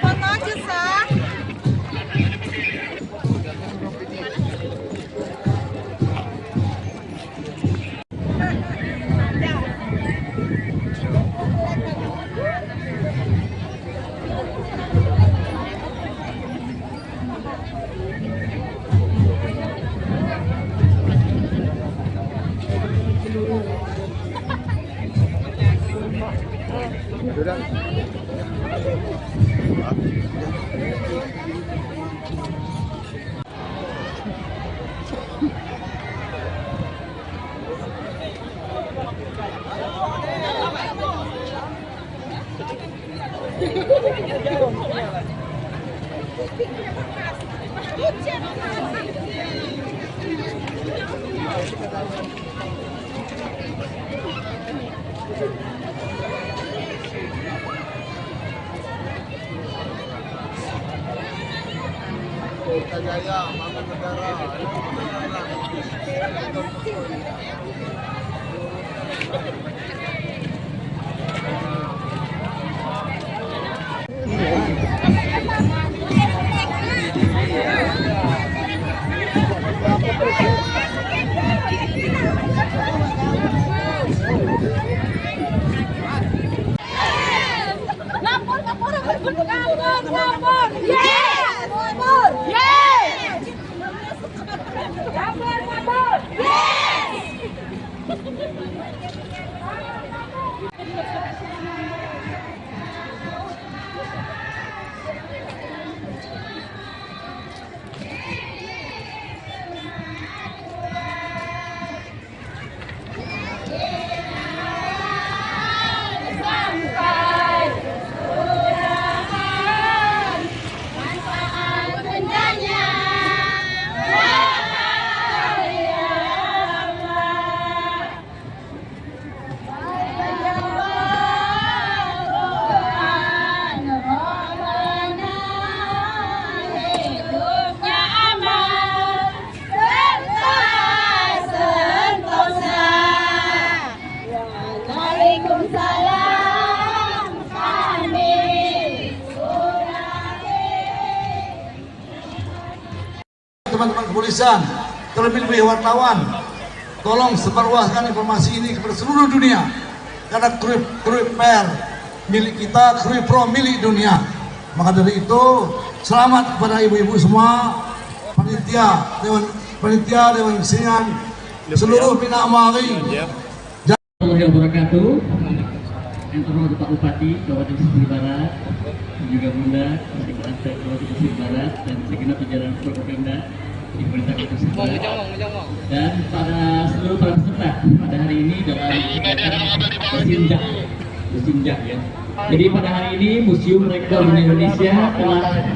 Foto aja, Sah. Jaya, bangun negara. Lapor, lapor, lapor, lapor. Yes! Lapor. Yes! Lapor, lapor. Yes! Sampai suraan manfaat bendanya wahai Allah. Rohan rohana hidupnya aman serta sentosa. Waalaikumsalam kami Teman-teman kepolisian, terlebih-lebih wartawan, tolong sebarluaskan informasi ini kepada seluruh dunia. Karena Krui Per milik kita, Krui Pro milik dunia. Maka dari itu, selamat kepada ibu-ibu semua, panitia, dewan kesenian, seluruh Bina Amari. Warahmatullahi wabarakatuh. Yang terhormat Pak Bupati Kabupaten Pesisir Barat, juga Bunda Sekretariat Kabupaten Pesisir Barat dan segenap jajaran Forkopimda di Pemerintah Kabupaten Pesisir Barat, dan seluruh para peserta pada hari ini dalam kegiatan bersinjak ya. Jadi pada hari ini Museum Rekor Indonesia telah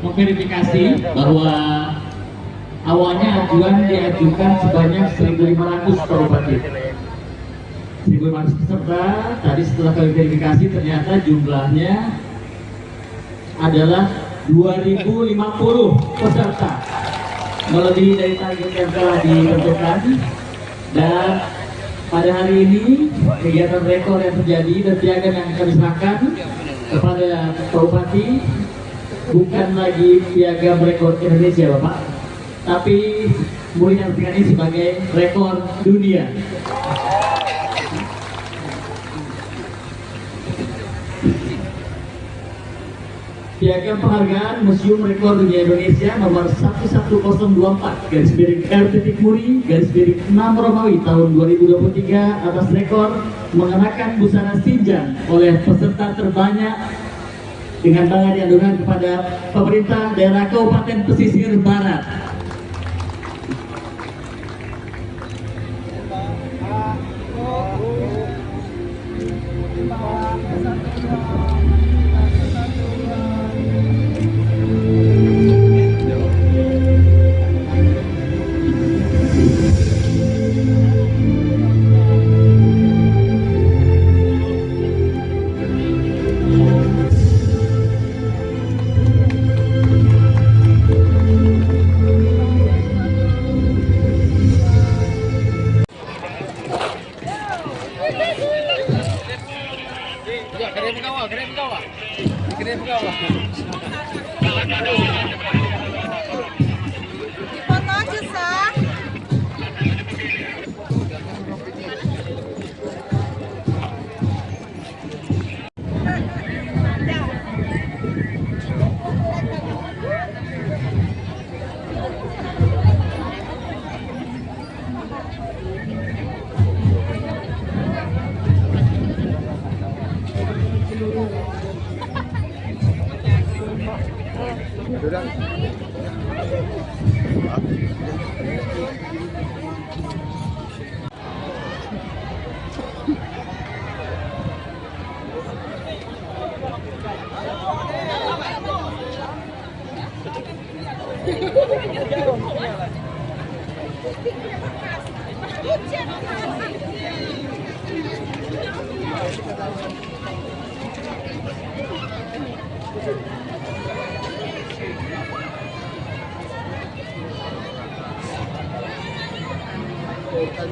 memverifikasi bahwa awalnya ajuan diajukan sebanyak 1.500 Pak Bupati. 1.500 peserta, tadi setelah kami verifikasi ternyata jumlahnya adalah 2.050 peserta, melebihi dari target yang telah ditentukan. Dan pada hari ini kegiatan rekor yang terjadi dan piagam yang kami serahkan kepada Pak Bupati bukan lagi piagam rekor Indonesia Bapak, tapi mulia ini sebagai rekor dunia. Piagam penghargaan Museum Rekor Dunia Indonesia nomor 11024 /RT/Muri/6 Romawi tahun 2023 atas rekor mengenakan busana sinjang oleh peserta terbanyak dengan bangga diadukan kepada pemerintah daerah Kabupaten Pesisir Barat. Foto aja, Sah.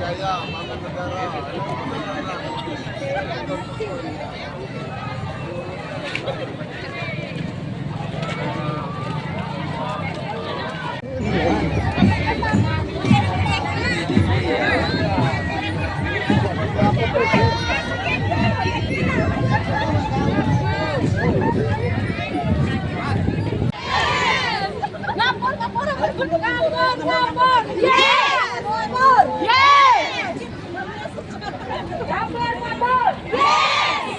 Jaya, bangun negara. Ngapur, ngapur, ngapur, ngapur, ngapur. Yes! Ngapur. Yes! Ngapur, ngapur. Yes!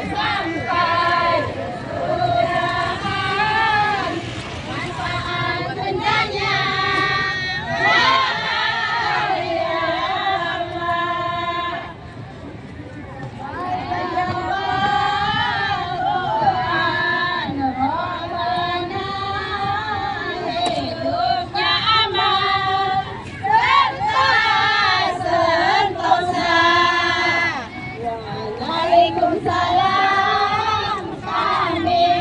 Sampai surgaan manfaat bendanya. Wahai Allah, Quran Rabbana, hidupnya aman serta sentosa. Waalaikumsalam kami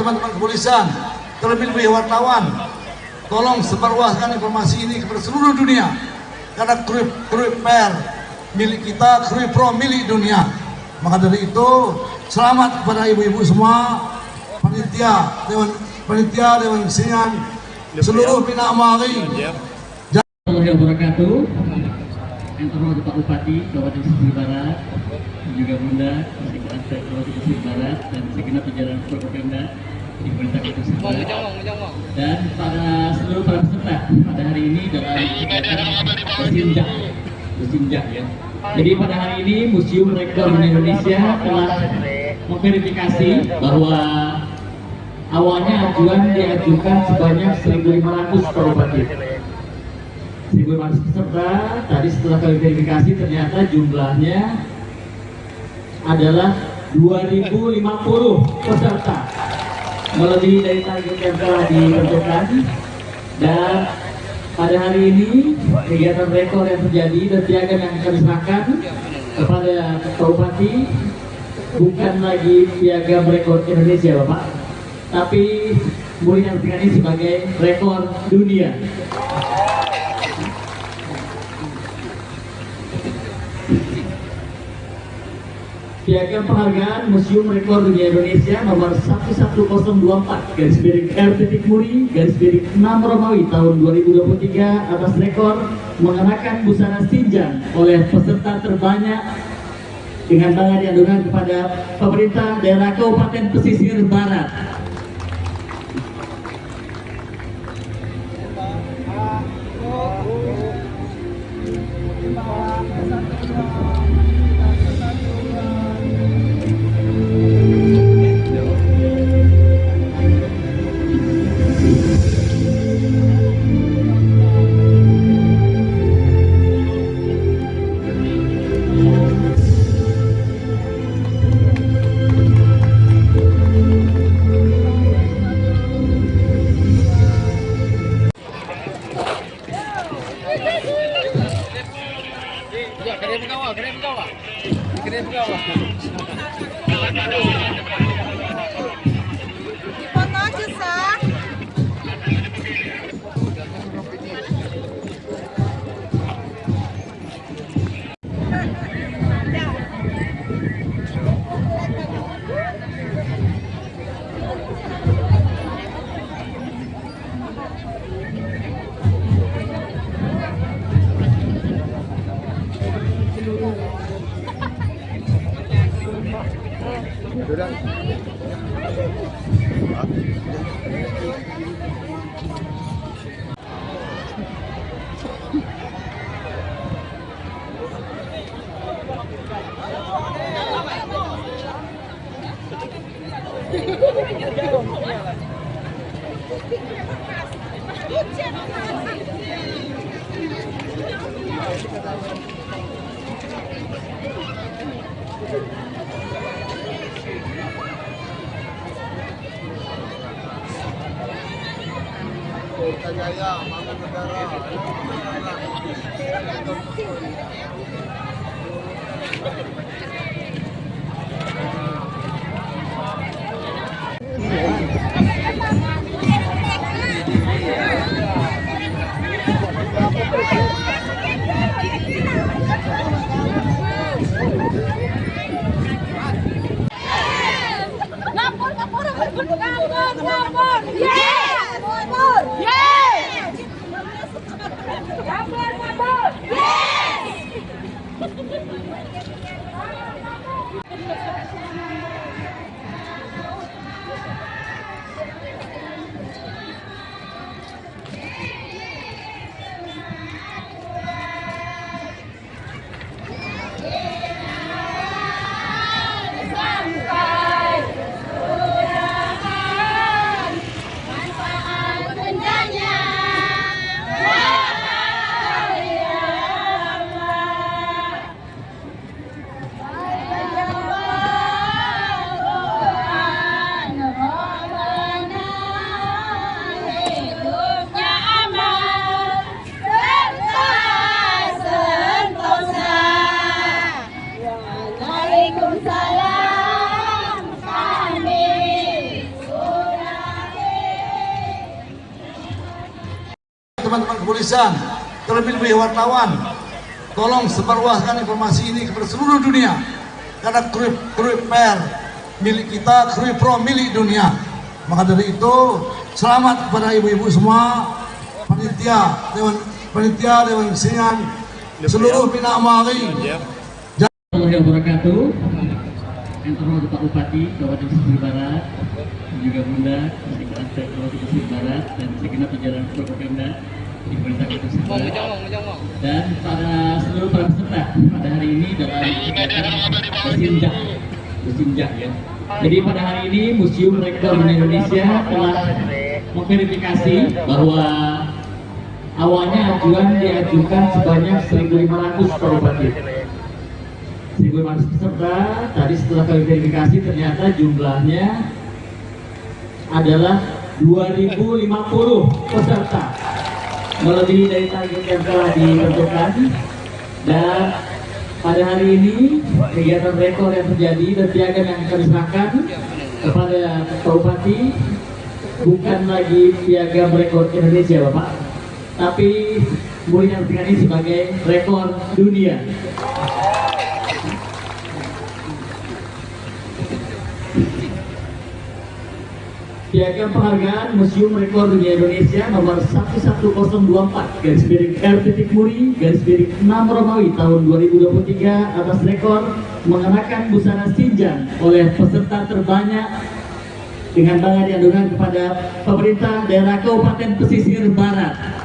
Teman-teman kepolisian, terlebih-lebih wartawan, tolong sebarluaskan informasi ini kepada seluruh dunia. Karena Krui Per milik kita, Krui Pro milik dunia. Maka dari itu, selamat kepada ibu-ibu semua, panitia, Dewan Kesenian, seluruh Bina Amali. Warahmatullahi wabarakatuh. Yang terhormat Pak Bupati Kabupaten Pesisir Barat, dan juga Bunda Sekretariat Kabupaten Pesisir Barat dan segenap jajaran Forkopimda di Pemerintah Kabupaten Pesisir Barat, dan seluruh para peserta pada hari ini dalam Bersinjak ya. Jadi pada hari ini Museum Rekor Indonesia telah memverifikasi bahwa awalnya ajuan diajukan sebanyak 1.500 Forkopimda. 1.500 peserta, tadi setelah kami verifikasi ternyata jumlahnya adalah 2.050 peserta, melebihi dari target yang telah ditentukan. Dan pada hari ini kegiatan rekor yang terjadi dan piagam yang kami serahkan kepada Pak Bupati bukan lagi piagam rekor Indonesia Bapak, tapi mulia ini sebagai rekor dunia. Piagam penghargaan Museum Rekor Dunia Indonesia nomor 11024 /RT-Muri/6 Romawi tahun 2023 atas rekor mengenakan busana sinjang oleh peserta terbanyak dengan bangga diadukan kepada pemerintah daerah Kabupaten Pesisir Barat. Foto aja, Sah. Sudah. Jaya, Bangun Negara. Ngapur, ngapur, ngapur, ngapur, ngapur. Yes! Ngapur. Yes! Ngapur, ngapur. Yes! Sampai sudahan manfaat bendanya wahai Allah. Jawaban Rabbana hidupnya aman serta sentosa. Waalaikumsalam kami Teman-teman kepolisian, terlebih-lebih wartawan, tolong sebarluaskan informasi ini kepada seluruh dunia. Karena kruip per milik kita, kruip pro milik dunia. Maka dari itu, selamat kepada ibu-ibu semua, panitia, Dewan Kesingan, seluruh Bina Amari. Warahmatullahi wabarakatuh. Yang terhormat Pak Bupati Kabupaten Pesisir Barat, juga Bunda Sekretaris Kabupaten Pesisir Barat dan segenap jajaran Forkopimda di Pemerintah Kota Pesisir Barat, dan seluruh para peserta pada hari ini dalam kegiatan bersinjak ya. Jadi pada hari ini Museum Rekor Indonesia telah memverifikasi bahwa awalnya ajuan diajukan sebanyak 1.500 Pak Bupati. 1.500 peserta, tadi setelah kami verifikasi ternyata jumlahnya adalah 2.050 peserta, melebihi dari target yang telah ditentukan. Dan pada hari ini kegiatan rekor yang terjadi dan piagam yang kami serahkan kepada Pak Bupati bukan lagi piagam rekor Indonesia Bapak, tapi boleh diartikan ini sebagai rekor dunia. Piagam penghargaan Museum Rekor Dunia Indonesia nomor 11024/R.Muri/6 Romawi tahun 2023 atas rekor mengenakan busana sinjang oleh peserta terbanyak dengan bangga diadukan kepada pemerintah daerah Kabupaten Pesisir Barat.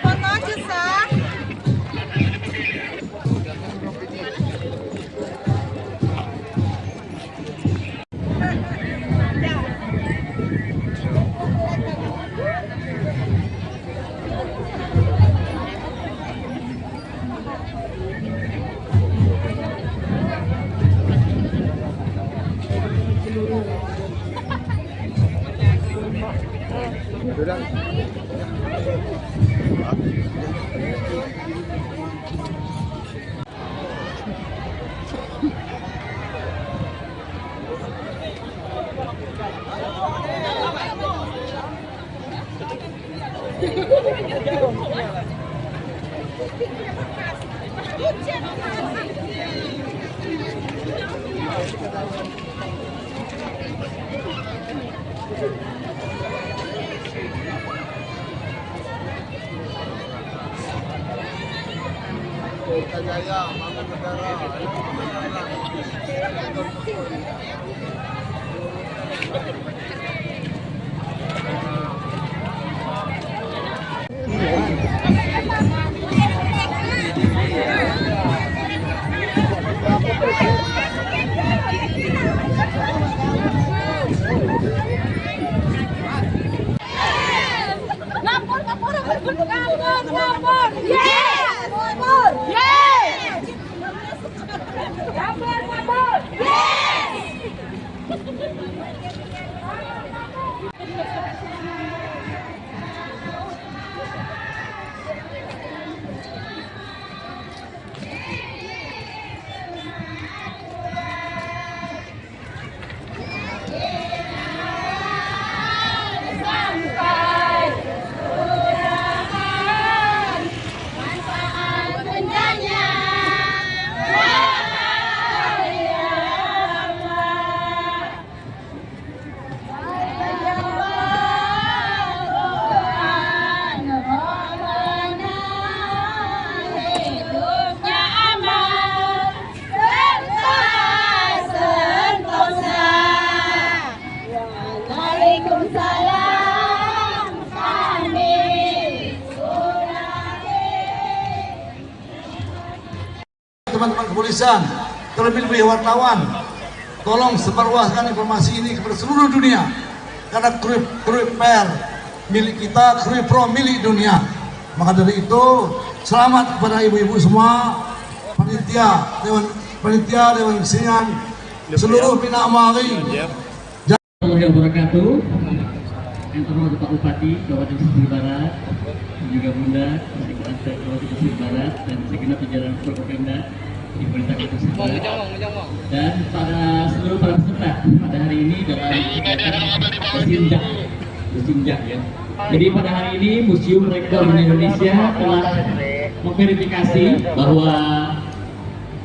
Foto aja sah. Kita Jaya, Bangun Negara. Lapor, lapor, lapor. Yes! Lapor. Yes! Lapor, lapor. Yes! Sampai kelurahan manfaat bencana wahai Allah. Tuhan Rabbana hidupnya aman serta sentosa. Waalaikumsalam kami Teman-teman kepolisian, terlebih-lebih wartawan, tolong sebarluaskan informasi ini kepada seluruh dunia. Karena Krui Per milik kita, Krui Pro milik dunia. Maka dari itu, selamat kepada ibu-ibu semua, panitia, Dewan Kesenian, seluruh Bina Amali. Warahmatullahi wabarakatuh. Yang terhormat Pak Bupati Kabupaten Pesisir Barat, dan juga Bunda Sekretariat Kabupaten Pesisir Barat dan segenap jajaran Forkopimda di Pemerintah Kabupaten Pesisir Barat, dan seluruh para peserta pada hari ini dalam Bersinjak ya. Jadi pada hari ini Museum Rekor Indonesia telah memverifikasi bahwa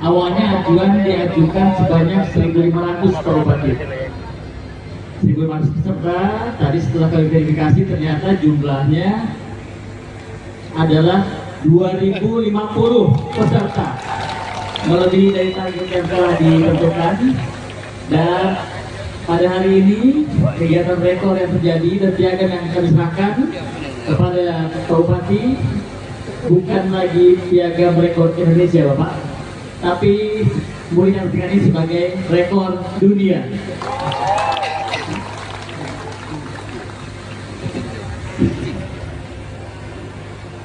awalnya ajuan diajukan sebanyak 1.500 Pak Bupati. 1.500 peserta, tadi setelah kami verifikasi ternyata jumlahnya adalah 2.050 peserta, melebihi dari target yang telah ditentukan. Dan pada hari ini kegiatan rekor yang terjadi dan piagam yang kami serahkan kepada Pak Bupati bukan lagi piagam rekor Indonesia Bapak, tapi mulia ini sebagai rekor dunia.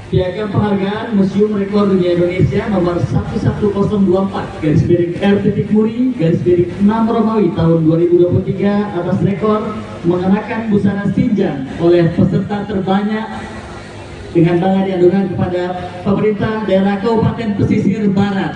Piagam penghargaan Museum Rekor Dunia Indonesia nomor 11024 /RT/6 Romawi tahun 2023 atas rekor mengenakan busana Sinjang oleh peserta terbanyak dengan bangga diadukan kepada pemerintah daerah Kabupaten Pesisir Barat.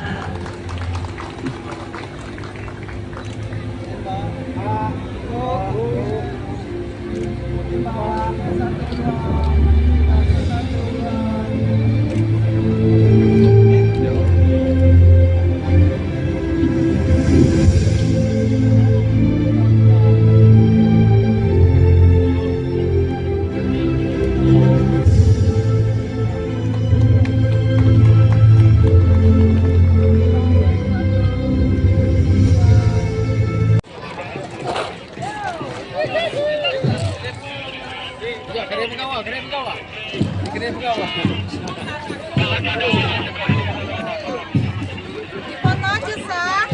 Foto aja, Sah.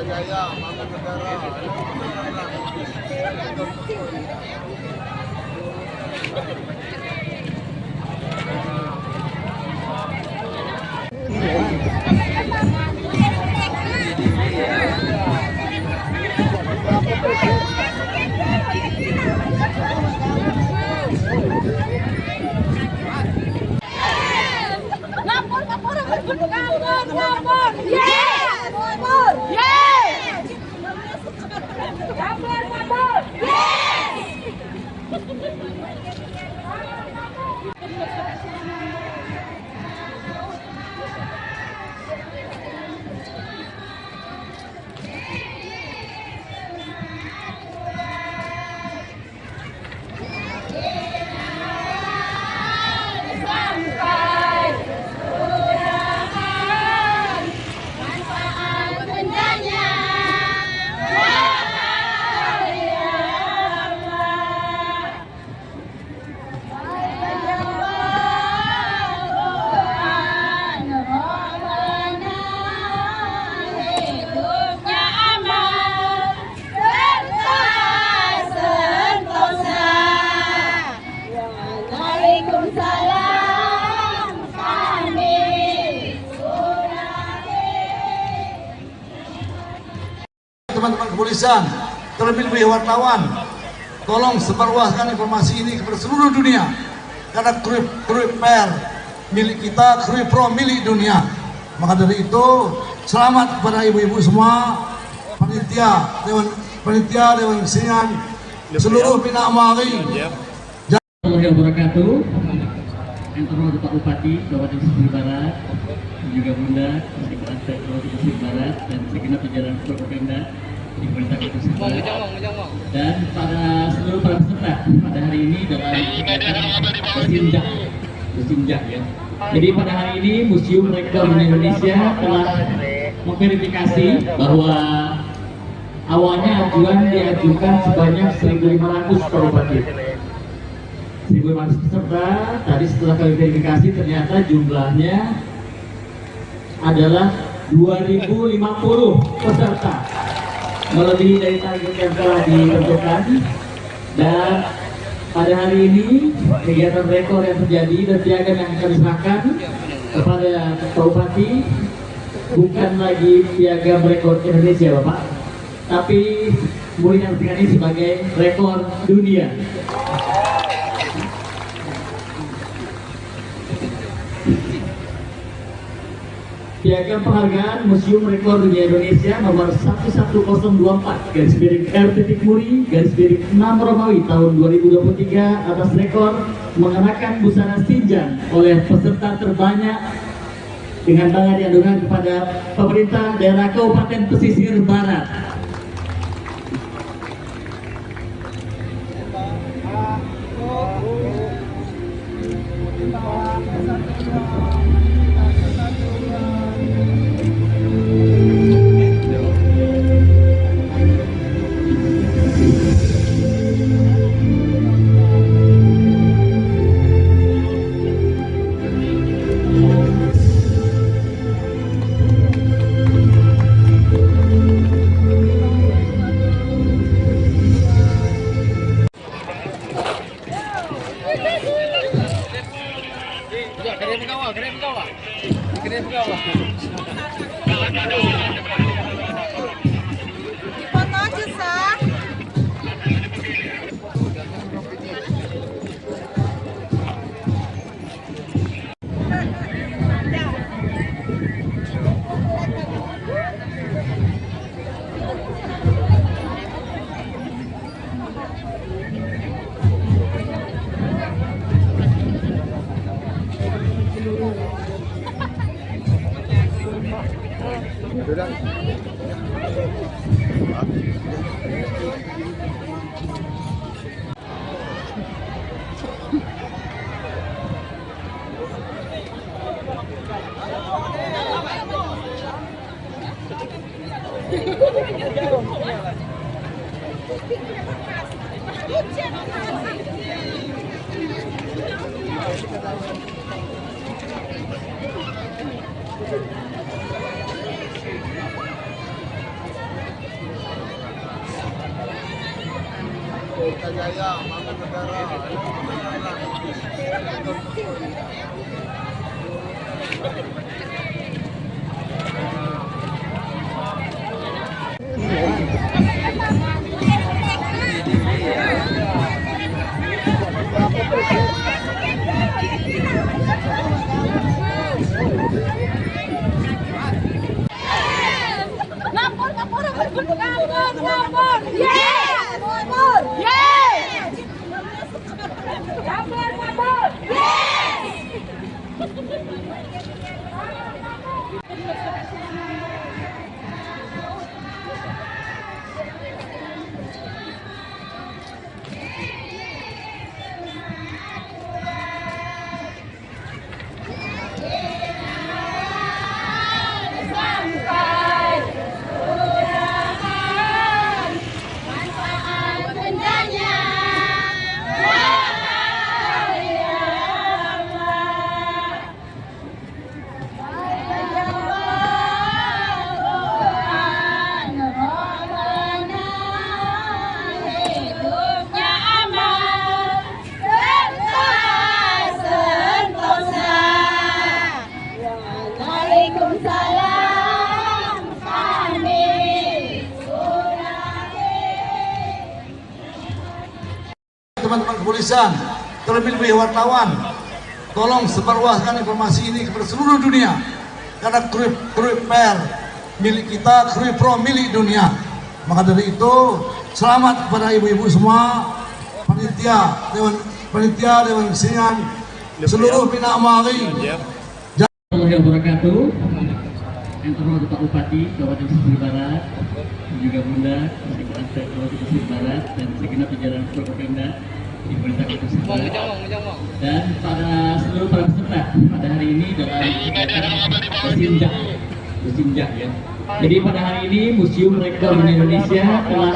Jaya, Bangun Negara. Ngapur, ngapur, ngapur, ngapur, ngapur. Yes! Ngapur. Yes! Ngapur, ngapur. Yes! Sampai undangan manfaat bendanya wahai Allah. Hidupnya aman serta sentosa. Waalaikumsalam kami Teman-teman kepolisian, terlebih wartawan, tolong sebarluaskan informasi ini kepada seluruh dunia. Karena Krui Per milik kita, Krui Pro milik dunia. Maka dari itu, selamat kepada ibu-ibu semua, panitia, dewan kesenian, seluruh Bina Amari. Warahmatullahi wabarakatuh. Yang terhormat Pak Bupati Kabupaten Pesisir Barat, juga Bunda Sekretariat Kabupaten Pesisir Barat dan segenap jajaran Forkopimda di Pemerintah Kota Pesisir Barat, dan seluruh para peserta pada hari ini dalam kegiatan bersinjak ya. Jadi pada hari ini Museum Rekor Indonesia telah memverifikasi bahwa awalnya ajuan diajukan sebanyak 1.500 Pak Bupati. 1.500 peserta, tadi setelah kami verifikasi ternyata jumlahnya adalah 2.050 peserta, melebihi dari target yang telah ditentukan. Dan pada hari ini kegiatan rekor yang terjadi dan piagam yang kami serahkan kepada Pak Bupati bukan lagi piagam rekor Indonesia Bapak, tapi kemudian ini sebagai rekor dunia. Piagam penghargaan Museum Rekor Dunia Indonesia nomor 11024/R.Muri/6 Romawi tahun 2023 atas rekor mengenakan busana sinjang oleh peserta terbanyak dengan bangga diadukan kepada pemerintah daerah Kabupaten Pesisir Barat. Foto aja sah. Jaya, Bangun Negara. Ngapur, ngapur, ngapur, ngapur, ngapur. Yes! Ngapur. Yes! Ngapur, ngapur. Yes! Sampai surgaan manfaat bendanya. Wahai Allah, Tuhan Rabbana, hidupnya aman serta sentosa. Waalaikumsalam kami Teman-teman kepolisian, terlebih-lebih wartawan, tolong sebarluaskan informasi ini kepada seluruh dunia. Karena kruip per milik kita, kruip pro milik dunia. Maka dari itu, selamat kepada ibu-ibu semua, panitia, dewan kesenian, seluruh Bina Amali. Warahmatullahi wabarakatuh. Yang terhormat Pak Bupati Kabupaten Pesisir Barat, juga Bunda Sekretariat Kabupaten Pesisir Barat dan segenap jajaran Forkopimda di Pemerintah Kabupaten Pesisir Barat dan seluruh para peserta pada hari ini dalam kegiatan Bersinjak ya. Jadi pada hari ini Museum Rekor Indonesia telah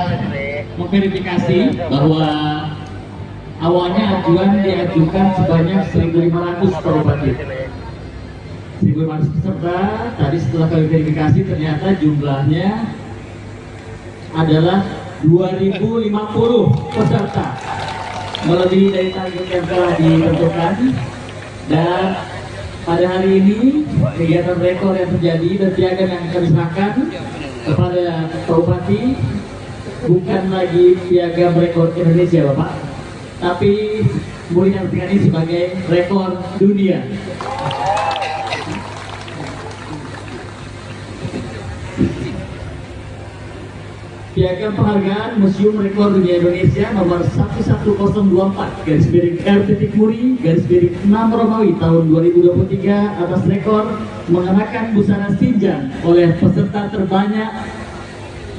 memverifikasi bahwa awalnya ajuan diajukan sebanyak 1.500 per Bupati. 1.500 peserta, tadi setelah kami verifikasi ternyata jumlahnya adalah 2.050 peserta, melebihi dari target yang telah ditentukan. Dan pada hari ini kegiatan rekor yang terjadi dan piagam yang kami serahkan kepada Pak Bupati bukan lagi piagam rekor Indonesia Bapak, tapi mulia ini sebagai rekor dunia. Piagam penghargaan Museum Rekor Dunia Indonesia nomor 11024 /RT-Muri/6 Romawi tahun 2023 atas rekor mengenakan busana Sinjang oleh peserta terbanyak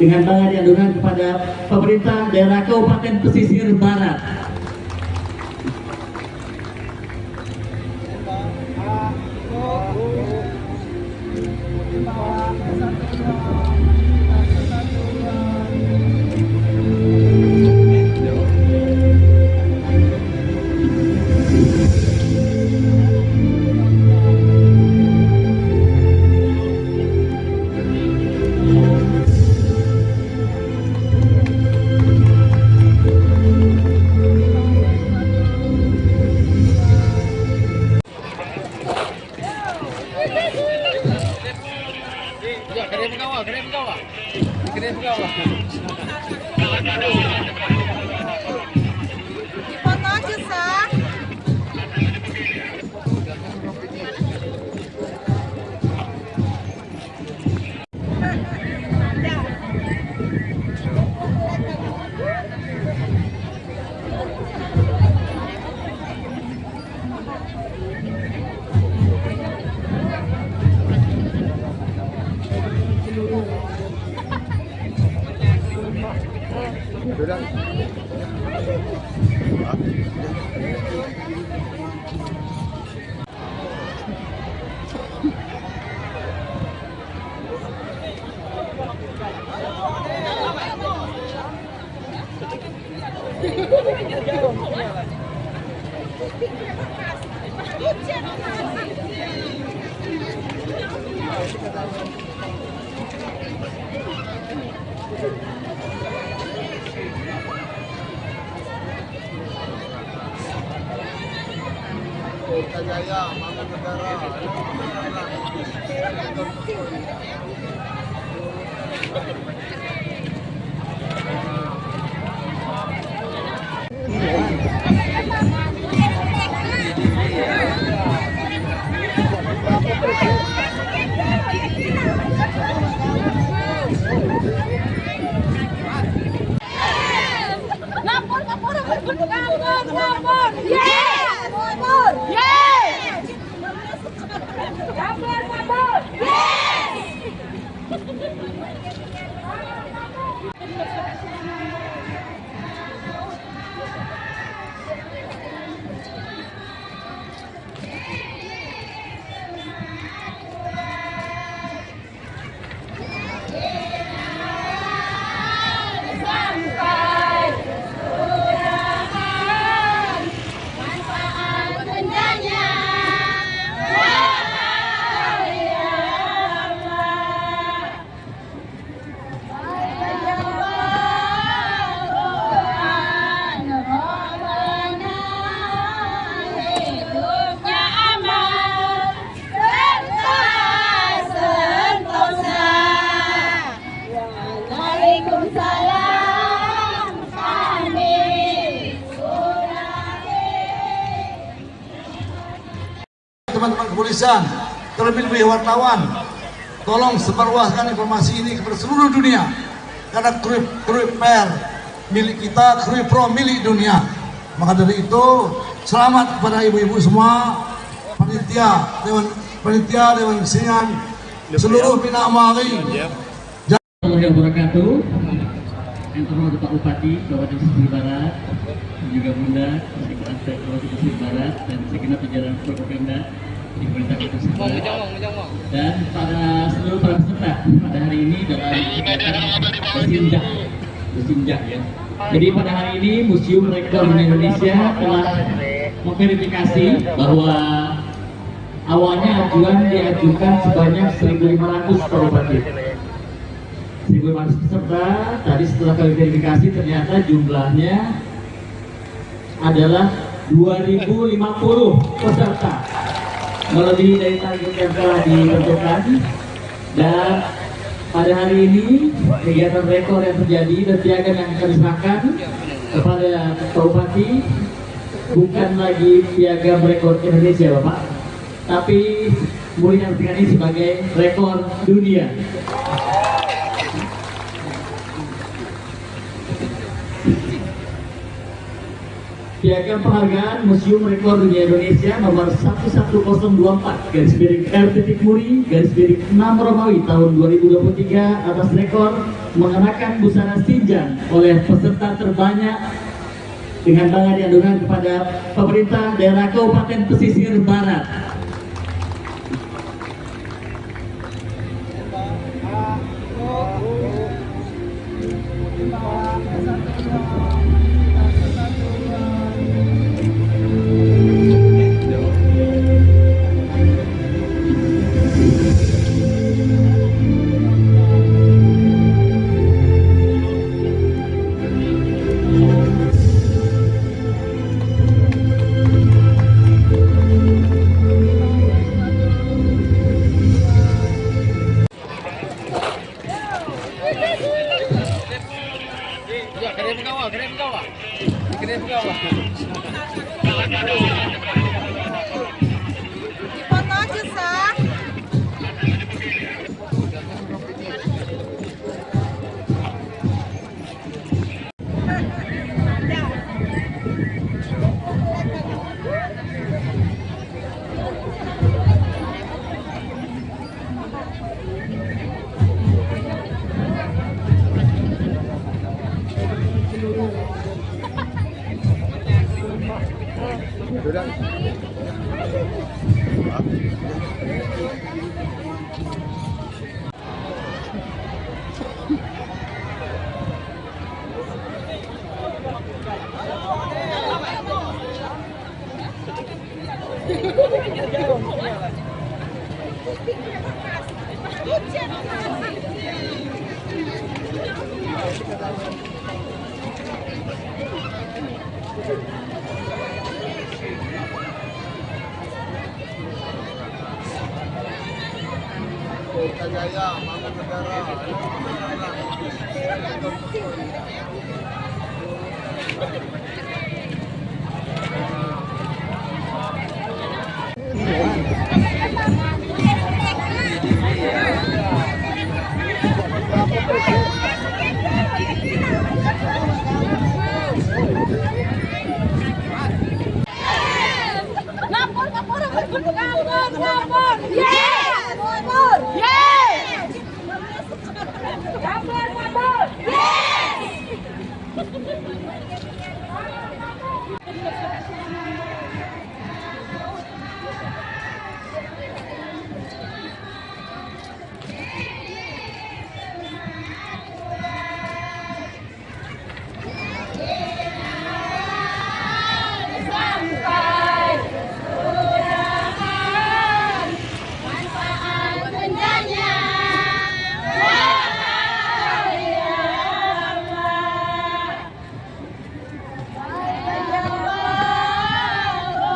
dengan bangga diadukan kepada pemerintah daerah Kabupaten Pesisir Barat. Foto aja, Sah. Sudah. Jaya, bangun negara. Lapor, lapor, lapor, lapor. Yes! Lapor. Yes! Lapor, lapor. Yes! Sampai kelurahan, manfaat bendanya, wahai Allah. Tuhan Rabbana, hidupnya aman serta sentosa. Waalaikumsalam kami Teman-teman kepolisian, terlebih-lebih wartawan, tolong sebarluaskan informasi ini kepada seluruh dunia. Karena Krui Per milik kita, Krui Pro milik dunia. Maka dari itu, selamat kepada ibu-ibu semua, panitia, Dewan Kesenian, seluruh Bina Amali. Warahmatullahi wabarakatuh. Yang terhormat Pak Bupati Kabupaten Pesisir Barat, dan juga Bunda Sekretariat Kabupaten Pesisir Barat dan segenap jajaran Forkopimda di Pemerintah Kabupaten Pesisir Barat, dan pada seluruh para peserta pada hari ini dalam kegiatan bersinjak ya. Jadi pada hari ini Museum Rekor Indonesia telah memverifikasi bahwa awalnya ajuan diajukan sebanyak 1.500 Pak Bupati. 1.500 peserta, tadi setelah kami verifikasi ternyata jumlahnya adalah 2.050 peserta, melebihi dari target yang telah ditentukan. Dan pada hari ini kegiatan rekor yang terjadi dan piagam yang kami serahkan kepada Pak Bupati bukan lagi piagam rekor Indonesia Bapak, tapi mulia ini sebagai rekor dunia. Piagam penghargaan Museum Rekor Dunia Indonesia nomor 11024 /RT-Muri/6 Romawi tahun 2023 atas rekor mengenakan busana sinjang oleh peserta terbanyak dengan bangga diadukan kepada pemerintah daerah Kabupaten Pesisir Barat. Foto aja, Sah. Jaya, bangun negara. Ngapur, ngapur, ngapur, ngapur, ngapur. Yes! Ngapur. Yes! Ngapur, ngapur. Yes! Sampai surgaan manfaat bencana wahai Allah.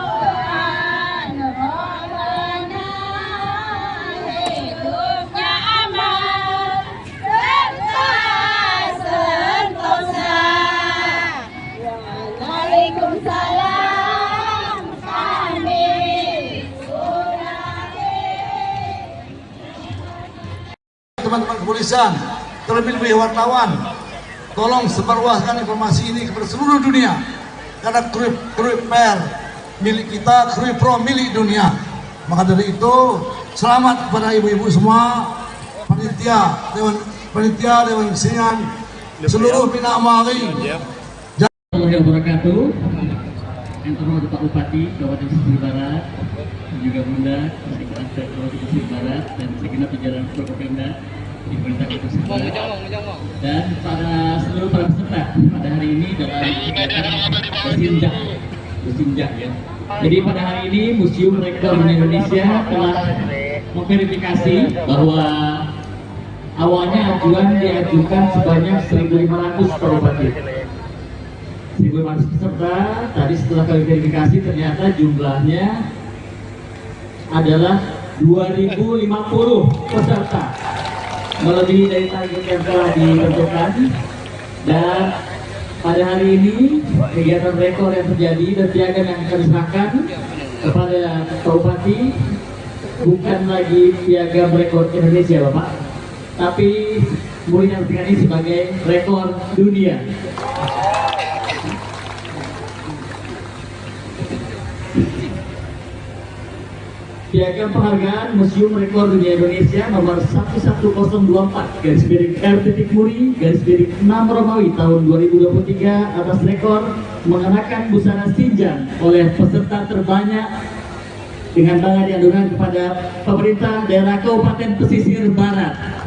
Tuhan Rabbana hidupnya aman serta sentosa. Waalaikumsalam kami Teman-teman kepolisian, terlebih-lebih wartawan, tolong sebarluaskan informasi ini kepada seluruh dunia. Karena Krui Per milik kita, Krui Pro milik dunia. Maka dari itu, selamat kepada ibu-ibu semua, panitia, Dewan Kesenian, seluruh Bina Amari. Warahmatullahi wabarakatuh. Yang terhormat Pak Bupati Kabupaten Pesisir Barat, juga Bunda Sekretaris Kabupaten Pesisir Barat dan segenap jajaran Forkopimda di Pemerintah Kota Pesisir Barat, dan seluruh para peserta pada hari ini dalam kegiatan bersinjak ya. Jadi pada hari ini Museum Rekor Indonesia telah memverifikasi bahwa awalnya ajuan diajukan sebanyak 1.500 Pak Bupati. 1.500 peserta, tadi setelah kami verifikasi ternyata jumlahnya adalah 2.050 peserta, melebihi dari target yang telah ditentukan. Dan pada hari ini kegiatan rekor yang terjadi dan piagam yang kami serahkan kepada Pak Bupati bukan lagi piagam rekor Indonesia Bapak, tapi boleh diartikan ini sebagai rekor dunia. Piagam penghargaan Museum Rekor Dunia Indonesia nomor 11024/R.Muri/6 Romawi tahun 2023 atas rekor mengenakan busana sinjang oleh peserta terbanyak dengan bangga diadukan kepada pemerintah daerah Kabupaten Pesisir Barat.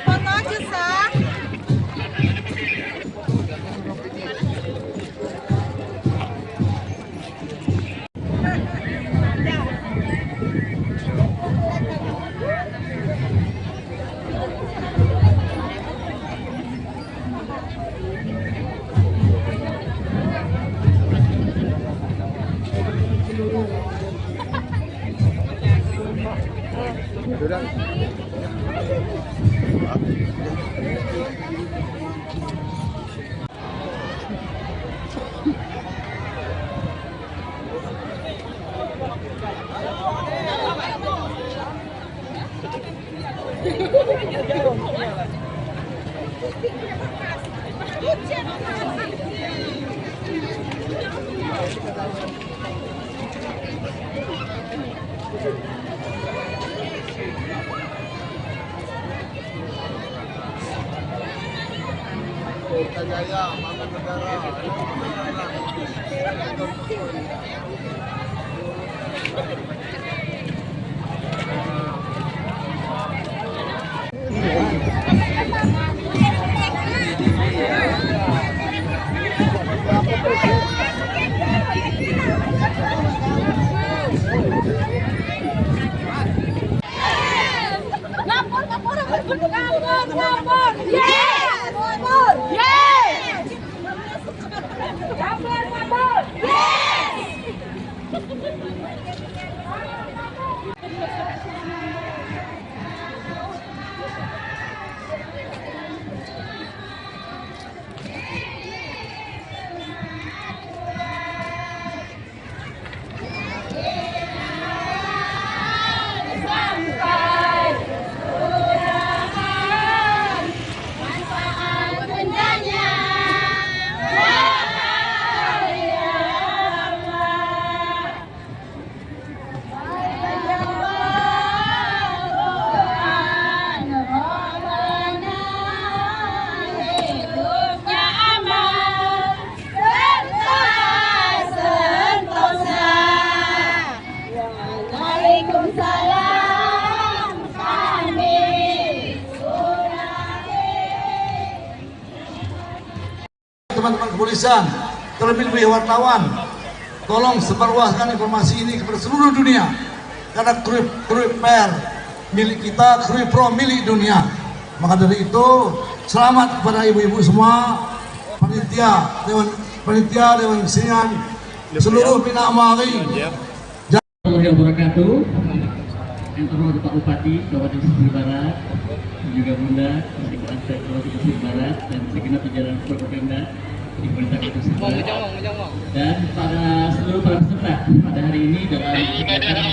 Foto aja, Sah. Kita jaya, bangun negara. Ngapur! Yes! Ngapur! Yes! Ngapur! Yes! Teman-teman kepolisian, terlebih-lebih wartawan, tolong sebarluaskan informasi ini kepada seluruh dunia, karena Krui Per milik kita, Krui Pro milik dunia. Maka dari itu, selamat kepada ibu-ibu semua, panitia, dewan kesenian, seluruh Bina Amari. Warahmatullahi wabarakatuh. Yang terhormat Pak Bupati Kabupaten Pesisir Barat, juga Bunda Sekjen Kabupaten Pesisir Barat dan segenap jajaran Forkopimda di Pemerintah Kabupaten Pesisir Barat, dan seluruh para peserta pada hari ini dalam kegiatan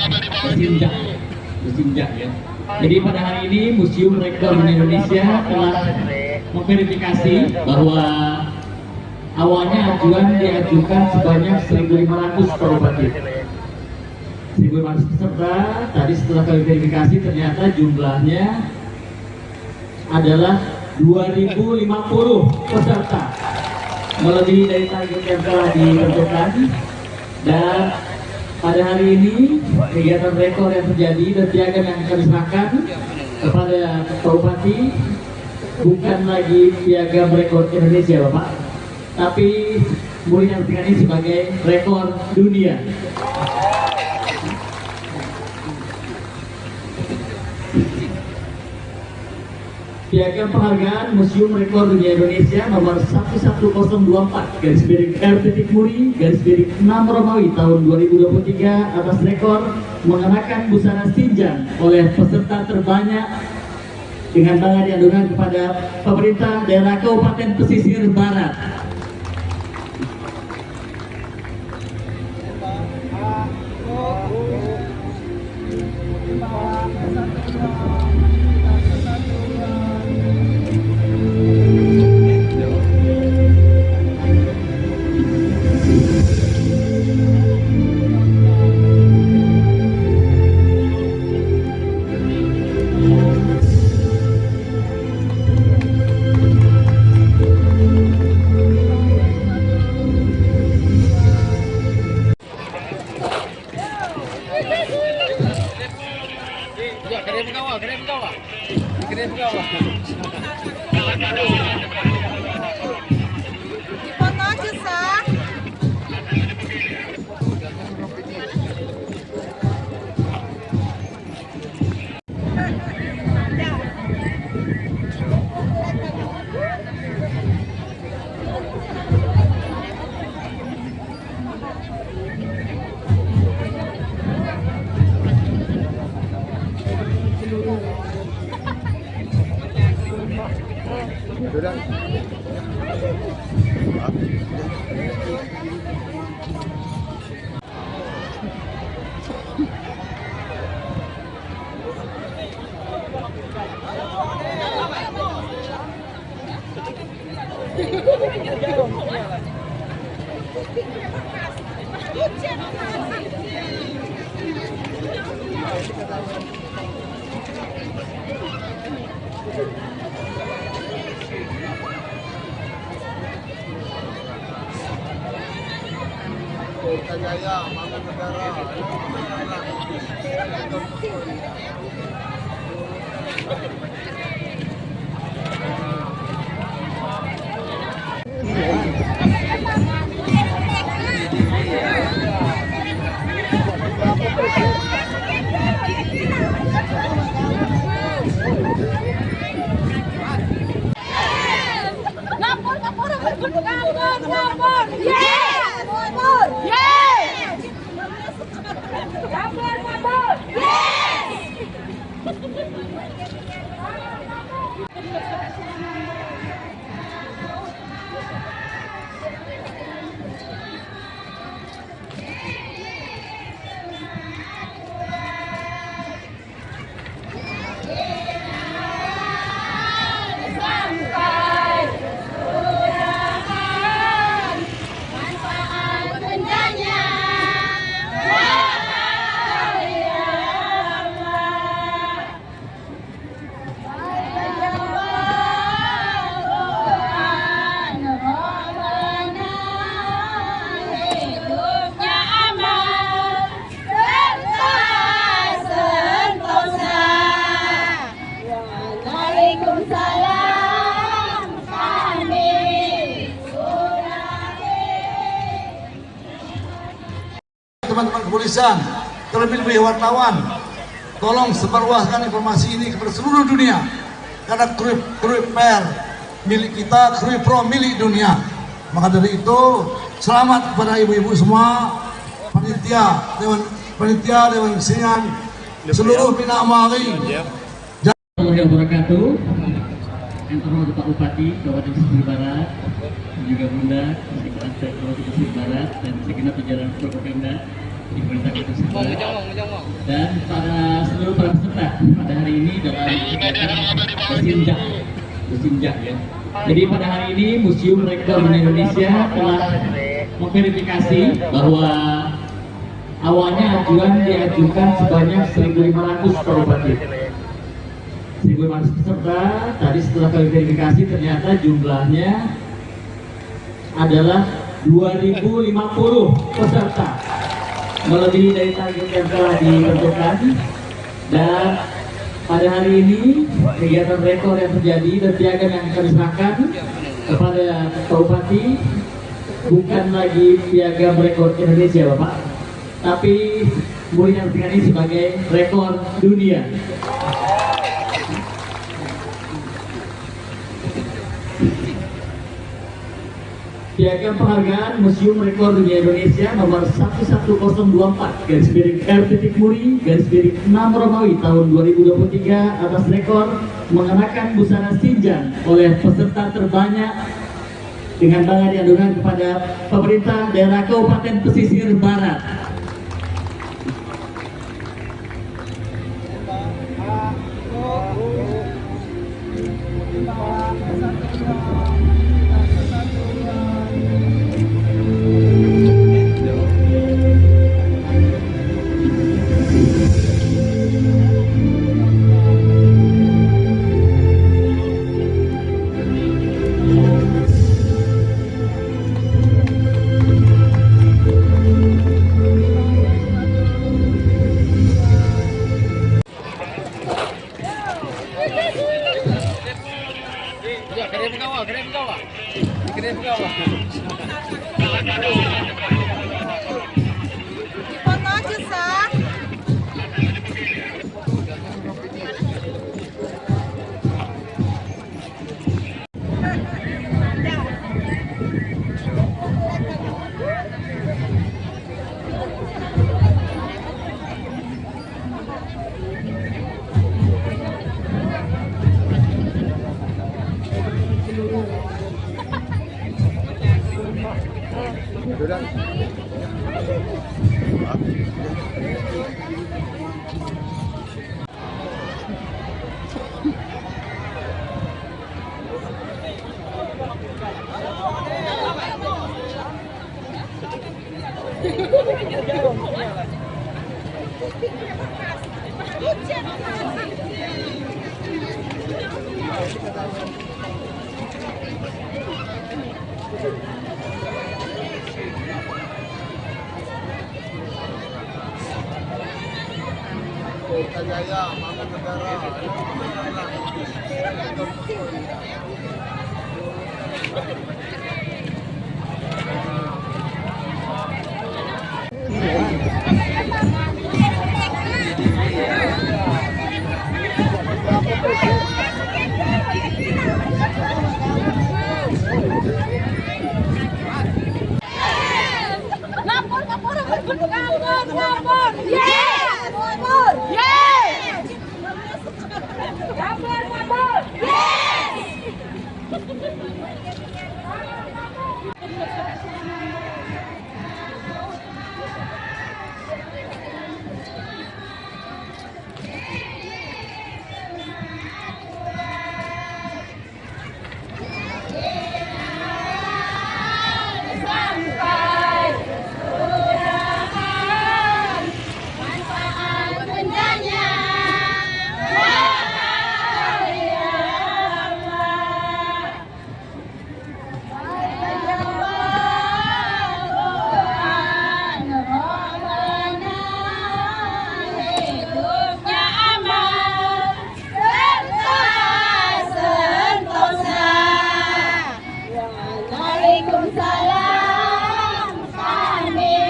Bersinjak ya. Jadi pada hari ini Museum Rekor Indonesia telah memverifikasi bahwa awalnya ajuan diajukan sebanyak 1.500 Forkopimda. 1.500 peserta, tadi setelah kami verifikasi ternyata jumlahnya adalah 2.050 peserta, melebihi dari target yang telah ditentukan. Dan pada hari ini kegiatan rekor yang terjadi dan piagam yang kami serahkan kepada Pak Bupati bukan lagi piagam rekor Indonesia Bapak, tapi mulia ini sebagai rekor dunia. Piagam penghargaan Museum Rekor Dunia Indonesia nomor 11024 /RT-Muri/6 Romawi tahun 2023 atas rekor mengenakan busana Sinjang oleh peserta terbanyak dengan bangga diadukan kepada pemerintah daerah Kabupaten Pesisir Barat. Foto aja, Sah. Jaya, bangun negara. Ngapur, ngapur, ngapur, ngapur, ngapur. Yes! Ngapur. Yes! Ngapur, ngapur. Yes! Sampai kelurahan, manfaat bencana. Hidupnya aman serta sentosa. Waalaikumsalam kami Teman-teman kepolisian, terlebih-lebih wartawan, tolong sebarluaskan informasi ini kepada seluruh dunia. Karena Krui Per milik kita, Krui Pro milik dunia. Maka dari itu, selamat kepada ibu-ibu semua, panitia, Dewan Kesenian, seluruh Bina Amali. Warahmatullahi wabarakatuh. Yang terhormat Pak Bupati Kabupaten Pesisir Barat, dan juga Bunda Sekretariat Kabupaten Pesisir Barat dan segenap jajaran propaganda di Pemerintah Kabupaten Pesisir Barat, dan seluruh para peserta pada hari ini dalam bersinjak ya. Jadi pada hari ini Museum Rekor Indonesia telah memverifikasi bahwa awalnya ajuan diajukan sebanyak 1.500 Pak Bupati. 1.500 peserta, tadi setelah kami verifikasi ternyata jumlahnya adalah 2.050 peserta, melebihi dari target yang telah ditentukan. Dan pada hari ini kegiatan rekor yang terjadi dan piagam yang kami serahkan kepada Pak Bupati bukan lagi piagam rekor Indonesia Bapak, tapi boleh diartikan ini sebagai rekor dunia. Piagam penghargaan Museum Rekor Dunia Indonesia nomor 11024 /RT-Muri/6 Romawi tahun 2023 atas rekor mengenakan busana sinjang oleh peserta terbanyak dengan bangga diadukan kepada pemerintah daerah Kabupaten Pesisir Barat. Foto aja, Sah. Jaya, Bangun Negara. Lapor, lapor, lapor, lapor. Yes! Lapor. Yes! Lapor, lapor. Yes! Sampai surahan manfaat bendanya wahai Allah. hidupnya aman serta sentosa. Waalaikumsalam kami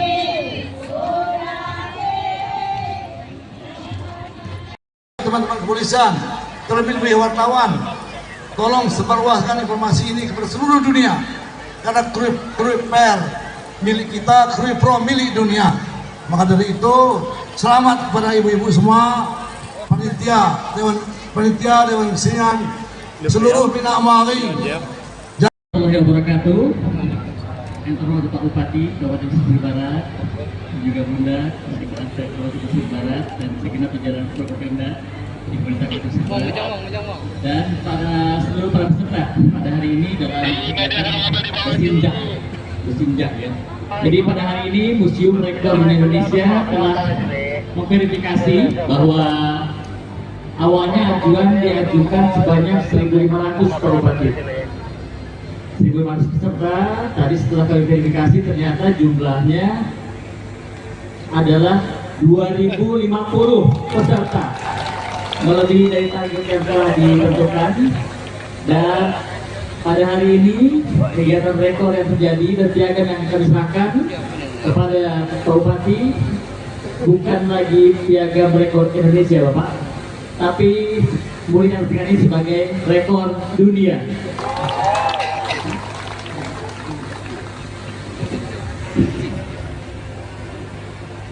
Teman-teman kepolisian, terlebih wartawan, tolong sebarluaskan informasi ini kepada seluruh dunia. Karena Krui Per milik kita, Krui Pro milik dunia. Maka dari itu, selamat kepada ibu-ibu semua, panitia, dewan kesenian, seluruh Bina Amari. Warahmatullahi wabarakatuh. Yang terhormat Pak Bupati Kabupaten Pesisir Barat, juga Bunda Sekretariat Kabupaten Pesisir Barat dan segenap jajaran Forkopimda di Pemerintah Kabupaten Pesisir Barat dan seluruh para peserta pada hari ini dalam kegiatan bersinjak ya. Jadi pada hari ini Museum Rekor Indonesia telah memverifikasi bahwa awalnya ajuan diajukan sebanyak 1.500 Pak Bupati. 1.500 peserta, tadi setelah kami verifikasi ternyata jumlahnya adalah 2.050 peserta, melebihi dari target yang telah ditentukan. Dan pada hari ini kegiatan rekor yang terjadi dan piagam yang kami serahkan kepada Pak Bupati bukan lagi piagam rekor Indonesia Bapak, tapi boleh diartikan ini sebagai rekor dunia.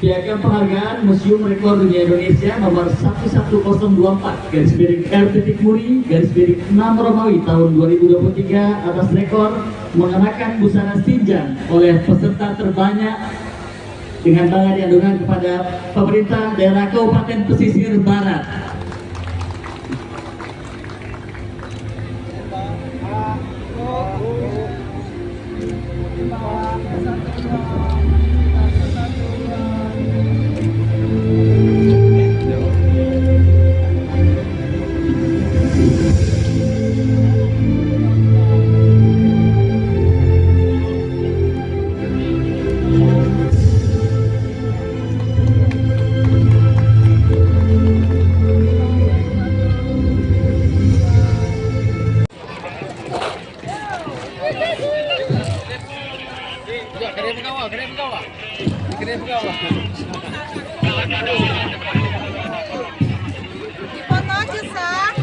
Piagam penghargaan Museum Rekor Dunia Indonesia nomor 11024/R.Muri/6 Romawi tahun 2023 atas rekor mengenakan busana sinjang oleh peserta terbanyak dengan bangga diadukan kepada pemerintah daerah Kabupaten Pesisir Barat. Foto aja sah.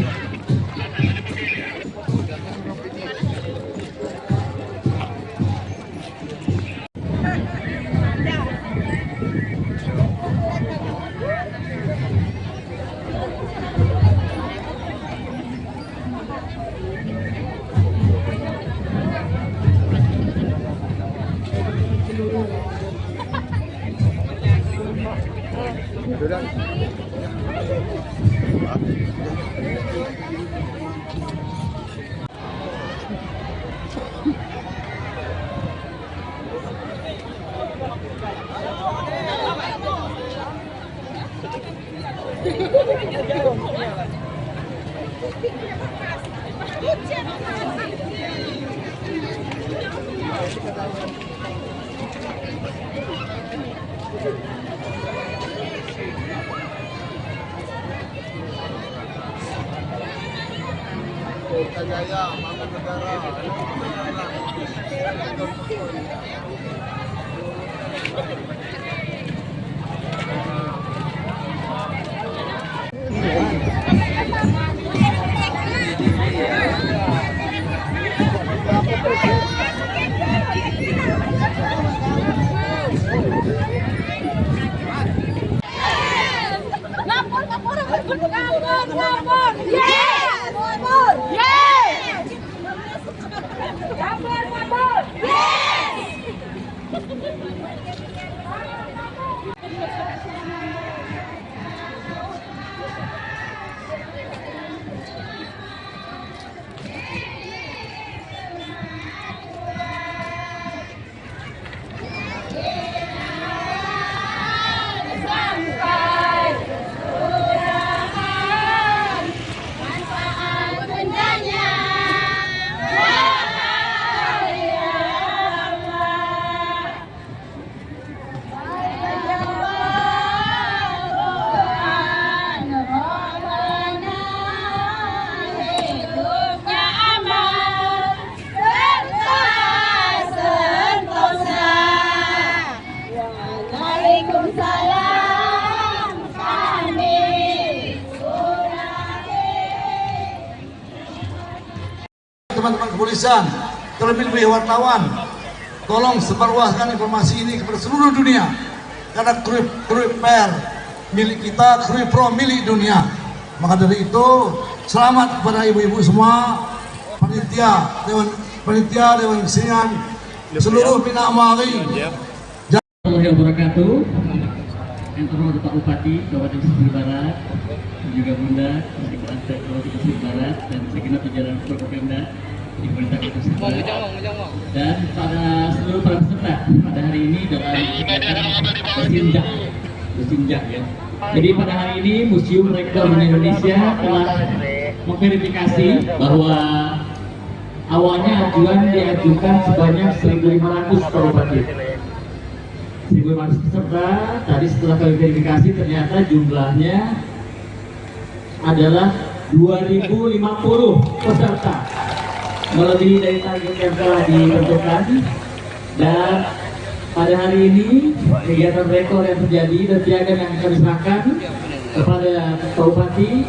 Pelita Jaya, Bangun Negara. Ngapur, ngapur, ngapur, ngapur, ngapur. Yes! Ngapur. Yes! Ngapur, ngapur. Yes! Sampai surahan manfaat bendanya wahai Allah. Tuhan Rabbana hidupnya aman serta sentosa. Waalaikumsalam kami Surade. Teman-teman kepolisian, terlebih-lebih wartawan, tolong sebarluaskan informasi ini kepada seluruh dunia. Karena Krui Per milik kita, Krui Pro milik dunia. Maka dari itu, selamat kepada ibu-ibu semua, panitia, Dewan Kesenian, seluruh Bina Amari. Warahmatullahi wabarakatuh. Yang terhormat Pak Bupati Kabupaten Pesisir Barat, dan juga Bunda Sekretariat Kabupaten Pesisir Barat dan segenap jajaran Forkopimda di Pemerintah Kabupaten Pesisir Barat, dan pada seluruh para peserta pada hari ini dalam bersinjak ya. Jadi pada hari ini Museum Rekor Indonesia telah memverifikasi bahwa awalnya ajuan diajukan sebanyak 1.500 Pak Bupati. 1.500 peserta, tadi setelah kami verifikasi ternyata jumlahnya adalah 2.050 peserta, melebihi dari target yang telah ditentukan. Dan pada hari ini kegiatan rekor yang terjadi dan piagam yang kami serahkan kepada Pak Bupati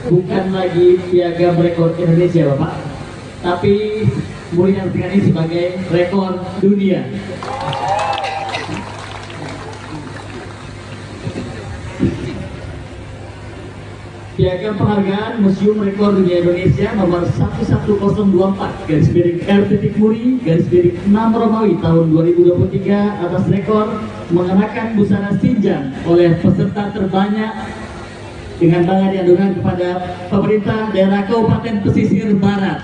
bukan lagi piagam rekor Indonesia Bapak, tapi mulia ini sebagai rekor dunia. Piagam penghargaan Museum Rekor Dunia Indonesia nomor 11024 /RT-6 Romawi tahun 2023 atas rekor mengenakan busana sinjang oleh peserta terbanyak dengan bangga diadukan kepada pemerintah daerah Kabupaten Pesisir Barat.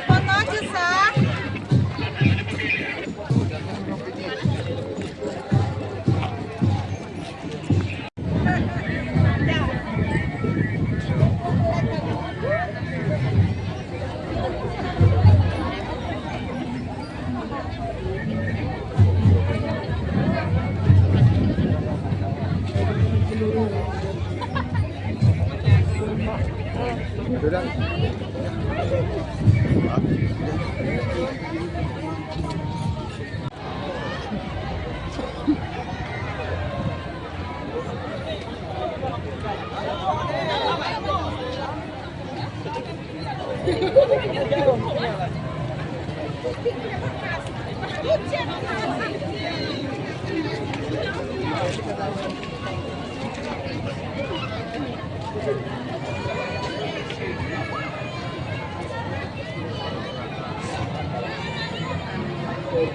Foto aja, Sah.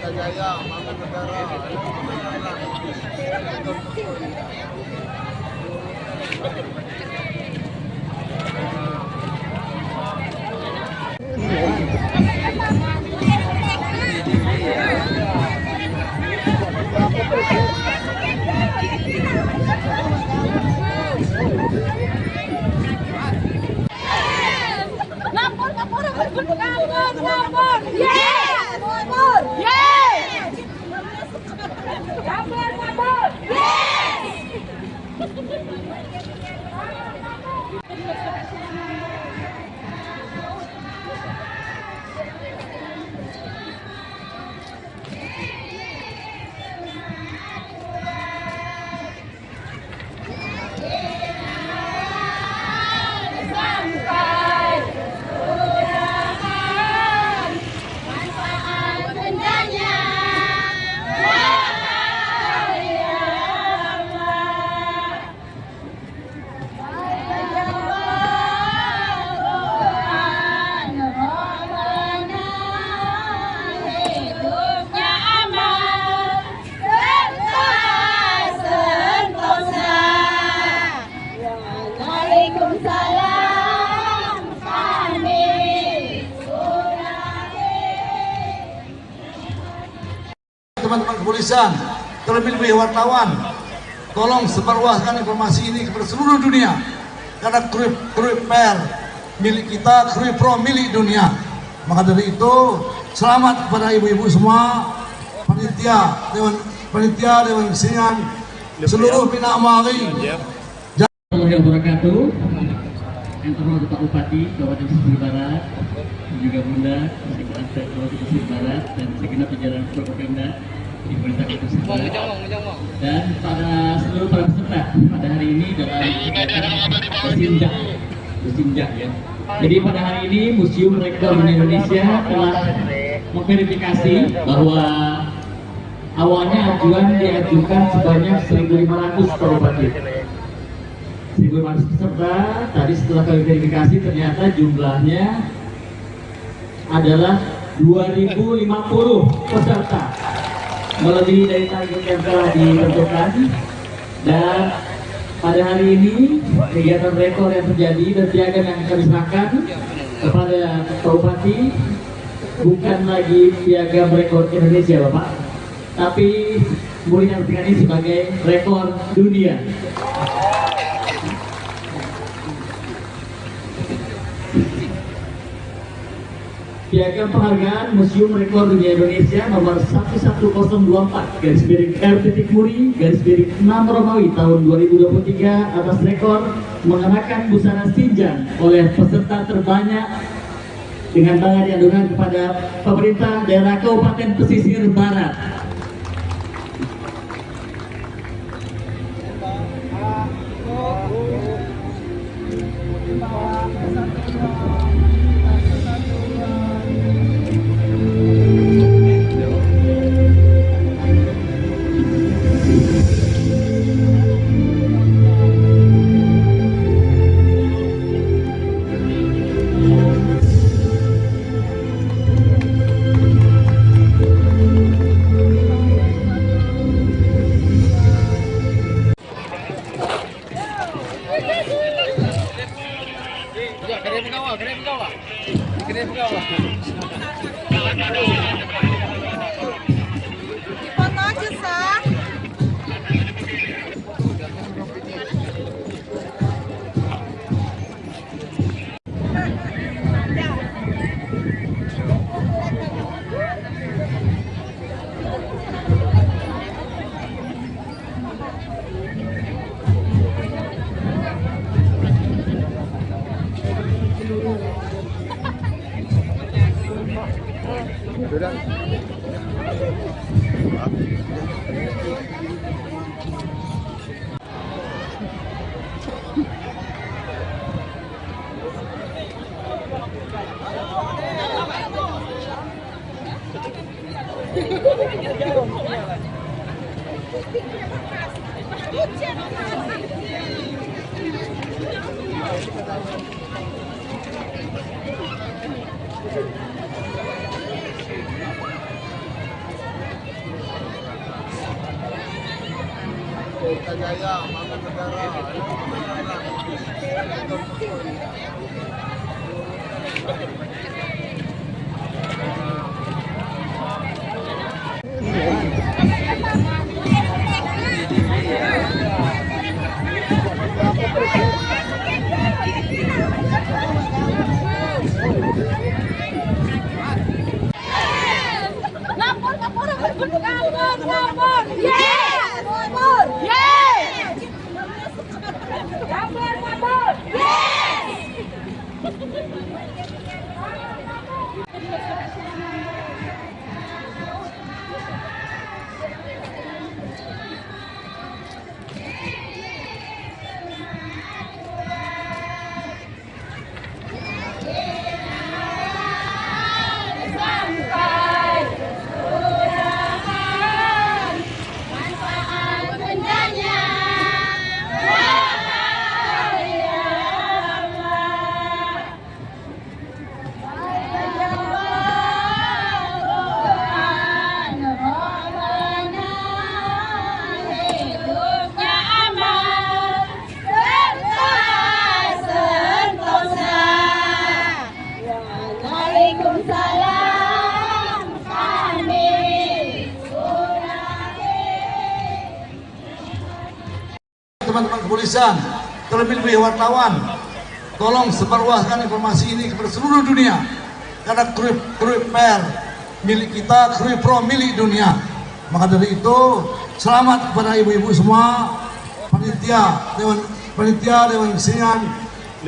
Jaya, Bangun Negara. Ngapur, ngapur, ngapur, ngapur, ngapur. Yes! Ngapur. Yes! Ngapur, ngapur. Yes! Sampai kemudahan manfaat bendanya wahai Allah. Hidupnya aman serta sentosa. Waalaikumsalam kami Teman-teman kepolisian, terlebih-lebih wartawan, tolong sebarluaskan informasi ini kepada seluruh dunia. Karena Krui Per milik kita, Krui Pro milik dunia. Maka dari itu, selamat kepada ibu-ibu semua, panitia, Dewan Kesenian, seluruh Bina Amari. Warahmatullahi wabarakatuh. Yang terhormat Pak Bupati Kabupaten Pesisir Barat, dan juga Bunda Sekretariat Kabupaten Pesisir Barat dan segenap jajaran Forkopimda di Pemerintah Kabupaten Pesisir Barat, dan pada seluruh para peserta pada hari ini dalam kegiatan bersinjak ya. Jadi pada hari ini Museum Rekor Indonesia telah memverifikasi bahwa awalnya ajuan diajukan sebanyak 1.500 per Bupati. 1.500 peserta, tadi setelah kami verifikasi ternyata jumlahnya adalah 2.050 peserta, melebihi dari target yang telah ditentukan. Dan pada hari ini kegiatan rekor yang terjadi dan piagam yang kami serahkan kepada Pak Bupati bukan lagi piagam rekor Indonesia Bapak, tapi boleh diartikan ini sebagai rekor dunia. Piagam penghargaan Museum Rekor Dunia Indonesia nomor 11024 /R.Muri/6 Romawi tahun 2023 atas rekor mengenakan busana sinjang oleh peserta terbanyak dengan banyak diadukan kepada pemerintah daerah Kabupaten Pesisir Barat. Foto aja sah. Jaya, bangun negara. Ngapur, ngapur, ngapur, ngapur, ngapur. Yes! Ngapur. Yes! Ngapur, ngapur. Yes! Sampai surgaan manfaat bendanya wahai Allah. Tuhan Rabbana hidupnya aman serta sentosa. Waalaikumsalam kami Teman-teman kepolisian, terlebih-lebih wartawan, tolong sebarluaskan informasi ini kepada seluruh dunia. Karena Krui Per milik kita, Krui Pro milik dunia. Maka dari itu, selamat kepada ibu-ibu semua, panitia, Dewan Kesenian,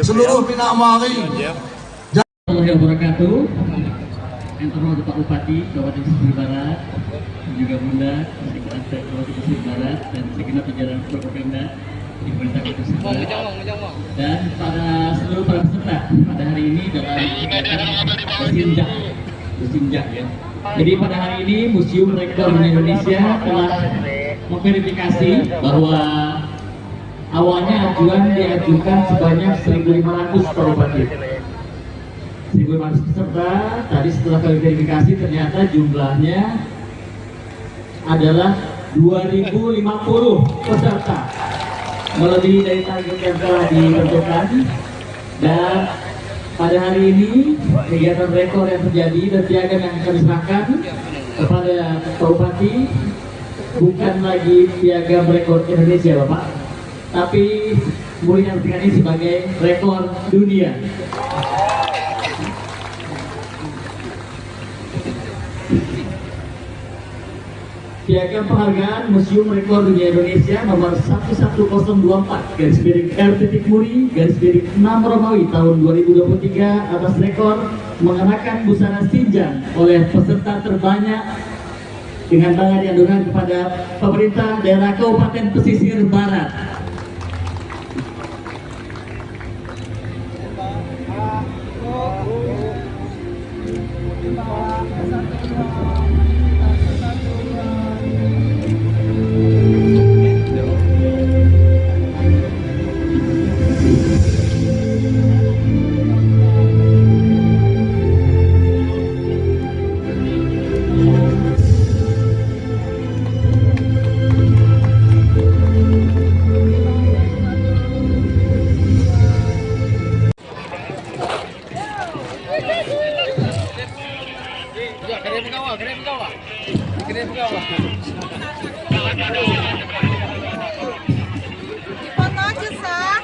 seluruh Bina Amari. Warahmatullahi wabarakatuh. Yang terhormat Pak Bupati Kabupaten Pesisir Barat, dan juga Bunda Sekretariat Kabupaten Pesisir Barat dan segenap jajaran Propaganda di Pemerintah Kabupaten Pesisir Barat, dan seluruh para peserta pada hari ini dalam bersinjak ya. Jadi pada hari ini Museum Rekor Indonesia telah memverifikasi bahwa awalnya ajuan diajukan sebanyak 1.500 Pak Bupati. 1.500 peserta, tadi setelah kami verifikasi ternyata jumlahnya adalah 2.050 peserta, melebihi dari target yang telah ditentukan. Dan pada hari ini kegiatan rekor yang terjadi dan piagam yang kami serahkan kepada Pak Bupati bukan lagi piagam rekor Indonesia Bapak, tapi mulia ini sebagai rekor dunia. Piagam penghargaan Museum Rekor Dunia Indonesia nomor 11024 /RT-Muri/6 Romawi tahun 2023 atas rekor mengenakan busana sinjang oleh peserta terbanyak dengan bangga diadukan kepada pemerintah daerah Kabupaten Pesisir Barat. Foto aja, Sah.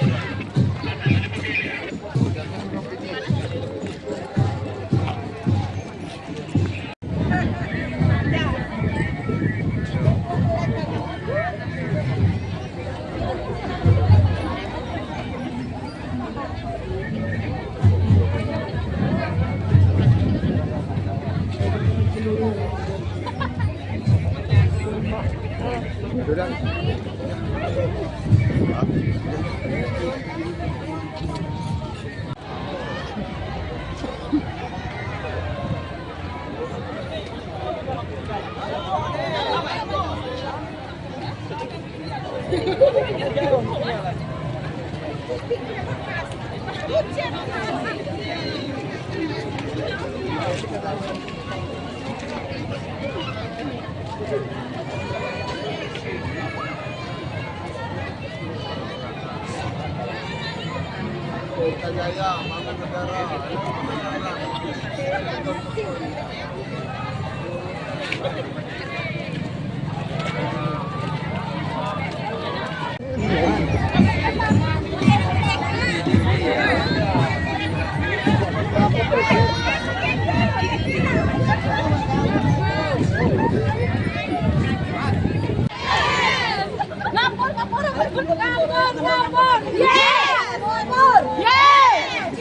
Ngapur, ngapur, ngapur, ngapur, ngapur. Yes! Ngapur. Yes!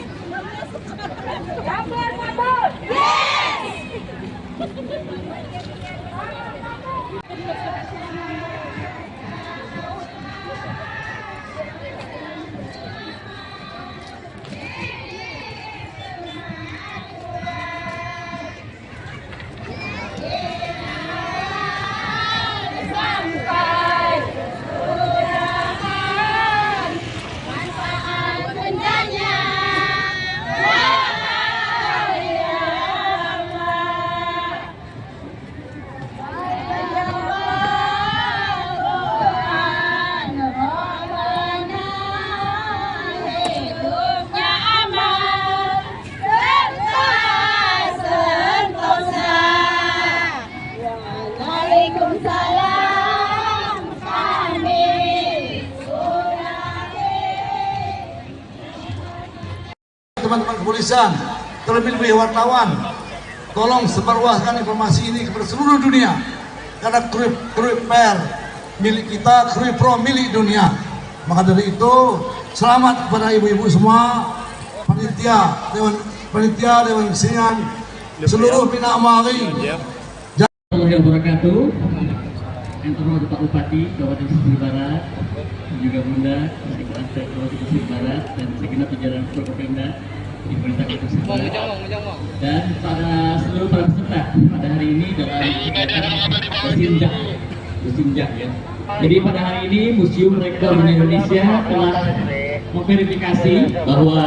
Ngapur, ngapur. Yes! Sampai kelurahan manfaat bencana wahai Allah. Tuhan Rabbana hidupnya aman serta sentosa. Waalaikumsalam kami Teman-teman kepolisian, terlebih-lebih wartawan, tolong sebarluaskan informasi ini kepada seluruh dunia. Karena Krui Per milik kita, Krui Pro milik dunia. Maka dari itu, selamat kepada ibu-ibu semua, panitia, Dewan Kesenian, seluruh Bina Amali. Warahmatullahi wabarakatuh. Yang terhormat Pak Bupati Kabupaten Pesisir Barat, dan juga Bunda Sekretariat Kabupaten Pesisir Barat dan segenap jajaran Forkopimda di Pemerintah Kabupaten Pesisir Barat, dan seluruh para peserta pada hari ini dalam Musimjak ya. Jadi pada hari ini Museum Rekor Indonesia telah memverifikasi bahwa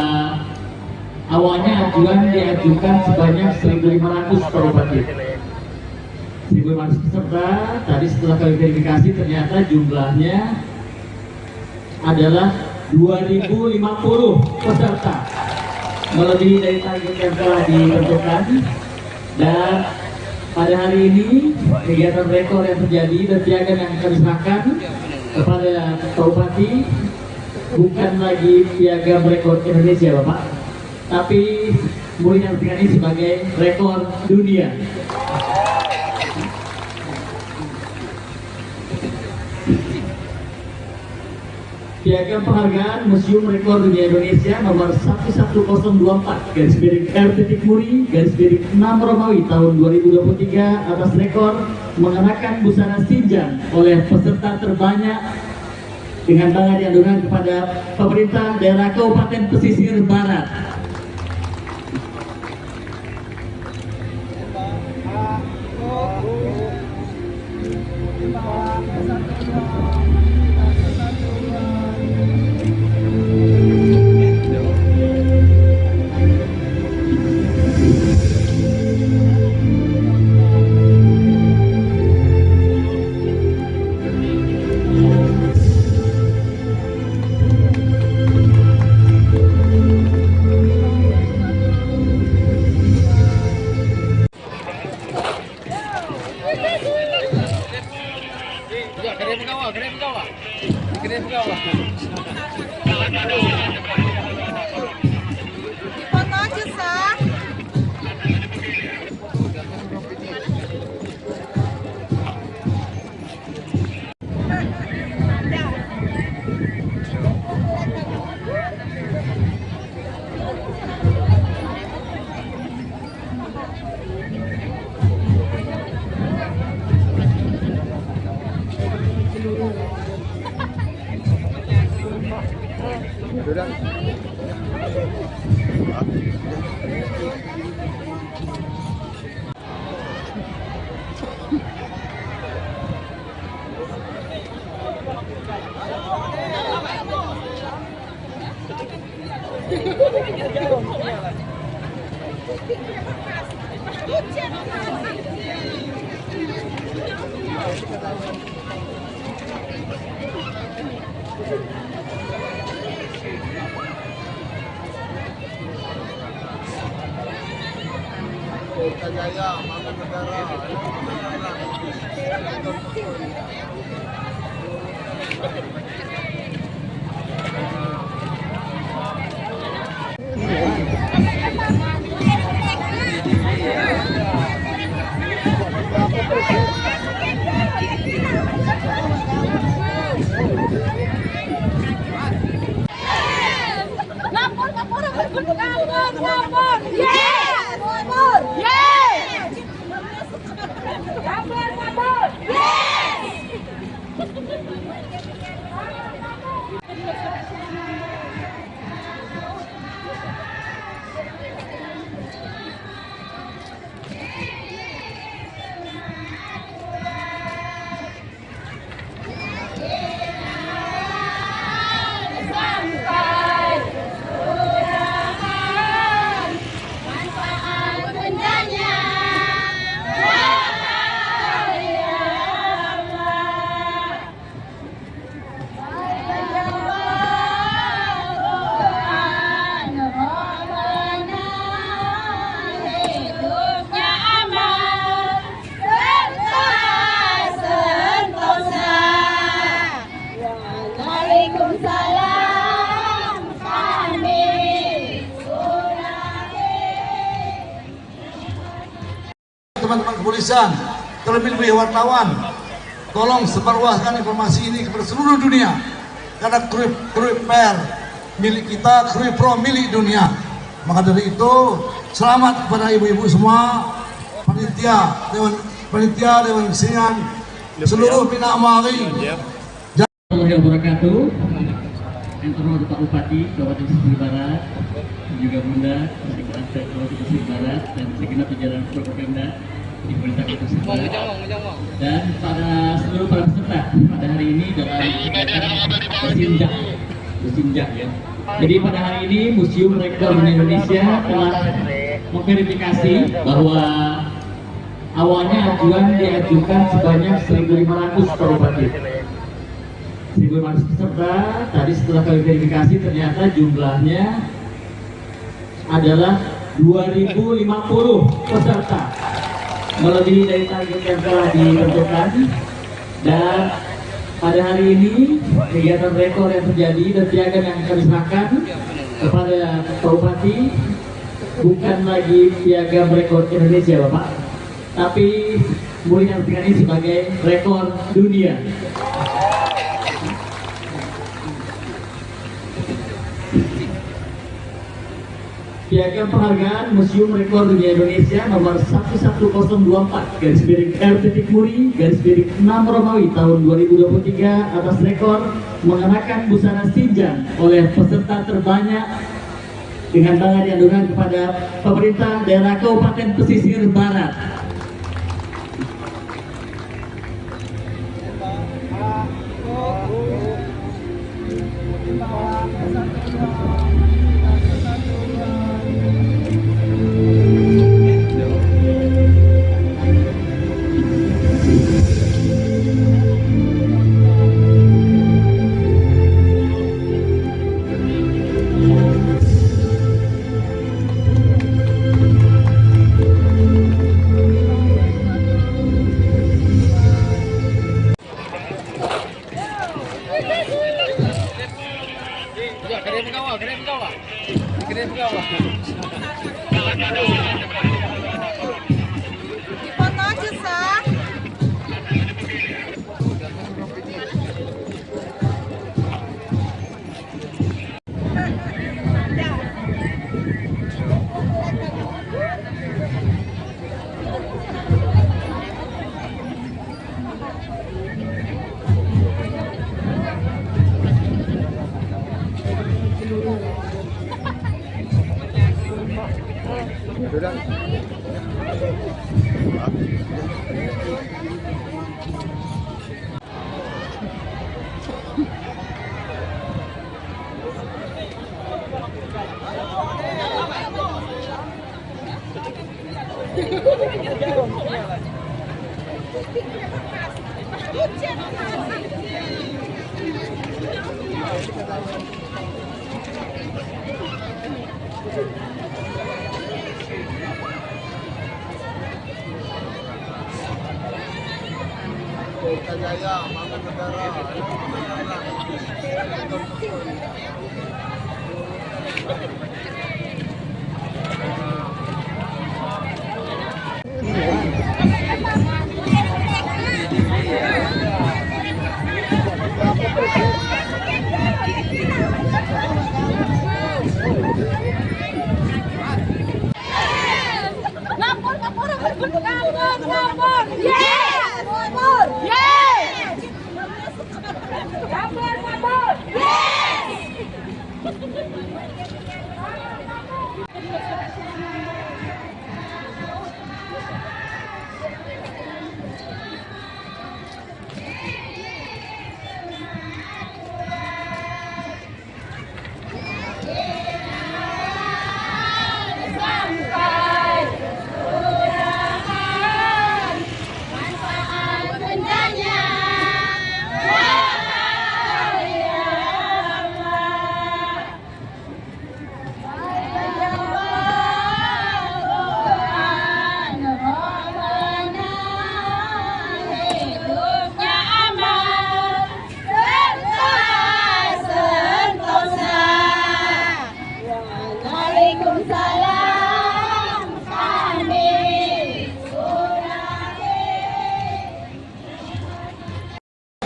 awalnya ajuan diajukan sebanyak 1.500 per Bupati. 1.500 peserta, tadi setelah kami verifikasi ternyata jumlahnya adalah 2.050 peserta, melebihi dari target yang telah ditentukan. Dan pada hari ini kegiatan rekor yang terjadi dan piagam yang kami serahkan kepada Pak Bupati bukan lagi piagam rekor Indonesia Bapak, tapi muridnya ini sebagai rekor dunia. Piagam penghargaan Museum Rekor Dunia Indonesia nomor 11024 /R.Muri/6 Romawi tahun 2023 atas rekor mengenakan busana Sinjang oleh peserta terbanyak dengan bangga diadukan kepada pemerintah daerah Kabupaten Pesisir Barat. Foto aja, Sah. Jaya, Bangun Negara. Ngapur, ngapur, ngapur, ngapur, ngapur. Yes! Ngapur. Yes! Ngapur, ngapur. Yes! Sampai surahan manfaat bendanya wahai Allah. Jawaban Rabbana hidupnya aman serta sentosa. Waalaikumsalam kami Teman-teman kepolisian, terlebih-lebih wartawan, tolong sebarluaskan informasi ini kepada seluruh dunia. Karena kruip per milik kita, kruip pro milik dunia. Maka dari itu, selamat kepada ibu-ibu semua, panitia, Dewan Kesenian, seluruh Bina Amari. Warahmatullahi wabarakatuh. Yang terhormat Pak Bupati Kabupaten Pesisir Barat, juga Bunda Sekretaris Kabupaten Pesisir Barat dan segenap jajaran Forkopimda di pemerintah Kota Pesisir Barat, dan seluruh para peserta pada hari ini dalam kegiatan bersinjak ya. Jadi pada hari ini Museum Rekor Indonesia telah memverifikasi bahwa awalnya ajuan diajukan sebanyak 1.500 Pak Bupati. 1.500 peserta, tadi setelah kami verifikasi ternyata jumlahnya adalah 2.050 peserta, melebihi dari target yang telah ditentukan. Dan pada hari ini kegiatan rekor yang terjadi dan piagam yang kami serahkan kepada Pak Bupati bukan lagi piagam rekor Indonesia Bapak, tapi boleh diartikan ini sebagai rekor dunia. Piagam penghargaan Museum Rekor Dunia Indonesia nomor 11024/R.Muri/6 Romawi tahun 2023 atas rekor mengenakan busana sinjang oleh peserta terbanyak dengan bangga diadukan kepada pemerintah daerah Kabupaten Pesisir Barat. Foto aja sah. Pelita Jaya, Bangun Negara. Ngapur, ngapur, ngapur, ngapur, yes, ngapur, yes, ngapur, ngapur, yes.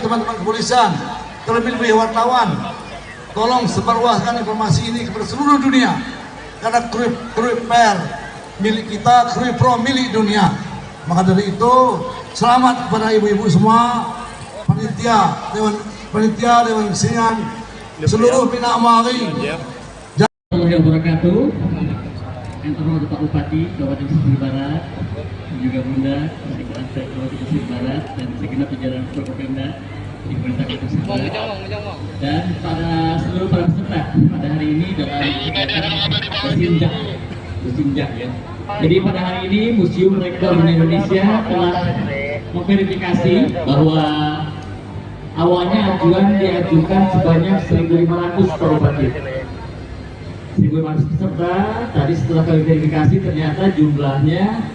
Teman-teman kepolisian, terlebih-lebih wartawan, tolong sebarluaskan informasi ini kepada seluruh dunia, karena Krui Per milik kita, Krui Pro milik dunia. Maka dari itu, selamat kepada ibu-ibu semua, panitia, dewan kesenian, seluruh Bina Amari. Warahmatullahi wabarakatuh. Yang terhormat Pak Bupati Kabupaten Pesisir Barat, juga Bunda, Sekretaris Kabupaten Pesisir Barat, dan segenap jajaran propaganda di Pemerintah Kabupaten Pesisir Barat, dan seluruh para peserta pada hari ini dalam kegiatan Bersinjak ya. Jadi pada hari ini Museum Rekor Indonesia telah memverifikasi bahwa awalnya ajuan diajukan sebanyak 1.500 korporatif. 1.500 peserta, tadi setelah kami verifikasi ternyata jumlahnya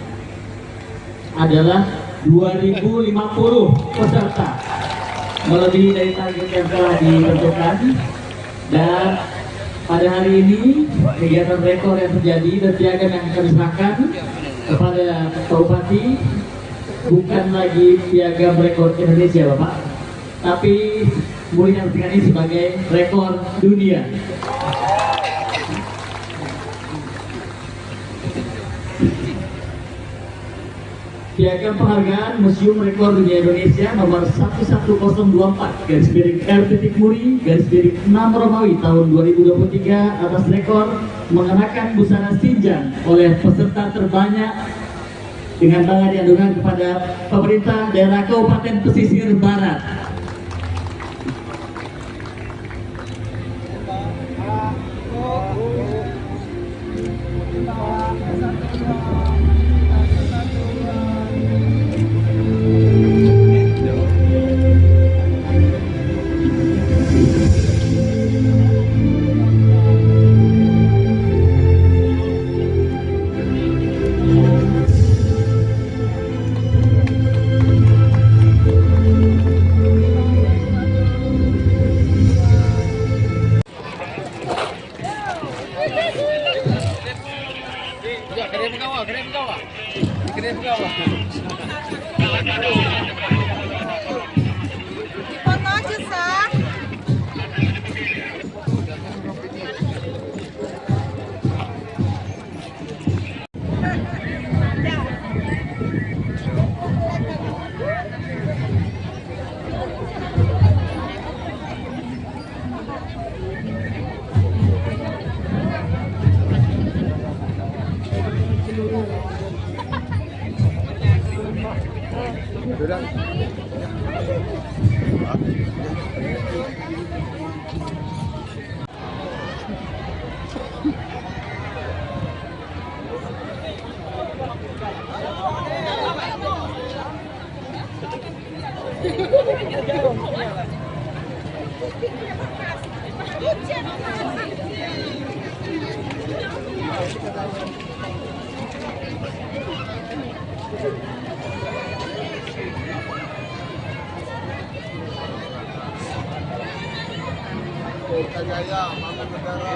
adalah 2.050 peserta, melebihi dari target yang telah ditentukan. Dan pada hari ini kegiatan rekor yang terjadi dan piagam yang kami serahkan kepada Pak Bupati bukan lagi piagam rekor Indonesia Bapak, tapi mulia ini sebagai rekor dunia. Piagam penghargaan Museum Rekor Dunia Indonesia nomor 11024 /RT-Muri/6 Romawi tahun 2023 atas rekor mengenakan busana sinjang oleh peserta terbanyak dengan bangga diadukan kepada pemerintah daerah Kabupaten Pesisir Barat. Foto aja, Sah. Jaya, bangun negara.